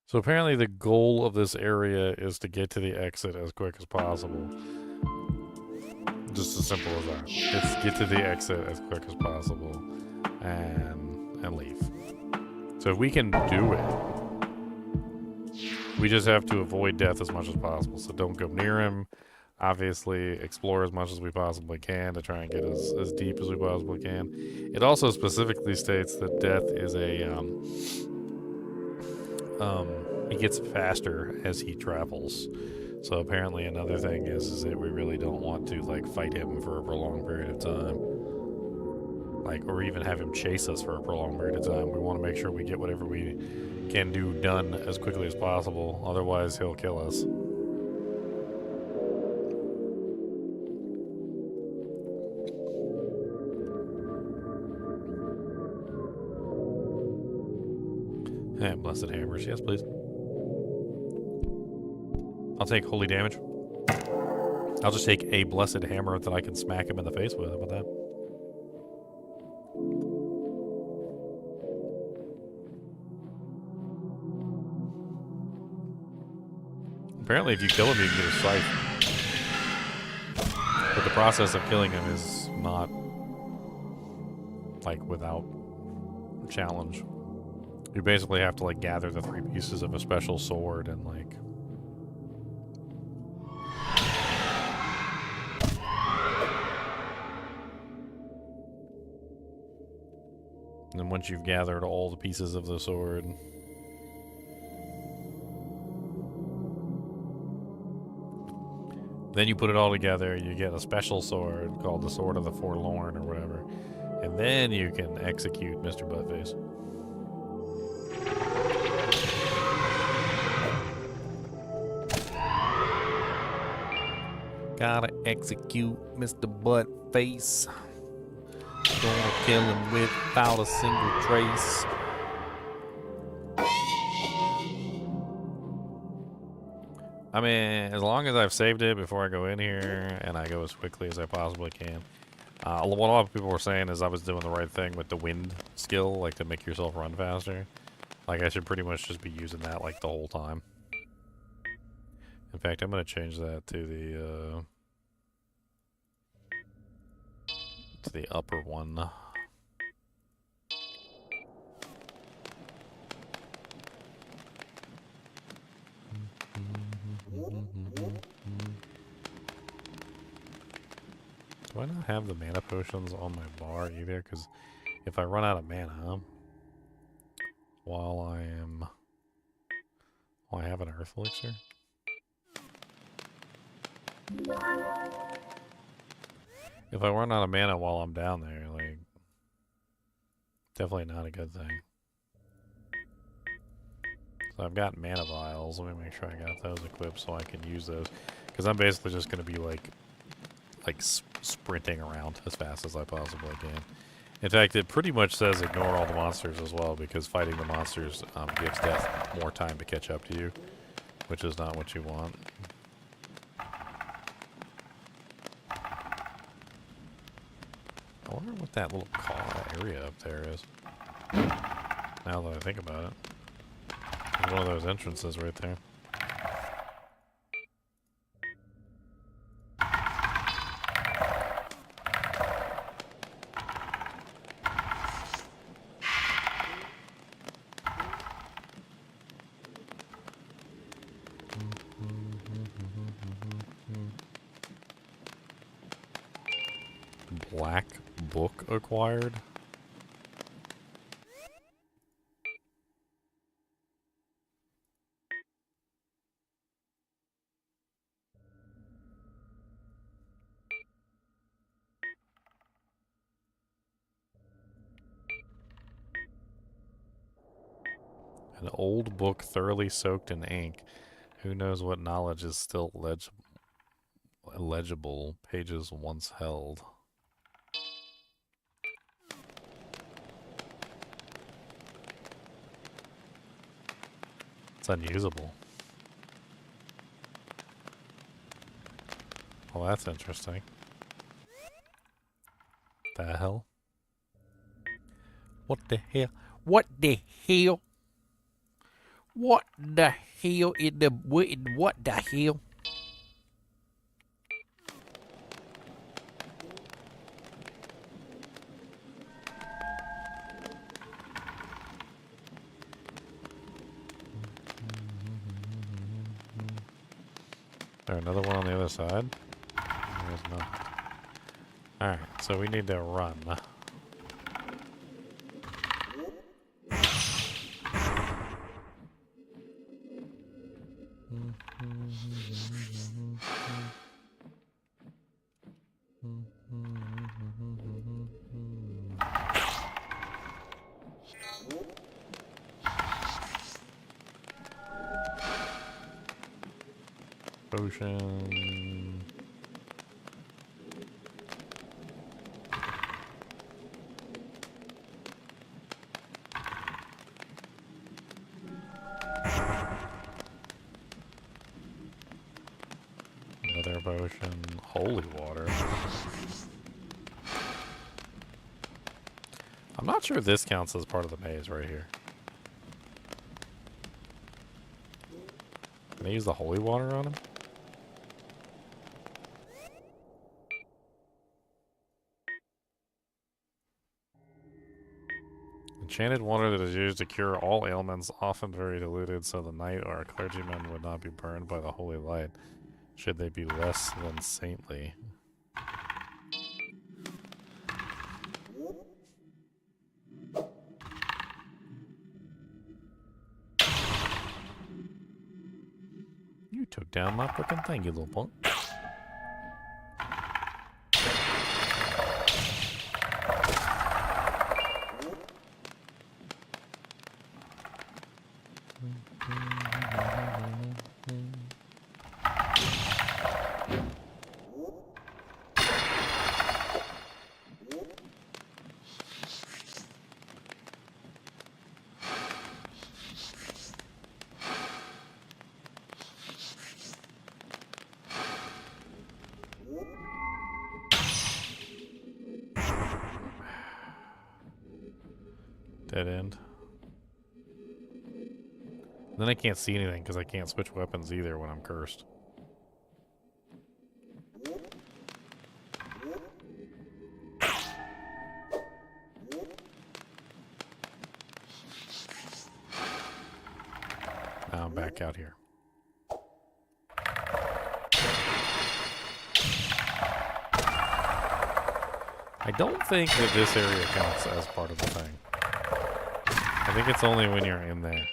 So apparently the goal of this area is to get to the exit as quick as possible. Just as simple as that. It's get to the exit as quick as possible and leave. So if we can do it, we just have to avoid death as much as possible. So don't go near him. Obviously, explore as much as we possibly can to try and get as deep as we possibly can. It also specifically states that death is he gets faster as he travels. So apparently another thing is that we really don't want to like fight him for a prolonged period of time. Like, or even have him chase us for a prolonged period of time. We want to make sure we get whatever we can do done as quickly as possible. Otherwise he'll kill us. And blessed hammers, yes please. I'll take holy damage. I'll just take a blessed hammer that I can smack him in the face with. How about that? Apparently, if you kill him, you can get a scythe. But the process of killing him is not, like, without challenge. You basically have to, like, gather the 3 pieces of a special sword and, like... And then once you've gathered all the pieces of the sword... Then you put it all together, you get a special sword called the Sword of the Forlorn or whatever. And then you can execute Mr. Buttface. Gotta execute Mr. Buttface. Gonna kill him without a single trace. I mean, as long as I've saved it before I go in here, and I go as quickly as I possibly can. What a lot of people were saying is I was doing the right thing with the wind skill, like to make yourself run faster. Like I should pretty much just be using that like the whole time. In fact, I'm gonna change that to the upper one. Do I not have the mana potions on my bar either? Because if I run out of mana while I have an earth elixir. If I run out of mana while I'm down there, like, definitely not a good thing. So I've got mana vials. Let me make sure I got those equipped so I can use those. Because I'm basically just going to be like sprinting around as fast as I possibly can. In fact, it pretty much says ignore all the monsters as well, because fighting the monsters gives death more time to catch up to you, which is not what you want. I wonder what that little area up there is. Now that I think about it. There's one of those entrances right there. Black book acquired? An old book thoroughly soaked in ink. Who knows what knowledge is still legible, pages once held. It's unusable. Well, that's interesting. The hell? What the hell? What the hell? What the hell in the what the hell? There another one on the other side? There's no. Alright, so we need to run. Potion. Another potion. Holy water. I'm not sure this counts as part of the maze right here. Can I use the holy water on him? Enchanted water that is used to cure all ailments, often very diluted, so the knight or a clergyman would not be burned by the holy light, should they be less than saintly. You took down my frickin' thing, you little punk. Dead end. Then I can't see anything because I can't switch weapons either when I'm cursed. Now I'm back out here. I don't think that this area counts as part of the thing. I think it's only when you're in there.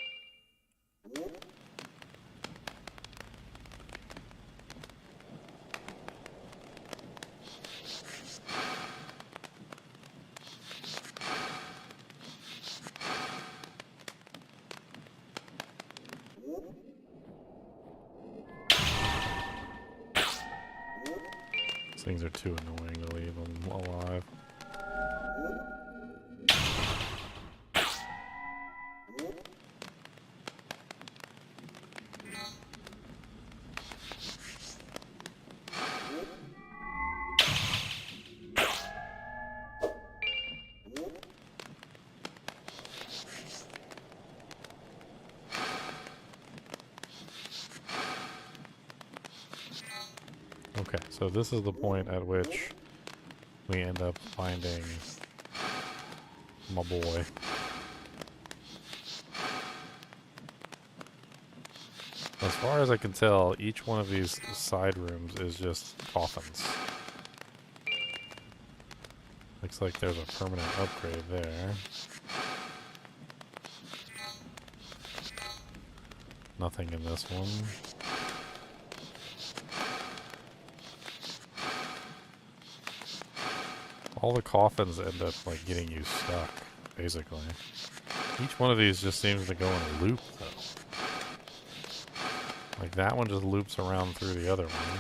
These things are too annoying to leave them alive. Okay, so this is the point at which we end up finding my boy. As far as I can tell, each one of these side rooms is just coffins. Looks like there's a permanent upgrade there. Nothing in this one. All the coffins end up like getting you stuck, basically. Each one of these just seems to go in a loop, though. Like that one just loops around through the other one.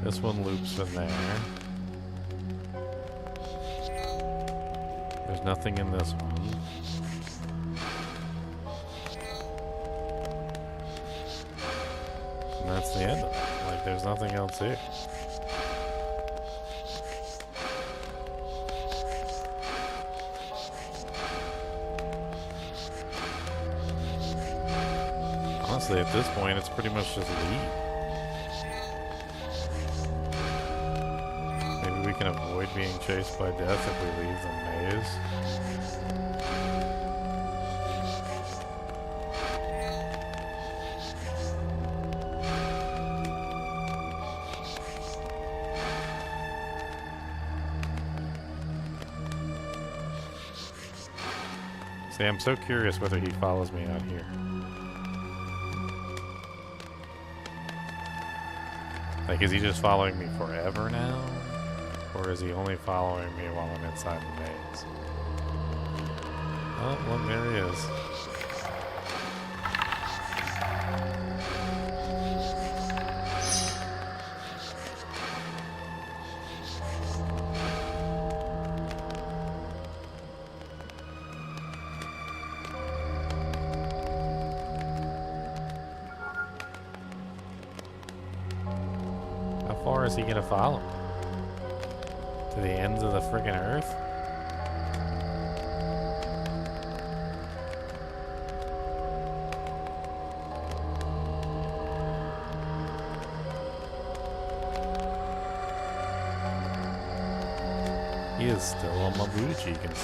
This one loops in there. There's nothing in this one. And that's the end of it. Like, there's nothing else here. Honestly, at this point, it's pretty much just leave. Maybe we can avoid being chased by death if we leave the maze. See, I'm so curious whether he follows me out here. Like, is he just following me forever now? Or is he only following me while I'm inside the maze? Oh, look, there he is. How far is he gonna follow? To the ends of the friggin' earth? He is still on my booty cheekins.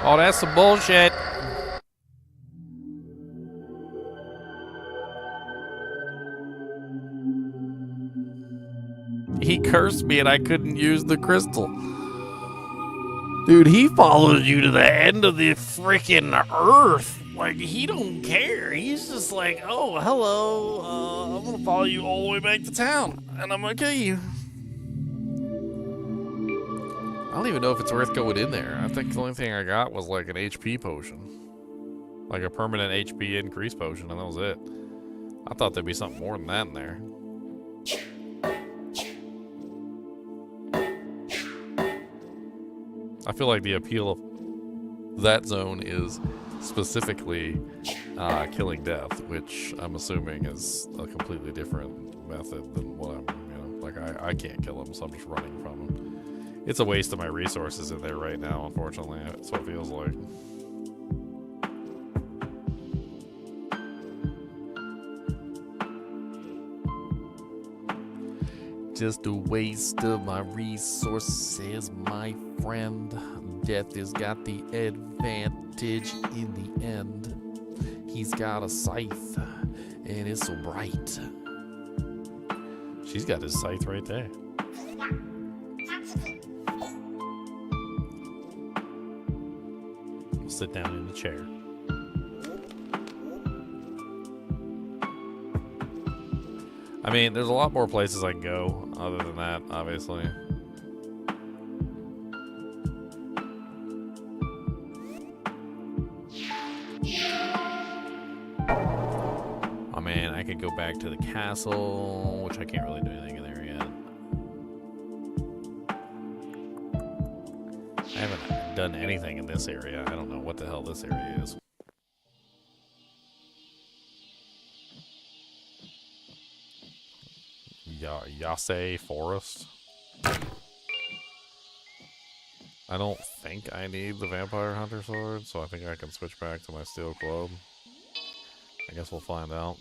Oh, that's some bullshit. He cursed me and I couldn't use the crystal. Dude, he follows you to the end of the freaking earth. Like, he don't care. He's just like, oh, hello. I'm going to follow you all the way back to town. And I'm going to kill you. I don't even know if it's worth going in there. I think the only thing I got was like an HP potion. Like a permanent HP increase potion, and that was it. I thought there'd be something more than that in there. I feel like the appeal of that zone is specifically killing death, which I'm assuming is a completely different method than what I'm, like I can't kill him, so I'm just running from him. It's a waste of my resources in there right now, unfortunately. That's what it feels like. Just a waste of my resources, my friend. Death has got the advantage in the end. He's got a scythe, and it's so bright. She's got his scythe right there. sit down in the chair. I mean, there's a lot more places I can go other than that, obviously. Oh man, I could go back to the castle, which I can't really do anything in there yet. I haven't done anything in this area. I don't know what the hell this area is. Yase Forest. I don't think I need the Vampire Hunter Sword, so I think I can switch back to my Steel Club. I guess we'll find out.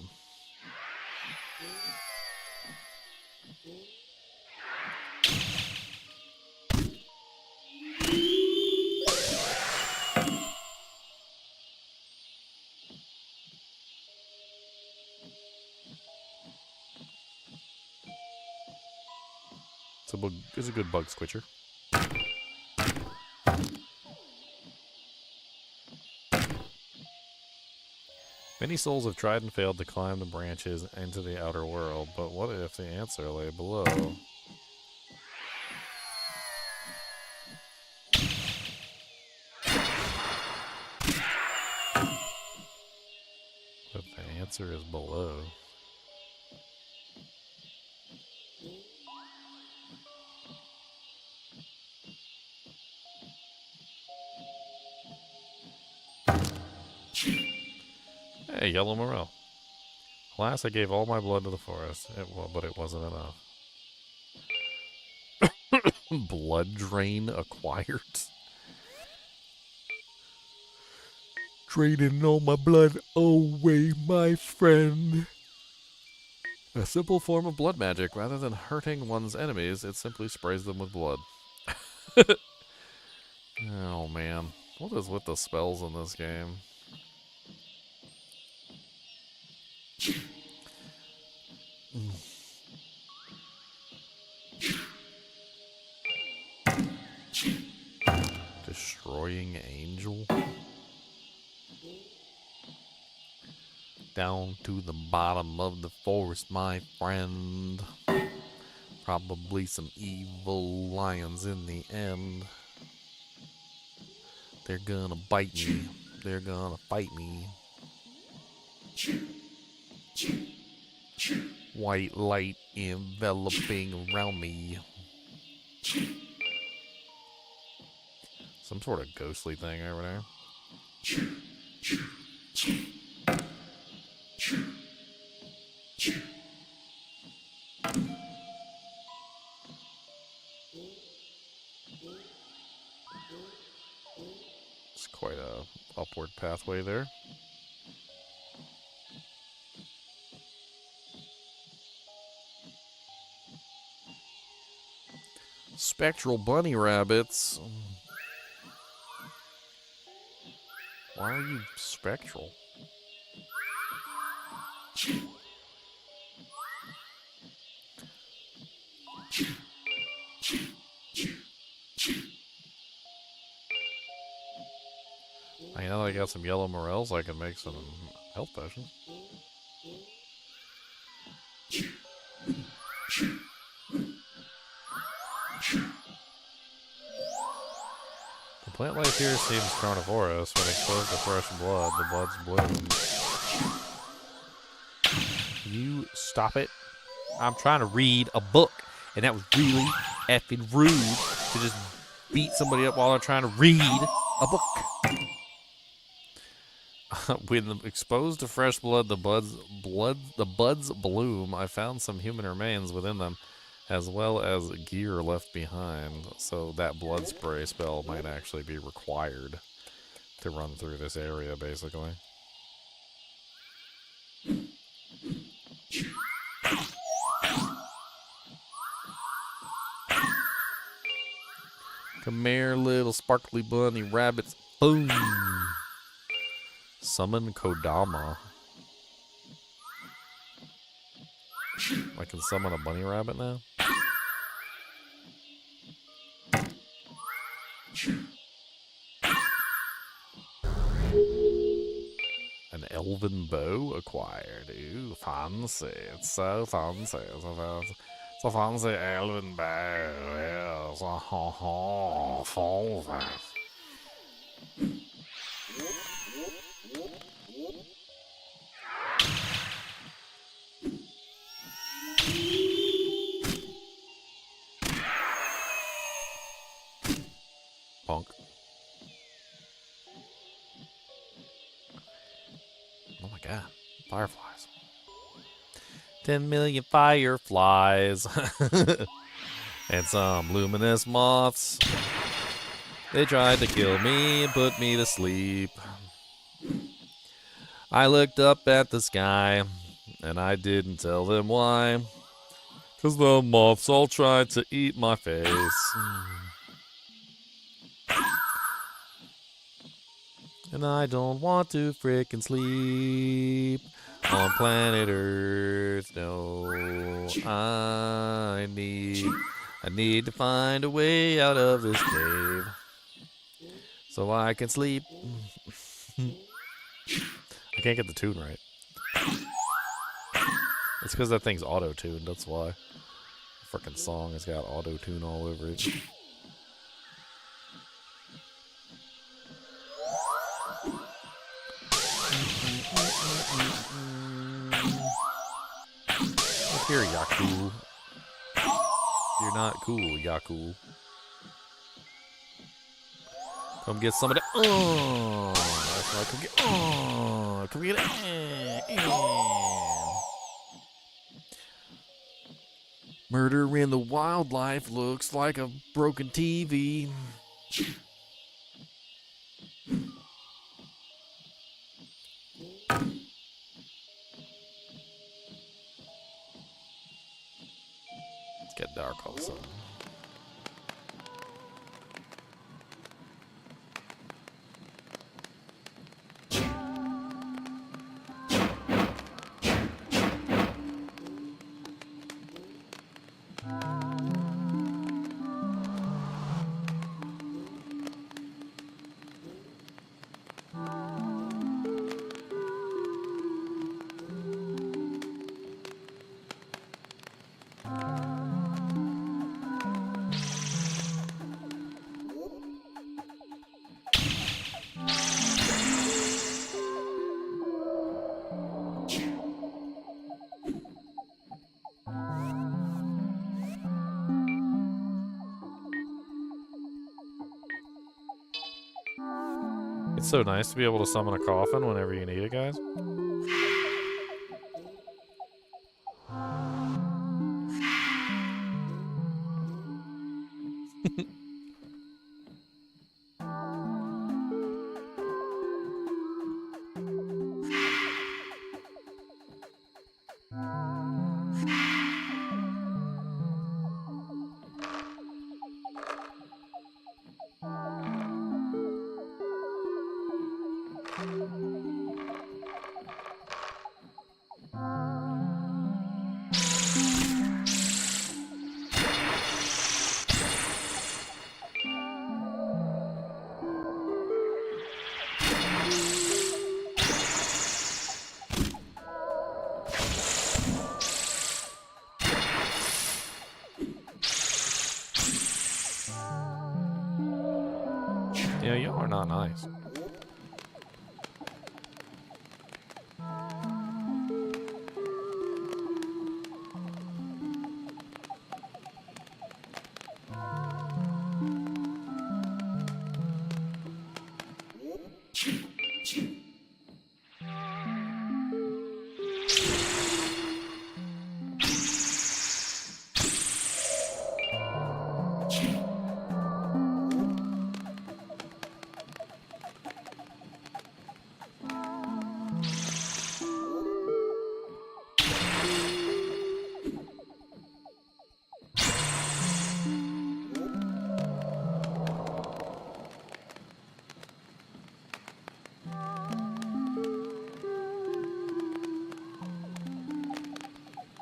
It's a good bug squitcher. Many souls have tried and failed to climb the branches into the outer world, but what if the answer lay below? What if the answer is below? Hey, yellow morel. Alas, I gave all my blood to the forest, but it wasn't enough. Blood drain acquired. Draining all my blood away, my friend. A simple form of blood magic. Rather than hurting one's enemies, it simply sprays them with blood. Oh, man. What is with the spells in this game? Destroying Angel? Down to the bottom of the forest, my friend. Probably some evil lions in the end. They're gonna bite me. They're gonna fight me. White light enveloping around me. Some sort of ghostly thing over there. It's quite a upward pathway there. Spectral bunny rabbits. Why are you spectral? I know I got some yellow morels, I can make some health potions. The plant life here seems carnivorous. When exposed to fresh blood, the buds bloom. You stop it. I'm trying to read a book, and that was really effing rude to just beat somebody up while they're trying to read a book. When exposed to fresh blood, the buds bloom. I found some human remains within them, as well as gear left behind. So that blood spray spell might actually be required to run through this area, basically. Come here, little sparkly bunny rabbits. Boom! Summon Kodama. I can summon a bunny rabbit now? An elven bow acquired. Ooh, fancy. It's so fancy. It's a fancy elven bow. Yes. Fancy. Punk. Oh my god. Fireflies. 10 million fireflies. And some luminous moths. They tried to kill me and put me to sleep. I looked up at the sky, and I didn't tell them why. 'Cause the moths all tried to eat my face. And I don't want to frickin' sleep on planet Earth. No, I need to find a way out of this cave so I can sleep. I can't get the tune right. It's because that thing's auto-tuned, that's why. The frickin' song has got auto-tune all over it. Look here, Yaku. You're not cool, Yaku. Come get some of that. Oh, that's right. Come get. Oh, come get it. Murder in the wildlife looks like a broken TV. It's get dark all of a sudden. It's so nice to be able to summon a coffin whenever you need it, guys. Yeah, y'all are not nice.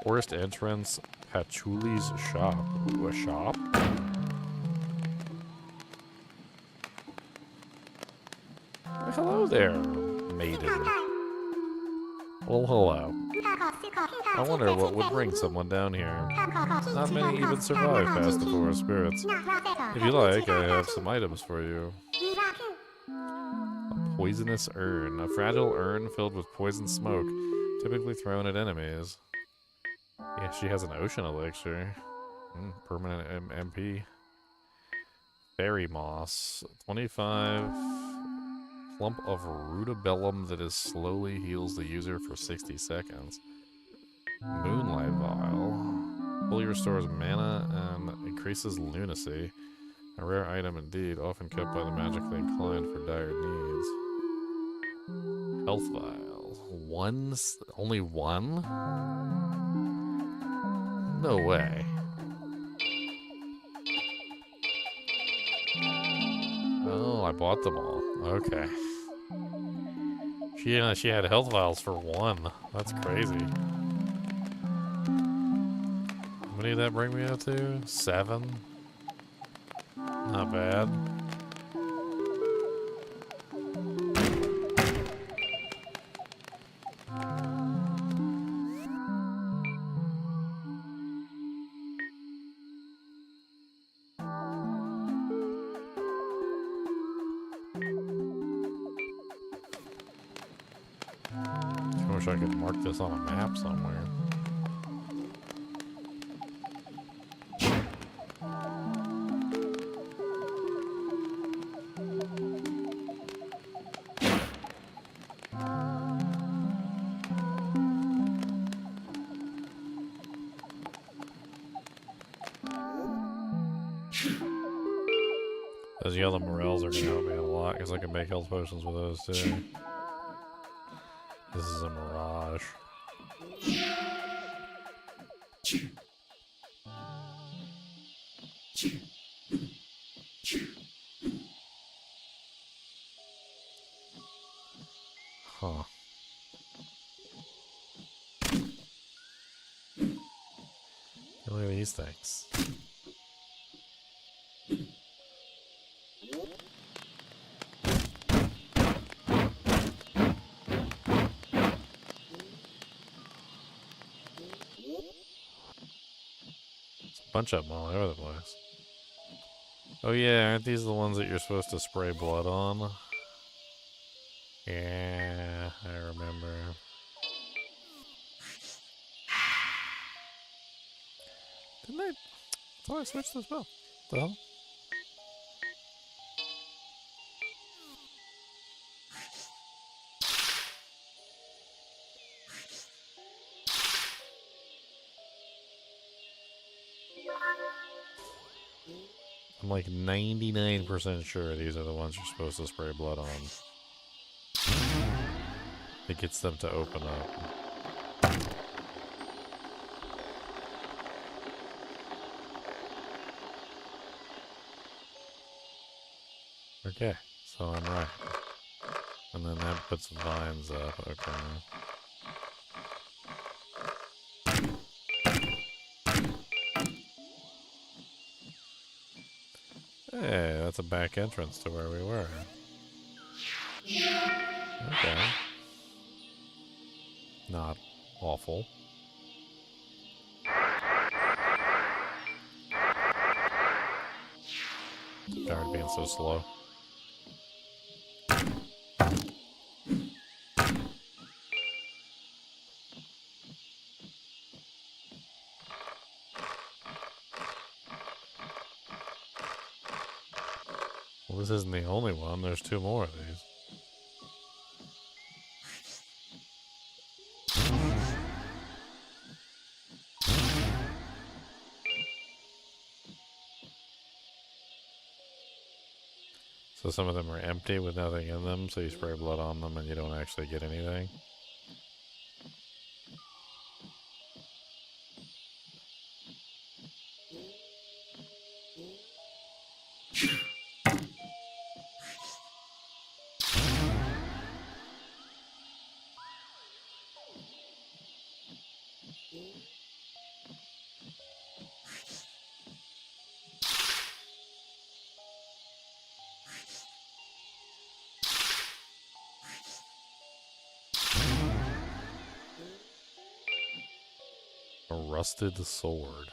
Forest entrance, Patchouli's shop. Ooh, a shop? Where the hell there, maiden. Well, hello. I wonder what would bring someone down here. Not many even survive past the forest spirits. If you like, I have some items for you. A poisonous urn. A fragile urn filled with poison smoke, typically thrown at enemies. Yeah, she has an ocean elixir. Permanent MP. Fairy moss. 25 clump of rutabaga that is slowly heals the user for 60 seconds. Moonlight vial. Fully restores mana and increases lunacy. A rare item indeed, often kept by the magically inclined for dire needs. Health vial. Only one? No way. Oh, I bought them all. Okay. She had health vials for one. That's crazy. How many did that bring me up to? 7? Not bad. I wish I could mark this on a map somewhere. Those yellow morels are going to help me a lot because I can make health potions with those too. This is a mirage. Huh. Look at these things. Bunch of them all over the place. Oh yeah, aren't these the ones that you're supposed to spray blood on? Yeah, I remember. Didn't I? I thought I switched the spell. The hell? I'm like 99% sure these are the ones you're supposed to spray blood on. It gets them to open up. Okay, so I'm right. And then that puts vines up, okay. Hey, that's a back entrance to where we were. Okay. Not awful. Guard being so slow. Well, this isn't the only one. There's 2 more of these. So some of them are empty with nothing in them, so you spray blood on them and you don't actually get anything. A rusted sword.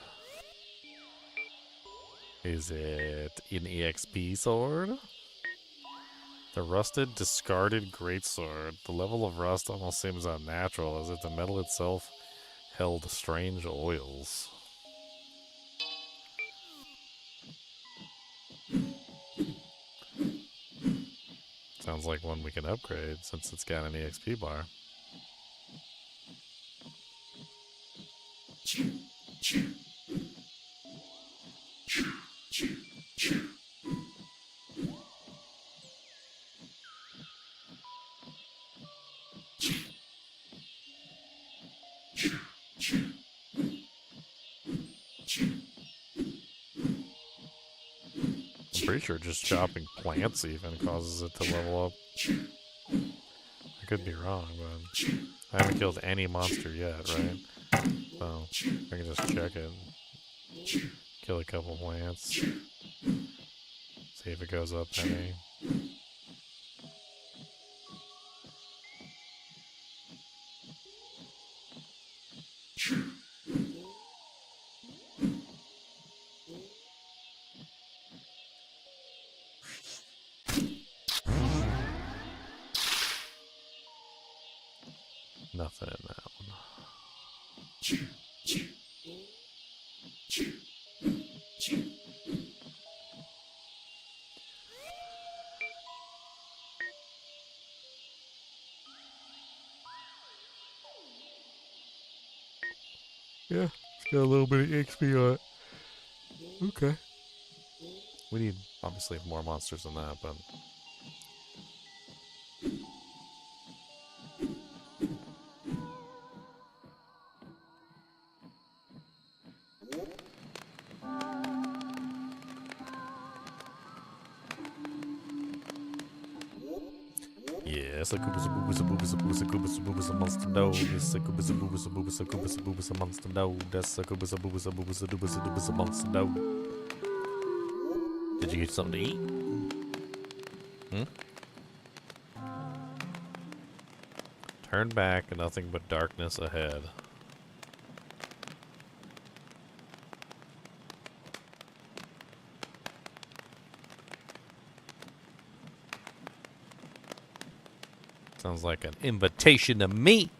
Is it an EXP sword? The rusted discarded greatsword. The level of rust almost seems unnatural, as if the metal itself held strange oils. Sounds like one we can upgrade since it's got an EXP bar. Pretty sure just chopping plants even causes it to level up. I could be wrong, but I haven't killed any monster yet, right? So I can just check it. Kill a couple plants. See if it goes up any. Nothing in that one. Yeah, it's got a little bit of XP on it. Okay. We need, obviously, more monsters than that, but... Yes, a goobus a boobus a boobus a boobus a goobus a boobus a monster no. Yes, a goobus a boobus a boobus a goobus a boobus a monster no. That's a goobus a boobus a boobus a doobus a doobus a monster no. Did you get something to eat? Turn back, nothing but darkness ahead. Sounds like an invitation to me.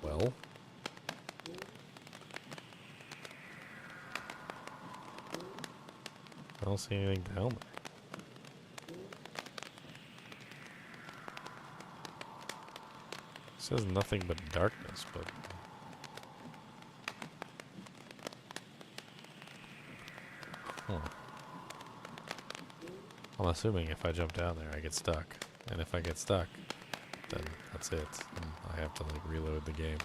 Well, I don't see anything down there. It says nothing but darkness, but... Huh. I'm assuming if I jump down there, I get stuck. And if I get stuck, then that's it. And I have to, like, reload the game.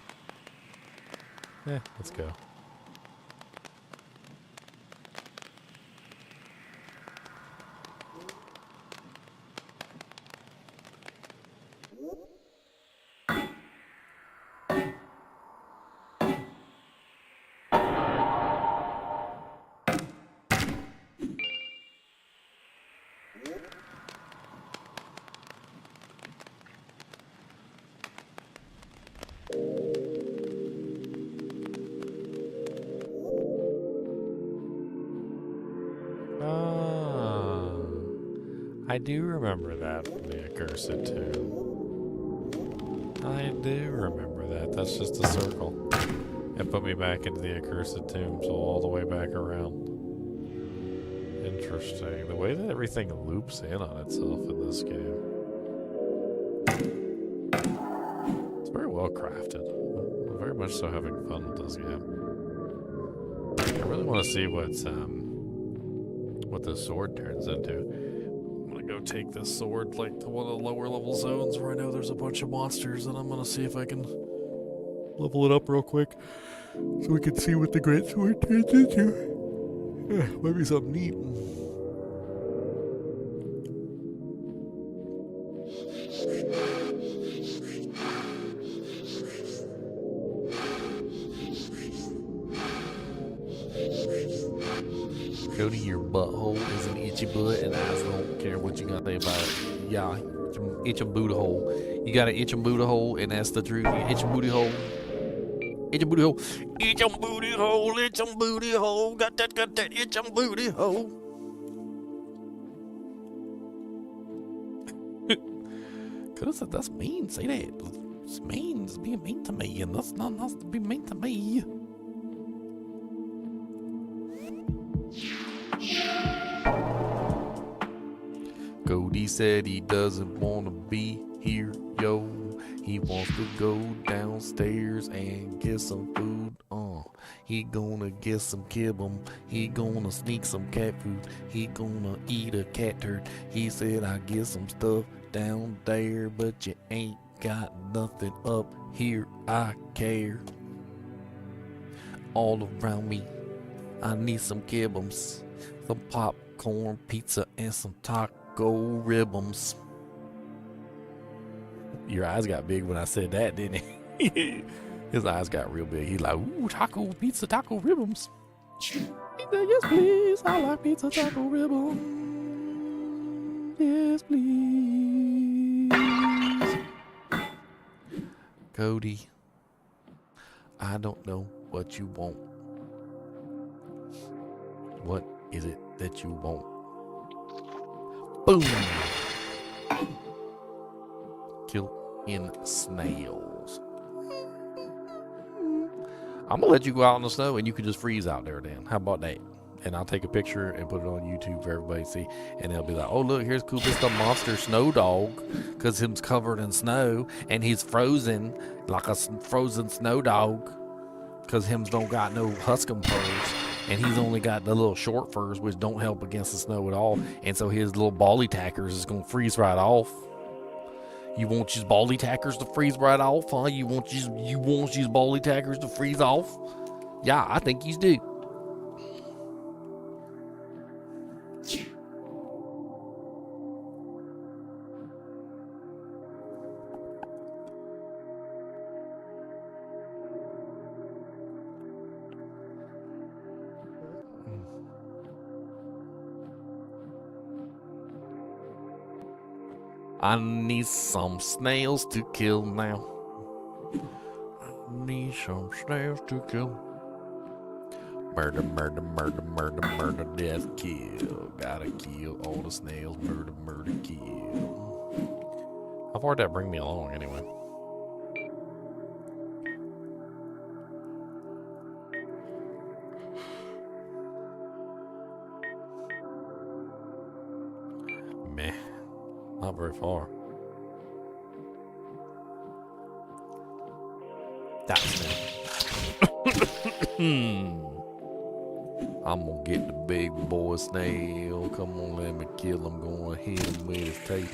Let's go. I do remember that from the Accursed Tomb. I do remember that. That's just a circle. It put me back into the Accursed Tomb, so all the way back around. Interesting. The way that everything loops in on itself in this game. It's very well crafted. I'm very much so having fun with this game. I really want to see what this sword turns into. I'm gonna go take this sword like to one of the lower level zones where I know there's a bunch of monsters, and I'm gonna see if I can level it up real quick so we can see what the great sword turns into. Yeah, might be something neat. Go to your butthole is an itchy butt, and I don't care what you gotta say about it. Yeah, itch a booty hole. You got an itch a booty hole, and that's the truth. You itch a booty hole. Itch a booty hole. Itch a booty hole. Itch a booty hole. Got that itch a booty hole. Cause that's mean. Say that. It's mean. It's being mean to me, and that's not nice to be mean to me. Cody said he doesn't want to be here, yo. He wants to go downstairs and get some food. He gonna get some kibble. He gonna sneak some cat food. He gonna eat a cat turd. He said I get some stuff down there, but you ain't got nothing up here. I care. All around me, I need some kibbles, some popcorn, pizza, and some taco ribbons. Your eyes got big when I said that, didn't he? His eyes got real big. He's like, ooh, taco, pizza, taco ribbons. He said, yes, please. I like pizza, taco ribbons. Yes, please. Cody, I don't know what you want. What is it that you want? Boom! Killing snails. I'm gonna let you go out in the snow and you can just freeze out there then. How about that? And I'll take a picture and put it on YouTube for everybody to see. And they'll be like, oh, look, here's cool. This is the monster snow dog. Because him's covered in snow and he's frozen like a frozen snow dog. Because him's don't got no huskum furs. And he's only got the little short furs, which don't help against the snow at all. And so his little bally tackers is going to freeze right off. You want these bally tackers to freeze right off, huh? You want these bally tackers to freeze off? Yeah, I think you do. I need some snails to kill now. I need some snails to kill. Murder, murder, murder, murder, murder, death, kill. Gotta kill all the snails. Murder, murder, kill. How far did that bring me along anyway? Meh. Not very far. That's it. I'm gonna get the big boy snail. Come on, let me kill him. Gonna hit him with his tail.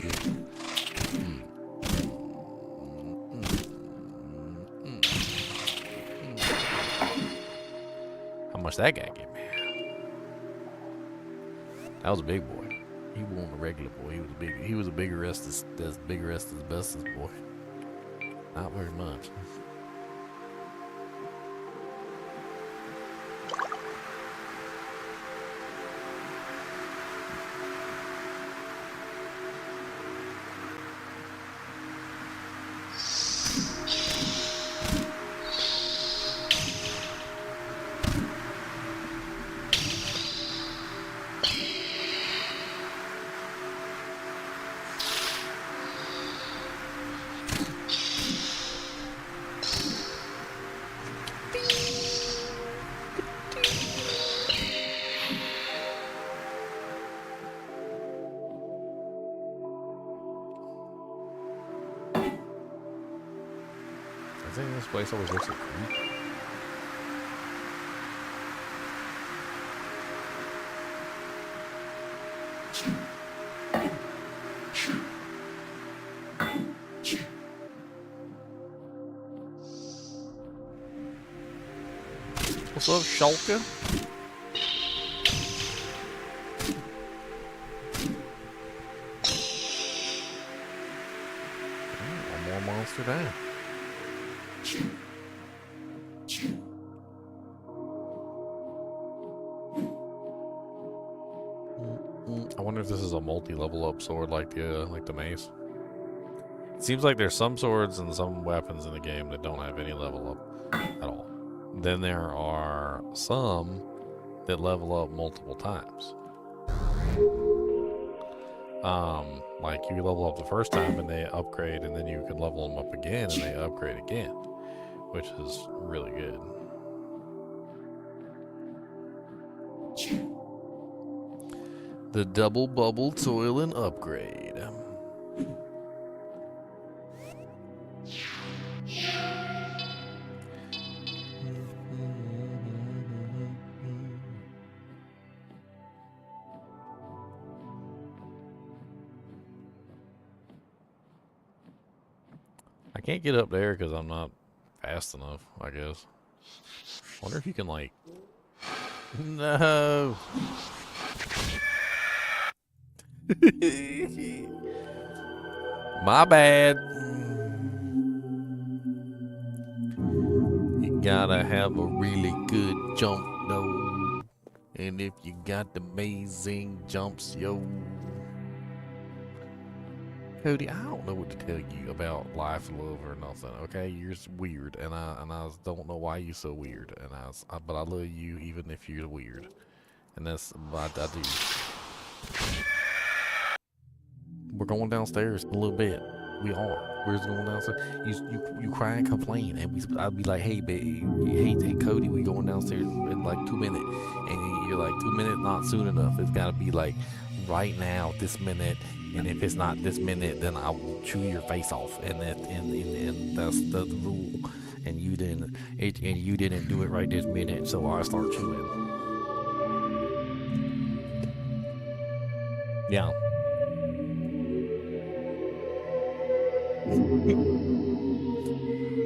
How much that guy give me? That was a big boy. He wasn't a regular boy. He was a bigger Estes, bigger Estes bestest boy. Not very much. I think this place always looks like creepy. What's up, Shulker? One more monster down. I wonder if this is a multi-level up sword like the mace. It seems like there's some swords and some weapons in the game that don't have any level up at all. Then there are some that level up multiple times. Like you level up the first time and they upgrade, and then you can level them up again and they upgrade again, which is really good. The double bubble toil and upgrade. I can't get up there because I'm not fast enough, I guess. Wonder if you can, like... No! My bad. You gotta have a really good jump, though. And if you got amazing jumps, yo. Cody, I don't know what to tell you about life, love, or nothing. Okay, you're just weird, and I don't know why you're so weird, and but I love you even if you're weird, and that's what I do. We're going downstairs in a little bit. We are. We're just going downstairs. You cry and complain, and I'll be like, hey, babe, hey, Cody, we going downstairs in like 2 minutes, and you're like 2 minutes, not soon enough. It's gotta be like right now, this minute. And if it's not this minute, then I will chew your face off, and that's the rule. And you didn't do it right this minute, so I start chewing. Yeah.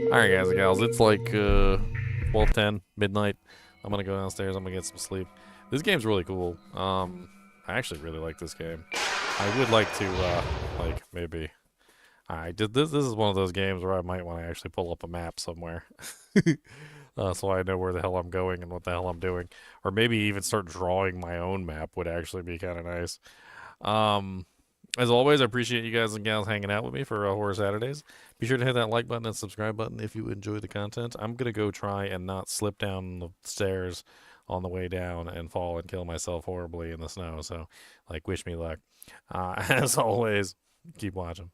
All right, guys and gals, it's like 12:10 midnight. I'm gonna go downstairs. I'm gonna get some sleep. This game's really cool. I actually really like this game. I would like to, like, maybe... Alright, this is one of those games where I might want to actually pull up a map somewhere. So I know where the hell I'm going and what the hell I'm doing. Or maybe even start drawing my own map would actually be kind of nice. As always, I appreciate you guys and gals hanging out with me for Horror Saturdays. Be sure to hit that like button and subscribe button if you enjoy the content. I'm going to go try and not slip down the stairs on the way down and fall and kill myself horribly in the snow. So, like, wish me luck. As always, keep watching.